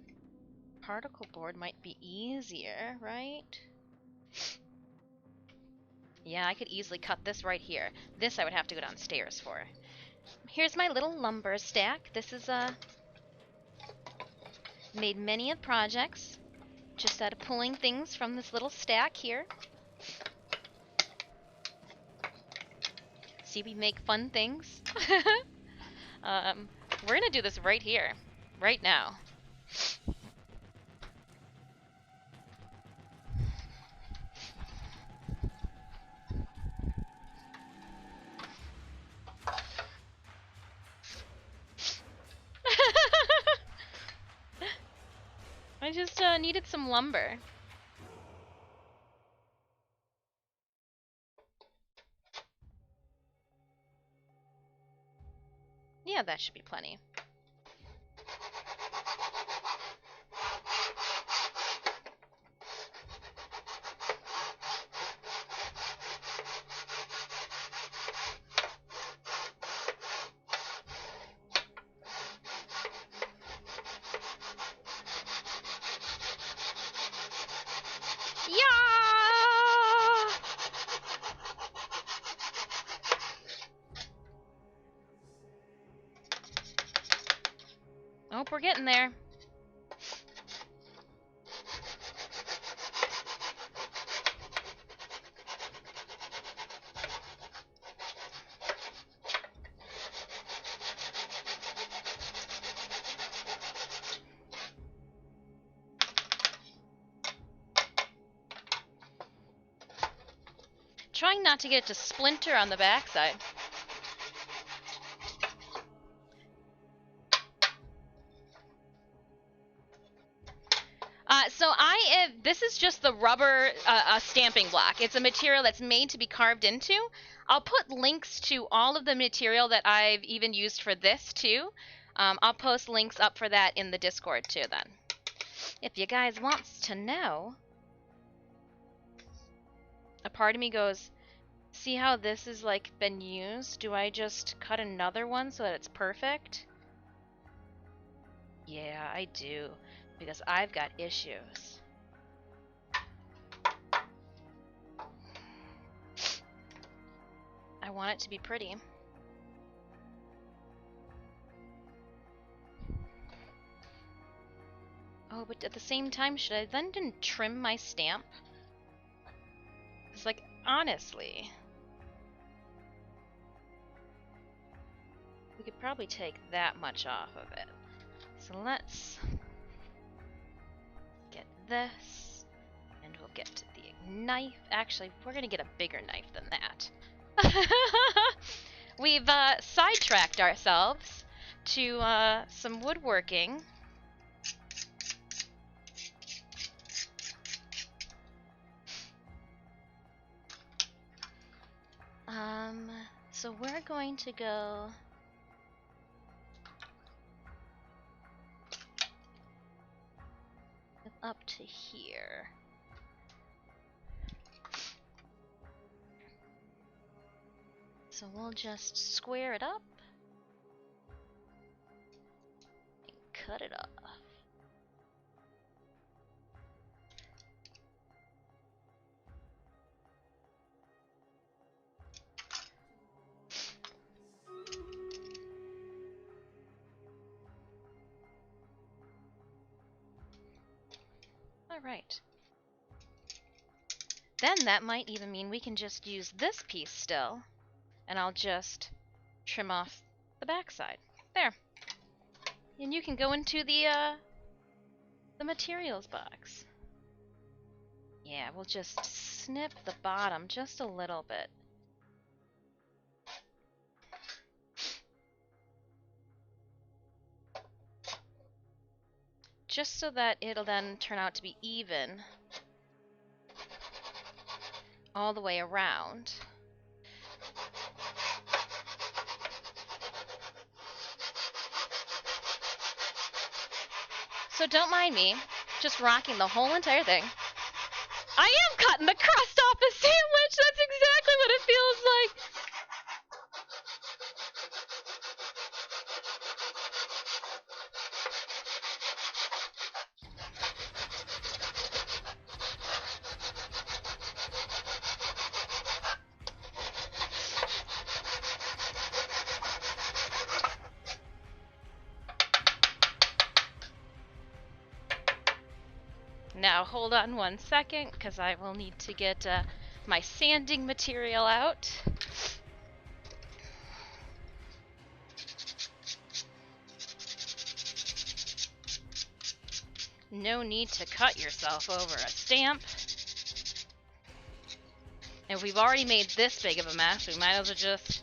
particle board might be easier, right? Yeah, I could easily cut this right here. This I would have to go downstairs for. Here's my little lumber stack. This is, made many of projects. Just out of pulling things from this little stack here. See, we make fun things. We're gonna do this right here. Right now. I just needed some lumber. Yeah, that should be plenty. Yeah! Oh, we're getting there. Trying not to get it to splinter on the backside. This is just the rubber stamping block. It's a material that's made to be carved into. I'll put links to all of the material that I've even used for this too. I'll post links up for that in the Discord too then. If you guys wants to know. A part of me goes, see how this is like been used? Do I just cut another one so that it's perfect? Yeah, I do. Because I've got issues. I want it to be pretty. Oh, but at the same time, should I then trim my stamp? It's like, honestly, we could probably take that much off of it. So let's get this, and we'll get to the knife. Actually, we're gonna get a bigger knife than that. We've sidetracked ourselves to some woodworking. So we're going to go up to here. So we'll just square it up and cut it off. Alright. Then that might even mean we can just use this piece still, and I'll just trim off the backside. There. And you can go into the materials box. Yeah, we'll just snip the bottom just a little bit. Just so that it'll then turn out to be even all the way around. So don't mind me, just rocking the whole entire thing. I am cutting the crust off a sandwich! That's exactly what it feels like! Now hold on 1 second, because I will need to get my sanding material out. No need to cut yourself over a stamp. If we've already made this big of a mess, we might as well just...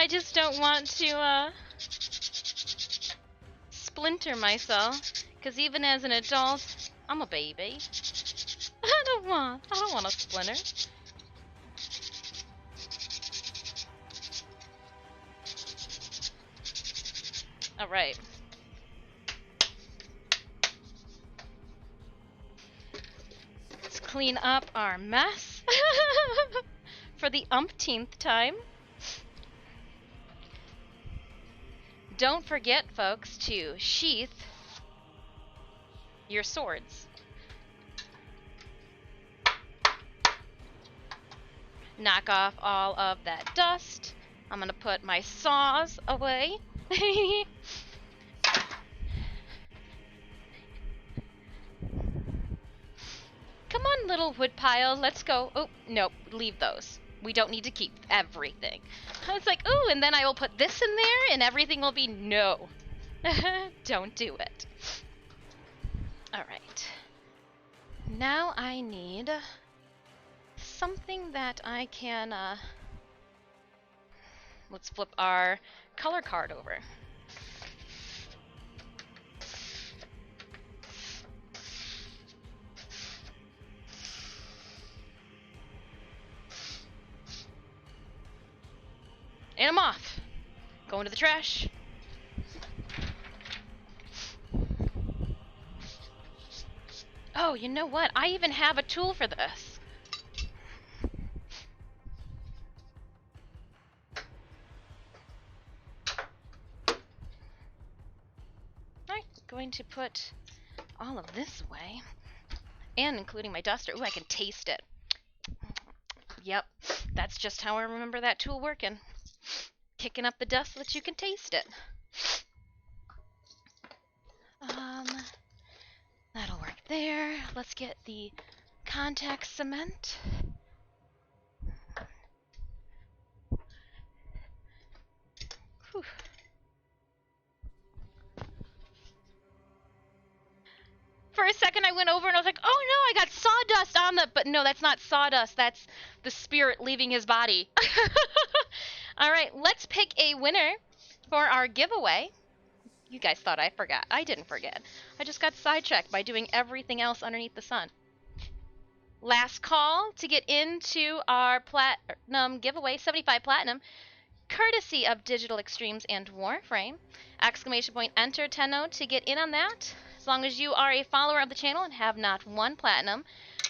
I just don't want to splinter myself, because even as an adult, I'm a baby. I don't want to splinter. All right. Let's clean up our mess for the umpteenth time. Don't forget, folks, to sheath your swords. Knock off all of that dust. I'm gonna put my saws away. Come on, little wood pile, let's go. Oh, nope, leave those. We don't need to keep everything. I was like, ooh, and then I will put this in there and everything will be no. Don't do it. Alright. Now I need something that I can, let's flip our color card over. And I'm off. Going to the trash. Oh, you know what? I even have a tool for this. I'm going to put all of this away. And including my duster. Ooh, I can taste it. Yep, that's just how I remember that tool working. Kicking up the dust so that you can taste it. That'll work there. Let's get the contact cement. Whew. For a second I went over and I was like, oh no, I got sawdust on the... But no, that's not sawdust. That's the spirit leaving his body. Alright, let's pick a winner for our giveaway. You guys thought I forgot. I didn't forget. I just got sidetracked by doing everything else underneath the sun. Last call to get into our platinum giveaway, 75 platinum, courtesy of Digital Extremes and Warframe. Exclamation point, enter TENNO to get in on that. As long as you are a follower of the channel and have not won platinum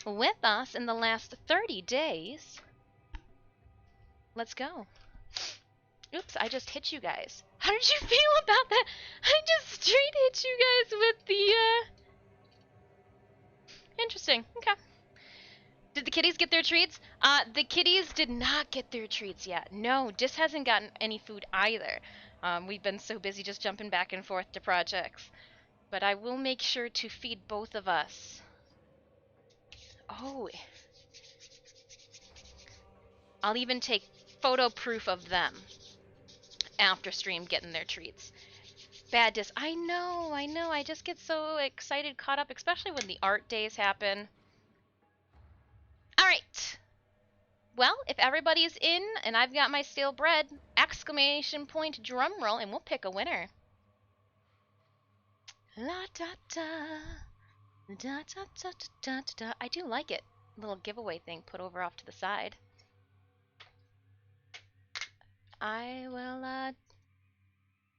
with us in the last 30 days. Let's go. Oops, I just hit you guys. How did you feel about that? I just straight hit you guys with the, Interesting. Okay. Did the kitties get their treats? The kitties did not get their treats yet. No, Dis hasn't gotten any food either. We've been so busy just jumping back and forth to projects. But I will make sure to feed both of us. Oh. I'll even take photo proof of them after stream getting their treats. Bad Dis. I know. I just get so excited, caught up, especially when the art days happen. Alright. Well, if everybody's in and I've got my stale bread, exclamation point drum roll, and we'll pick a winner. La da da. Da da da da da da. I do like it. Little giveaway thing put over off to the side. I will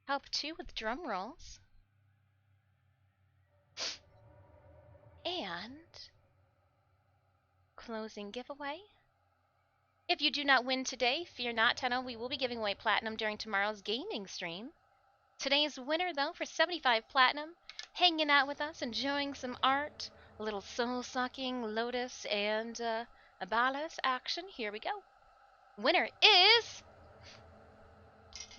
help too with drum rolls. And closing giveaway. If you do not win today, fear not, TENNO. We will be giving away platinum during tomorrow's gaming stream. Today's winner, though, for 75 platinum, hanging out with us, enjoying some art, a little soul-sucking Lotus and Abalis action. Here we go. Winner is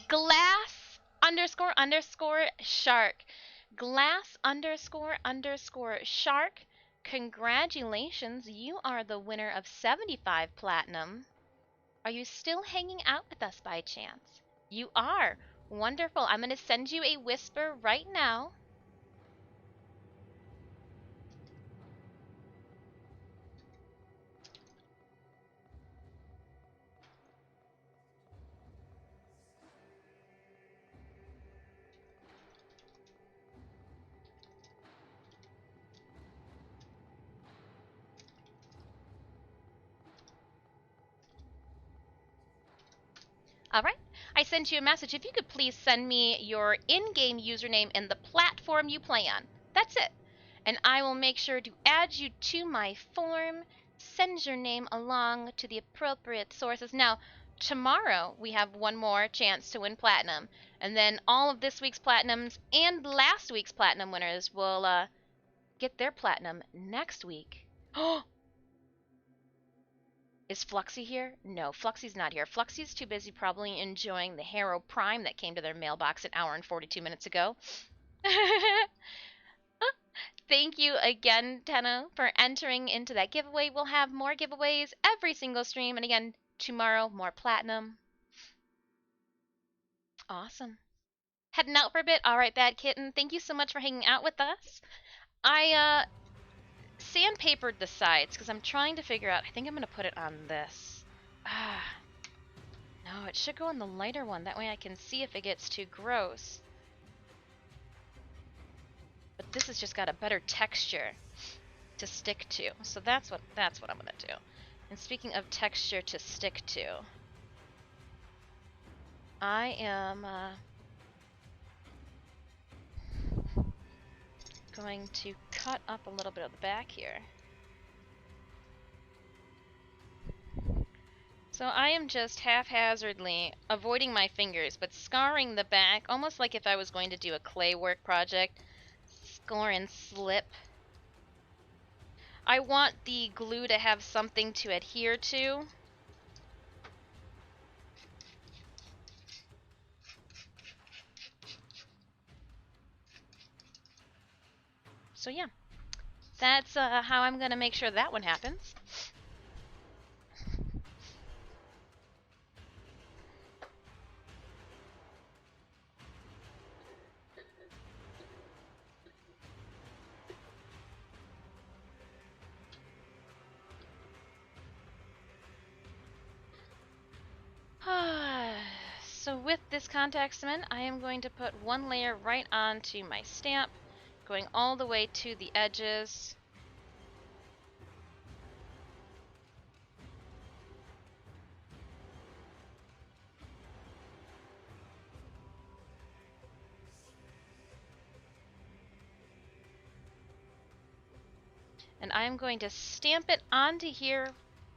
glass underscore underscore shark. Glass underscore underscore shark. Congratulations, you are the winner of 75 platinum. Are you still hanging out with us by chance? You are. Wonderful. I'm going to send you a whisper right now. All right. I sent you a message. If you could please send me your in-game username and the platform you play on. That's it. And I will make sure to add you to my form, send your name along to the appropriate sources. Now, tomorrow we have one more chance to win platinum, and then all of this week's platinums and last week's platinum winners will get their platinum next week. Oh, is Fluxy here? No, Fluxy's not here. Fluxy's too busy probably enjoying the Harrow Prime that came to their mailbox an hour and 42 minutes ago. Thank you again, TENNO, for entering into that giveaway. We'll have more giveaways every single stream, and again, tomorrow, more platinum. Awesome. Heading out for a bit? Alright, Bad Kitten, thank you so much for hanging out with us. I, sandpapered the sides, because I'm trying to figure out, I think I'm going to put it on this. Ah, no, it should go on the lighter one, that way I can see if it gets too gross. But this has just got a better texture to stick to. So that's what I'm gonna do. And speaking of texture to stick to, I am going to cut up a little bit of the back here. So I am just haphazardly avoiding my fingers, but scarring the back, almost like if I was going to do a clay work project. Score and slip. I want the glue to have something to adhere to. So yeah, that's how I'm gonna make sure that one happens. So with this contact cement, I am going to put one layer right onto my stamp, going all the way to the edges. And I'm going to stamp it onto here.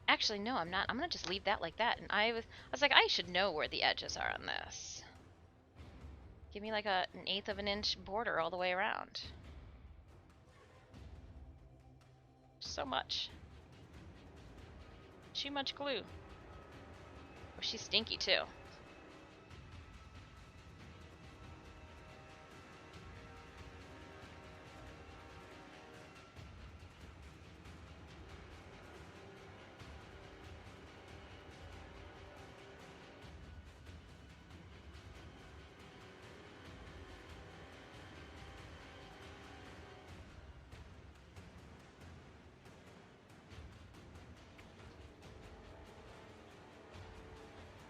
Actually, no, I'm not. I'm going to just leave that like that. And I was like, I should know where the edges are on this. Give me like an 1/8 of an inch border all the way around. So much. Too much glue. Oh, she's stinky too.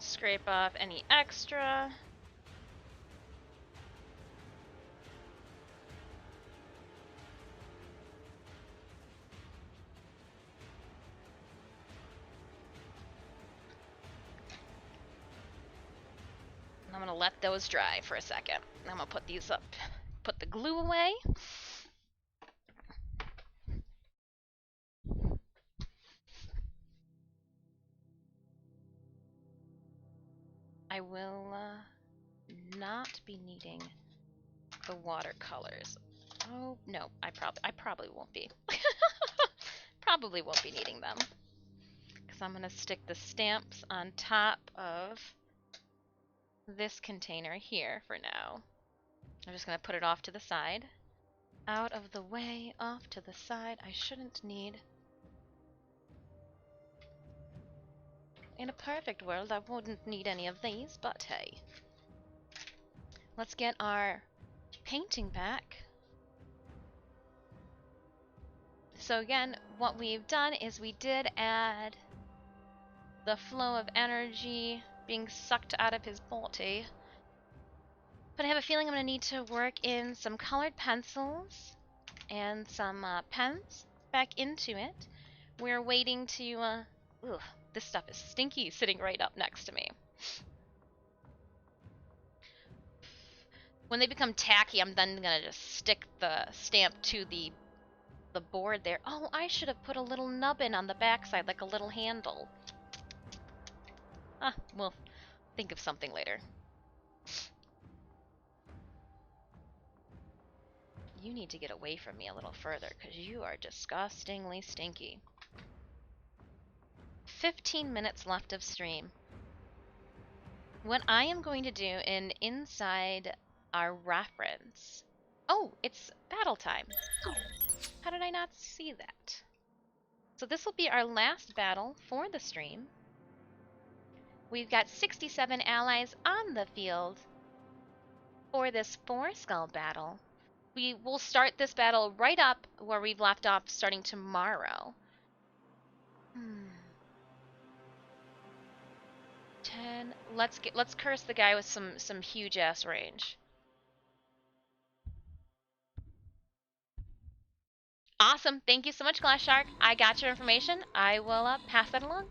Scrape off any extra. I'm gonna let those dry for a second. I'm gonna put these up, put the glue away. I will not be needing the watercolors. Oh no, I probably won't be. Probably won't be needing them because I'm gonna stick the stamps on top of this container here for now. I'm just gonna put it off to the side. Out of the way, off to the side. I shouldn't need. In a perfect world, I wouldn't need any of these, but hey. Let's get our painting back. So again, what we've done is we did add the flow of energy being sucked out of his body. But I have a feeling I'm going to need to work in some colored pencils and some pens back into it. We're waiting to, ooh, this stuff is stinky sitting right up next to me. When they become tacky, I'm then gonna just stick the stamp to the board there. Oh, I should have put a little nubbin on the backside, like a little handle. Ah, we'll think of something later. You need to get away from me a little further, because you are disgustingly stinky. 15 minutes left of stream. What I am going to do inside our reference... Oh, it's battle time. How did I not see that? So this will be our last battle for the stream. We've got 67 allies on the field for this 4-skull battle. We will start this battle right up where we've left off starting tomorrow. 10. Let's curse the guy with some huge ass range. Awesome. Thank you so much, Glass Shark. I got your information. I will pass that along.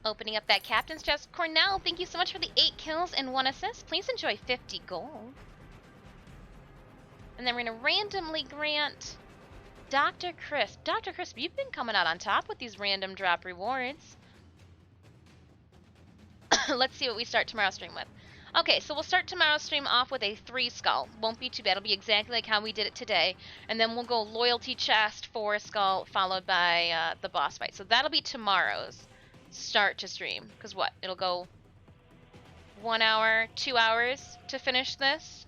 Opening up that captain's chest. Cornell, thank you so much for the 8 kills and 1 assist. Please enjoy 50 gold. And then we're going to randomly grant Dr. Crisp. Dr. Crisp, you've been coming out on top with these random drop rewards. Let's see what we start tomorrow's stream with. Okay, so we'll start tomorrow's stream off with a 3-skull. Won't be too bad. It'll be exactly like how we did it today. And then we'll go loyalty chest, 4-skull, followed by the boss fight. So that'll be tomorrow's start to stream. Because what? It'll go 1 hour, 2 hours to finish this?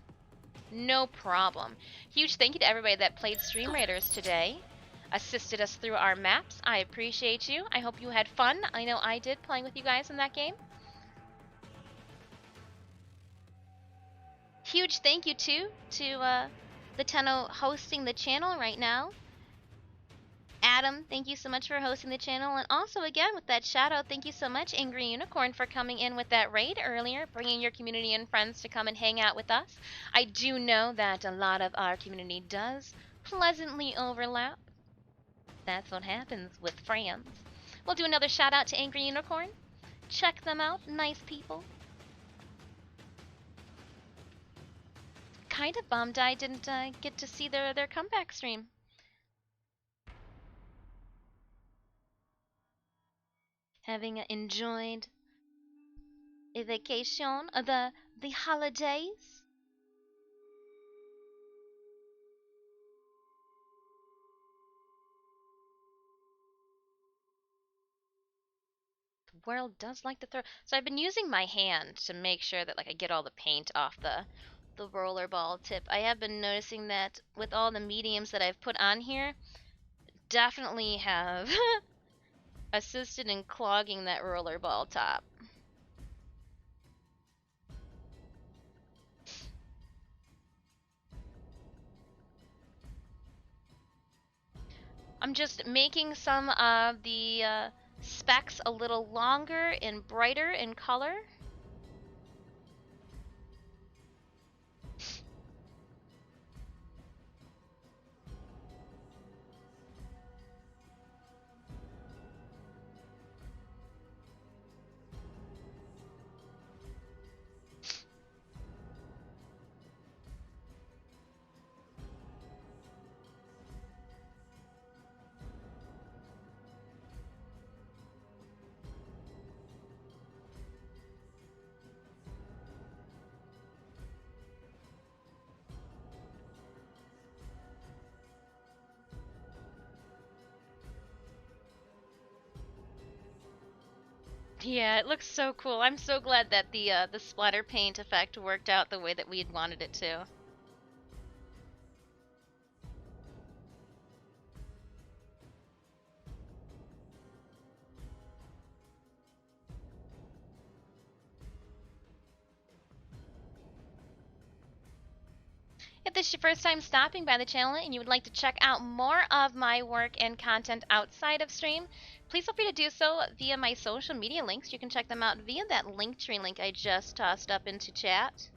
No problem. Huge thank you to everybody that played Stream Raiders today. Assisted us through our maps. I appreciate you. I hope you had fun. I know I did playing with you guys in that game. Huge thank you too to the TENNO hosting the channel right now. Adam, thank you so much for hosting the channel. And also, again, with that shout out, thank you so much, Angry Unicorn, for coming in with that raid earlier, bringing your community and friends to come and hang out with us. I do know that a lot of our community does pleasantly overlap. That's what happens with friends. We'll do another shout out to Angry Unicorn. Check them out, nice people. Kind of bummed I didn't get to see their comeback stream. Having enjoyed a vacation, the holidays. The world does like to throw. So I've been using my hand to make sure that I get all the paint off the roller ball tip. I have been noticing that with all the mediums that I've put on here, definitely have assisted in clogging that roller ball top. I'm just making some of the specs a little longer and brighter in color. Yeah, it looks so cool. I'm so glad that the splatter paint effect worked out the way that we had wanted it to. this is your first time stopping by the channel and you would like to check out more of my work and content outside of stream, please feel free to do so via my social media links. You can check them out via that Linktree link I just tossed up into chat.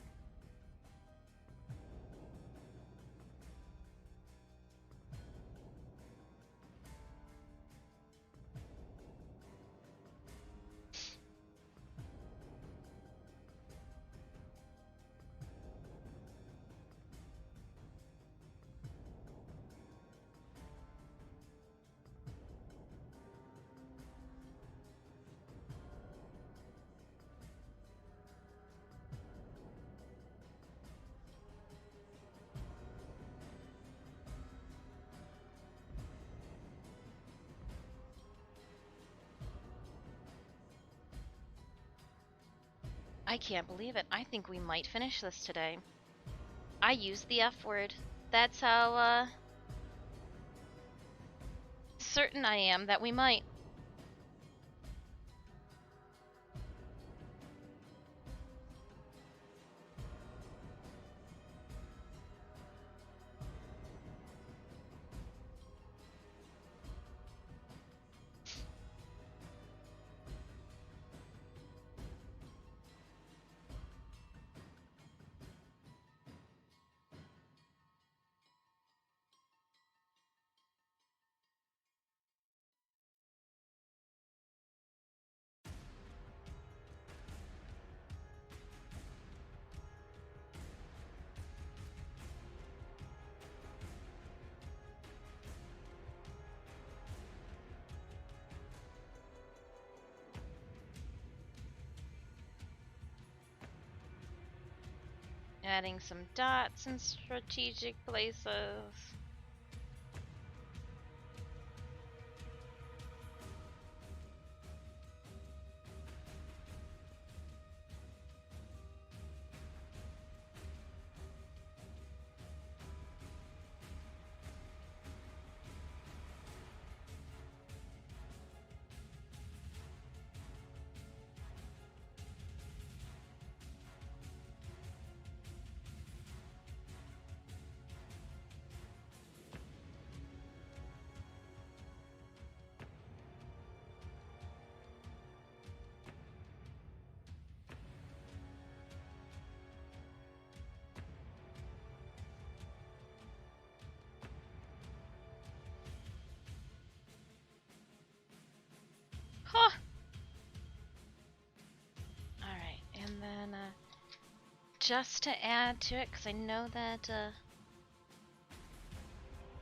I can't believe it. I think we might finish this today. I used the F word. That's how certain I am that we might. Adding some dots in strategic places. Huh. Alright, and then just to add to it, because I know that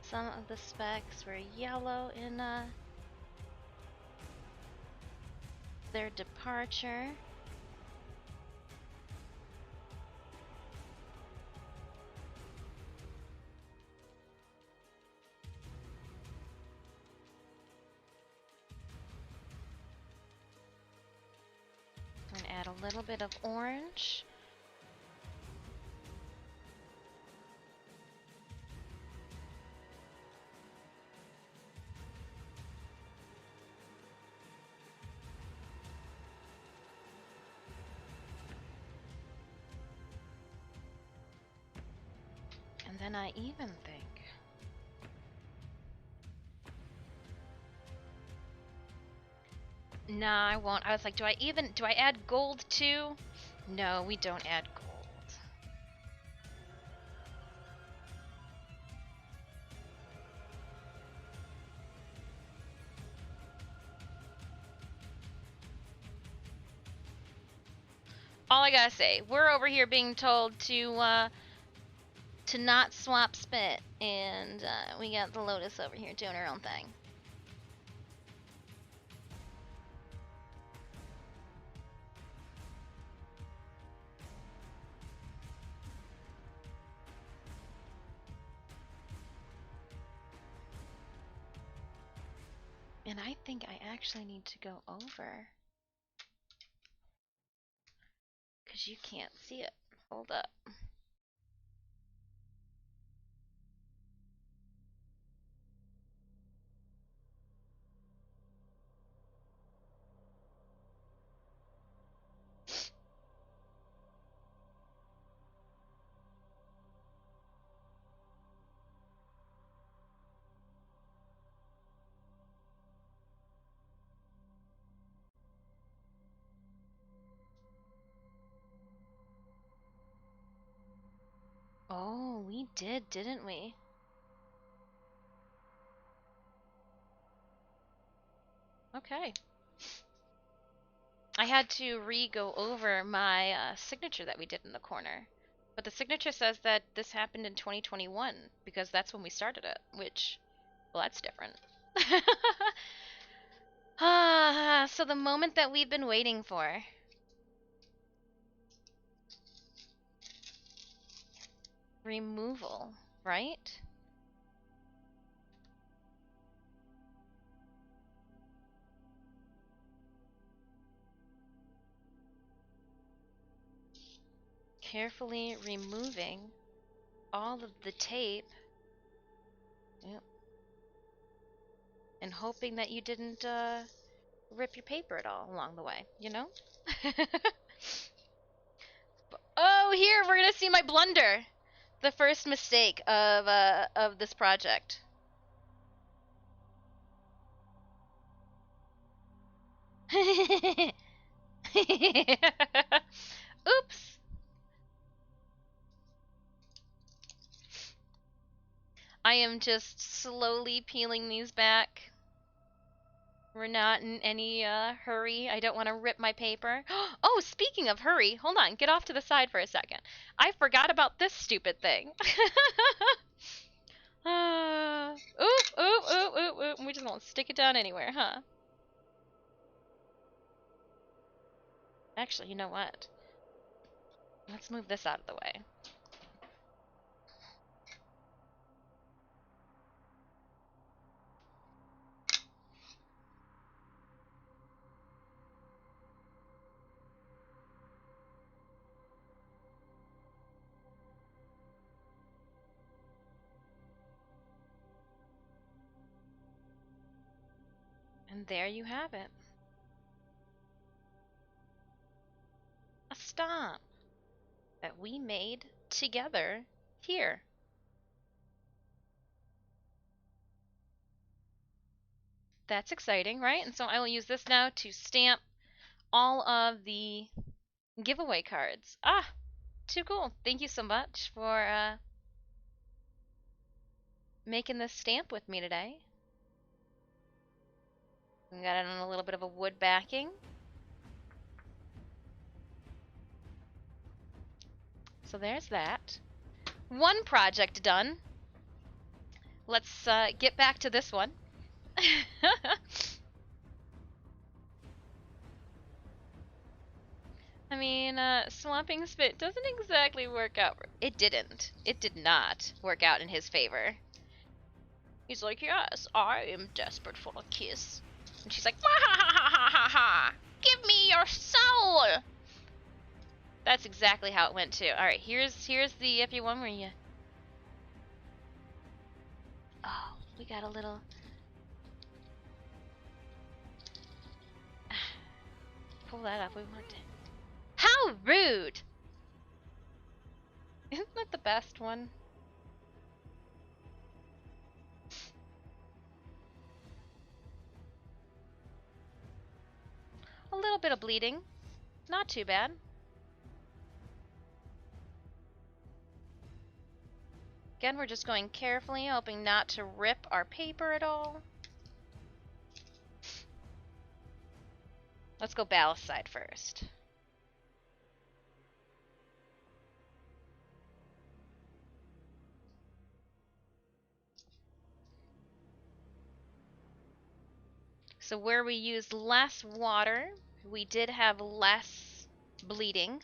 some of the specs were yellow in their departure. I'm going to add a little bit of orange. And then I even think no, I won't. I was like, do I add gold too? No, we don't add gold. All I gotta say, we're over here being told to not swap spit, and we got the Lotus over here doing her own thing. And I think I actually need to go over, because you can't see it. Hold up. We did, didn't we? Okay. I had to re-go over my signature that we did in the corner. But the signature says that this happened in 2021, because that's when we started it, which, well, that's different. So the moment that we've been waiting for. Removal, right? Carefully removing all of the tape. Yep. And hoping that you didn't rip your paper at all along the way, you know? Oh, here we're gonna see my blunder. The first mistake of this project. Oops. I am just slowly peeling these back. We're not in any hurry. I don't want to rip my paper. Oh, speaking of hurry, hold on. Get off to the side for a second. I forgot about this stupid thing. Oop, oop, oop, oop, oop. We just won't stick it down anywhere, huh? Actually, you know what? Let's move this out of the way. And there you have it. A stomp that we made together here. That's exciting, right? And so I will use this now to stamp all of the giveaway cards. Ah, too cool. Thank you so much for making this stamp with me today. We got it on a little bit of a wood backing. So there's that. One project done. Let's get back to this one. I mean, Swamping Spit doesn't exactly work out. It didn't. It did not work out in his favor. He's like, yes, I am desperate for a kiss. And she's like, ha ha ha ha ha ha! Give me your soul! That's exactly how it went too. Alright, here's the iffy one where you... Oh, we got a little... Pull that up, we want to... How rude! Isn't that the best one? A little bit of bleeding. Not too bad. Again, we're just going carefully, hoping not to rip our paper at all. Let's go ballast side first. So where we used less water, we did have less bleeding.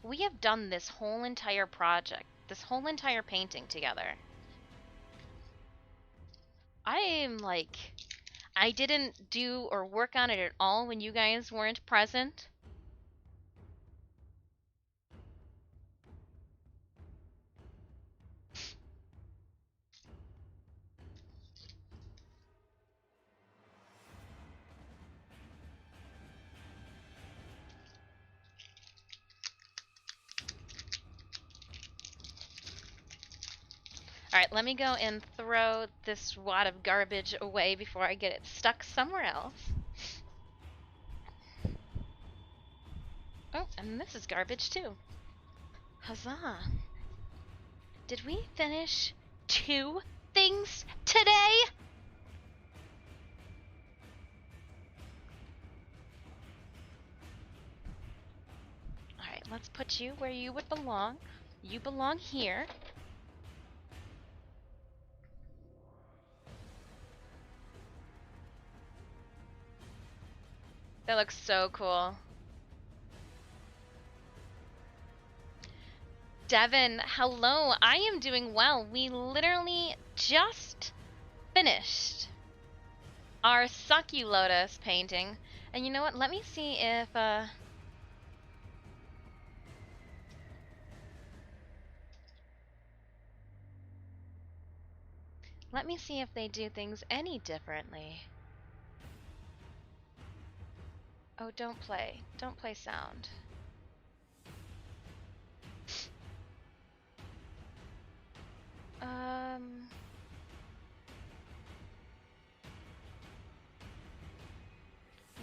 We have done this whole entire project, this whole entire painting together. I am like, I didn't do or work on it at all when you guys weren't present. Alright, let me go and throw this wad of garbage away before I get it stuck somewhere else. Oh, and this is garbage too. Huzzah. Did we finish 2 things today? Alright, let's put you where you would belong. You belong here. That looks so cool. Devin, hello. I am doing well. We literally just finished our Lotus painting. And you know what? Let me see if let me see if they do things any differently. Oh, don't play. Don't play sound.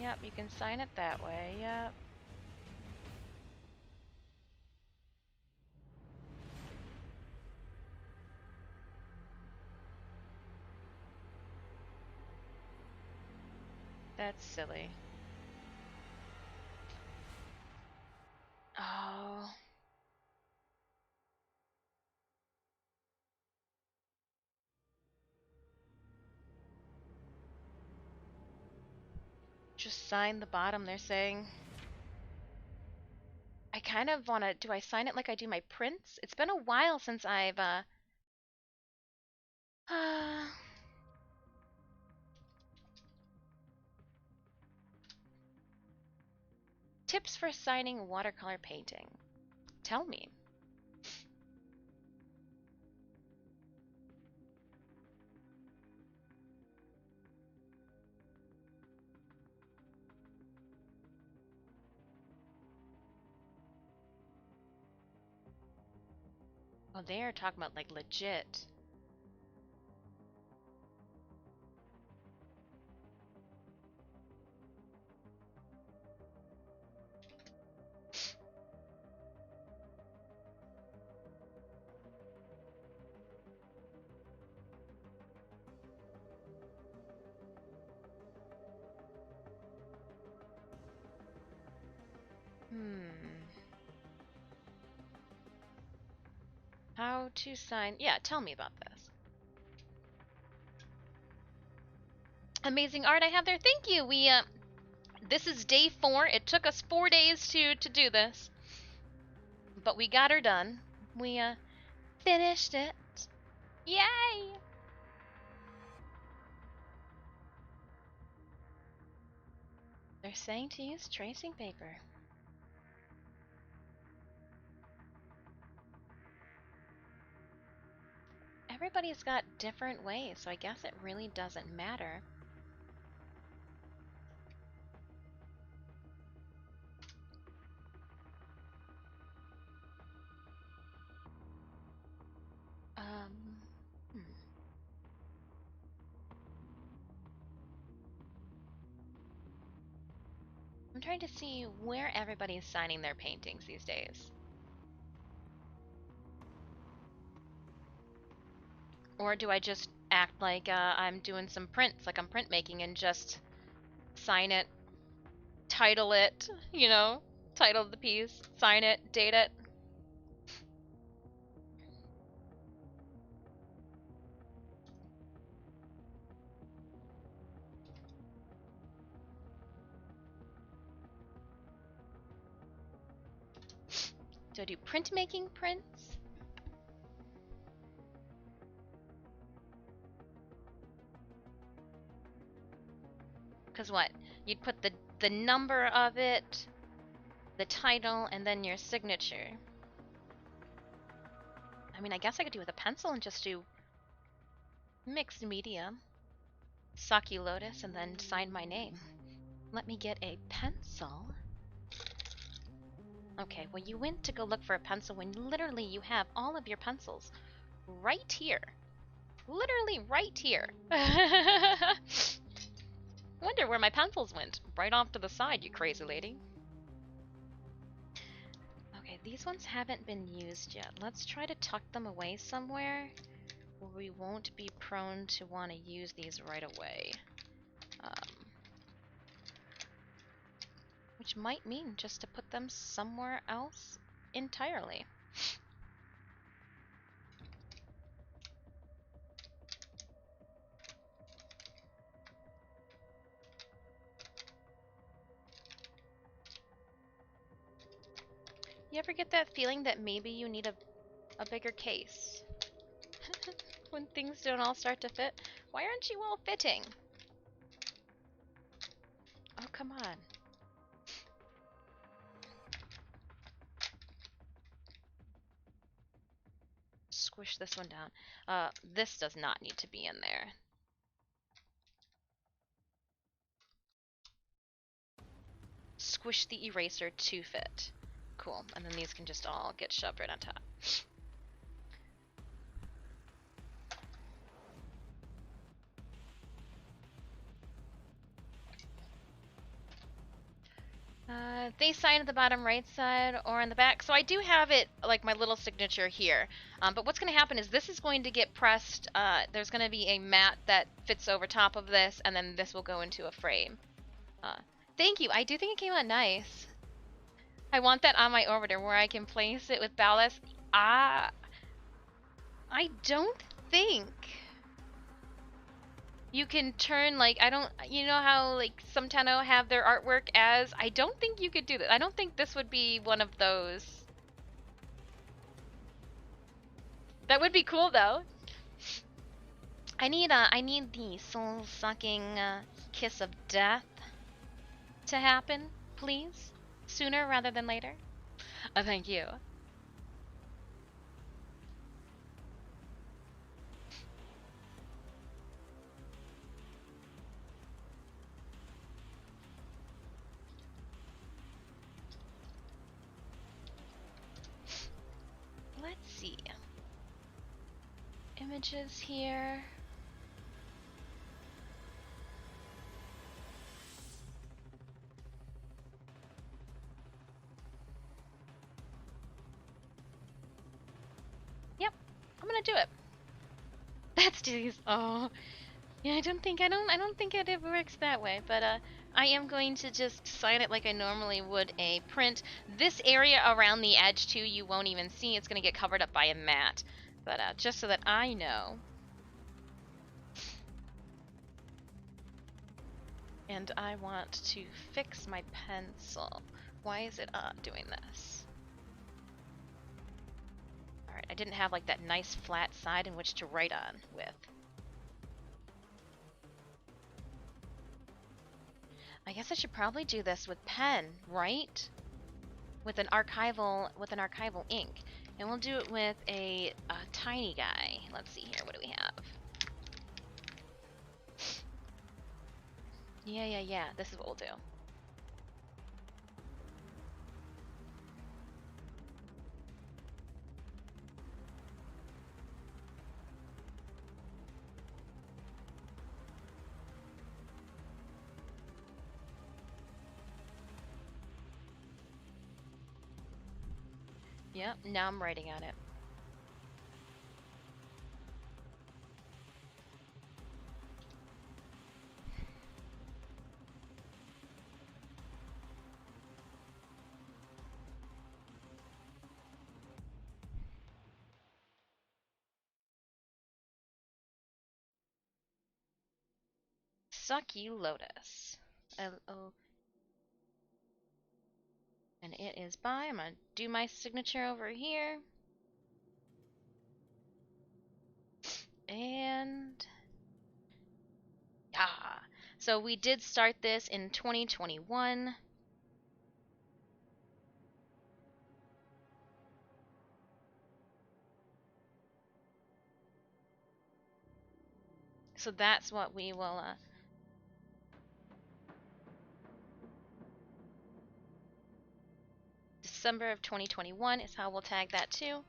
Yep, you can sign it that way. Yep. That's silly. Oh. Just sign the bottom, they're saying. I kind of want to... Do I sign it like I do my prints? It's been a while since I've, Tips for signing watercolor painting. Tell me. Oh, they are talking about, like, legit. How to sign... Yeah, tell me about this. Amazing art I have there. Thank you. We, this is day 4. It took us 4 days to do this. But we got her done. We, finished it. Yay! They're saying to use tracing paper. Everybody's got different ways, so I guess it really doesn't matter. I'm trying to see where everybody's signing their paintings these days. Or do I just act like I'm doing some prints, like I'm printmaking, and just sign it, title it, you know, title the piece, sign it, date it? Do I do printmaking prints? Because what? You'd put the number of it, the title, and then your signature. I mean, I guess I could do with a pencil and just do mixed media, Lotus, and then sign my name. Let me get a pencil. Okay, well, you went to go look for a pencil when literally you have all of your pencils right here. Literally right here. Wonder where my pencils went. Right off to the side, you crazy lady. Okay, these ones haven't been used yet. Let's try to tuck them away somewhere where we won't be prone to want to use these right away. Which might mean just to put them somewhere else entirely. You ever get that feeling that maybe you need a bigger case? When things don't all start to fit? Why aren't you all fitting? Oh, come on. Squish this one down. This does not need to be in there. Squish the eraser to fit. Cool. And then these can just all get shoved right on top. They sign at the bottom right side or in the back. So I do have it, like my little signature here. But what's going to happen is this is going to get pressed. There's going to be a mat that fits over top of this, and then this will go into a frame. Thank you. I do think it came out nice. I want that on my orbiter where I can place it with ballast. I don't think you can turn, like, I don't, you know how, like, some TENNO have their artwork as, I don't think you could do that. I don't think this would be one of those. That would be cool, though. I need the soul-sucking kiss of death to happen, please. Sooner rather than later. Thank you. Let's see. Images here. Yep, I'm gonna do it. That's Dizzy's. Oh, yeah. I don't think it works that way. But I am going to just sign it like I normally would a print. This area around the edge too, you won't even see. It's gonna get covered up by a mat. But just so that I know. And I want to fix my pencil. Why is it doing this? Alright, I didn't have like that nice flat side in which to write on with. I guess I should probably do this with pen, right? With an archival ink. And we'll do it with a tiny guy. Let's see here, what do we have? Yeah, this is what we'll do. Yep, now I'm writing on it. Suck you, Lotus. Oh. And it is by. I'm gonna do my signature over here. And so we did start this in 2021. So that's what we will December of 2021 is how we'll tag that too.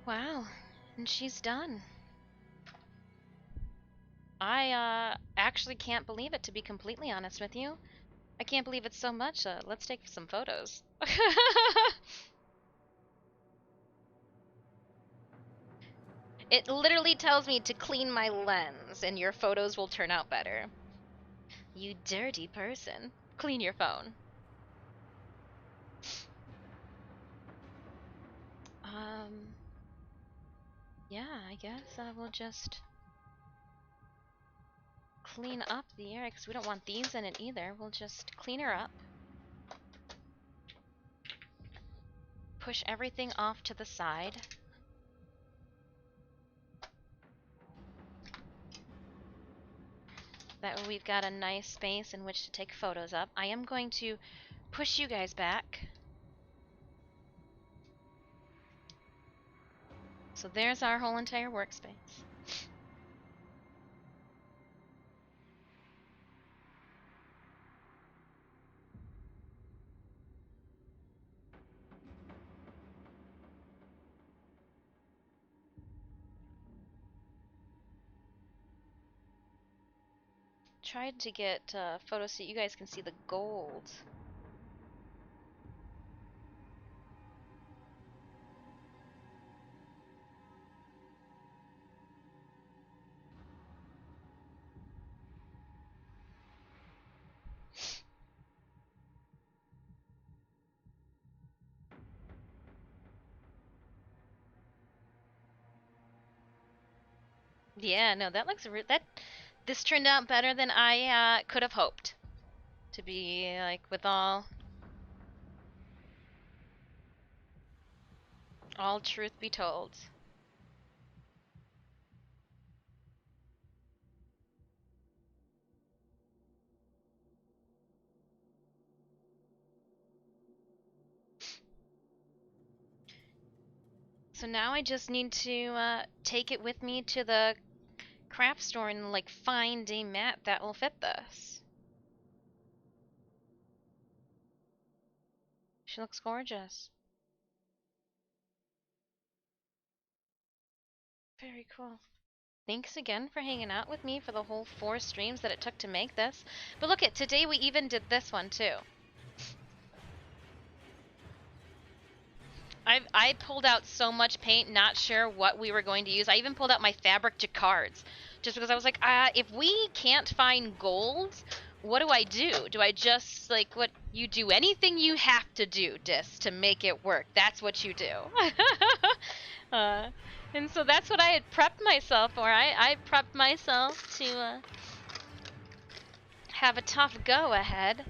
Wow, and she's done. I actually can't believe it, to be completely honest with you. I can't believe it so much. Let's take some photos. It literally tells me to clean my lens and your photos will turn out better. You dirty person. Clean your phone. Yeah, I guess I will just clean up the area because we don't want these in it either. We'll just clean her up. Push everything off to the side. That way we've got a nice space in which to take photos up. I am going to push you guys back. So there's our whole entire workspace. Tried to get photos so you guys can see the gold. Yeah, no, that looks this turned out better than I could have hoped. To be like with all truth be told. So now I just need to take it with me to the craft store and like find a mat that will fit this. She looks gorgeous. Very cool. Thanks again for hanging out with me for the whole 4 streams that it took to make this. But look at today we even did this one too. I pulled out so much paint, not sure what we were going to use. I even pulled out my fabric jacquards, just because I was like, if we can't find gold, what do I do? Do I just, like, what, you do anything you have to do, Dis, to make it work. That's what you do. And so that's what I had prepped myself for. I prepped myself to have a tough go ahead.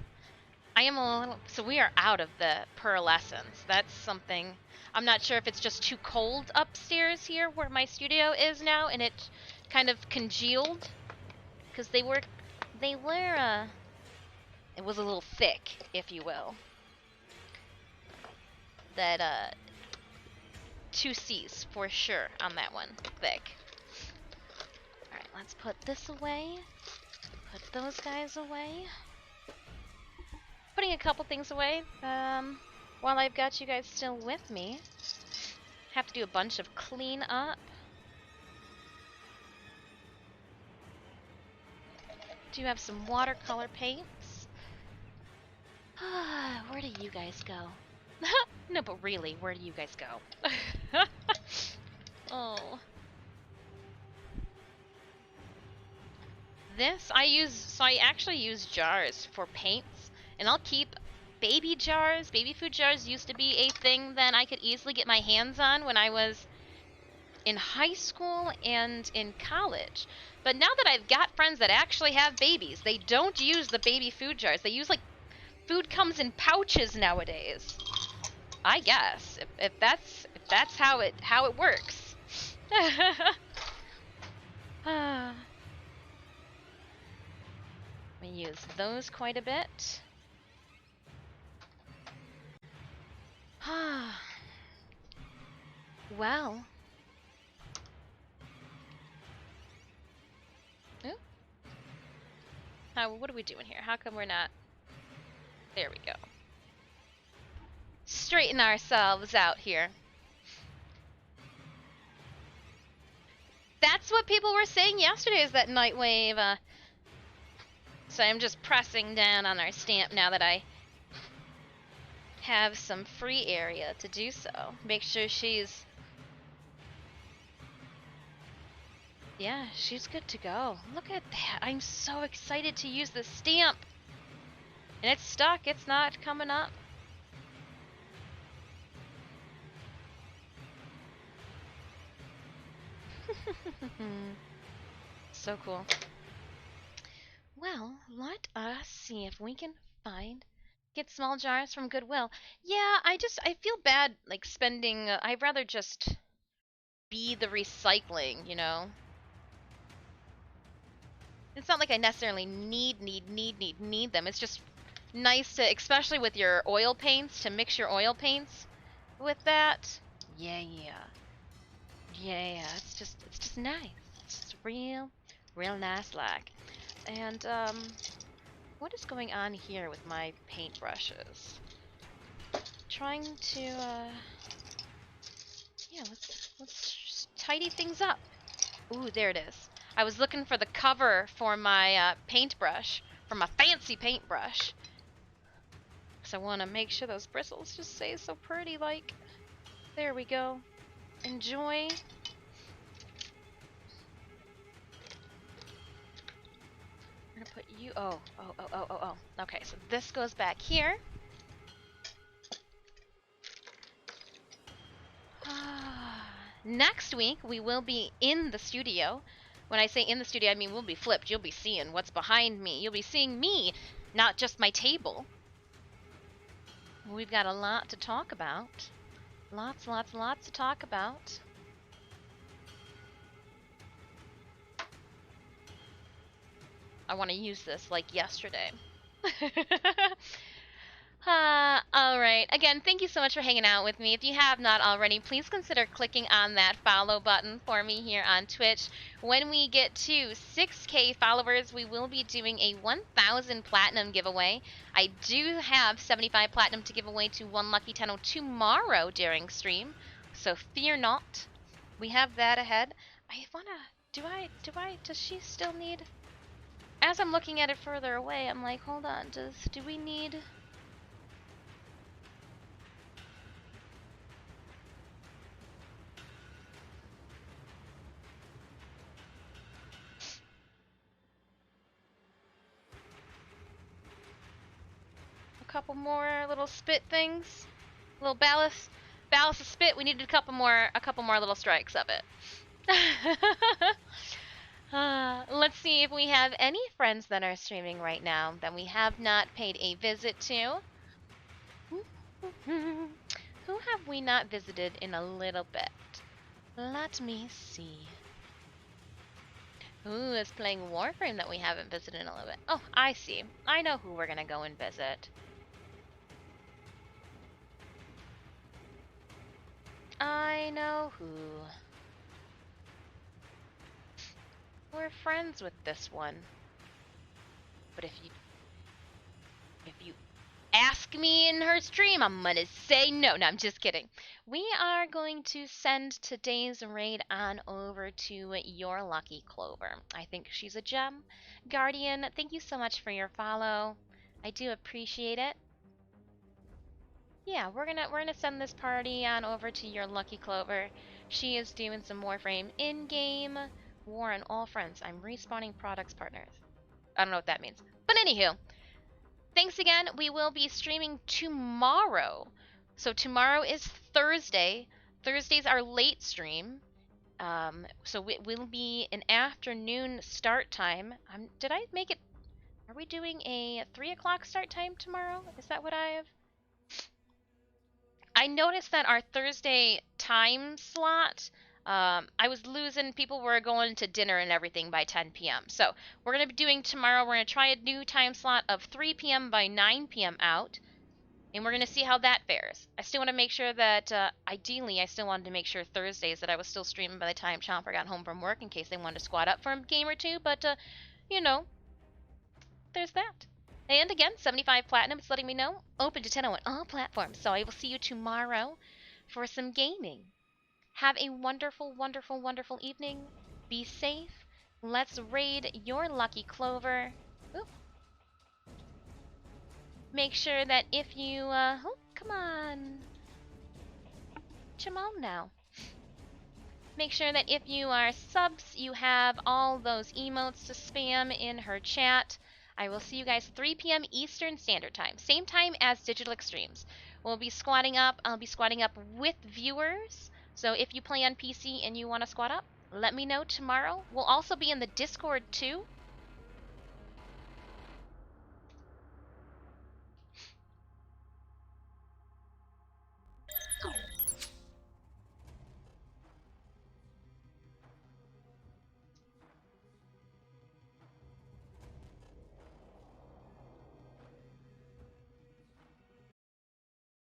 I am a little, so we are out of the pearlescence. That's something, I'm not sure if it's just too cold upstairs here where my studio is now and it kind of congealed because it was a little thick, if you will. That 2 C's for sure on that one, thick. All right, let's put this away. Put those guys away. Putting a couple things away while I've got you guys still with me. Have to do a bunch of clean up. Do have some watercolor paints. Where do you guys go? No, but really, where do you guys go? Oh. I actually use jars for paints, and I'll keep baby jars. Baby food jars used to be a thing that I could easily get my hands on when I was in high school and in college. But now that I've got friends that actually have babies, they don't use the baby food jars. They use, like, food comes in pouches nowadays. I guess if that's how it works. We use those quite a bit. Well. Ooh. What are we doing here? How come we're not? There we go. Straighten ourselves out here. That's what people were saying yesterday, is that Nightwave. So I'm just pressing down on our stamp now that I have some free area to do so. Make sure she's... Yeah, she's good to go. Look at that. I'm so excited to use this stamp. And it's stuck. It's not coming up. So cool. Well, let us see if we can get small jars from Goodwill. Yeah, I feel bad, like, spending, I'd rather just be the recycling, you know? It's not like I necessarily need them. It's just nice to, especially with your oil paints, to mix your oil paints with that. Yeah. It's just nice. It's just real nice, like. And, what is going on here with my paintbrushes? Trying to, yeah, let's just tidy things up. Ooh, there it is. I was looking for the cover for my paintbrush, for my fancy paintbrush. So I want to make sure those bristles just stay so pretty, like. There we go. Enjoy. I'm gonna put you, oh. Okay, so this goes back here. Next week, we will be in the studio. When I say in the studio, I mean we'll be flipped. You'll be seeing what's behind me. You'll be seeing me, not just my table. We've got a lot to talk about. Lots to talk about. I want to use this like yesterday. Alright. Again, thank you so much for hanging out with me. If you have not already, please consider clicking on that follow button for me here on Twitch. When we get to 6K followers, we will be doing a 1,000 platinum giveaway. I do have 75 platinum to give away to one lucky TENNO tomorrow during stream, so fear not. We have that ahead. I wanna... does she still need... As I'm looking at it further away, I'm like, hold on, do we need... couple more little spit things, little ballast of spit. We needed a couple more little strikes of it. Let's see if we have any friends that are streaming right now that we have not paid a visit to. Who have we not visited in a little bit? Let me see. Who is playing Warframe that we haven't visited in a little bit? Oh, I see. I know who we're gonna go and visit. I know who. We're friends with this one. But if you ask me in her stream, I'm gonna say no. No, I'm just kidding. We are going to send today's raid on over to Your Lucky Clover. I think she's a gem. Guardian, thank you so much for your follow. I do appreciate it. Yeah, we're gonna send this party on over to Your Lucky Clover. She is doing some Warframe in-game. War on all friends. I'm respawning products partners. I don't know what that means. But anywho, thanks again. We will be streaming tomorrow. So tomorrow is Thursday. Thursday's our late stream. So it will be an afternoon start time. Did I make it? Are we doing a 3 o'clock start time tomorrow? Is that what I have? I noticed that our Thursday time slot, I was losing, people were going to dinner and everything by 10 p.m. So we're going to be doing tomorrow, we're going to try a new time slot of 3 p.m. by 9 p.m. out, and we're going to see how that fares. I still want to make sure that, ideally, I still wanted to make sure Thursdays that I was still streaming by the time Chomper got home from work in case they wanted to squat up for a game or two, but, you know, there's that. And again, 75 platinum, it's letting me know. Open to TENNO on all platforms. So I will see you tomorrow for some gaming. Have a wonderful, wonderful, wonderful evening. Be safe. Let's raid your lucky clover. Oop. Make sure that if you, oh, come on. Come on now. Make sure that if you are subs, you have all those emotes to spam in her chat. I will see you guys 3 p.m. Eastern Standard Time. Same time as Digital Extremes. We'll be squatting up. I'll be squatting up with viewers. So if you play on PC and you want to squat up, let me know tomorrow. We'll also be in the Discord too.